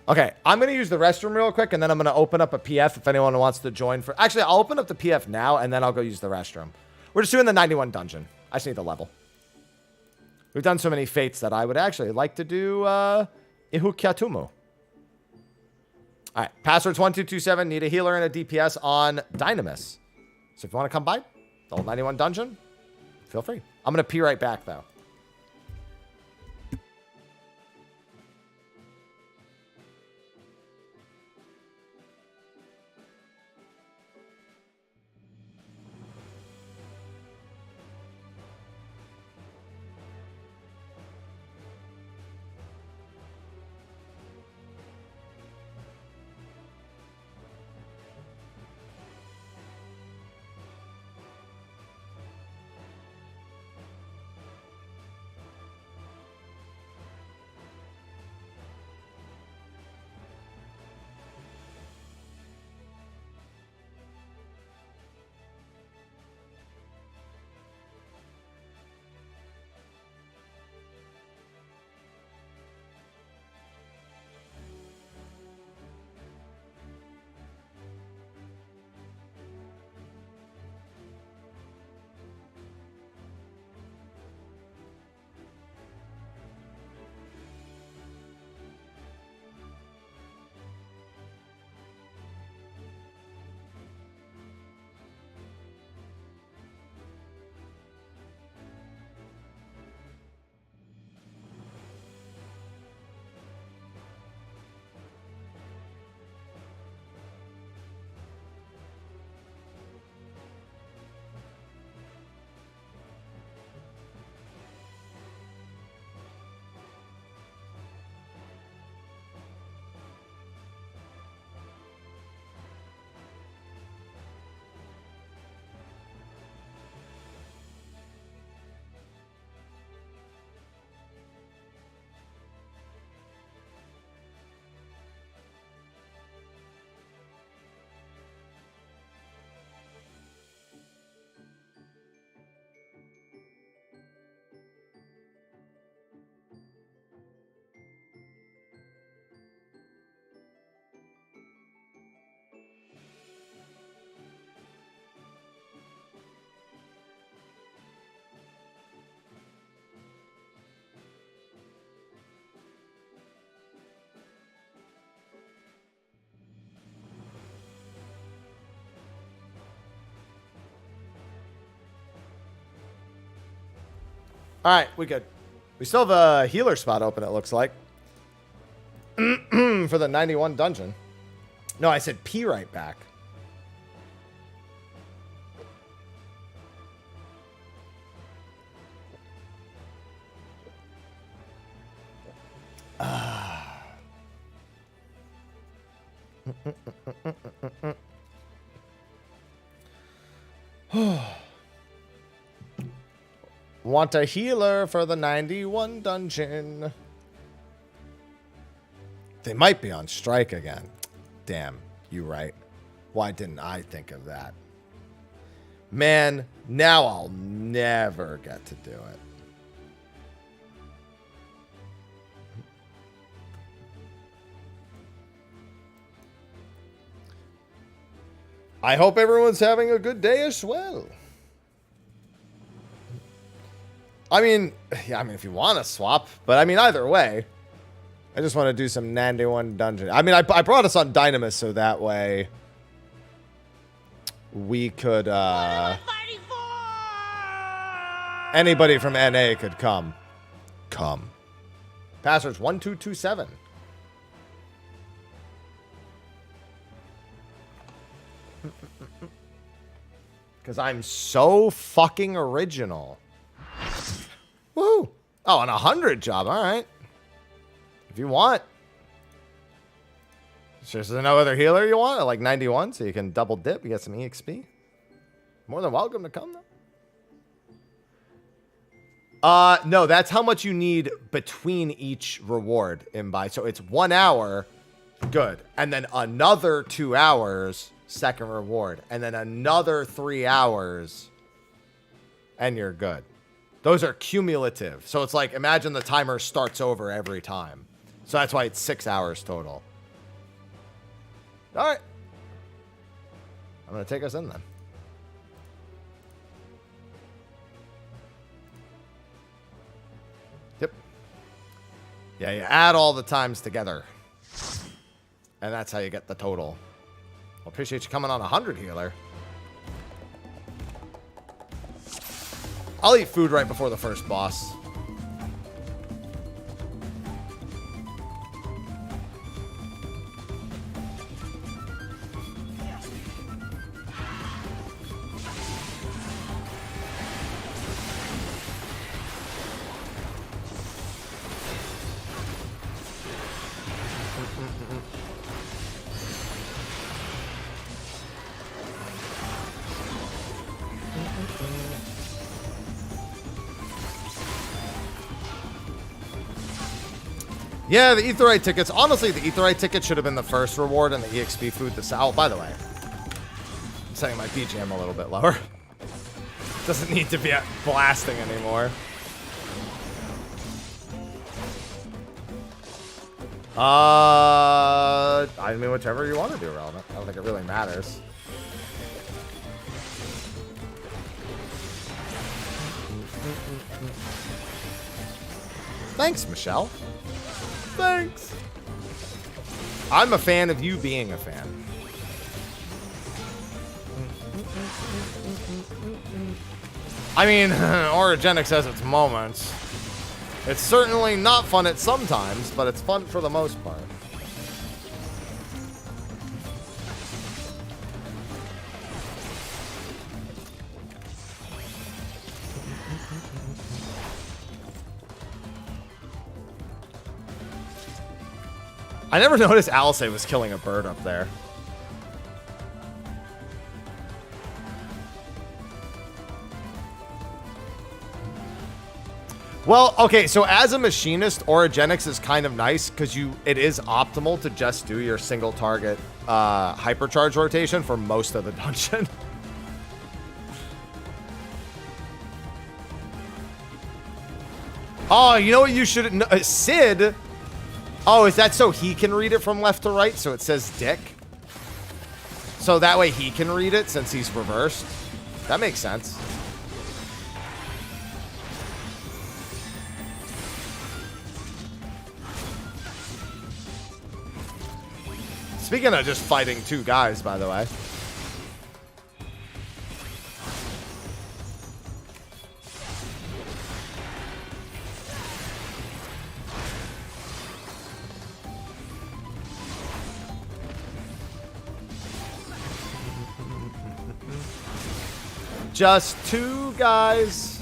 Speaker 1: Okay, I'm going to use the restroom real quick, and then I'm going to open up a PF if anyone wants to join for... Actually, I'll open up the PF now, and then I'll go use the restroom. We're just doing the 91 dungeon. I just need the level. We've done so many fates that I would actually like to do Ihukyatumu. All right, password's 1227. Need a healer and a DPS on Dynamis. So if you want to come by, the old 91 dungeon, feel free. I'm going to pee right back, though. All right, we good. We still have a healer spot open, it looks like. All him for the 91 dungeon. No, I said P right back. Want a healer for the 91 dungeon. They might be on strike again. Damn, you right. Why didn't I think of that? Man, now I'll never get to do it. I hope everyone's having a good day as well. I mean, yeah, if you want to swap, but I mean, either way, I just want to do some 91 dungeon. I mean, I brought us on Dynamis so that way we could, anybody from NA could come. Password's 1227. Because I'm so fucking original. Woo! Oh, and 100 job. All right. If you want. There's no other healer you want? Like 91, so you can double dip. You get some EXP. More than welcome to come, though. No, that's how much you need between each reward in buy. So it's 1 hour. Good. And then another 2 hours. Second reward. And then another 3 hours. And you're good. Those are cumulative. So it's like, imagine the timer starts over every time. So that's why it's 6 hours total. All right. I'm going to take us in then. Yep. Yeah, you add all the times together. And that's how you get the total. Well, appreciate you coming on 100 healer. I'll eat food right before the first boss. Yeah, the Aetheryte tickets. Honestly, the Aetheryte ticket should have been the first reward and the EXP food the south. Oh, by the way, I'm setting my BGM a little bit lower. Doesn't need to be blasting anymore. I mean, whichever you want to do, relevant. I don't think it really matters. Thanks, Michelle. Thanks. I'm a fan of you being a fan. I mean, Orogenics has its moments. It's certainly not fun at some times, but it's fun for the most part. I never noticed Alice was killing a bird up there. Well, okay, so as a machinist, Orogenics is kind of nice because it is optimal to just do your single target hypercharge rotation for most of the dungeon. Oh, you know what you should know? Sid. Oh, is that so he can read it from left to right? So it says Dick. So that way he can read it since he's reversed. That makes sense. Speaking of just fighting two guys, by the way. Just 2 guys.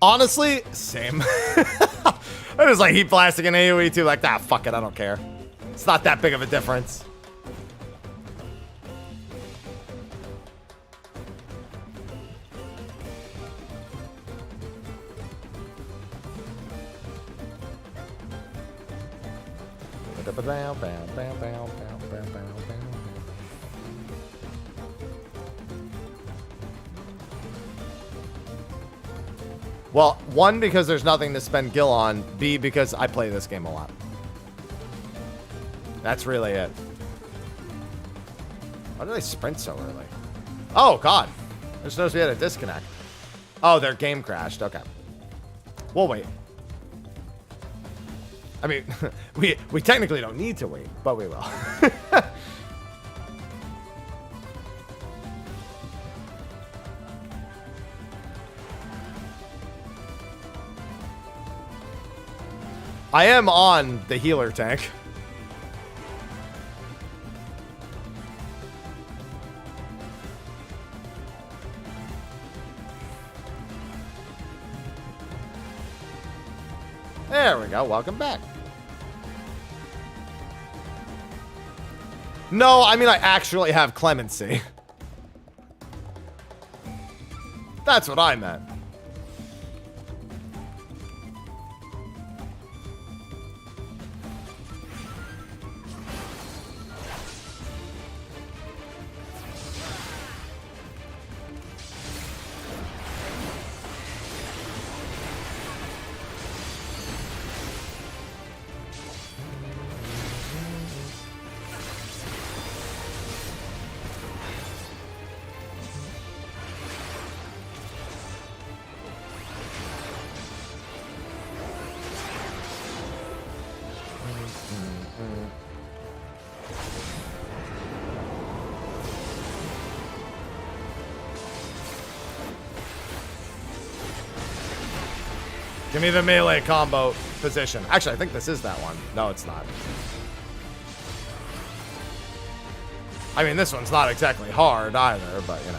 Speaker 1: Honestly, same. I was like heat blasting and AoE too. Like, ah, fuck it, I don't care. It's not that big of a difference. Well, 1, because there's nothing to spend gil on. B, because I play this game a lot. That's really it. Why did I sprint so early? Oh, God. I just noticed we had a disconnect. Oh, their game crashed. Okay. We'll wait. I mean, we technically don't need to wait, but we will. I am on the healer tank. There we go. Welcome back. No, I mean, I actually have clemency. That's what I meant. Give me the melee combo position. Actually, I think this is that one. No, it's not. I mean, this one's not exactly hard either, but you know.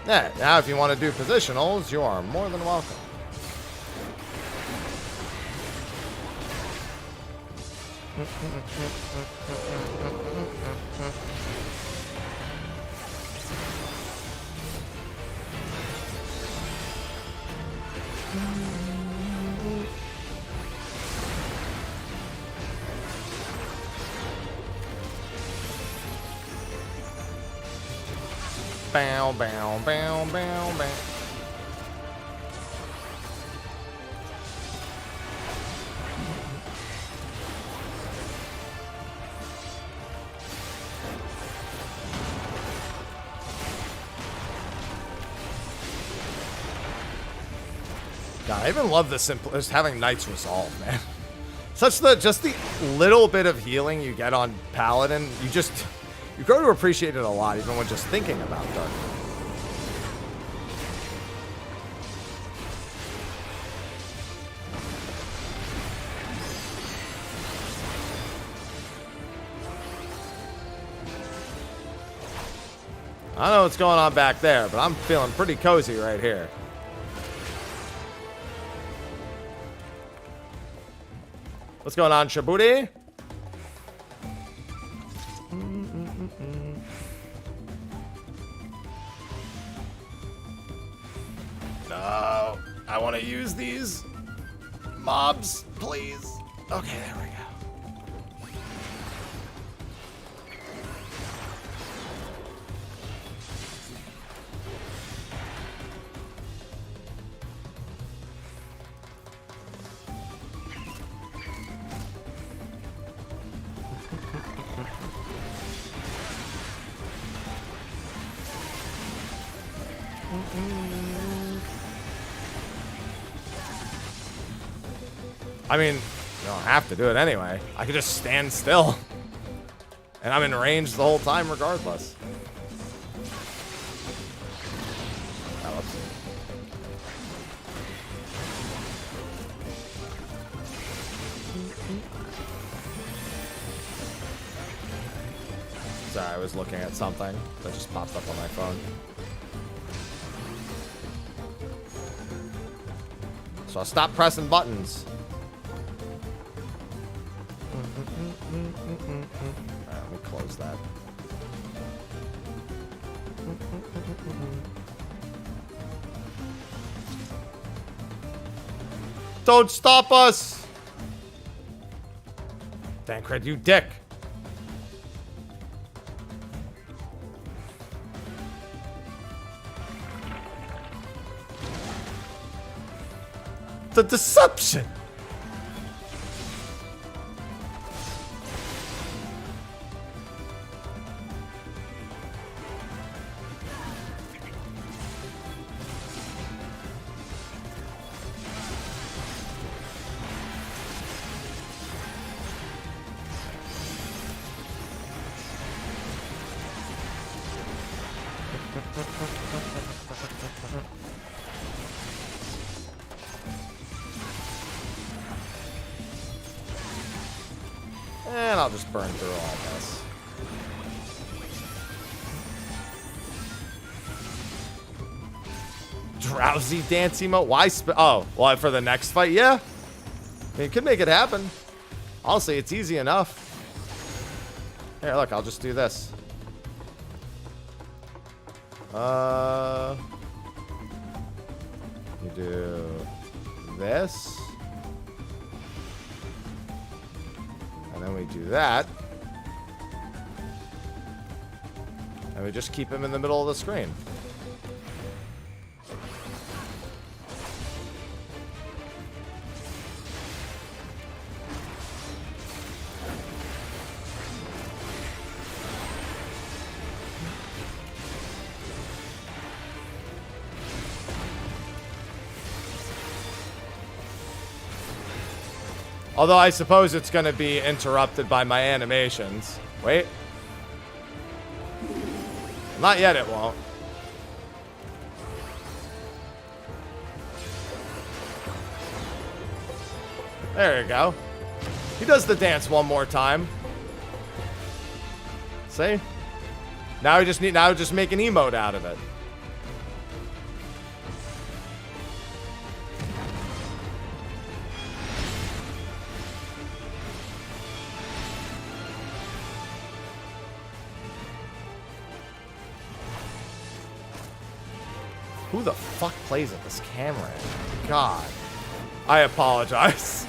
Speaker 1: Yeah, now if you want to do positionals, you are more than welcome. Bow, bow, bow, bow, bow. God, I even love the just having Knight's Resolve, man. Just the little bit of healing you get on Paladin, you grow to appreciate it a lot, even when just thinking about Dark. I don't know what's going on back there, but I'm feeling pretty cozy right here. What's going on, Shabuti? No, I want to use these mobs, please. Okay, there we go. I mean, You don't have to do it anyway. I could just stand still. And I'm in range the whole time regardless. Oh, whoops. Sorry, I was looking at something that just popped up on my phone. So I'll stop pressing buttons. Alright, let me close that. Don't stop us! Dankred, you dick! The deception! And I'll just burn through all this. Drowsy dance emote? Why oh, well, for the next fight? Yeah. I mean, it could make it happen. Honestly, it's easy enough. Here, look, I'll just do this. You do this. And then we do that. And we just keep him in the middle of the screen. Although I suppose it's going to be interrupted by my animations. Wait. Not yet, it won't. There you go. He does the dance one more time. See? Now we just make an emote out of it. Who the fuck plays at this camera? God. I apologize.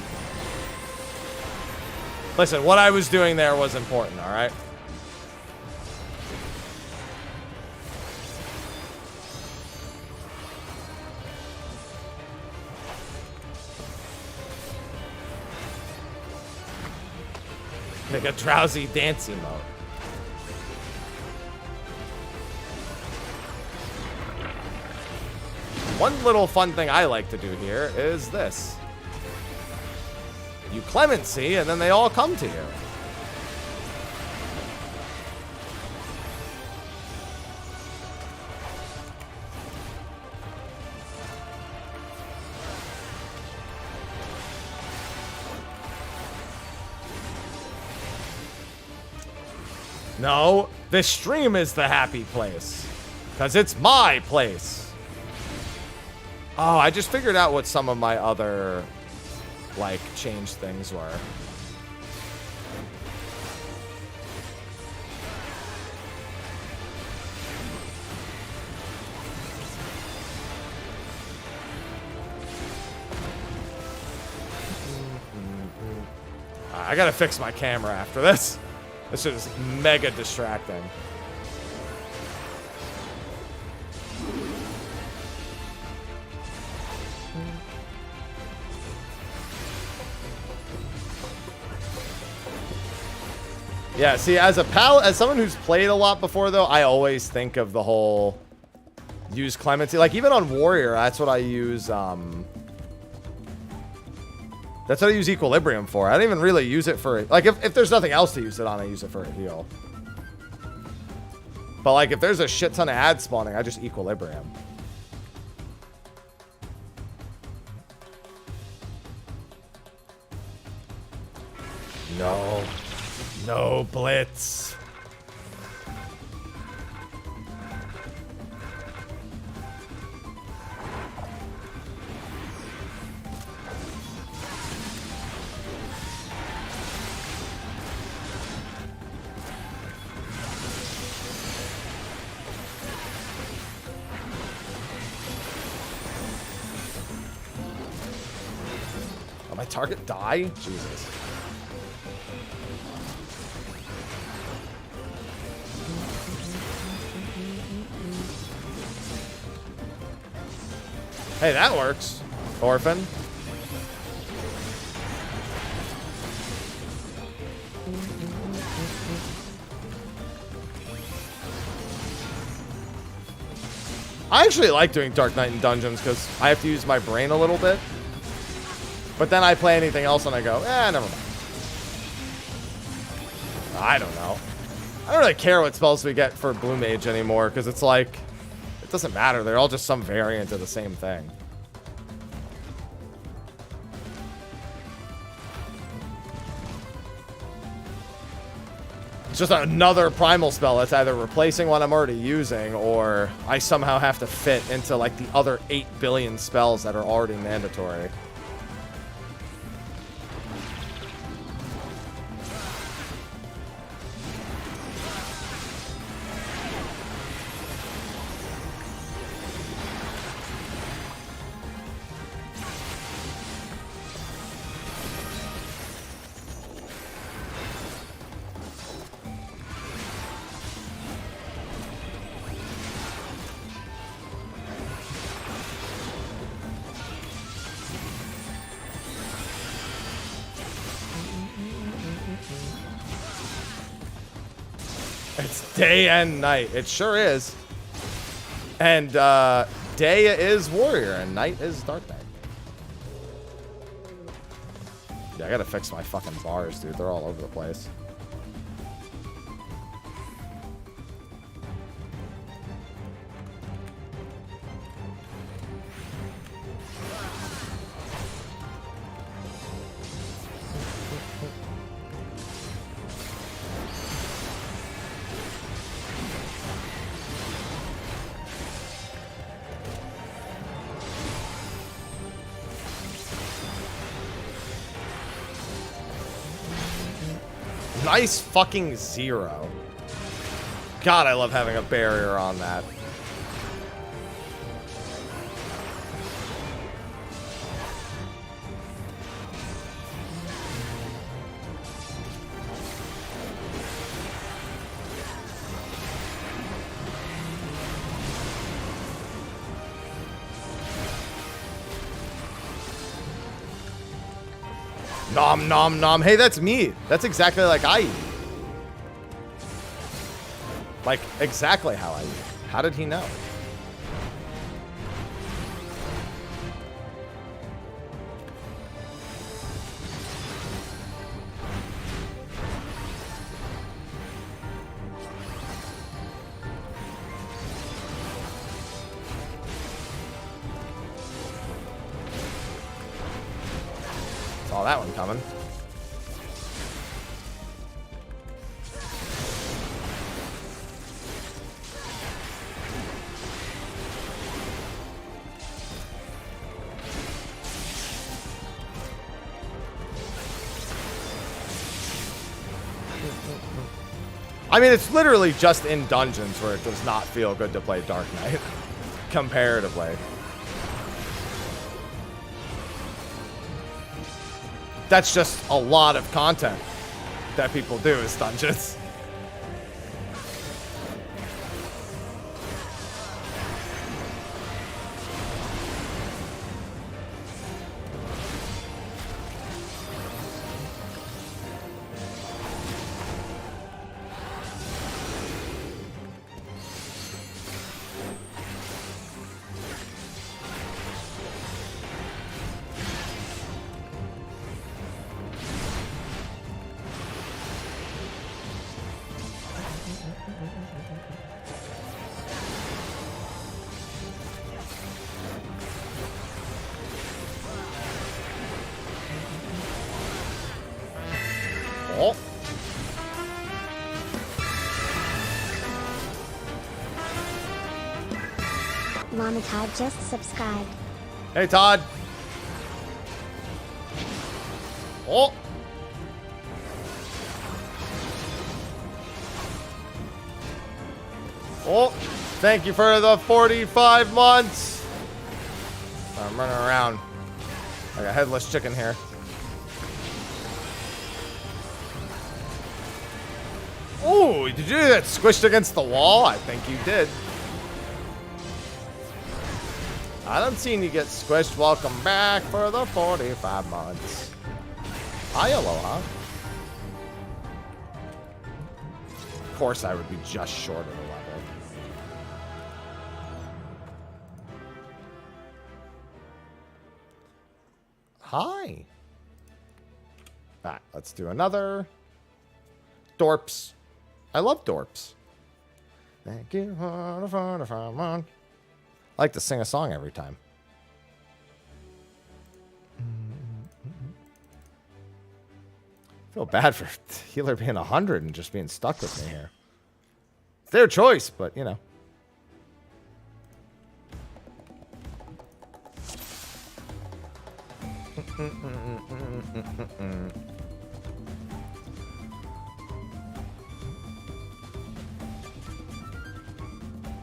Speaker 1: Listen, what I was doing there was important, alright? Make a drowsy dance emote. One little fun thing I like to do here is this. You clemency, and then they all come to you. No, this stream is the happy place. Because it's my place. Oh, I just figured out what some of my other, like, change things were. I gotta fix my camera after this. This shit is mega distracting. Yeah, see, as someone who's played a lot before, though, I always think of the whole use clemency. Like, even on Warrior, that's what I use, That's what I use Equilibrium for. I don't even really use it for... Like, if there's nothing else to use it on, I use it for a heal. But, like, if there's a shit ton of ads spawning, I just Equilibrium. No. No Blitz. My target die? Jesus. Hey, that works. Orphan. I actually like doing Dark Knight in dungeons because I have to use my brain a little bit. But then I play anything else and I go, never mind. I don't know. I don't really care what spells we get for Blue Mage anymore because it's like, it doesn't matter. They're all just some variant of the same thing. It's just another primal spell that's either replacing what I'm already using or I somehow have to fit into like the other 8 billion spells that are already mandatory. It's day and night. It sure is. And day is warrior and night is dark knight. Yeah, I gotta fix my fucking bars, dude. They're all over the place. Nice fucking 0. God, I love having a barrier on that. Nom nom nom. Hey, that's me. That's exactly like I eat. Like, exactly how I eat. How did he know? Saw that one coming. I mean, it's literally just in dungeons where it does not feel good to play Dark Knight, comparatively. That's just a lot of content that people do is dungeons. Oh.
Speaker 3: Mama Todd just subscribed.
Speaker 1: Hey, Todd. Oh. Oh. Thank you for the 45 months. I'm running around like a headless chicken here. Oh, did you do that squished against the wall? I think you did. I done seen you get squished. Welcome back for the 45 months. Hi, aloha. Of course I would be just short of the level. Hi. Alright, let's do another. Dorps. I love dorps. Thank you for the 45 months. I like to sing a song every time. I feel bad for healer being 100 and just being stuck with me here. It's their choice, but you know.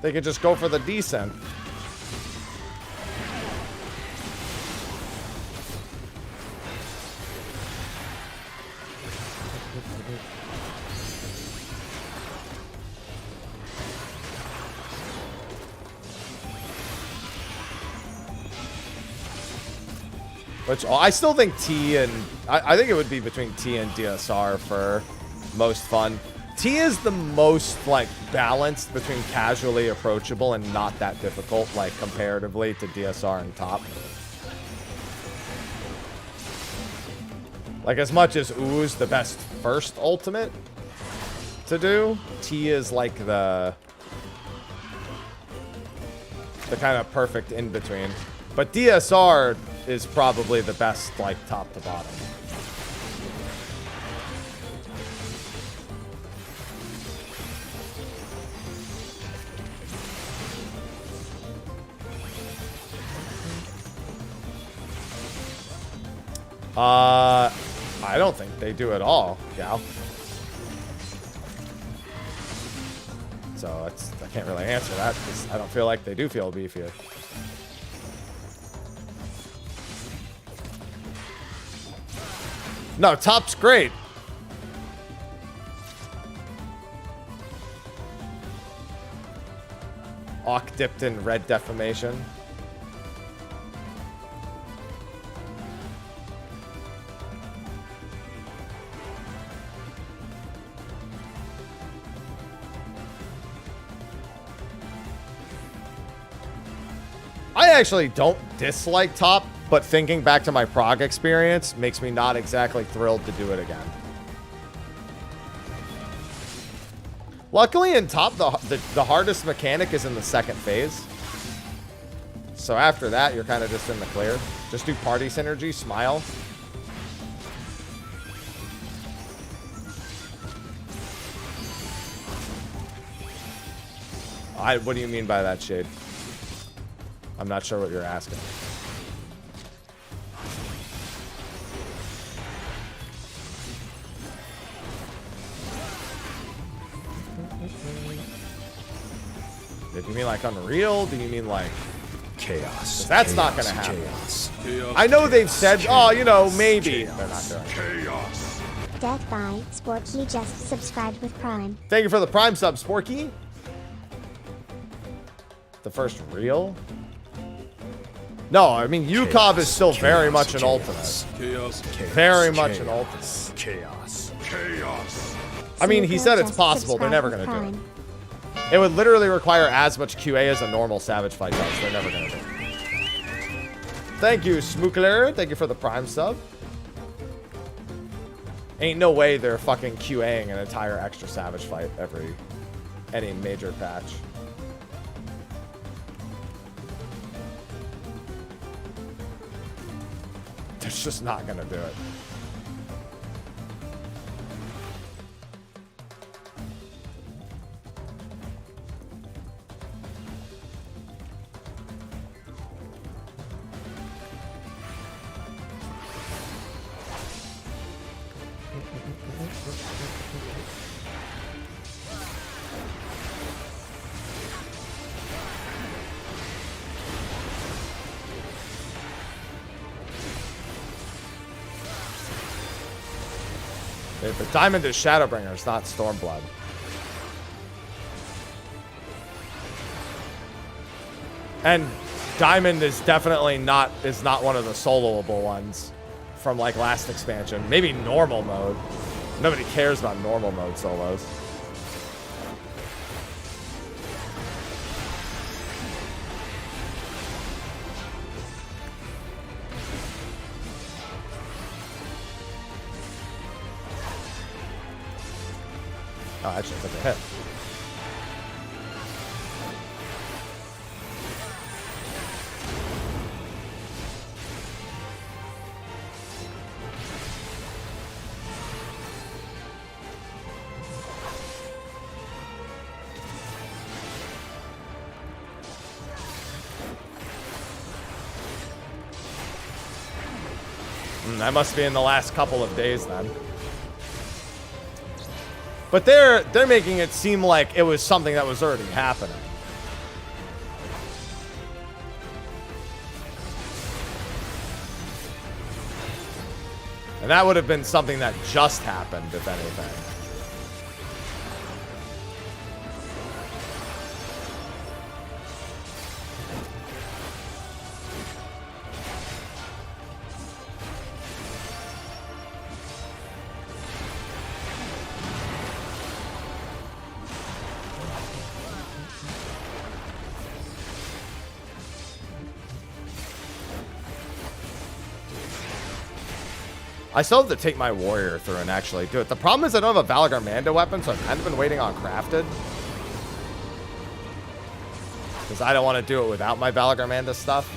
Speaker 1: They could just go for the descent. Which I still think T and I think it would be between T and DSR for most fun. T is the most like balanced between casually approachable and not that difficult, like comparatively to DSR and top. Like as much as Ooze the best first ultimate to do, T is like the kind of perfect in between. But DSR is probably the best like top to bottom. I don't think they do at all, Gal. So I can't really answer that because I don't feel like they do feel beefier. No, top's great. Awk dipped in red defamation. I actually don't dislike top, but thinking back to my Prague experience makes me not exactly thrilled to do it again. Luckily in top, the hardest mechanic is in the second phase. So after that, you're kind of just in the clear. Just do party synergy, smile. What do you mean by that, Shade? I'm not sure what you're asking. Did you mean like Unreal? Do you mean like
Speaker 2: Chaos?
Speaker 1: That's
Speaker 2: chaos,
Speaker 1: not gonna happen.
Speaker 2: Chaos.
Speaker 1: I know they've said, oh, you know, maybe. They're not doing it.
Speaker 6: Chaos.
Speaker 3: Death by Sporky just subscribed with Prime.
Speaker 1: Thank you for the Prime sub, Sporky. The first real? No, I mean, UCOB is still very much an ultimate.
Speaker 6: Chaos.
Speaker 1: Very much an ultimate.
Speaker 2: Chaos.
Speaker 6: Chaos.
Speaker 1: I mean, he said it's
Speaker 3: Just
Speaker 1: possible. They're never
Speaker 3: subscribed
Speaker 1: going to
Speaker 3: with
Speaker 1: do it.
Speaker 3: Prime.
Speaker 1: It would literally require as much QA as a normal Savage Fight does. They're never going to do it. Thank you, Smookler. Thank you for the Prime sub. Ain't no way they're fucking QAing an entire extra Savage Fight any major patch. They're just not gonna do it. The diamond is Shadowbringers, not Stormblood. And diamond is definitely not one of the soloable ones from like last expansion. Maybe normal mode. Nobody cares about normal mode solos. Oh, actually, I took a hit. That must be in the last couple of days then. But they're making it seem like it was something that was already happening. And that would have been something that just happened, if anything. I still have to take my warrior through and actually do it. The problem is I don't have a Valgar Manda weapon, so I've kind of been waiting on crafted. Because I don't want to do it without my Valgar Manda stuff.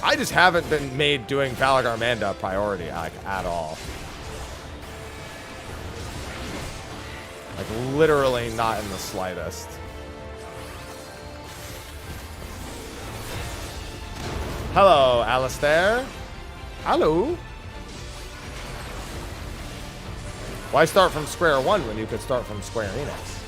Speaker 1: I just haven't been made doing Valgar Manda a priority like, at all. Like literally not in the slightest. Hello, Alistair. Hello. Why start from square one when you could start from Square Enix?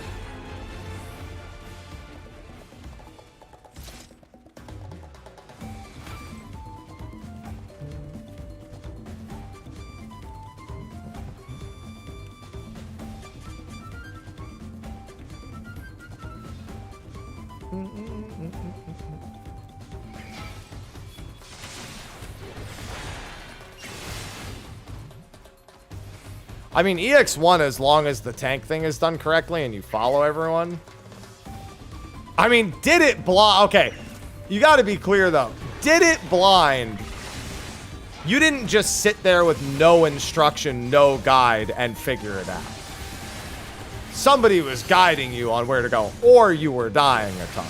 Speaker 1: I mean, EX1, as long as the tank thing is done correctly and you follow everyone. I mean, did it blind? Okay, you got to be clear, though. Did it blind? You didn't just sit there with no instruction, no guide, and figure it out. Somebody was guiding you on where to go, or you were dying a ton.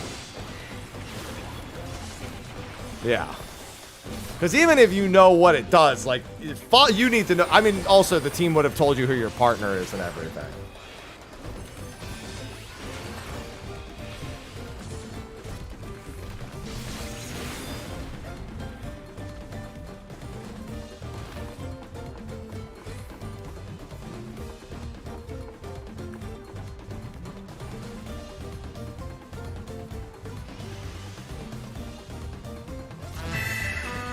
Speaker 1: Yeah. Because even if you know what it does, like, you need to know. I mean, also, the team would have told you who your partner is and everything.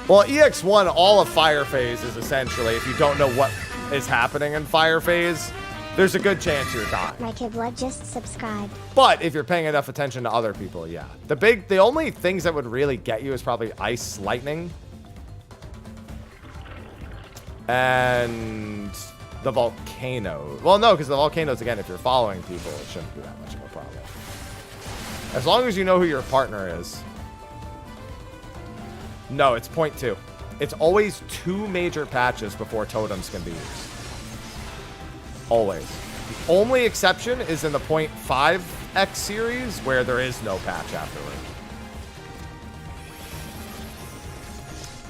Speaker 1: Well, EX1, all of Fire Phase is essentially, if you don't know what is happening in Fire Phase, there's a good chance you're dying.
Speaker 3: My Kid Blood just subscribed.
Speaker 1: But if you're paying enough attention to other people, yeah. The only things that would really get you is probably Ice Lightning. And the Volcano. Well, no, because the Volcanoes, again, if you're following people, it shouldn't be that much of a problem. As long as you know who your partner is. No, it's 0.2. It's always 2 major patches before totems can be used. Always. The only exception is in the 0.5x series where there is no patch afterward.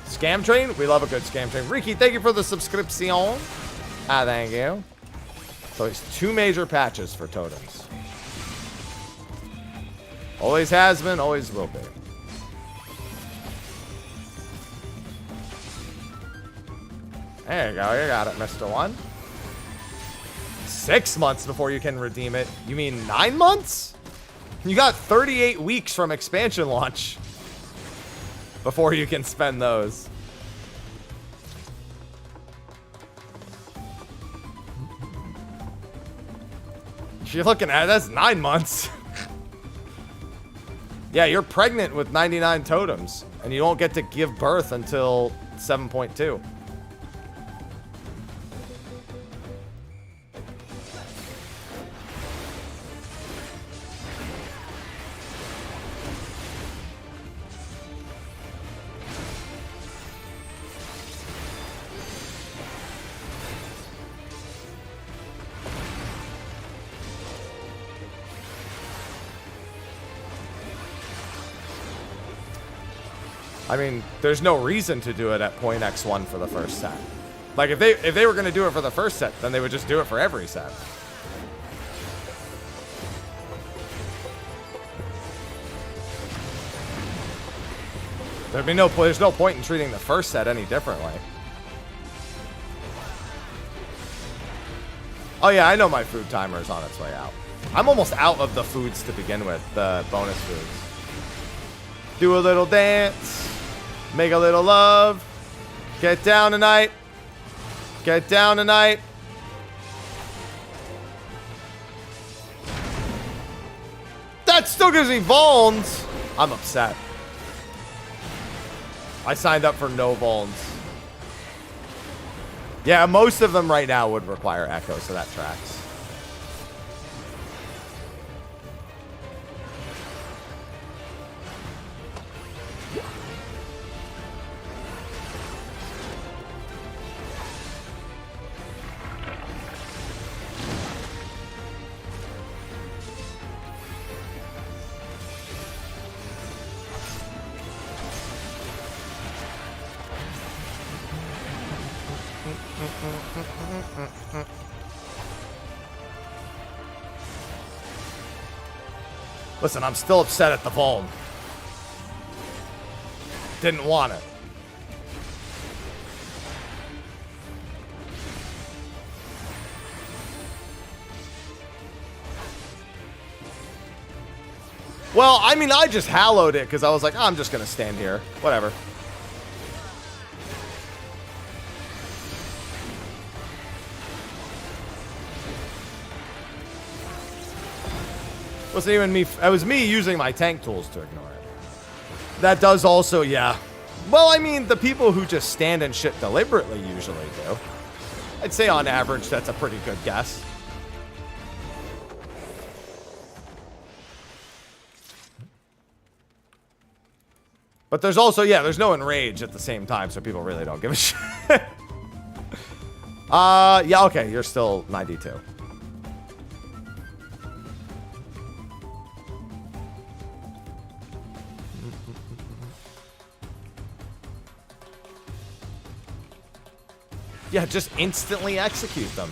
Speaker 1: Scam Train? We love a good Scam Train. Ricky, thank you for the subscription. Ah, thank you. So it's 2 major patches for totems. Always has been, always will be. There you go. You got it, Mr. One. 6 months before you can redeem it. You mean 9 months? You got 38 weeks from expansion launch before you can spend those. You're looking at it, that's 9 months. Yeah, you're pregnant with 99 totems, and you don't get to give birth until 7.2. I mean, there's no reason to do it at point X1 for the first set. Like, if they were going to do it for the first set, then they would just do it for every set. There's no point in treating the first set any differently. Oh yeah, I know my food timer is on its way out. I'm almost out of the foods to begin with, the bonus foods. Do a little dance. Make a little love. Get down tonight. Get down tonight. That still gives me vulns. I'm upset. I signed up for no vulns. Yeah, most of them right now would require echo, so that tracks. Listen, I'm still upset at the vuln. Didn't want it. Well, I mean, I just hallowed it because I was like, oh, I'm just going to stand here. Whatever. Wasn't even me. It was me using my tank tools to ignore it. That does also, yeah. Well, I mean, the people who just stand and shit deliberately usually do. I'd say on average, that's a pretty good guess. But there's also, yeah, there's no enrage at the same time, so people really don't give a shit. Yeah, okay, you're still 92. Yeah, just instantly execute them.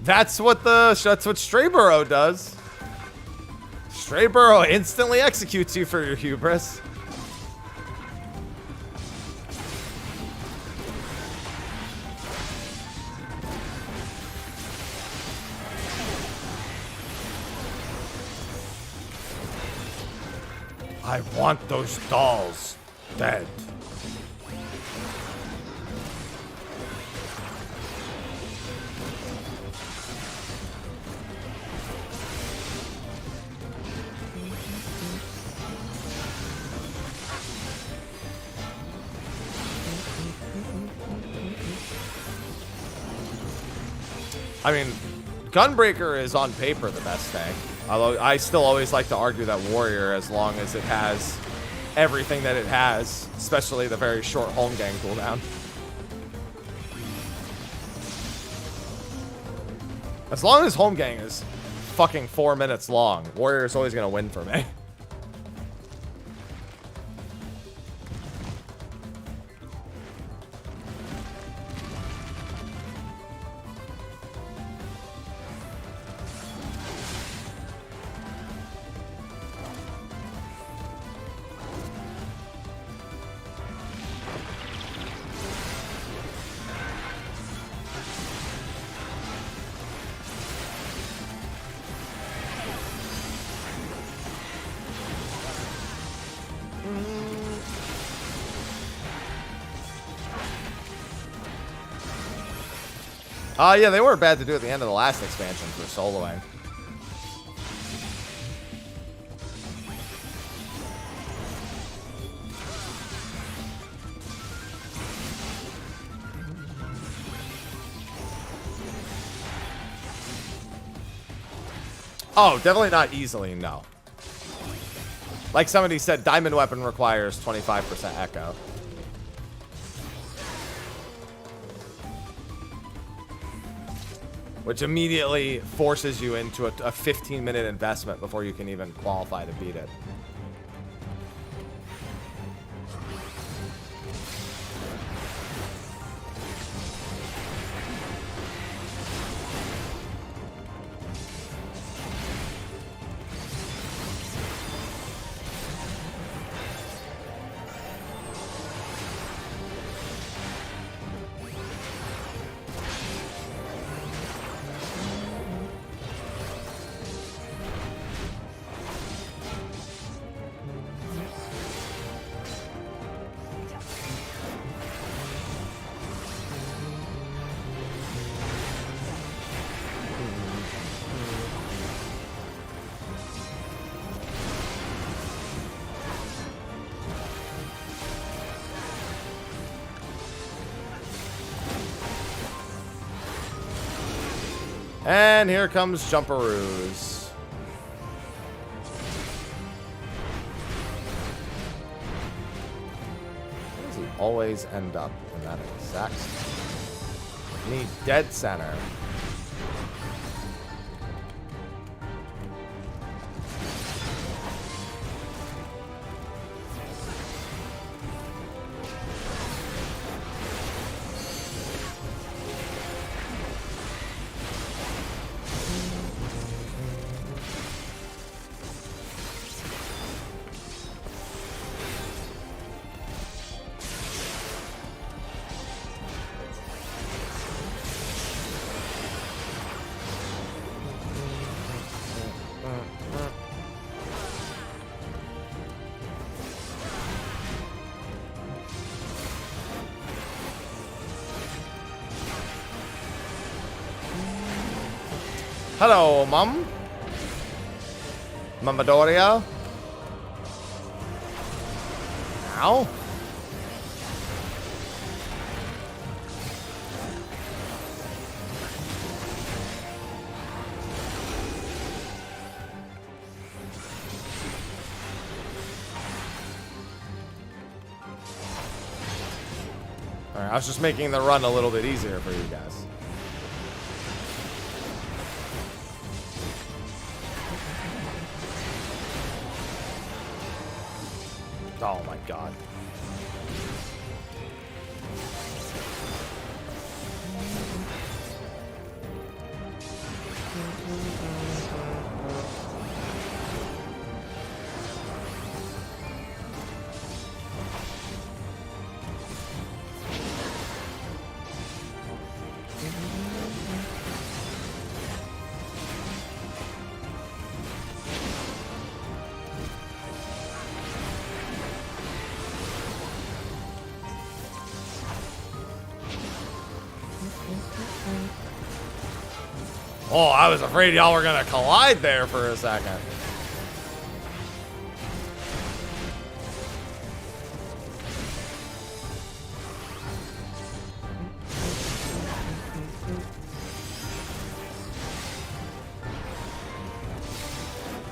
Speaker 1: That's what Strayborough does. Strayborough instantly executes you for your hubris. I want those dolls dead. I mean, Gunbreaker is on paper the best tank. Although I still always like to argue that Warrior, as long as it has everything that it has, especially the very short home gang cooldown. As long as home gang is fucking 4 minutes long, Warrior is always going to win for me. Yeah, they weren't bad to do at the end of the last expansion for soloing. Oh, definitely not easily, no. Like somebody said, diamond weapon requires 25% echo. Which immediately forces you into a 15-minute investment before you can even qualify to beat it. And here comes Jumperoos. Why does he always end up in that exact spot? Need dead center. Hello, Mum. Mamadoria. Ow. Alright, I was just making the run a little bit easier for you guys. Oh my god. Oh, I was afraid y'all were gonna collide there for a second.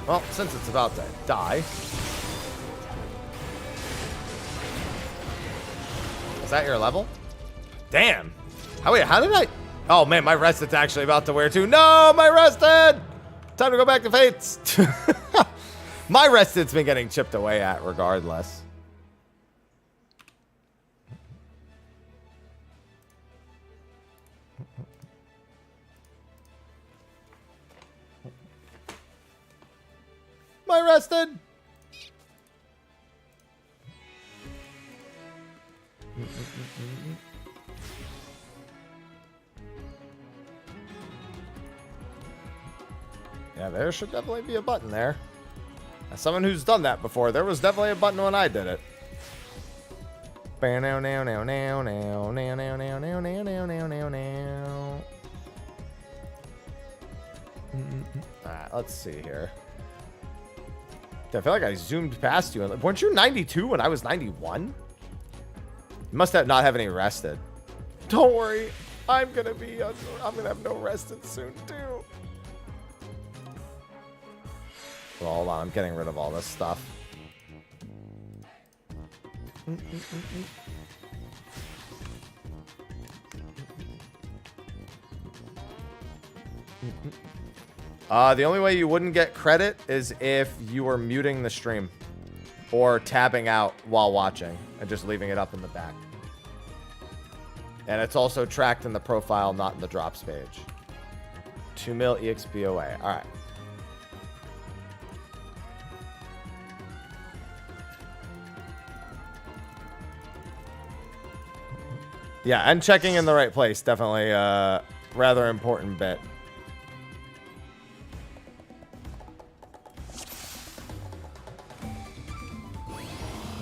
Speaker 1: Well, since it's about to die. Is that your level? Damn. How did I... Oh man, my Rested's actually about to wear too. No, my Rested! Time to go back to Fates. My Rested's been getting chipped away at regardless. My Rested! Yeah, there should definitely be a button there. As someone who's done that before, there was definitely a button when I did it. Alright, let's see here. I feel like I zoomed past you. Weren't you 92 when I was 91? You must not have any rested. Don't worry. I'm gonna have no rested soon too. Well, hold on, I'm getting rid of all this stuff. The only way you wouldn't get credit is if you were muting the stream or tabbing out while watching and just leaving it up in the back. And it's also tracked in the profile, not in the drops page. 2 mil EXPOA. All right. Yeah, and checking in the right place. Definitely a rather important bit.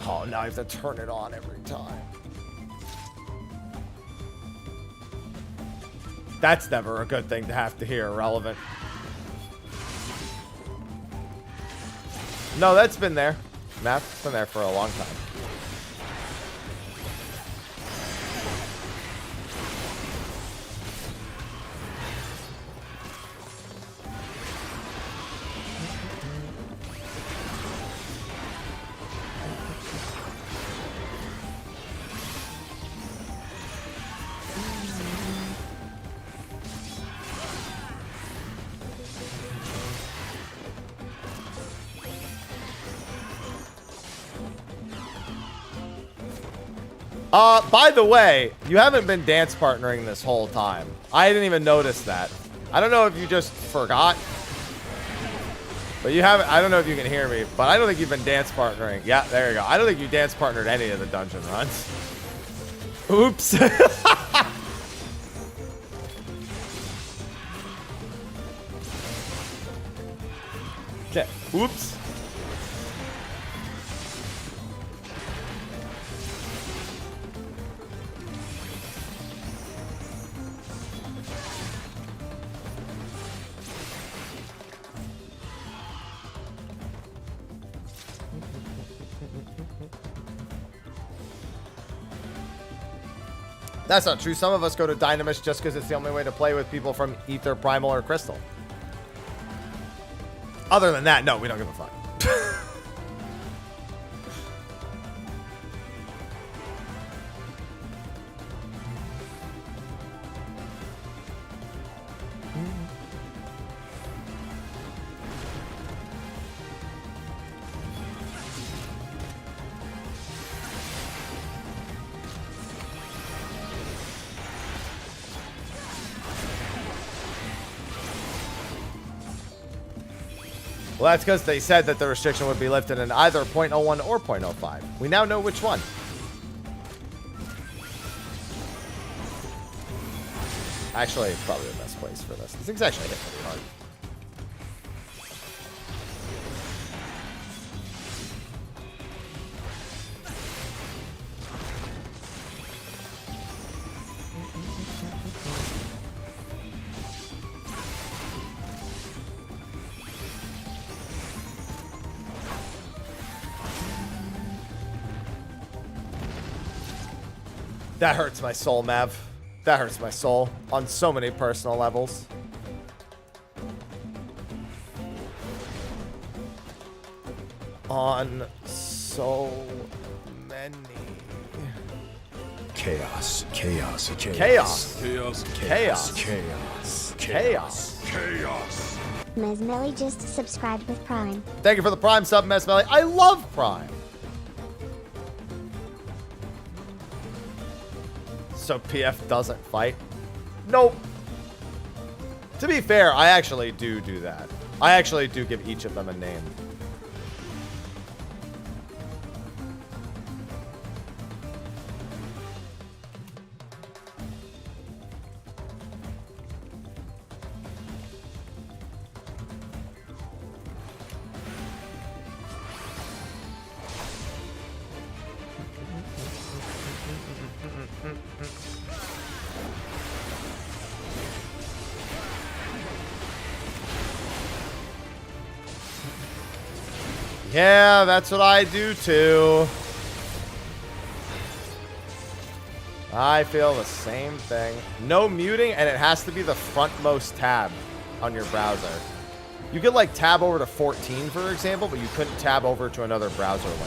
Speaker 1: Oh, now I have to turn it on every time. That's never a good thing to have to hear, irrelevant. No, that's been there. Math's been there for a long time. By the way, you haven't been dance partnering this whole time. I didn't even notice that. I don't know if you just forgot. But you haven't, I don't know if you can hear me, but I don't think you've been dance partnering. Yeah, there you go. I don't think you dance partnered any of the dungeon runs. Oops. Okay. Oops. That's not true. Some of us go to Dynamis just because it's the only way to play with people from Ether, Primal, or Crystal. Other than that, no, we don't give a fuck. Well, that's because they said that the restriction would be lifted in either 0.01 or 0.05. We now know which one. Actually, it's probably the best place for this. This thing's actually hit pretty hard. That hurts my soul, Mav. That hurts my soul on so many personal levels. On so many.
Speaker 2: Chaos. Chaos.
Speaker 1: Chaos.
Speaker 2: Chaos.
Speaker 1: Chaos.
Speaker 2: Chaos.
Speaker 1: Chaos.
Speaker 6: Chaos.
Speaker 3: Mesmelly just subscribed with Prime.
Speaker 1: Thank you for the Prime sub, Mesmelly. I love Prime. So PF doesn't fight? Nope. To be fair, I actually do that. I actually do give each of them a name. Yeah, that's what I do too. I feel the same thing. No muting, and it has to be the frontmost tab on your browser. You could like tab over to 14, for example, but you couldn't tab over to another browser window.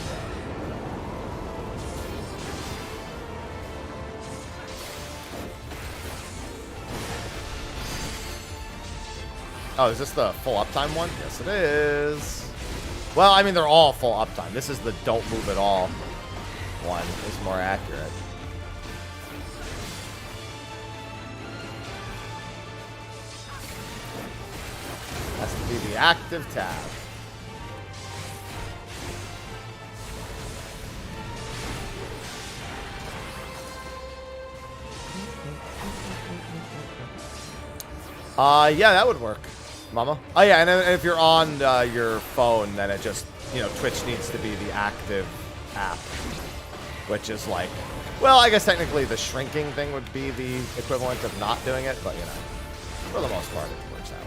Speaker 1: Oh, is this the full uptime one? Yes, it is. Well, I mean, they're all full uptime. This is the don't move at all one. Is more accurate. Has to be the active tab. Yeah, that would work, Mama. Oh, yeah, and if you're on your phone, then it just, you know, Twitch needs to be the active app, which is like, well, I guess technically the shrinking thing would be the equivalent of not doing it, but, you know, for the most part, it works out.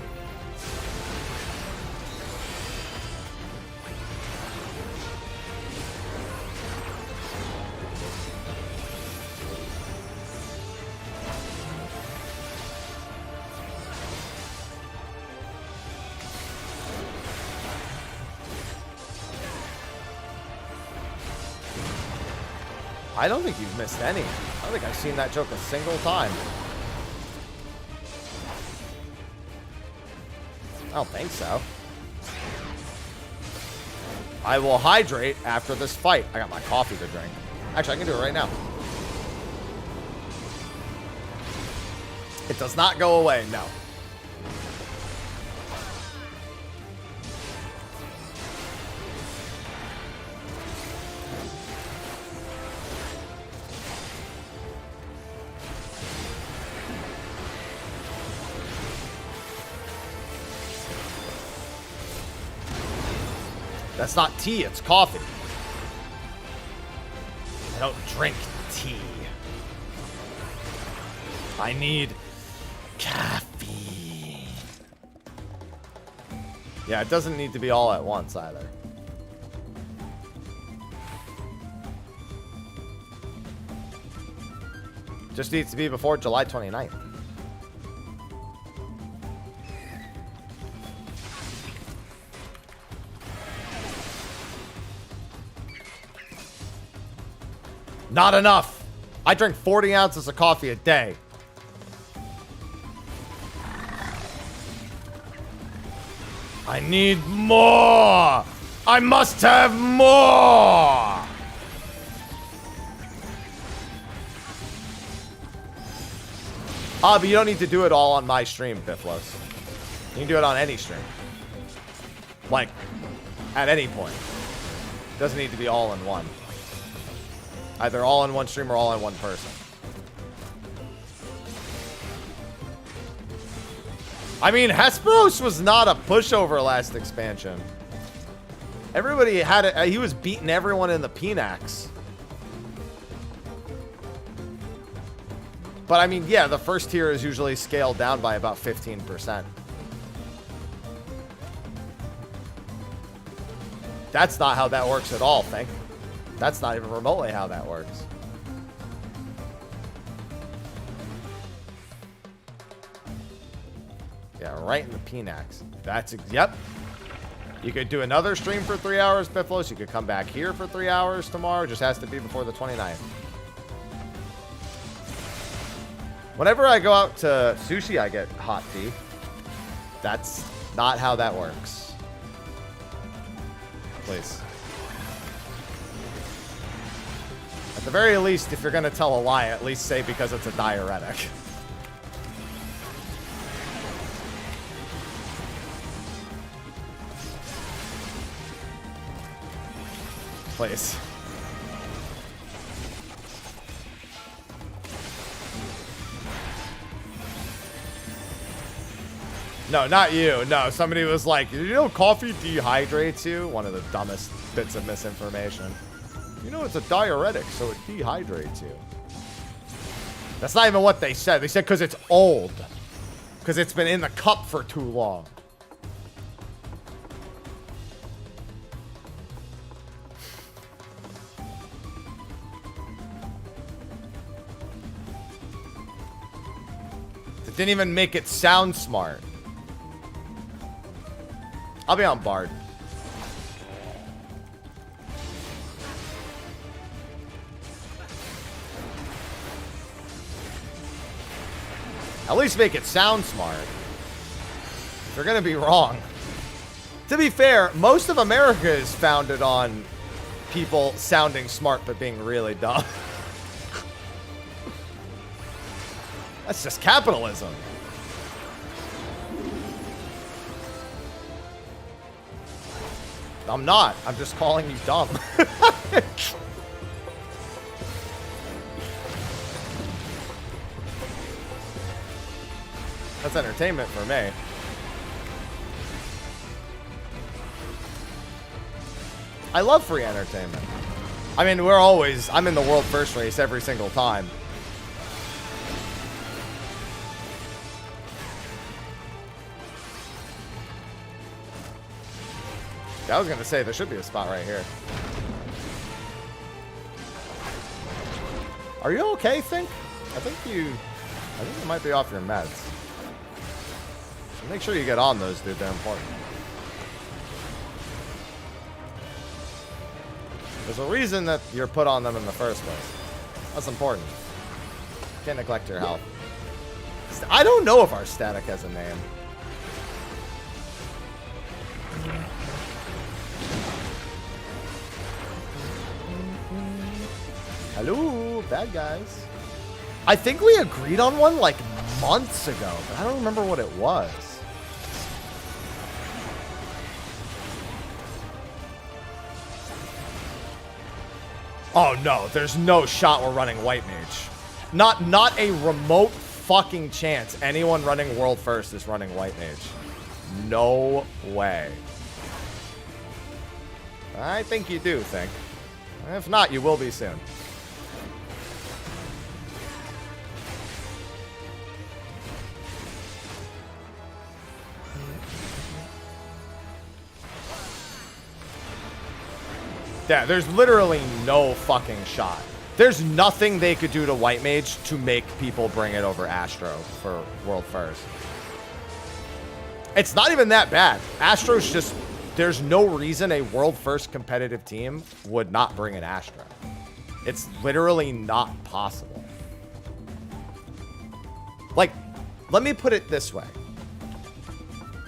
Speaker 1: I don't think you've missed any. I don't think I've seen that joke a single time. I don't think so. I will hydrate after this fight. I got my coffee to drink. Actually, I can do it right now. It does not go away, no. That's not tea, it's coffee. I don't drink tea. I need caffeine. Yeah, it doesn't need to be all at once either. Just needs to be before July 29th. Not enough. I drink 40 ounces of coffee a day. I need more. I must have more. But you don't need to do it all on my stream, Biflos. You can do it on any stream. Like, at any point. It doesn't need to be all in one. Either all in one stream or all in one person. I mean, Hesperos was not a pushover last expansion. Everybody had it. He was beating everyone in the Pinax. But I mean, yeah, the first tier is usually scaled down by about 15%. That's not how that works at all, Think. That's not even remotely how that works. Yeah, right in the Pinax. That's, yep. You could do another stream for 3 hours, Biflos. You could come back here for 3 hours tomorrow. Just has to be before the 29th. Whenever I go out to sushi, I get hot tea. That's not how that works. Please. At the very least, if you're going to tell a lie, at least say because it's a diuretic. Please. No, not you. No, somebody was like, you know coffee dehydrates you? One of the dumbest bits of misinformation. You know, it's a diuretic, so it dehydrates you. That's not even what they said. They said because it's old. Because it's been in the cup for too long. It didn't even make it sound smart. I'll be on Bard. At least make it sound smart. They're gonna be wrong. To be fair, most of America is founded on people sounding smart but being really dumb. That's just capitalism. I'm not. I'm just calling you dumb. That's entertainment for me. I love free entertainment. I mean, I'm in the world first race every single time. I was going to say, there should be a spot right here. Are you okay, Think? I think you might be off your meds. So make sure you get on those, dude. They're important. There's a reason that you're put on them in the first place. That's important. Can't neglect your health. I don't know if our static has a name. Hello, bad guys. I think we agreed on one like months ago, but I don't remember what it was. Oh no, there's no shot we're running White Mage. Not a remote fucking chance anyone running World First is running White Mage. No way. I think you do, Think. If not, you will be soon. Yeah, there's literally no fucking shot. There's nothing they could do to White Mage to make people bring it over Astro for World First. It's not even that bad. Astro's just... There's no reason a World First competitive team would not bring an Astro. It's literally not possible. Like, let me put it this way.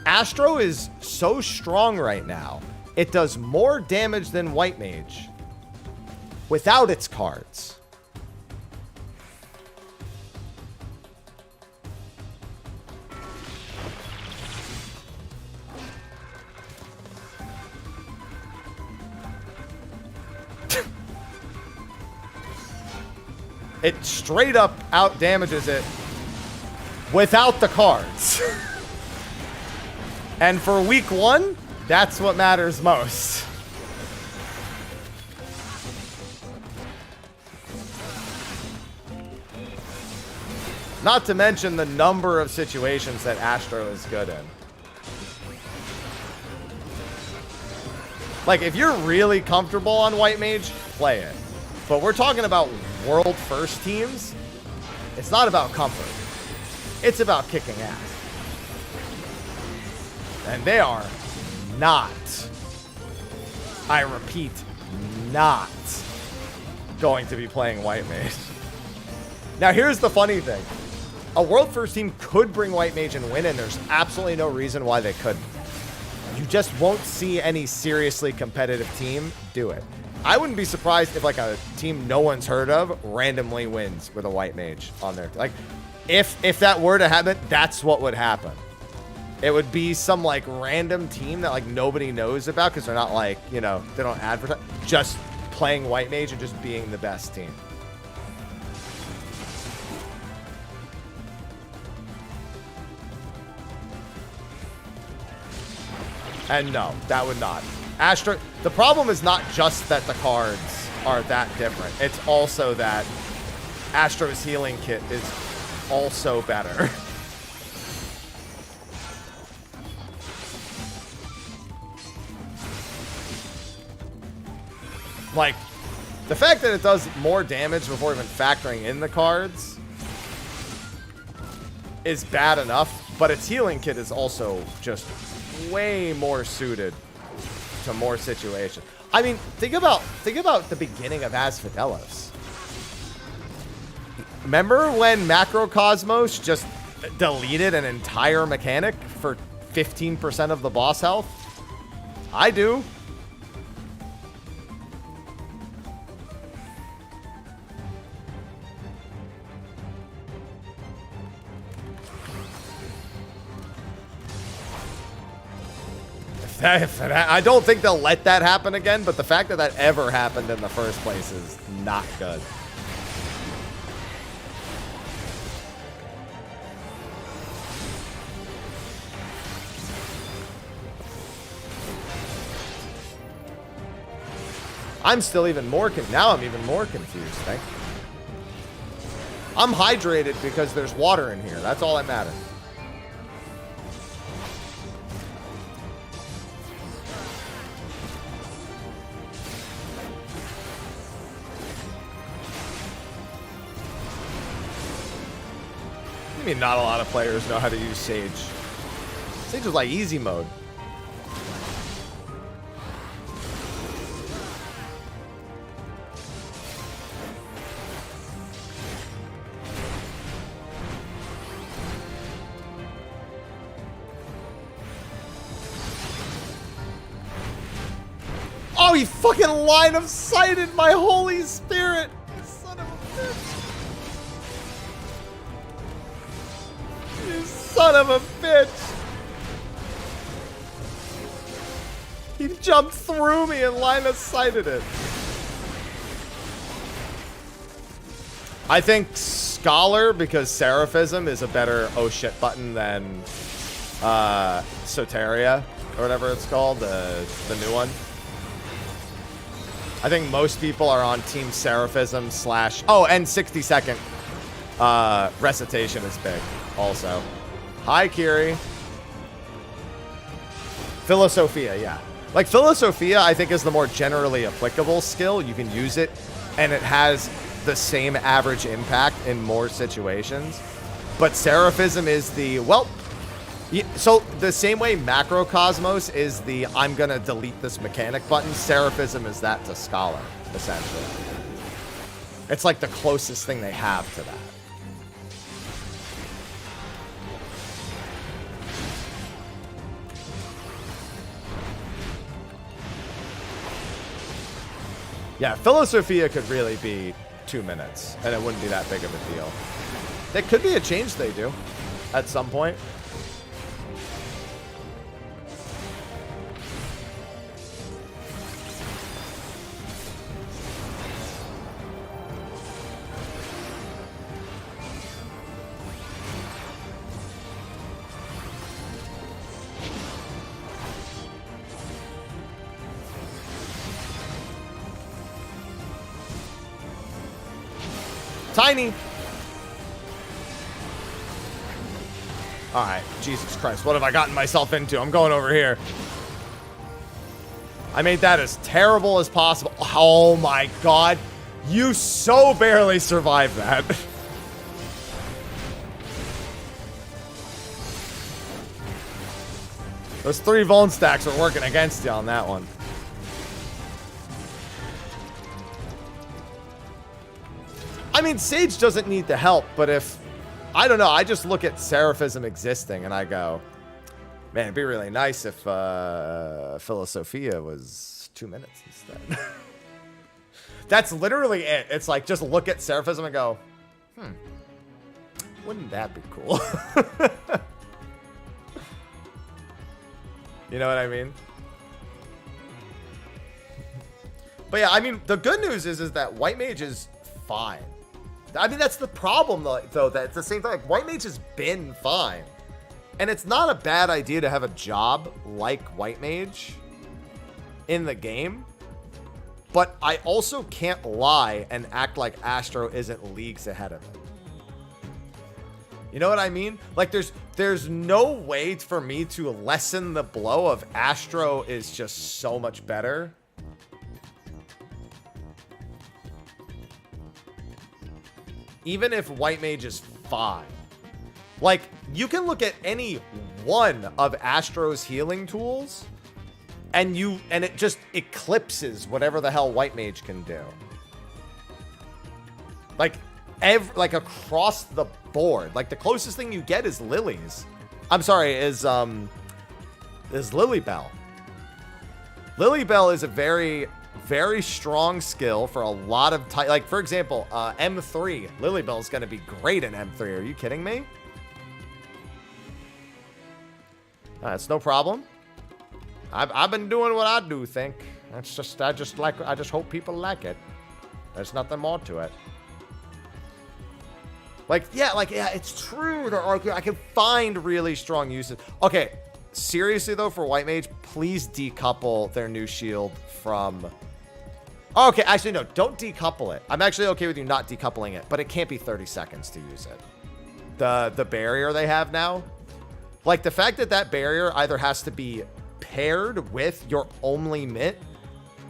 Speaker 1: Astro is so strong right now, it does more damage than White Mage without its cards. It straight up out damages it without the cards. And for week 1, that's what matters most. Not to mention the number of situations that Astro is good in. Like, if you're really comfortable on White Mage, play it. But we're talking about World First teams. It's not about comfort. It's about kicking ass. And they are not, I repeat, not going to be playing White Mage. Now, here's the funny thing. A World First team could bring White Mage and win, and there's absolutely no reason why they couldn't. You just won't see any seriously competitive team do it. I wouldn't be surprised if, like, a team no one's heard of randomly wins with a White Mage on their... Like, if that were to happen, that's what would happen. It would be some, like, random team that, like, nobody knows about because they're not, like, you know, they don't advertise. Just playing White Mage and just being the best team. And no, that would not. Astro, the problem is not just that the cards are that different. It's also that Astro's healing kit is also better. Like, the fact that it does more damage before even factoring in the cards is bad enough, but its healing kit is also just way more suited to more situations. I mean, think about the beginning of Asphodelos. Remember when Macrocosmos just deleted an entire mechanic for 15% of the boss health? I do. I don't think they'll let that happen again, but the fact that that ever happened in the first place is not good. I'm still even more now I'm even more confused, thank you. I'm hydrated because there's water in here. That's all that matters. I mean, not a lot of players know how to use Sage. Sage is like easy mode. Oh, he fucking line of sighted my holy spirit! You son of a bitch! You son of a bitch! He jumped through me and line of sighted it. I think Scholar, because Seraphism is a better oh shit button than Soteria, or whatever it's called, the new one. I think most people are on Team Seraphism slash... Oh, and 60-second Recitation is big, also. Hi, Kiri. Philosophia, yeah. Like, Philosophia, I think, is the more generally applicable skill. You can use it, and it has the same average impact in more situations. But Seraphism is the... Well... So, the same way Macrocosmos is the I'm gonna delete this mechanic button, Seraphism is that to Scholar, essentially. It's like the closest thing they have to that. Yeah, Philosophia could really be 2 minutes, and it wouldn't be that big of a deal. There could be a change they do at some point. Tiny. Alright, Jesus Christ, what have I gotten myself into? I'm going over here. I made that as terrible as possible. Oh my god. You so barely survived that. Those 3 Vuln stacks are working against you on that one. I mean, Sage doesn't need the help, but if... I don't know, I just look at Seraphism existing and I go, man, it'd be really nice if Philosophia was 2 minutes instead. That's literally it. It's like, just look at Seraphism and go, wouldn't that be cool? You know what I mean? But yeah, I mean, the good news is that White Mage is fine. I mean, that's the problem, though, that it's the same thing. Like, White Mage has been fine. And it's not a bad idea to have a job like White Mage in the game. But I also can't lie and act like Astro isn't leagues ahead of it. You know what I mean? Like, there's no way for me to lessen the blow of Astro is just so much better. Even if White Mage is fine. Like, you can look at any one of Astro's healing tools, and it just eclipses whatever the hell White Mage can do. Like across the board. Like the closest thing you get is Lily's. I'm sorry, is Lilybell. Lilybell is a very, very strong skill for a lot of like for example, M3. Lilybell is going to be great in M3. Are you kidding me? That's no problem. I've been doing what I do. Think that's just I just hope people like it. There's nothing more to it. Yeah, it's true. I can find really strong uses. Okay, seriously though, for White Mage, please decouple their new shield from. Oh, okay, actually no, don't decouple it. I'm actually okay with you not decoupling it, but it can't be 30 seconds to use it. The barrier they have now, like the fact that barrier either has to be paired with your only mitt,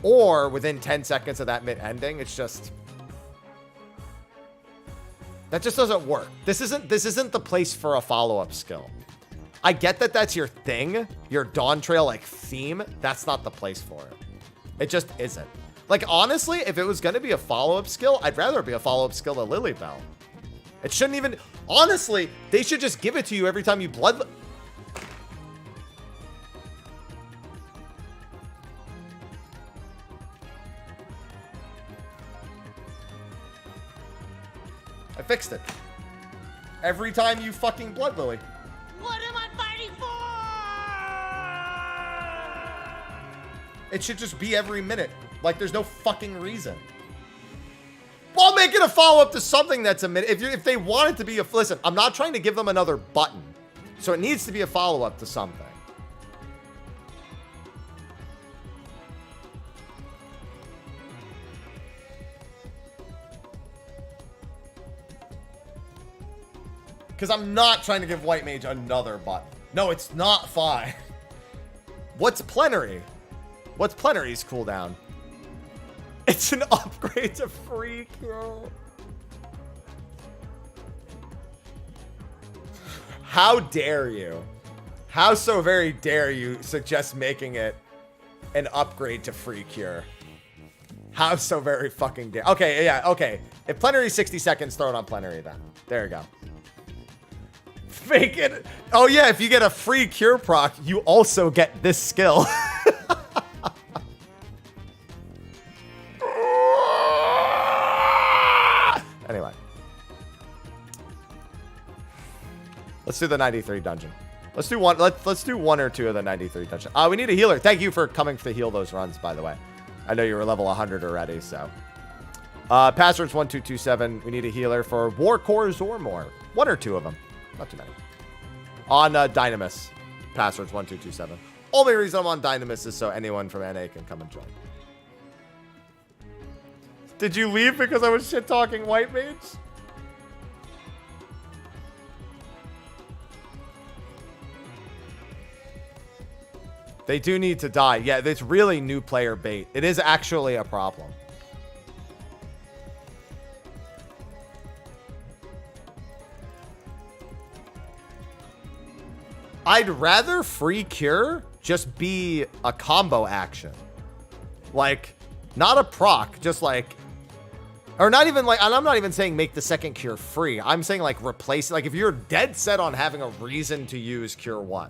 Speaker 1: or within 10 seconds of that mitt ending, it's just. That just doesn't work. This isn't the place for a follow-up skill. I get that that's your thing, your Dawntrail like theme. That's not the place for it. It just isn't. Like honestly, if it was gonna be a follow-up skill, I'd rather it be a follow-up skill to Lilybell. It shouldn't even. Honestly, they should just give it to you every time you blood. I fixed it. Every time you fucking Blood Lily.
Speaker 4: What am I fighting for?
Speaker 1: It should just be every minute. Like there's no fucking reason. Well, make it a follow-up to something that's a minute. If they want it to be a... Listen, I'm not trying to give them another button. So it needs to be a follow-up to something. Because I'm not trying to give White Mage another button. No, it's not fine. What's Plenary? What's Plenary's cooldown? It's an upgrade to free kill. How dare you? How so very dare you suggest making it an upgrade to free cure? How so very fucking dare? Okay, yeah, okay. If Plenary 60 seconds, throw it on Plenary then. There you go. Fake it. Oh yeah, if you get a free cure proc, you also get this skill. Anyway. Let's do the 93 dungeon. Let's do one. Let's do one or two of the 93 dungeon. We need a healer. Thank you for coming to heal those runs, by the way. I know you were level 100 already, so. Passwords 1227. We need a healer for War Cores or more. One or two of them. Not too many. On Dynamis. Passwords 1227. Only reason I'm on Dynamis is so anyone from NA can come and join. Did you leave because I was shit-talking White Mage? They do need to die. Yeah, it's really new player bait. It is actually a problem. I'd rather free cure just be a combo action. Like, not a proc, just like... Or not even like... And I'm not even saying make the second cure free. I'm saying like replace... Like if you're dead set on having a reason to use cure 1,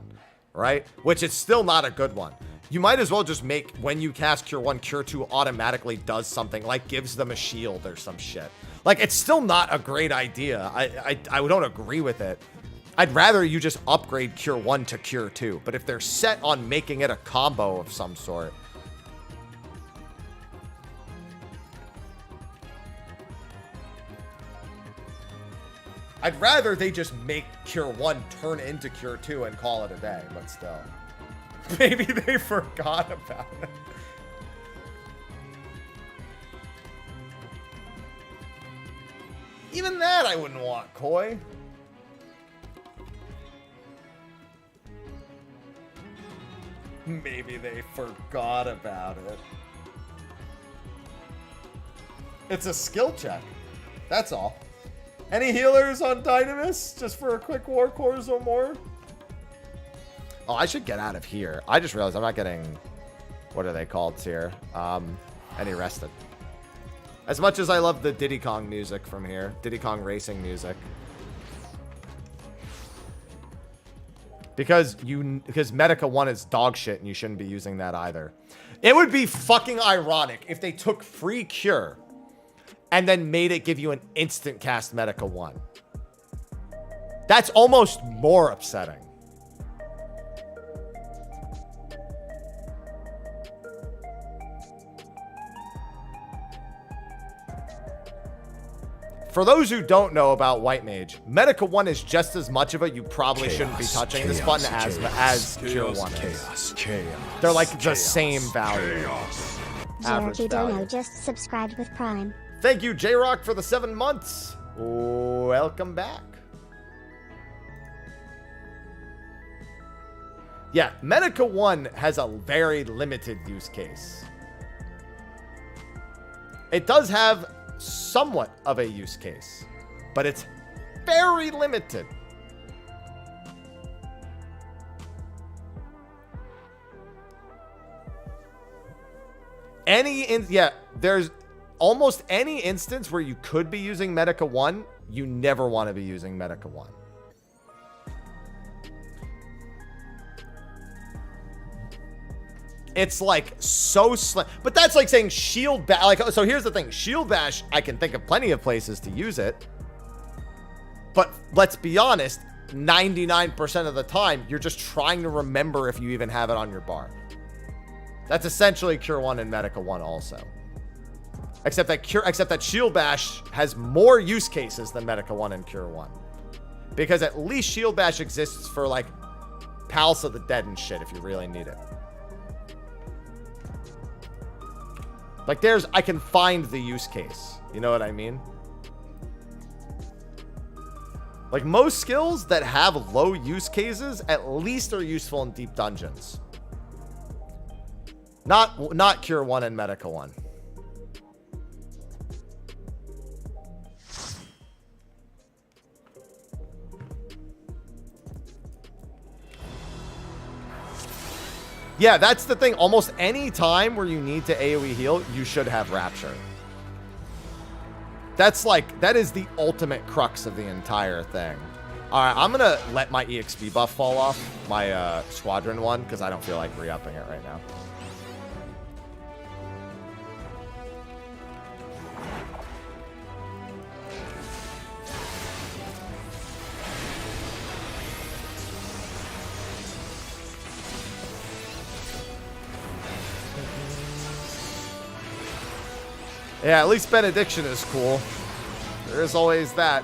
Speaker 1: right? Which is still not a good one. You might as well just make when you cast cure 1, cure 2 automatically does something. Like gives them a shield or some shit. Like it's still not a great idea. I don't agree with it. I'd rather you just upgrade Cure 1 to Cure 2. But if they're set on making it a combo of some sort. I'd rather they just make Cure 1 turn into Cure 2 and call it a day. But still. Maybe they forgot about it. Even that I wouldn't want, Koi. Maybe they forgot about it. It's a skill check. That's all. Any healers on Dynamis? Just for a quick War Cores or more? Oh, I should get out of here. I just realized I'm not getting... What are they called here? Any rested. As much as I love the Diddy Kong music from here. Diddy Kong racing music. Because Medica 1 is dog shit and you shouldn't be using that either. It would be fucking ironic if they took free cure and then made it give you an instant cast Medica 1. That's almost more upsetting. For those who don't know about White Mage, Medica 1 is just as much of a you probably shouldn't be touching this button as Cure 1 is. They're like the same value. Average value.
Speaker 3: Just subscribed with Prime.
Speaker 1: Thank you, J-Rock, for the 7 months. Welcome back. Yeah, Medica 1 has a very limited use case. It does have somewhat of a use case, but it's very limited. There's almost any instance where you could be using Medica 1, you never want to be using Medica 1. It's like so slim, but that's like saying shield bash. Like, so here's the thing: shield bash, I can think of plenty of places to use it, but let's be honest, 99% of the time, you're just trying to remember if you even have it on your bar. That's essentially Cure 1 and Medica 1 also, except that shield bash has more use cases than Medica 1 and Cure 1, because at least shield bash exists for like Palace of the Dead and shit if you really need it. Like I can find the use case. You know what I mean? Like most skills that have low use cases at least are useful in deep dungeons. Not Cure 1 and Medica 1. Yeah, that's the thing. Almost any time where you need to AoE heal, you should have Rapture. That is the ultimate crux of the entire thing. All right, I'm going to let my EXP buff fall off, my Squadron one, because I don't feel like re-upping it right now. Yeah, at least Benediction is cool. There is always that.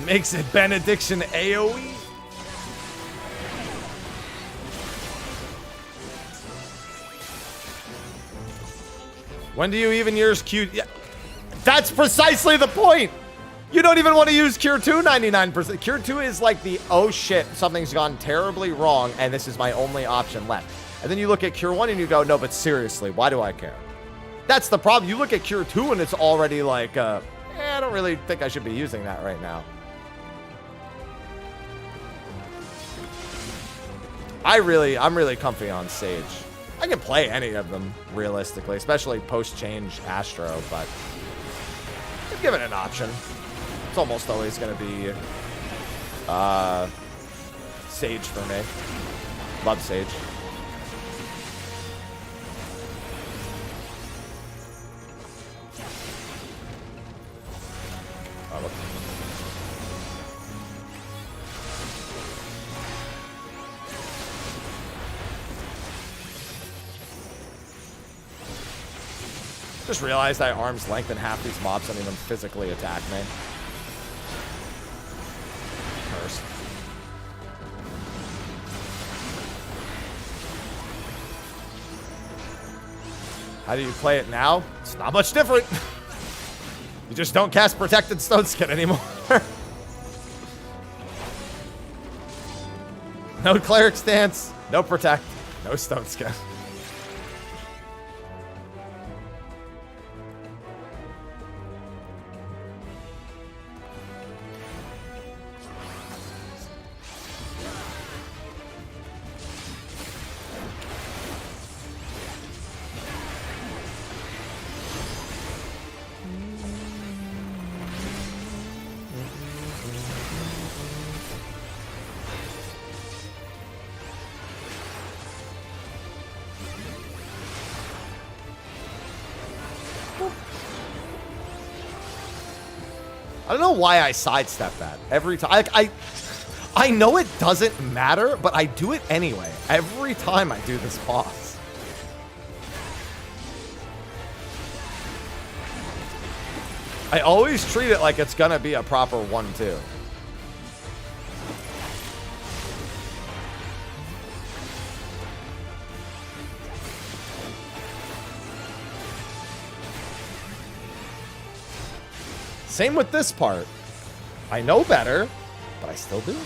Speaker 1: Makes it Benediction AoE. When do you even use Q? Yeah, that's precisely the point. You don't even want to use Cure 2 99%. Cure 2 is like the, oh shit, something's gone terribly wrong and this is my only option left. And then you look at Cure 1 and you go, no, but seriously, why do I care? That's the problem. You look at Cure 2 and it's already like, I don't really think I should be using that right now. I'm really comfy on Sage. I can play any of them, realistically, especially post-change Astro, but I'd give it an option. It's almost always going to be Sage for me. Love Sage. Just realized I arm's length and half these mobs don't even physically attack me. Curse. How do you play it now? It's not much different. You just don't cast Protected Stone Skin anymore. No cleric stance. No protect. No stone skin. I don't know why I sidestep that every time. I know it doesn't matter, but I do it anyway. Every time I do this boss. I always treat it like it's gonna be a proper 1-2. Same with this part. I know better, but I still do.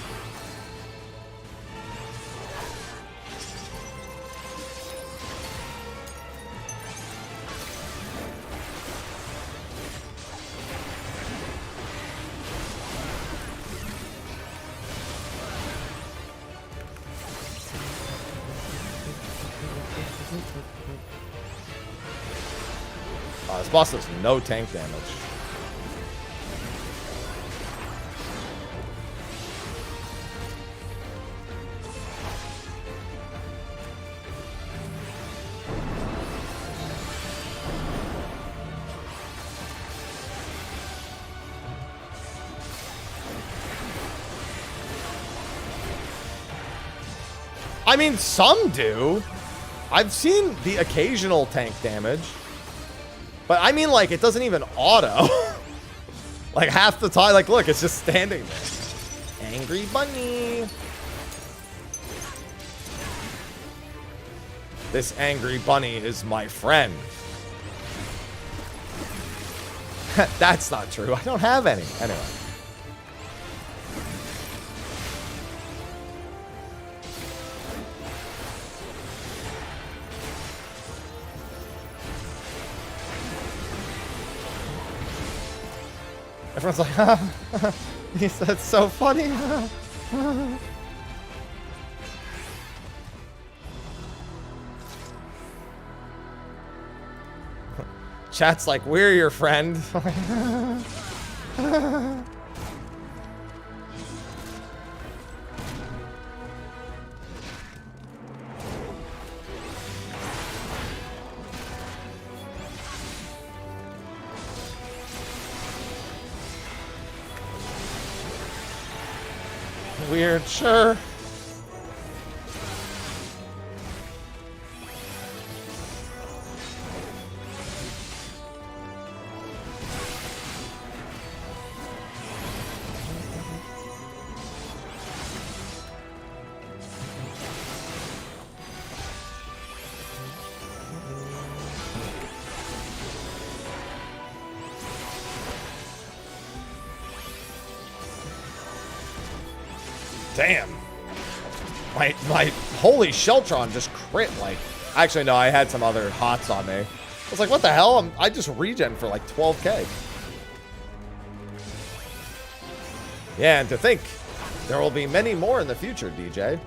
Speaker 1: This boss does no tank damage. I mean, some do. I've seen the occasional tank damage. But I mean, like, it doesn't even auto. Like, half the time, like, look, it's just standing there. Angry bunny. This angry bunny is my friend. That's not true. I don't have any. Anyway. Everyone's like, that's so funny. Chat's like, we're your friend. Weird, sure. Damn. My holy Sheltron just crit, like... Actually, no, I had some other hots on me. I was like, what the hell? I just regen for like 12k. Yeah, and to think, there will be many more in the future, DJ.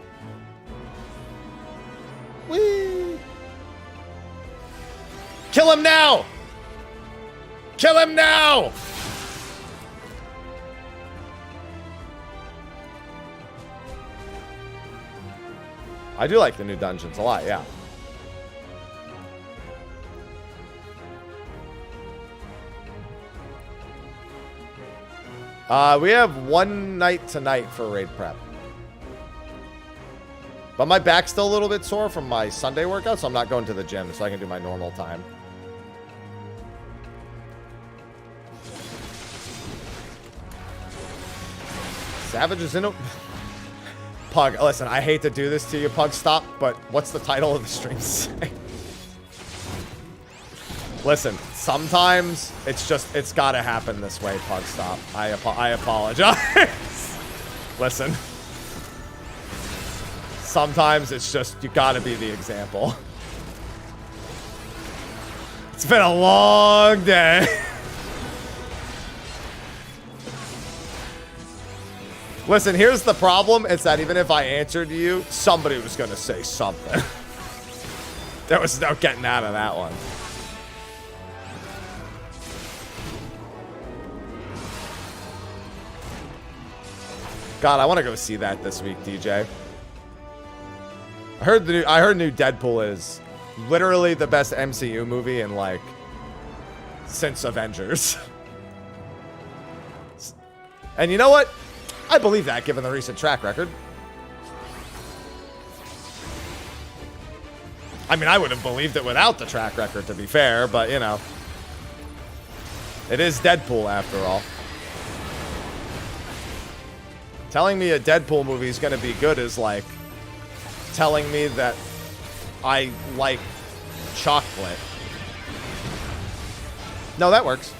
Speaker 1: Whee! Kill him now! Kill him now! I do like the new dungeons a lot, yeah. We have one night tonight for raid prep. But my back's still a little bit sore from my Sunday workout, so I'm not going to the gym, so I can do my normal time. Savage is in a... Pug, listen, I hate to do this to you, Pug, stop, but what's the title of the stream say? Listen, sometimes it's gotta happen this way, Pug, stop. I apologize. Listen. Sometimes it's just, you gotta be the example. It's been a long day. Listen, here's the problem. It's that even if I answered you, somebody was gonna say something. There was no getting out of that one. God, I want to go see that this week, DJ. I heard new Deadpool is literally the best MCU movie in like since Avengers. And you know what? I believe that given the recent track record. I mean, I would have believed it without the track record, to be fair, but you know. It is Deadpool after all. Telling me a Deadpool movie is going to be good is like telling me that I like chocolate. No, that works.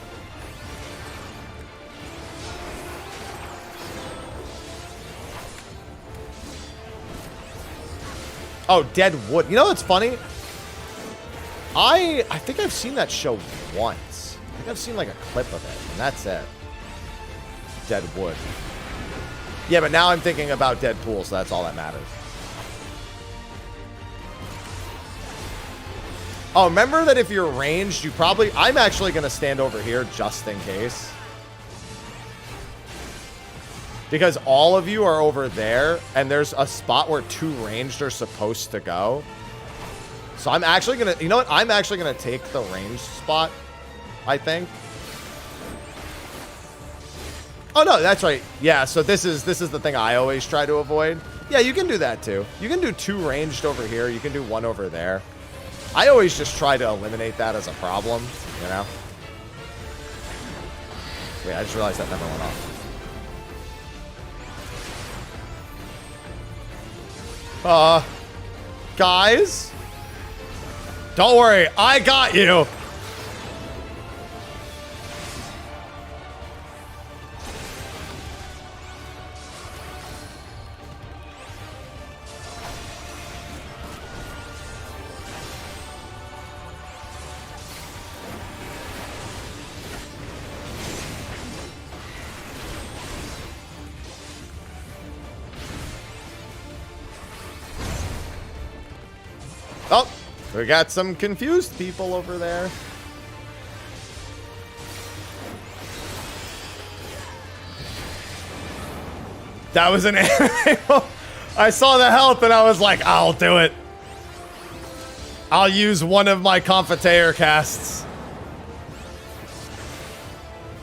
Speaker 1: Oh, Deadwood. You know what's funny? I think I've seen that show once. I think I've seen like a clip of it, and that's it. Deadwood. Yeah, but now I'm thinking about Deadpool, so that's all that matters. Oh, remember that if you're ranged, you probably... I'm actually going to stand over here just in case. Because all of you are over there, and there's a spot where 2 ranged are supposed to go. So I'm actually going to... You know what? I'm actually going to take the ranged spot, I think. Oh, no, that's right. Yeah, so this is the thing I always try to avoid. Yeah, you can do that, too. You can do 2 ranged over here. You can do 1 over there. I always just try to eliminate that as a problem, you know? Wait, I just realized that never went off. Guys? Don't worry, I got you! Oh, we got some confused people over there. That was an anime. I saw the health and I was like, I'll do it. I'll use one of my Confiteor casts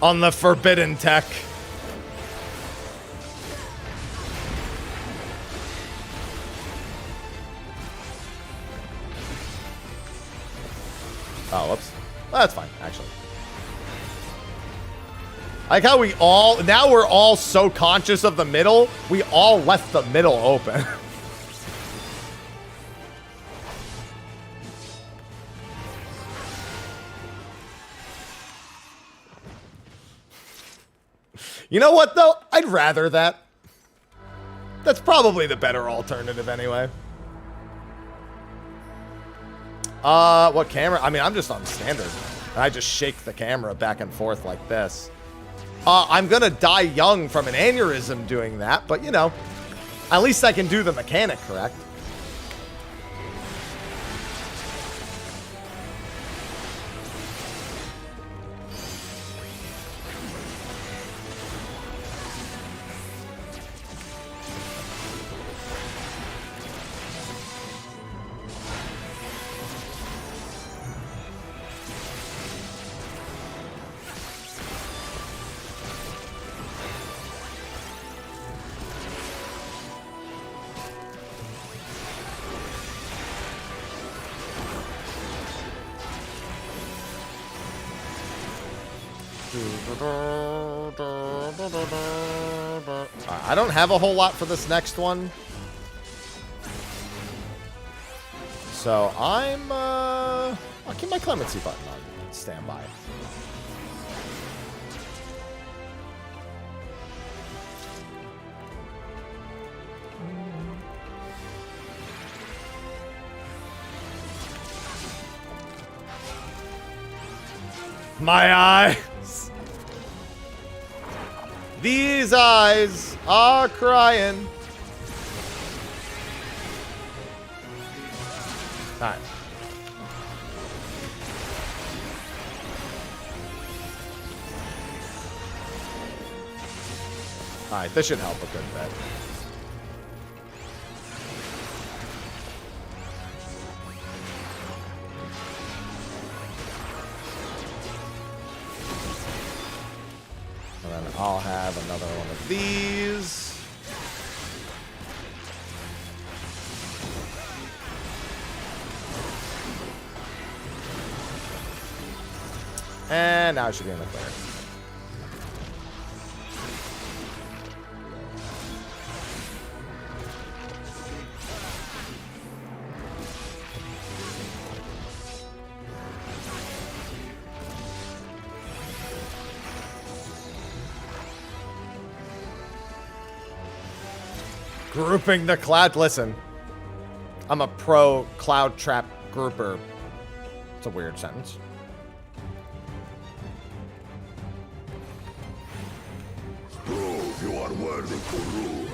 Speaker 1: on the forbidden tech. Oh, whoops. Well, that's fine, actually. I like how we all... Now we're all so conscious of the middle, we all left the middle open. You know what, though? I'd rather that. That's probably the better alternative anyway. What camera? I mean, I'm just on standard. And I just shake the camera back and forth like this. I'm gonna die young from an aneurysm doing that, but you know, at least I can do the mechanic correct. I don't have a whole lot for this next one. So I'll keep my clemency button on standby. My eyes. These eyes are crying. Alright. Alright, this should help a good bit. And then I'll have another one of these. And now I should be in the clear. Grouping the cloud. Listen, I'm a pro cloud trap grouper. It's a weird sentence.
Speaker 6: Prove you are worthy to rule.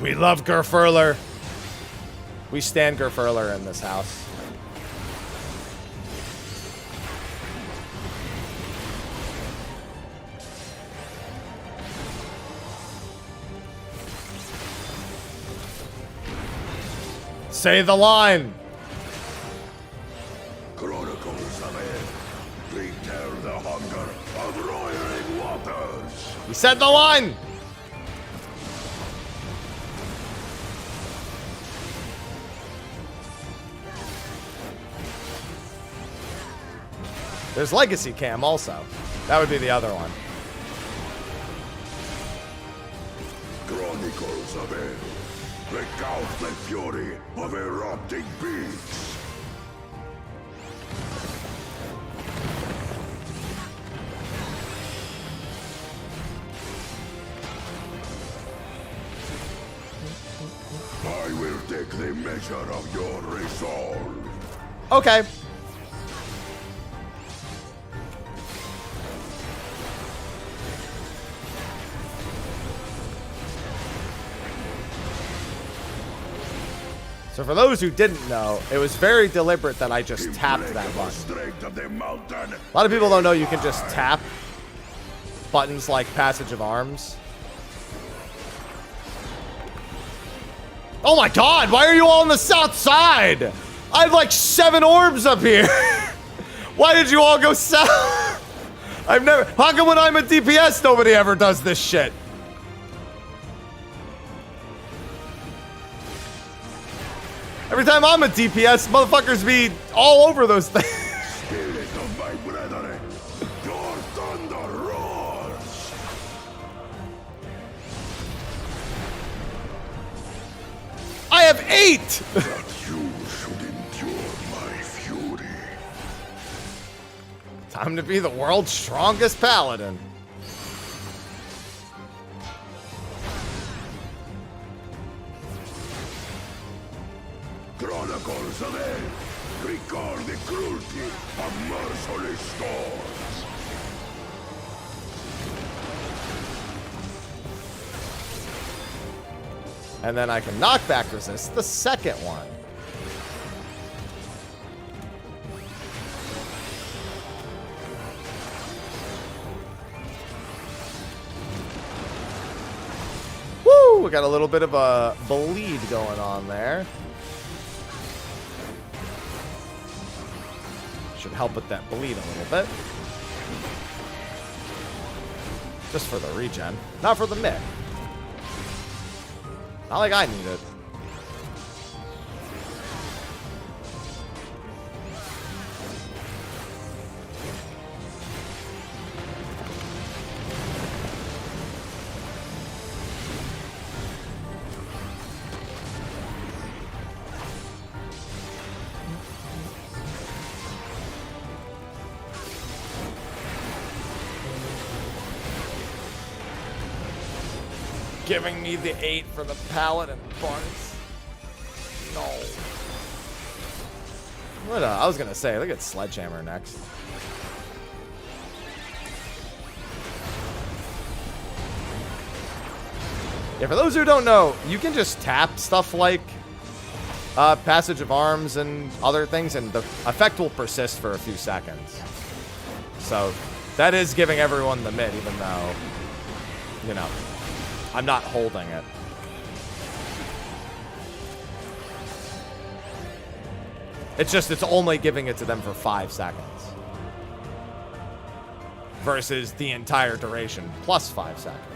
Speaker 1: We love Gerfurler. We stand Gerfurler in this house. Say the line.
Speaker 6: Chronicles of it. Repair the hunger of roiling waters.
Speaker 1: He said the line. There's Legacy Cam also. That would be the other one.
Speaker 6: Chronicles of it. Recount the fury of erupting beasts. I will take the measure of your resolve.
Speaker 1: Okay. So for those who didn't know, it was very deliberate that I just tapped that button. A lot of people don't know you can just tap buttons like Passage of Arms. Oh my god, why are you all on the south side? I have like 7 orbs up here. Why did you all go south? I've never, how come when I'm a DPS nobody ever does this shit? Every time I'm a DPS, motherfuckers be all over those things.
Speaker 6: Spirit of my brethren, your thunder roars.
Speaker 1: I have 8!
Speaker 6: That you should endure my fury.
Speaker 1: Time to be the world's strongest paladin.
Speaker 6: Chronicles of Hell, record the cruelty of merciless storms.
Speaker 1: And then I can knockback resist the second one. Woo! We got a little bit of a bleed going on there. Should help with that bleed a little bit. Just for the regen, not for the mid. Not like I need it. Giving me the 8 for the paladin parts. No. What I was gonna say, look at Sledgehammer next. Yeah, for those who don't know, you can just tap stuff like Passage of Arms and other things, and the effect will persist for a few seconds. So that is giving everyone the mid, even though, you know, I'm not holding it. It's just, it's only giving it to them for 5 seconds. Versus the entire duration plus 5 seconds.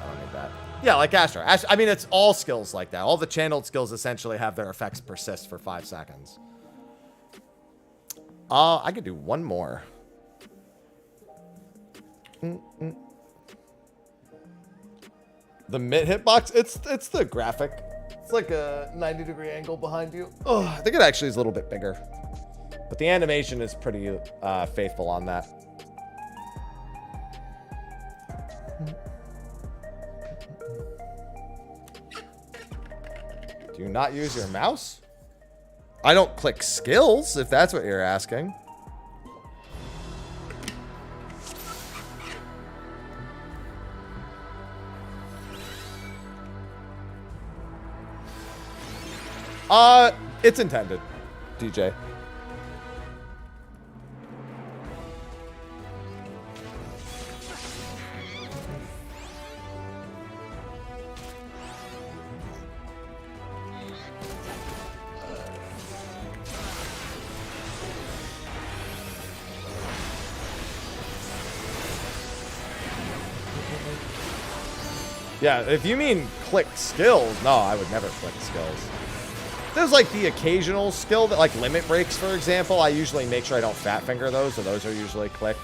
Speaker 1: I don't need that. Yeah, like Astra. I mean, it's all skills like that. All the channeled skills essentially have their effects persist for 5 seconds. I could do one more. The mid hitbox, it's the graphic. It's like a 90-degree angle behind you. Oh, I think it actually is a little bit bigger. But the animation is pretty faithful on that. Do you not use your mouse? I don't click skills, if that's what you're asking. It's intended, DJ. Yeah, if you mean click skills, no, I would never click skills. There's like the occasional skill that, like limit breaks, for example. I usually make sure I don't fat finger those, so those are usually click.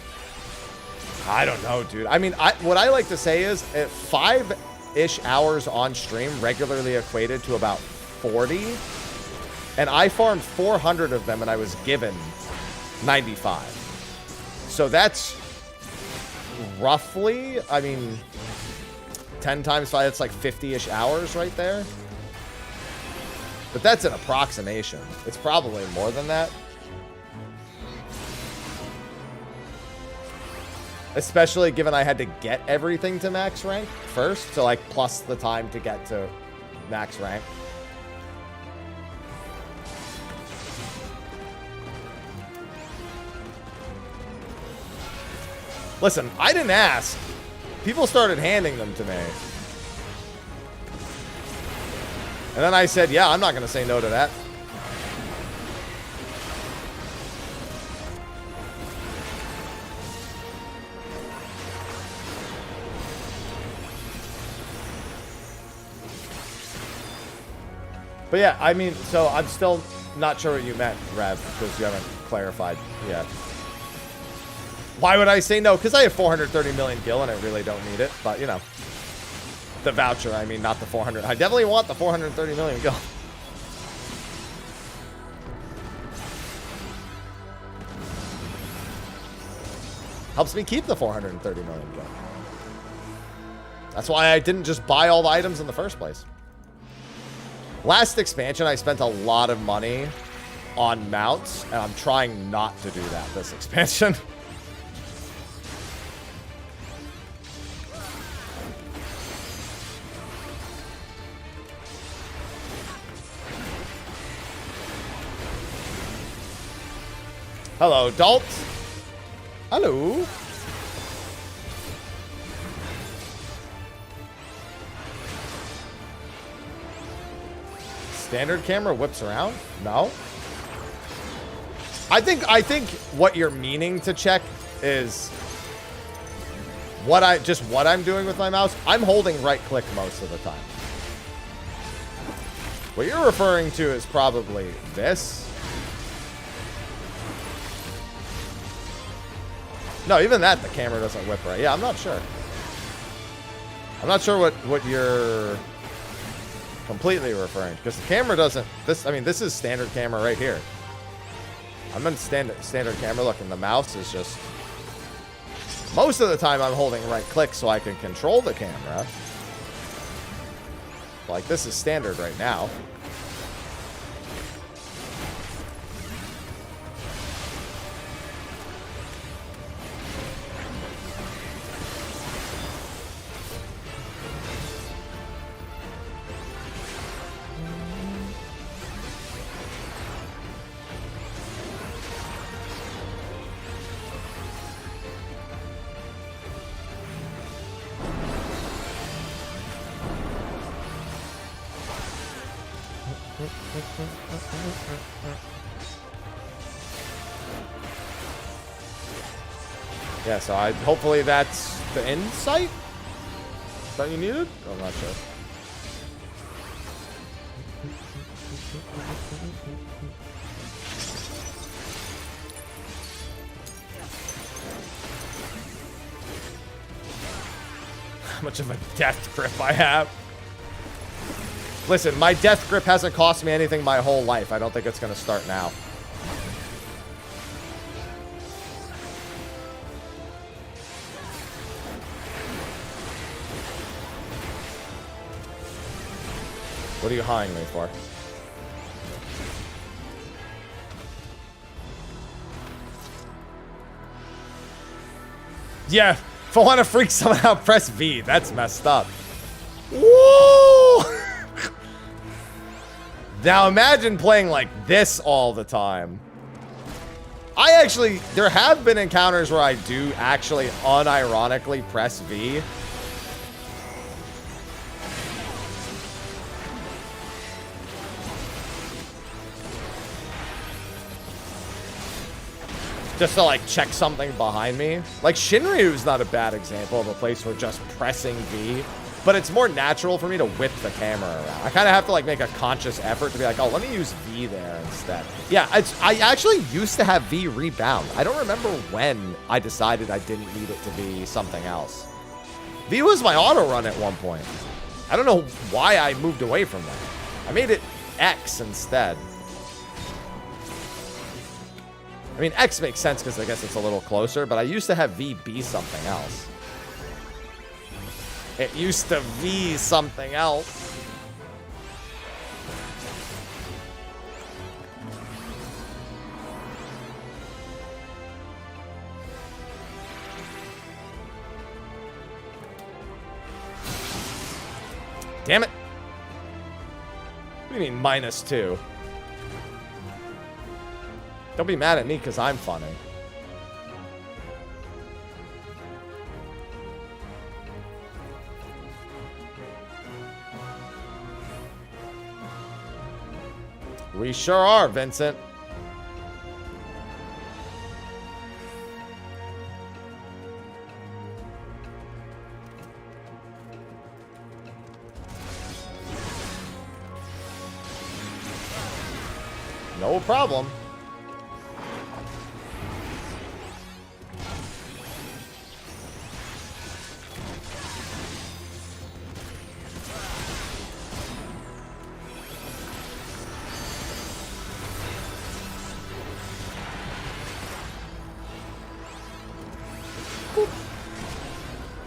Speaker 1: I don't know, dude. I mean, what I like to say is 5-ish hours on stream regularly equated to about 40. And I farmed 400 of them and I was given 95. So that's roughly, I mean, 10 times 5, that's like 50-ish hours right there. But that's an approximation. It's probably more than that. Especially given I had to get everything to max rank first. So like plus the time to get to max rank. Listen, I didn't ask. People started handing them to me. And then I said, yeah, I'm not going to say no to that. But yeah, I mean, so I'm still not sure what you meant, Rev, because you haven't clarified yet. Why would I say no? Because I have 430 million gil and I really don't need it. But, you know. The voucher, I mean, not the 400. I definitely want the 430 million gil. Helps me keep the 430 million gil. That's why I didn't just buy all the items in the first place. Last expansion, I spent a lot of money on mounts, and I'm trying not to do that this expansion. Hello, Dalt. Hello. Standard camera whips around? No. I think what you're meaning to check is what I'm doing with my mouse. I'm holding right click most of the time. What you're referring to is probably this. No, even that, the camera doesn't whip right. Yeah, I'm not sure. I'm not sure what you're completely referring to. Because the camera doesn't... I mean, this is standard camera right here. I'm in standard camera. Look, and the mouse is just... Most of the time, I'm holding right click so I can control the camera. Like, this is standard right now. Yeah, so hopefully that's the insight that you needed? I'm not sure. How much of a death grip I have. Listen, my death grip hasn't cost me anything my whole life. I don't think it's going to start now. What are you hiring me for? Yeah, if I want to freak someone out, press V. That's messed up. Woo! Now imagine playing like this all the time. There have been encounters where I do actually unironically press V. Just to like check something behind me. Like Shinryu's not a bad example of a place where just pressing V, but it's more natural for me to whip the camera around. I kind of have to like make a conscious effort to be like, oh, let me use V there instead. Yeah, I actually used to have V rebound. I don't remember when I decided I didn't need it to be something else. V was my auto run at one point. I don't know why I moved away from that. I made it X instead. I mean, X makes sense because I guess it's a little closer, but I used to have V be something else. It used to V something else. Damn it. What do you mean -2? Don't be mad at me because I'm funny. We sure are, Vincent. No problem.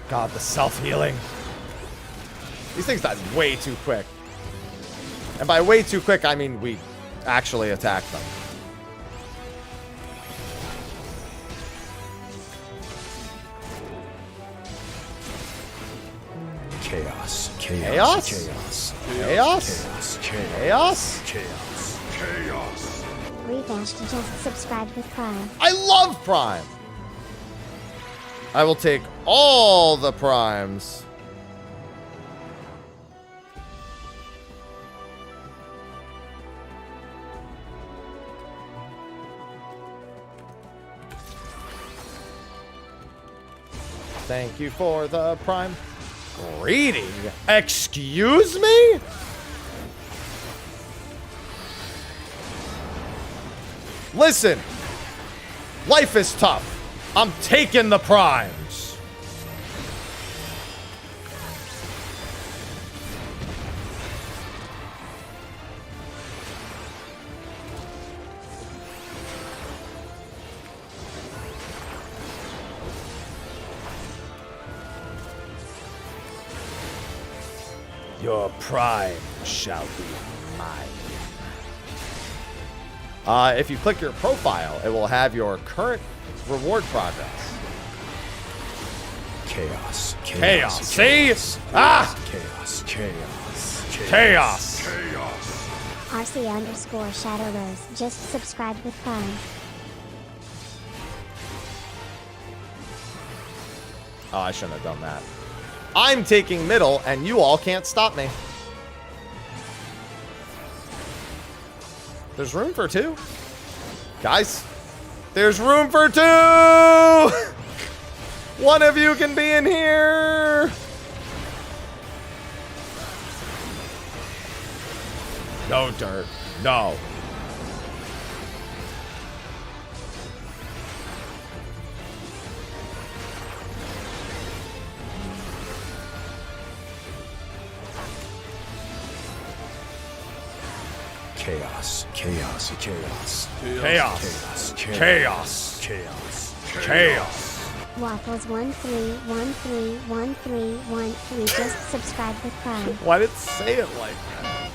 Speaker 1: God, the self-healing. These things died way too quick. And by way too quick, I mean we actually attacked them.
Speaker 2: Chaos.
Speaker 1: Chaos?
Speaker 2: Chaos.
Speaker 1: Chaos? Chaos?
Speaker 2: Chaos.
Speaker 6: Chaos.
Speaker 3: Revash just subscribed with Prime.
Speaker 1: I love Prime. I will take all the primes. Thank you for the prime. Greeting? Excuse me? Listen. Life is tough. I'm taking the primes.
Speaker 2: Your prime shall be mine.
Speaker 1: If you click your profile, it will have your current reward progress.
Speaker 2: Chaos.
Speaker 1: Chaos. See? Ah!
Speaker 2: Chaos. Chaos.
Speaker 1: Chaos.
Speaker 6: Chaos.
Speaker 3: RC_Shadow Rose just subscribed with Prime.
Speaker 1: Oh, I shouldn't have done that. I'm taking middle, and you all can't stop me. There's room for 2. Guys, there's room for 2! One of you can be in here! No dirt. No.
Speaker 2: Chaos, chaos, chaos.
Speaker 1: Chaos. Chaos.
Speaker 2: Chaos.
Speaker 1: Chaos.
Speaker 3: Waffles 13131313 just subscribe with Prime.
Speaker 1: Why did it say it like that?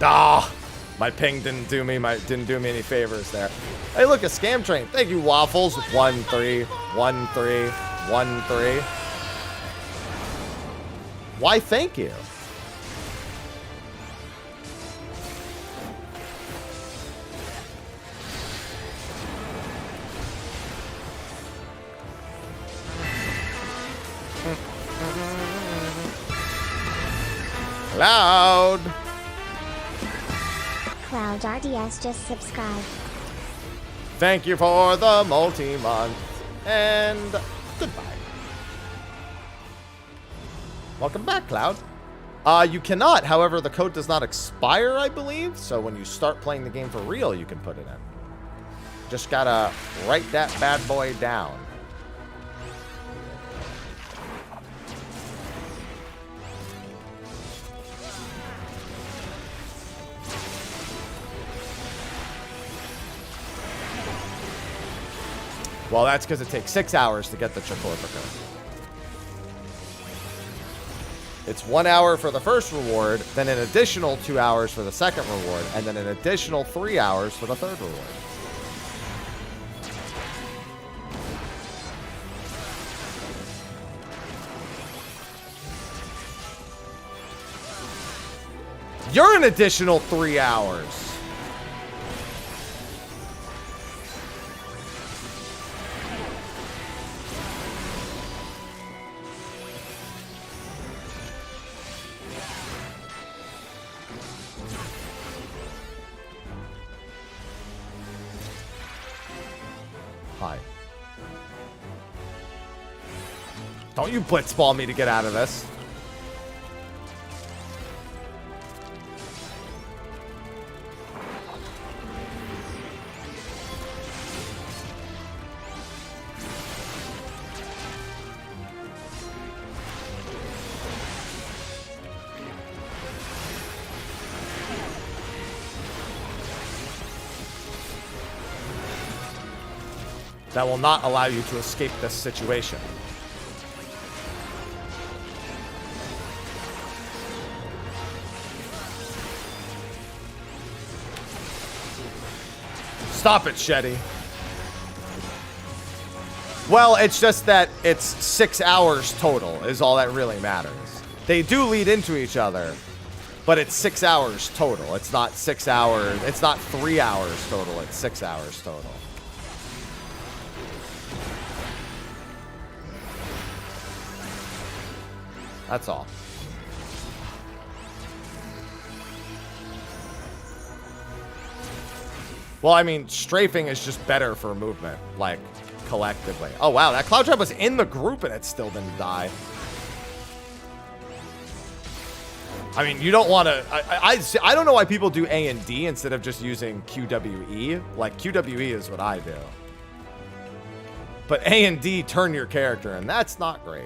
Speaker 1: Ah, my ping didn't do me any favors there. Hey, look, a scam train. Thank you, Waffles. 131313. Why? Thank you. Loud.
Speaker 3: Cloud RDS just subscribed.
Speaker 1: Thank you for the multi-month. And goodbye. Welcome back, Cloud. You cannot, however, the code does not expire, I believe. So when you start playing the game for real, you can put it in. Just gotta write that bad boy down. Well, that's because it takes 6 hours to get the Chocorpico. It's 1 hour for the first reward, then an additional 2 hours for the second reward, and then an additional 3 hours for the third reward. You're an additional 3 hours. Hi. Don't you blitzball me to get out of this. That will not allow you to escape this situation. Stop it, Shetty. Well, it's just that it's 6 hours total is all that really matters. They do lead into each other, but it's 6 hours total. It's not 6 hours. It's not 3 hours total. It's 6 hours total. That's all. Well, I mean, strafing is just better for movement, like, collectively. Oh, wow, that Cloud Trap was in the group and it still didn't die. I mean, you don't want to... I don't know why people do A and D instead of just using QWE. Like, QWE is what I do. But A and D turn your character, and that's not great.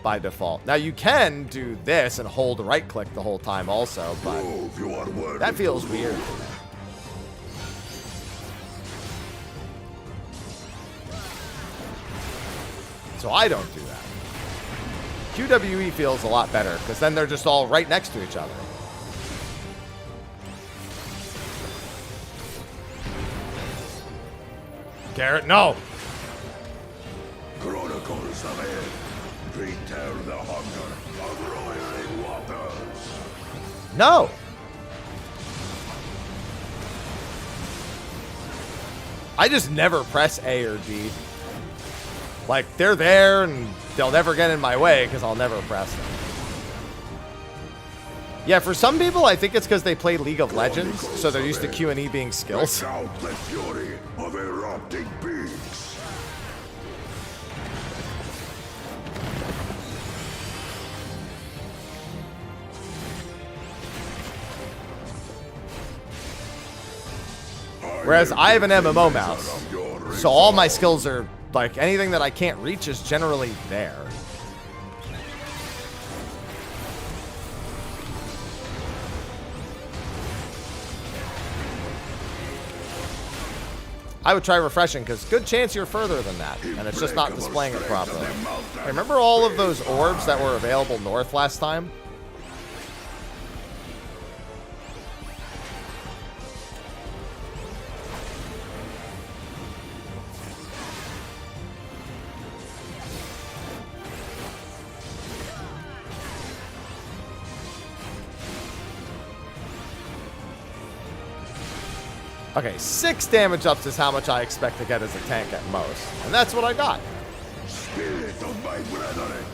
Speaker 1: By default. Now you can do this and hold right click the whole time also, but that feels weird to me. So I don't do that. QWE feels a lot better because then they're just all right next to each other. Garrett, no!
Speaker 6: Chronicles of it. Pretell the hunger of roiling waters.
Speaker 1: No! I just never press A or D. Like, they're there, and they'll never get in my way, because I'll never press them. Yeah, for some people, I think it's because they play League of Legends, so they're used to Q and E being skills.
Speaker 6: Out the fury of erupting beaks.
Speaker 1: Whereas I have an MMO mouse, so all my skills are, like, anything that I can't reach is generally there. I would try refreshing, because good chance you're further than that, and it's just not displaying it properly. Remember all of those orbs that were available north last time? Okay, 6 damage ups is how much I expect to get as a tank at most. And that's what I got.
Speaker 6: Spirit of my brethren,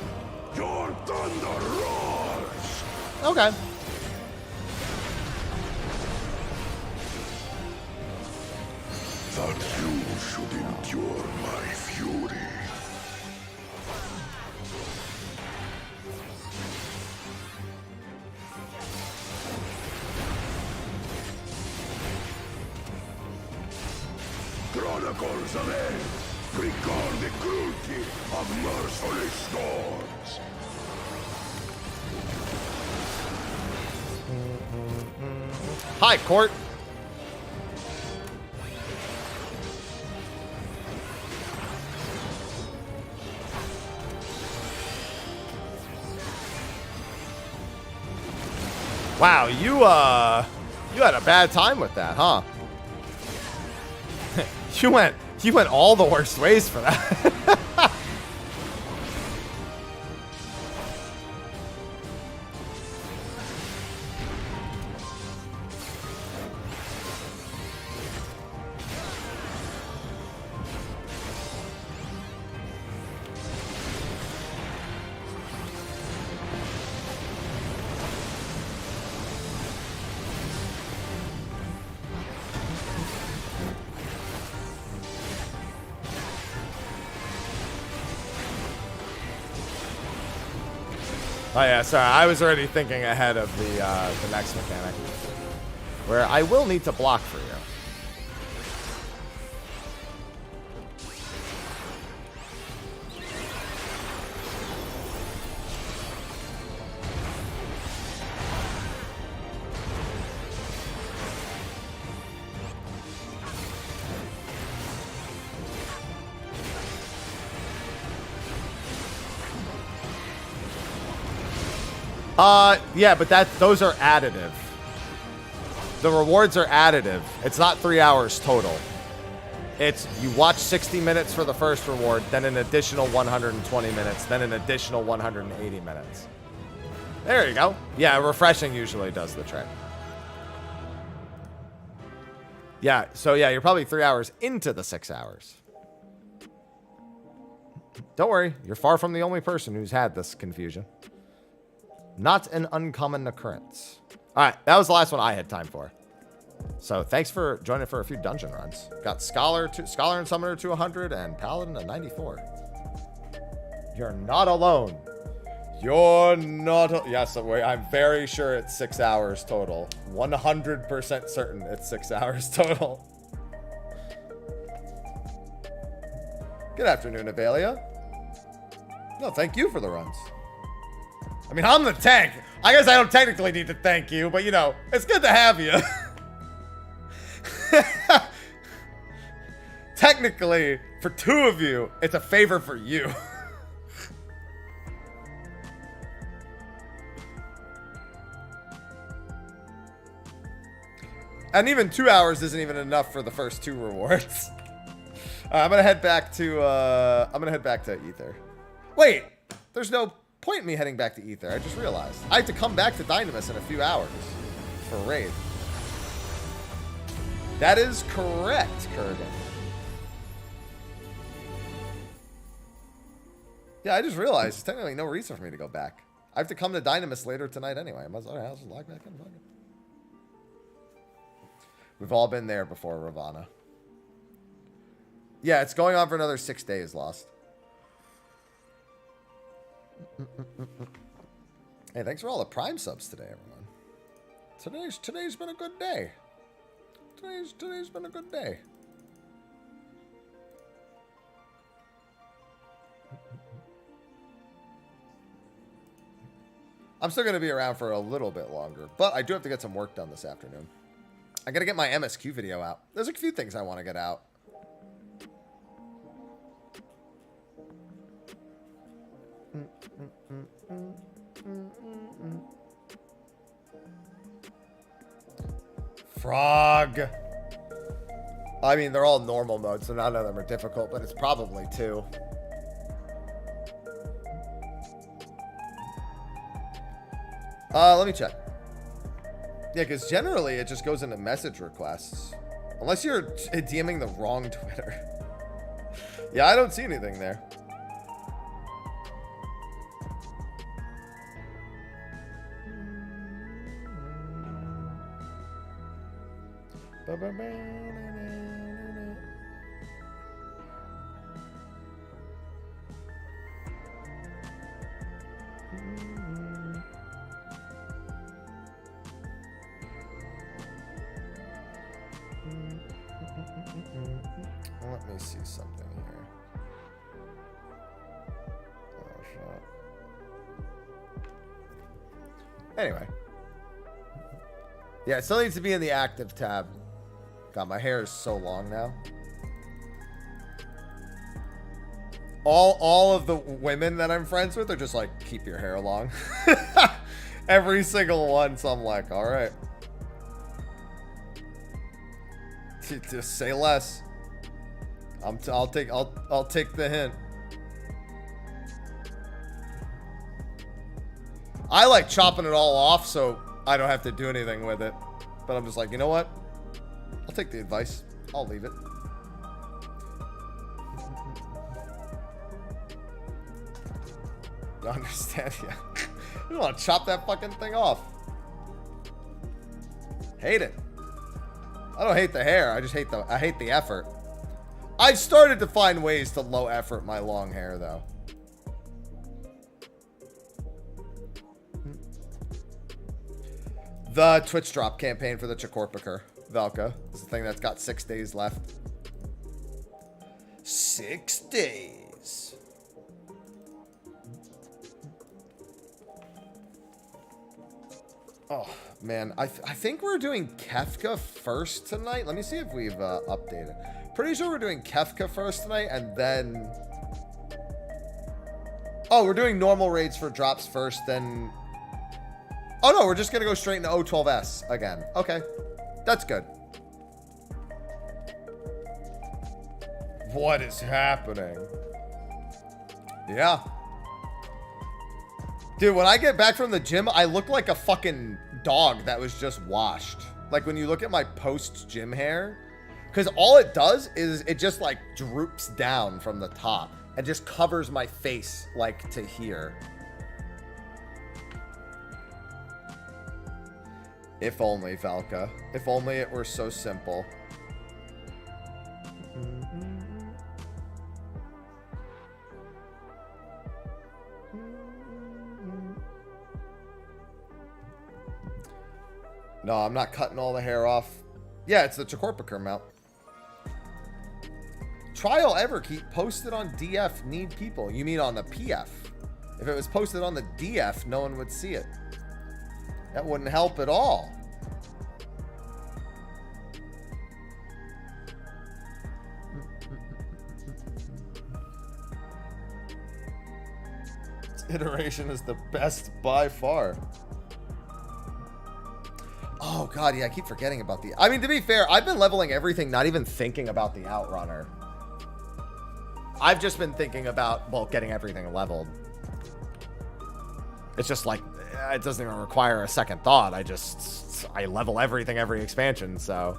Speaker 6: your thunder roars.
Speaker 1: Okay.
Speaker 6: That you should endure my fury. Chronicles of Hell, record the cruelty of merciless storms.
Speaker 1: Hi, Court. Wow, you had a bad time with that, huh? You went all the worst ways for that. Oh yeah, sorry, I was already thinking ahead of the next mechanic, where I will need to block for you. Yeah, but those are additive. The rewards are additive. It's not 3 hours total. It's you watch 60 minutes for the first reward, then an additional 120 minutes, then an additional 180 minutes. There you go. Yeah, refreshing usually does the trick. Yeah, so yeah, you're probably 3 hours into the 6 hours. Don't worry, you're far from the only person who's had this confusion. Not an uncommon occurrence. All right, that was the last one I had time for. So thanks for joining for a few dungeon runs. Got Scholar and Summoner to 100 and Paladin to 94. You're not alone. You're not. Yes, I'm very sure it's 6 hours total. 100% certain it's 6 hours total. Good afternoon, Avelia. No, thank you for the runs. I mean, I'm the tank. I guess I don't technically need to thank you, but you know, it's good to have you. Technically, for 2 of you, it's a favor for you. And even 2 hours isn't even enough for the first 2 rewards. I'm gonna head back to Ether. Wait, there's no point in me heading back to Ether. I just realized I have to come back to Dynamis in a few hours for raid. That is correct, Kurgan. Yeah, I just realized there's technically no reason for me to go back. I have to come to Dynamis later tonight anyway. I must, all right, I'll just log back in. We've all been there before, Ravana. Yeah, it's going on for another 6 days, Lost. Hey, thanks for all the Prime subs today, everyone. Today's been a good day. Today's been a good day. I'm still going to be around for a little bit longer, but I do have to get some work done this afternoon. I got to get my MSQ video out. There's a few things I want to get out. Frog. I mean, they're all normal mode, so none of them are difficult, but it's probably 2. Let me check. Yeah, because generally it just goes into message requests. Unless you're DMing the wrong Twitter. Yeah, I don't see anything there. Let me see something here. Oh, shit. Anyway. Yeah, it still needs to be in the active tab. God, my hair is so long now. All of the women that I'm friends with are just like, keep your hair long. Every single one, so I'm like, all right. Just say less. I'll take the hint. I like chopping it all off so I don't have to do anything with it. But I'm just like, you know what? I'll take the advice. I'll leave it. You understand? Yeah. You want to chop that fucking thing off. Hate it. I don't hate the hair. I just hate the effort. I've started to find ways to low effort my long hair though. The Twitch drop campaign for the Chikorpiker Velka is the thing that's got 6 days left. 6 days. Oh, man. I think we're doing Kefka first tonight. Let me see if we've updated. Pretty sure we're doing Kefka first tonight, and then... Oh, we're doing normal raids for drops first, then... Oh, no, we're just going to go straight into O12S again. Okay. That's good. What is happening? Yeah. Dude, when I get back from the gym, I look like a fucking dog that was just washed. Like when you look at my post-gym hair, because all it does is it just like droops down from the top and just covers my face like to here. If only, Valka. If only it were so simple. No, I'm not cutting all the hair off. Yeah, it's the Chikorpiker mount. Trial Everkeep posted on DF need people. You mean on the PF? If it was posted on the DF, no one would see it. That wouldn't help at all. This iteration is the best by far. Oh, God, yeah, I keep forgetting about the... I mean, to be fair, I've been leveling everything, not even thinking about the Outrunner. I've just been thinking about, well, getting everything leveled. It's just like, it doesn't even require a second thought. I level everything every expansion, so...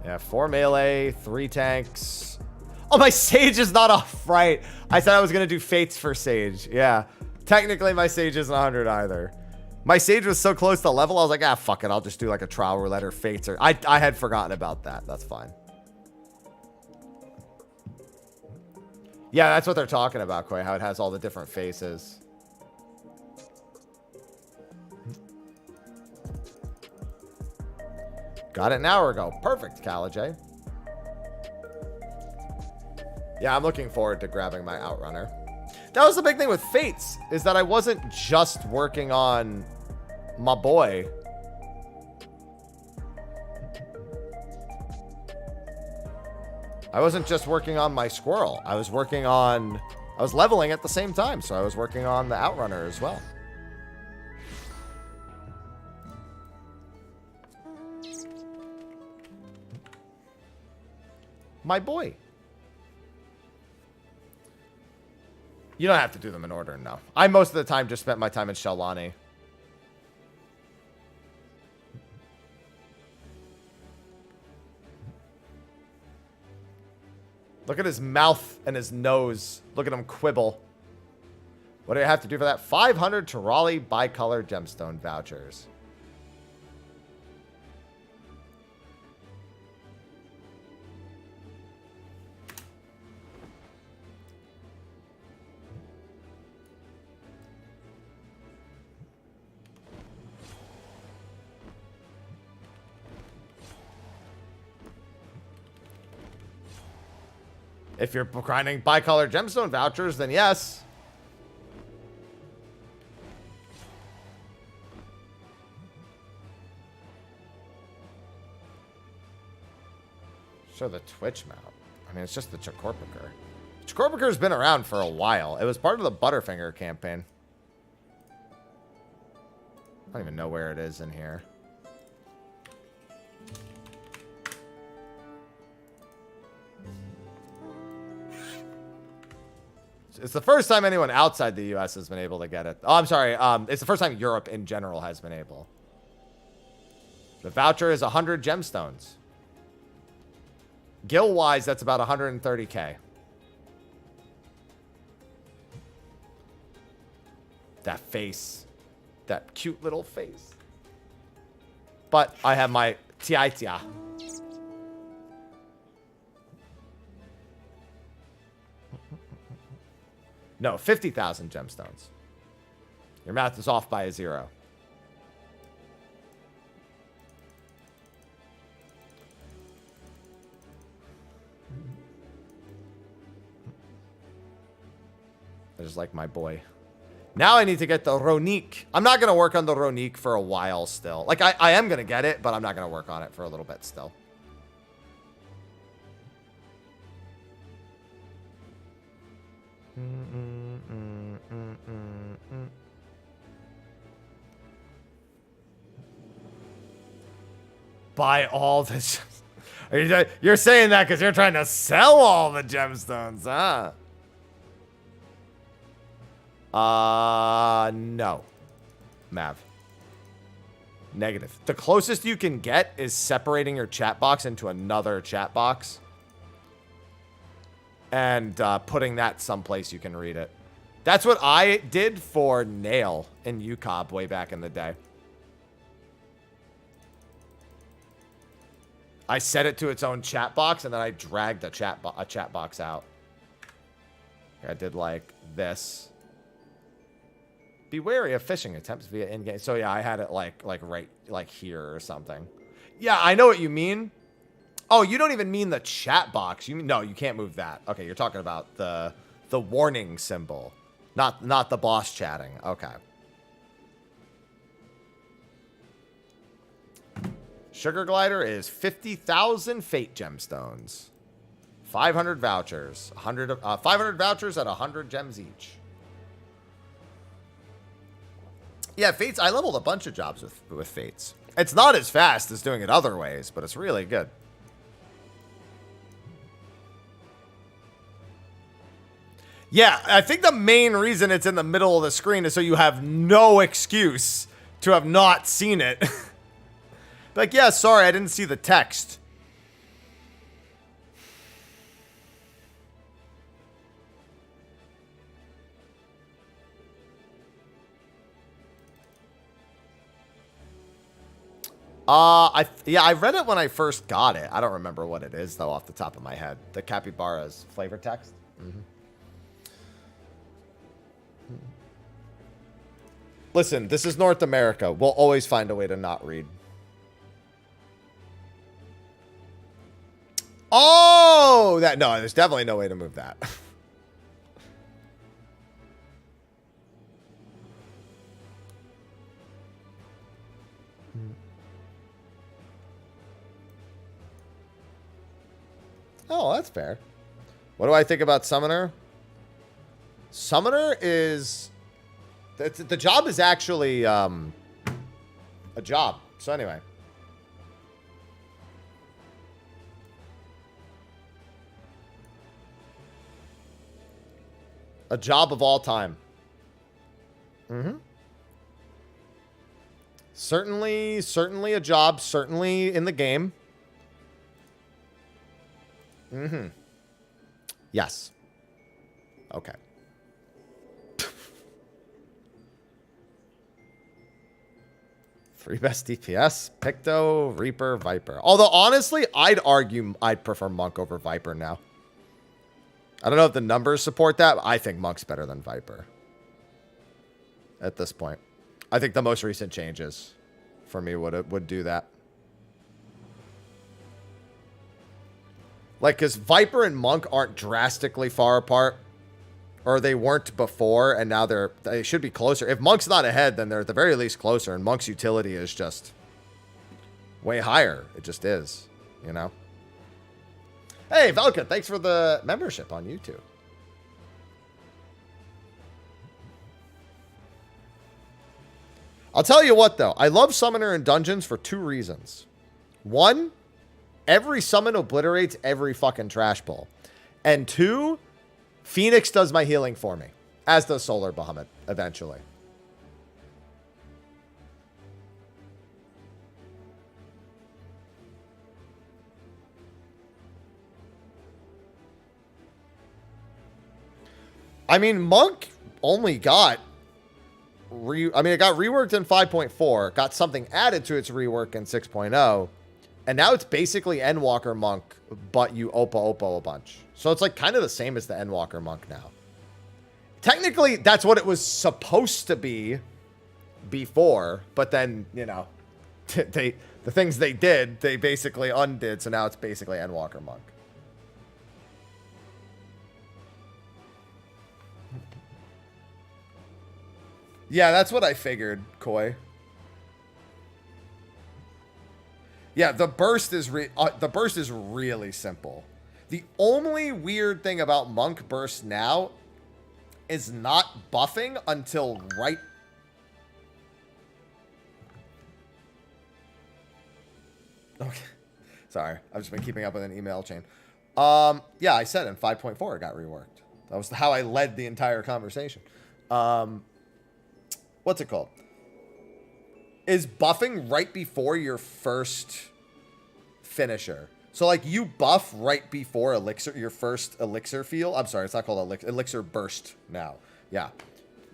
Speaker 1: Yeah, 4 melee, 3 tanks. Oh, my Sage is not off, right? I said I was going to do Fates for Sage. Yeah. Technically, my Sage isn't 100 either. My Sage was so close to level, I was like, ah, fuck it. I'll just do like a trial roulette or Fates. Or I had forgotten about that. That's fine. Yeah, that's what they're talking about, Koi. How it has all the different faces. Got it an hour ago. Perfect, Kalajay. Yeah, I'm looking forward to grabbing my Outrunner. That was the big thing with Fates, is that I wasn't just working on my boy. I wasn't just working on my squirrel. I was leveling at the same time, so I was working on the Outrunner as well. My boy. You don't have to do them in order, no. I most of the time just spent my time in Shelani. Look at his mouth and his nose. Look at him quibble. What do I have to do for that? 500 Tirali bicolor gemstone vouchers. If you're grinding bicolor gemstone vouchers, then yes. Show the Twitch mount. I mean, it's just the Chakorpiker. Chakorpiker's been around for a while. It was part of the Butterfinger campaign. I don't even know where it is in here. It's the first time anyone outside the US has been able to get it. Oh, I'm sorry. It's the first time Europe in general has been able. The voucher is 100 gemstones. Gil-wise, that's about 130k. That face. That cute little face. But I have my Tiaitia. No, 50,000 gemstones. Your math is off by a 0. I just like my boy. Now I need to get the Ronique. I'm not going to work on the Ronique for a while still. Like, I am going to get it, but I'm not going to work on it for a little bit still. Buy all the... You're saying that because you're trying to sell all the gemstones, huh? No. Mav. Negative. The closest you can get is separating your chat box into another chat box. And putting that someplace you can read it. That's what I did for Nail in UCOB way back in the day. I set it to its own chat box, and then I dragged a chat box out. I did like this. Be wary of phishing attempts via in-game. So yeah, I had it like right like here or something. Yeah, I know what you mean. Oh, you don't even mean the chat box. You mean, no, you can't move that. Okay, you're talking about the warning symbol, not the boss chatting. Okay. Sugar Glider is 50,000 Fate gemstones, 500 vouchers, 500 vouchers at 100 gems each. Yeah, Fates. I leveled a bunch of jobs with Fates. It's not as fast as doing it other ways, but it's really good. Yeah, I think the main reason it's in the middle of the screen is so you have no excuse to have not seen it. Like, yeah, sorry, I didn't see the text. Yeah, I read it when I first got it. I don't remember what it is though off the top of my head. The capybara's flavor text. Listen, this is North America. We'll always find a way to not read. Oh, no, there's definitely no way to move that. Oh, that's fair. What do I think about Summoner? Summoner is... The job is actually a job. So anyway. A job of all time. Certainly a job. Certainly in the game. Yes. Okay. Three best DPS, Picto, Reaper, Viper. Although, honestly, I'd argue I'd prefer Monk over Viper now. I don't know if the numbers support that, but I think Monk's better than Viper. At this point. I think the most recent changes for me would do that. Like, because Viper and Monk aren't drastically far apart. Or they weren't before, and now they should be closer. If Monk's not ahead, then they're at the very least closer, and Monk's utility is just way higher. It just is, you know? Hey, Velka, thanks for the membership on YouTube. I'll tell you what, though. I love Summoner in Dungeons for 2 reasons. 1, every summon obliterates every fucking trash pull. And 2... Phoenix does my healing for me, as does Solar Bahamut, eventually. I mean, Monk only got... it got reworked in 5.4, got something added to its rework in 6.0, and now it's basically Endwalker Monk, but you Oppo a bunch. So it's like kind of the same as the Endwalker Monk now. Technically, that's what it was supposed to be before, but then, you know, the things they did, they basically undid, so now it's basically Endwalker Monk. Yeah, that's what I figured, Koi. Yeah, the burst is really simple. The only weird thing about Monk Burst now is not buffing until right... Okay. Sorry, I've just been keeping up with an email chain. Yeah, I said in 5.4 it got reworked. That was how I led the entire conversation. What's it called? Is buffing right before your first finisher. So, like, you buff right before Elixir, your first Elixir field. I'm sorry, it's not called Elixir Burst now. Yeah.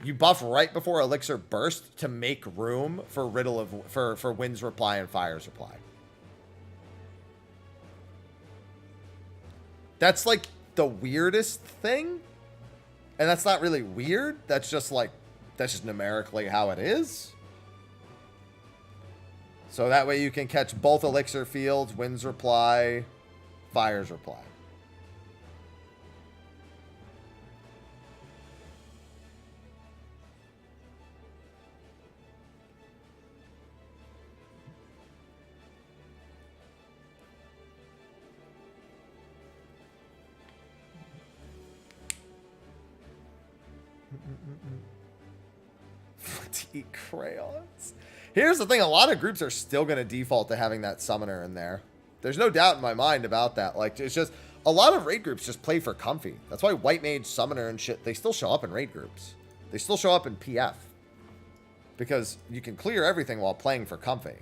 Speaker 1: You buff right before Elixir Burst to make room for for Wind's Reply and Fire's Reply. That's, like, the weirdest thing. And that's not really weird. That's just, like, that's just numerically how it is. So that way you can catch both Elixir fields, Wind's Reply, Fire's Reply. To eat crayons. Here's the thing, a lot of groups are still going to default to having that summoner in there. There's no doubt in my mind about that. Like, it's just, a lot of raid groups just play for comfy. That's why White Mage, Summoner, and shit, they still show up in raid groups. They still show up in PF. Because you can clear everything while playing for comfy.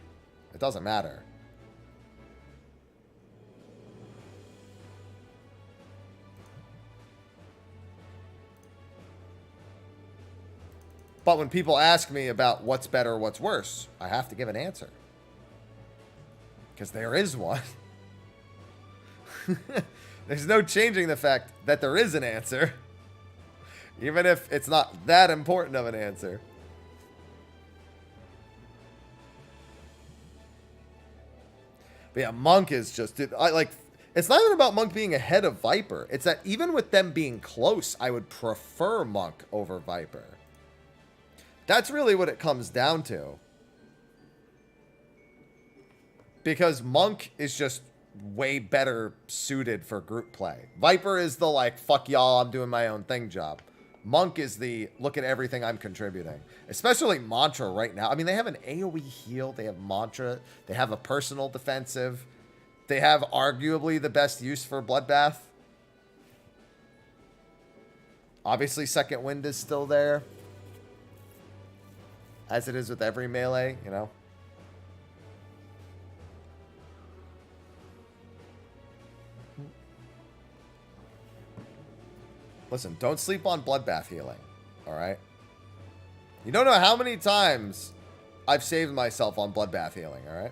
Speaker 1: It doesn't matter. But when people ask me about what's better or what's worse, I have to give an answer. Because there is one. There's no changing the fact that there is an answer. Even if it's not that important of an answer. But yeah, Monk is just... Dude, it's not even about Monk being ahead of Viper. It's that even with them being close, I would prefer Monk over Viper. That's really what it comes down to. Because Monk is just way better suited for group play. Viper is the like, fuck y'all, I'm doing my own thing job. Monk is the, look at everything I'm contributing. Especially Mantra right now. I mean, they have an AoE heal. They have Mantra. They have a personal defensive. They have arguably the best use for Bloodbath. Obviously, Second Wind is still there. As it is with every melee, you know. Listen, don't sleep on Bloodbath healing, alright? You don't know how many times I've saved myself on Bloodbath healing, alright?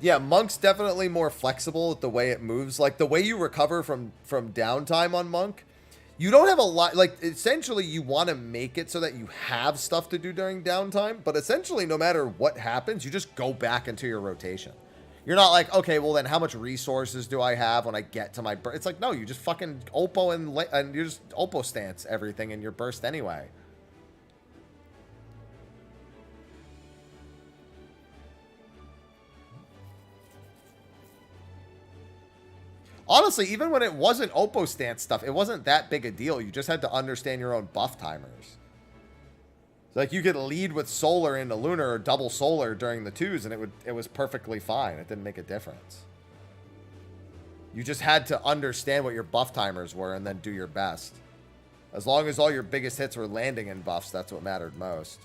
Speaker 1: Yeah, Monk's definitely more flexible with the way it moves. Like, the way you recover from downtime on Monk, you don't have a lot... Like, essentially, you want to make it so that you have stuff to do during downtime, but essentially, no matter what happens, you just go back into your rotation. You're not like, okay, well then how much resources do I have when I get to my burst? It's like, no, you just fucking Oppo and you just Oppo stance everything in your burst anyway. Honestly, even when it wasn't Oppo stance stuff, it wasn't that big a deal. You just had to understand your own buff timers. Like, you could lead with solar into lunar or double solar during the twos, and it was perfectly fine. It didn't make a difference. You just had to understand what your buff timers were and then do your best. As long as all your biggest hits were landing in buffs, that's what mattered most.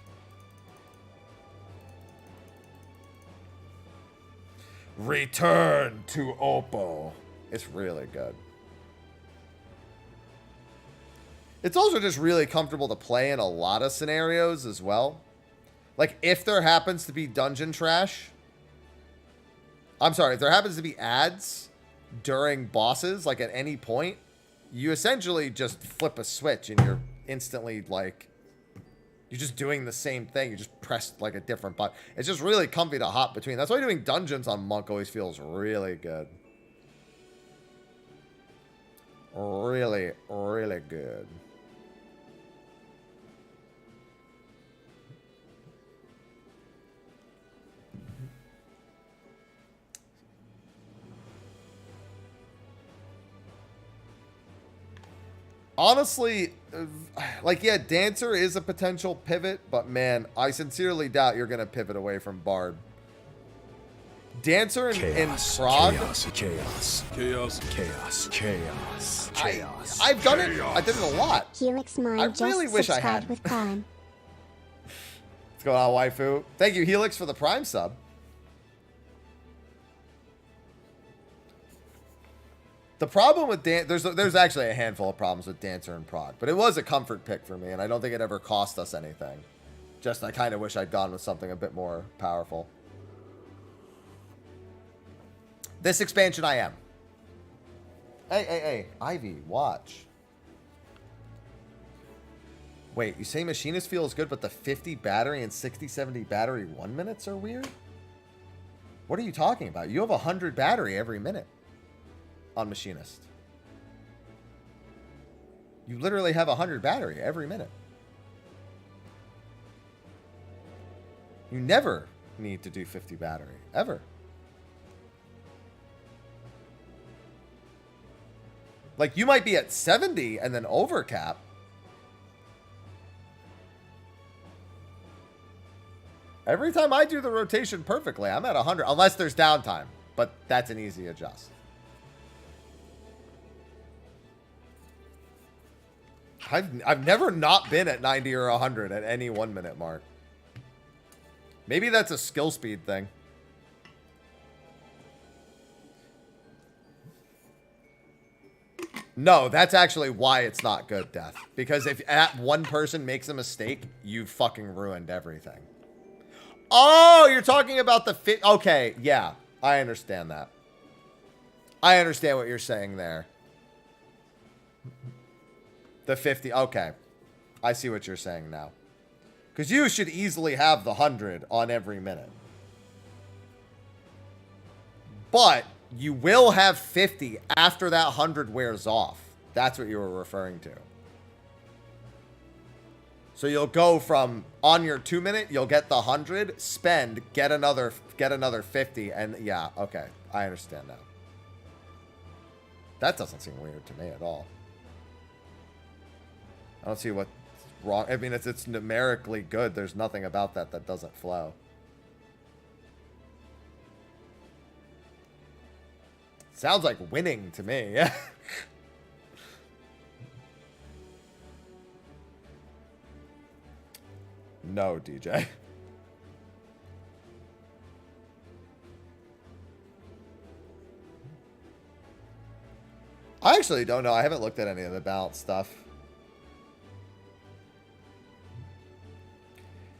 Speaker 1: Return to Oppo. It's really good. It's also just really comfortable to play in a lot of scenarios as well. Like, if there happens to be dungeon trash... I'm sorry, if there happens to be ads during bosses, like at any point, you essentially just flip a switch and you're instantly, like... You're just doing the same thing. You just press, like, a different button. It's just really comfy to hop between. That's why doing dungeons on Monk always feels really good. Really, really good. Honestly, like, yeah, Dancer is a potential pivot, but man, I sincerely doubt you're going to pivot away from Bard. Dancer in Prague. Chaos. I've done it. I did it a lot.
Speaker 3: Helix Mine
Speaker 1: I
Speaker 3: just
Speaker 1: really wish I had.
Speaker 3: subscribed with Prime.
Speaker 1: What's going on, waifu? Thank you, Helix, for the Prime sub. The problem with there's actually a handful of problems with Dancer in Prague, but it was a comfort pick for me, and I don't think it ever cost us anything. Just I kind of wish I'd gone with something a bit more powerful. This expansion I am. Hey, Ivy, watch. Wait, you say Machinist feels good, but the 50 battery and 60-70 battery 1 minutes are weird? What are you talking about? You have 100 battery every minute on Machinist. You literally have 100 battery every minute. You never need to do 50 battery, ever. Like, you might be at 70 and then overcap. Every time I do the rotation perfectly, I'm at 100, unless there's downtime. But that's an easy adjust. I've never not been at 90 or 100 at any 1 minute mark. Maybe that's a skill speed thing. No, that's actually why it's not good, Death. Because if one person makes a mistake, you've fucking ruined everything. Oh, you're talking about the fit. Okay, yeah, I understand that. I understand what you're saying there. The 50. Okay, I see what you're saying now. Because you should easily have the 100 on every minute. But you will have 50 after that 100 wears off. That's what you were referring to. So you'll go from on your 2 minute, you'll get the 100, spend, get another 50, and yeah, okay, I understand now. That doesn't seem weird to me at all. I don't see what's wrong. I mean, it's numerically good. There's nothing about that that doesn't flow. Sounds like winning to me. Yeah. No, DJ. I actually don't know. I haven't looked at any of the balance stuff.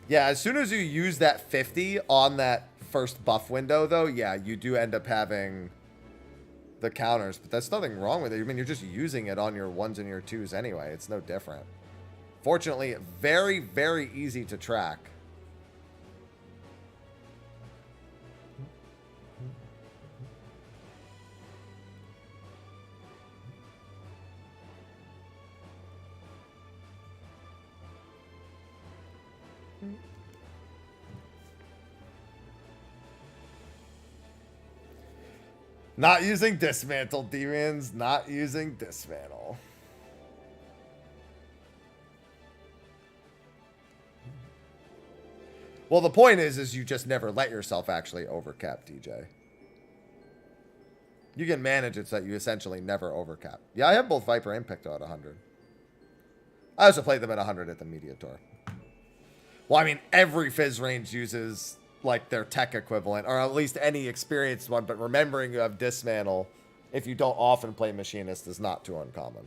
Speaker 1: Yeah, as soon as you use that 50 on that first buff window, though, yeah, you do end up having the counters. But there's nothing wrong with it. I mean, you're just using it on your 1s and your 2s anyway. It's no different. Fortunately, very, very easy to track. Not using dismantle, demons. Not using dismantle. Well, the point is you just never let yourself actually overcap, DJ. You can manage it so that you essentially never overcap. Yeah, I have both Viper and Picto at 100. I also played them at 100 at the Media Tour. Well, I mean, every Fizz range uses like their tech equivalent, or at least any experienced one, but remembering you have Dismantle, if you don't often play Machinist, is not too uncommon.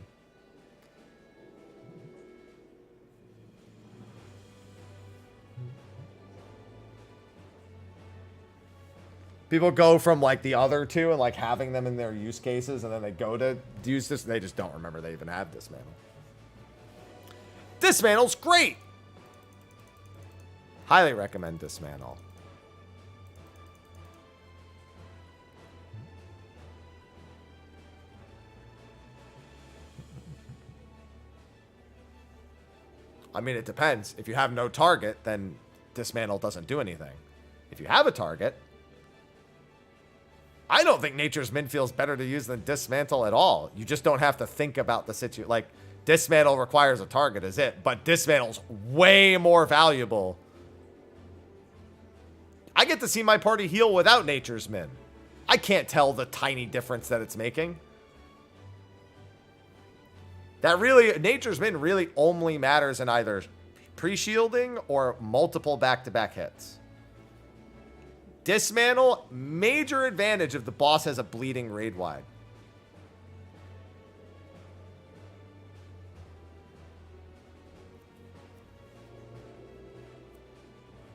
Speaker 1: People go from like the other two and like having them in their use cases, and then they go to use this and they just don't remember they even have Dismantle. Dismantle's great! Highly recommend Dismantle. I mean, it depends. If you have no target, then Dismantle doesn't do anything. If you have a target, I don't think Nature's Min feels better to use than Dismantle at all. You just don't have to think about the situation. Like, Dismantle requires a target, is it? But Dismantle's way more valuable. I get to see my party heal without Nature's Min. I can't tell the tiny difference that it's making. That really, Nature's Min really only matters in either pre-shielding or multiple back-to-back hits. Dismantle, major advantage if the boss has a bleeding raid wide.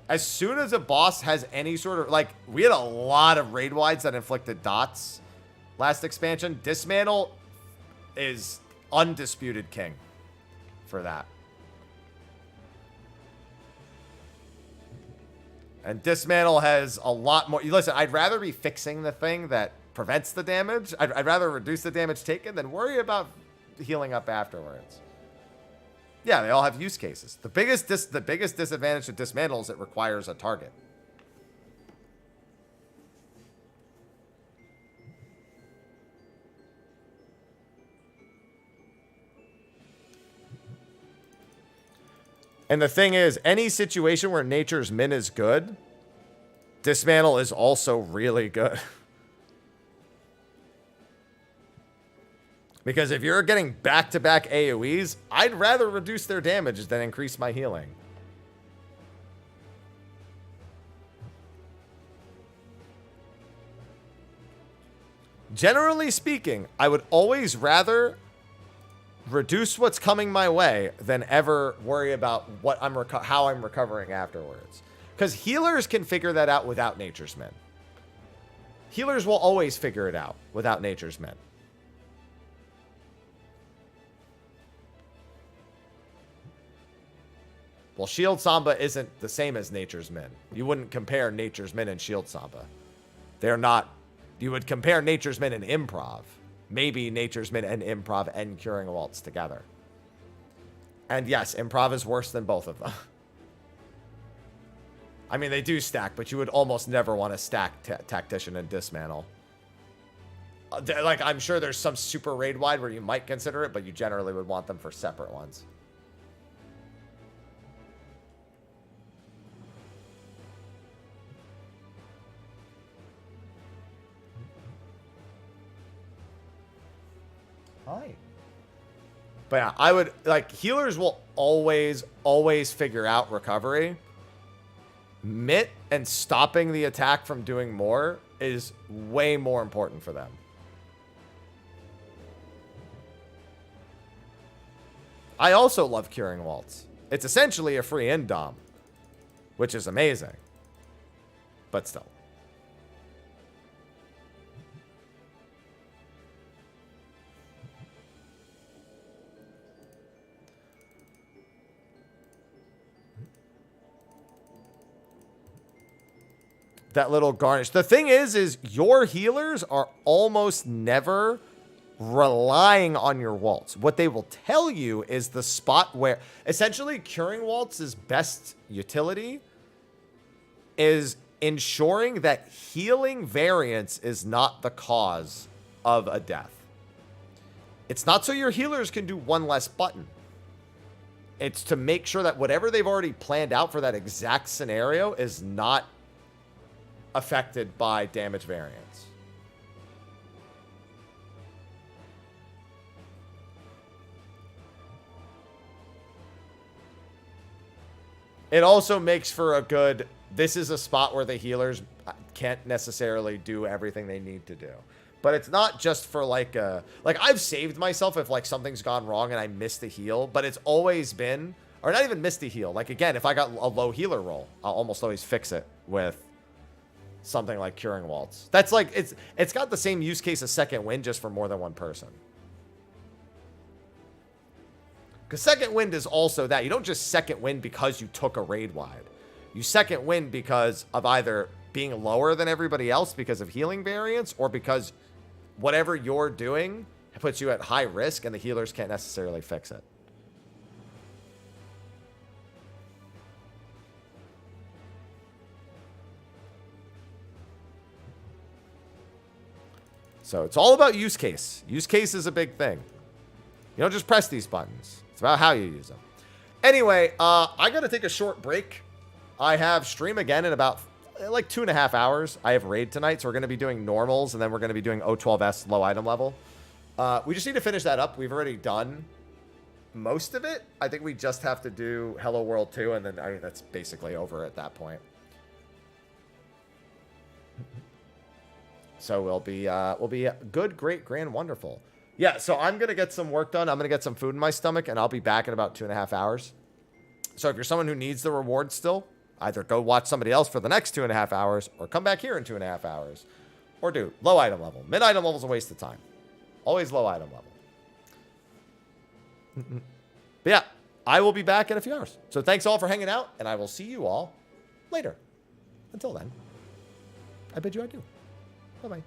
Speaker 1: As soon as a boss has any sort of, like, we had a lot of raid wides that inflicted dots last expansion. Dismantle is undisputed king for that. And Dismantle has a lot more. Listen, I'd rather be fixing the thing that prevents the damage. I'd rather reduce the damage taken than worry about healing up afterwards. Yeah, they all have use cases. The biggest disadvantage to Dismantle is it requires a target. And the thing is, any situation where Nature's Min is good, Dismantle is also really good. Because if you're getting back-to-back AoEs, I'd rather reduce their damage than increase my healing. Generally speaking, I would always rather reduce what's coming my way than ever worry about what how I'm recovering afterwards. Because healers can figure that out without Nature's Min. Healers will always figure it out without Nature's Min. Well, Shield Samba isn't the same as Nature's Min. You wouldn't compare Nature's Min and Shield Samba. They're not. You would compare Nature's Min and Improv. Maybe Nature's Min and Improv and Curing Waltz together. And yes, Improv is worse than both of them. I mean, they do stack, but you would almost never want to stack Tactician and Dismantle. Like, I'm sure there's some super raid wide where you might consider it, but you generally would want them for separate ones. Hi. But yeah, I would, like, healers will always figure out recovery. Mitt and stopping the attack from doing more is way more important for them. I also love Curing Waltz. It's essentially a free indom, which is amazing. But still. That little garnish. The thing is your healers are almost never relying on your waltz. What they will tell you is the spot where essentially Curing Waltz's best utility is ensuring that healing variance is not the cause of a death. It's not so your healers can do one less button. It's to make sure that whatever they've already planned out for that exact scenario is not affected by damage variance. It also makes for a good, this is a spot where the healers can't necessarily do everything they need to do. But it's not just for like a, like I've saved myself if like something's gone wrong and I missed a heal, but it's always been, or not even missed a heal. Like again, if I got a low healer roll, I'll almost always fix it with something like Curing Waltz. That's like, it's got the same use case as Second Wind, just for more than one person. Because Second Wind is also that. You don't just Second Wind because you took a raid wide. You Second Wind because of either being lower than everybody else because of healing variance, or because whatever you're doing puts you at high risk and the healers can't necessarily fix it. So it's all about use case. Use case is a big thing. You don't just press these buttons. It's about how you use them. Anyway, I got to take a short break. I have stream again in about like 2.5 hours. I have raid tonight, so we're going to be doing normals, and then we're going to be doing O12S low item level. We just need to finish that up. We've already done most of it. I think we just have to do Hello World 2, and then I mean, that's basically over at that point. So we'll be good, great, grand, wonderful. Yeah, so I'm going to get some work done. I'm going to get some food in my stomach, and I'll be back in about 2.5 hours. So if you're someone who needs the reward still, either go watch somebody else for the next 2.5 hours, or come back here in 2.5 hours. Or do low item level. Mid item level is a waste of time. Always low item level. But yeah, I will be back in a few hours. So thanks all for hanging out, and I will see you all later. Until then, I bid you adieu. Bye-bye.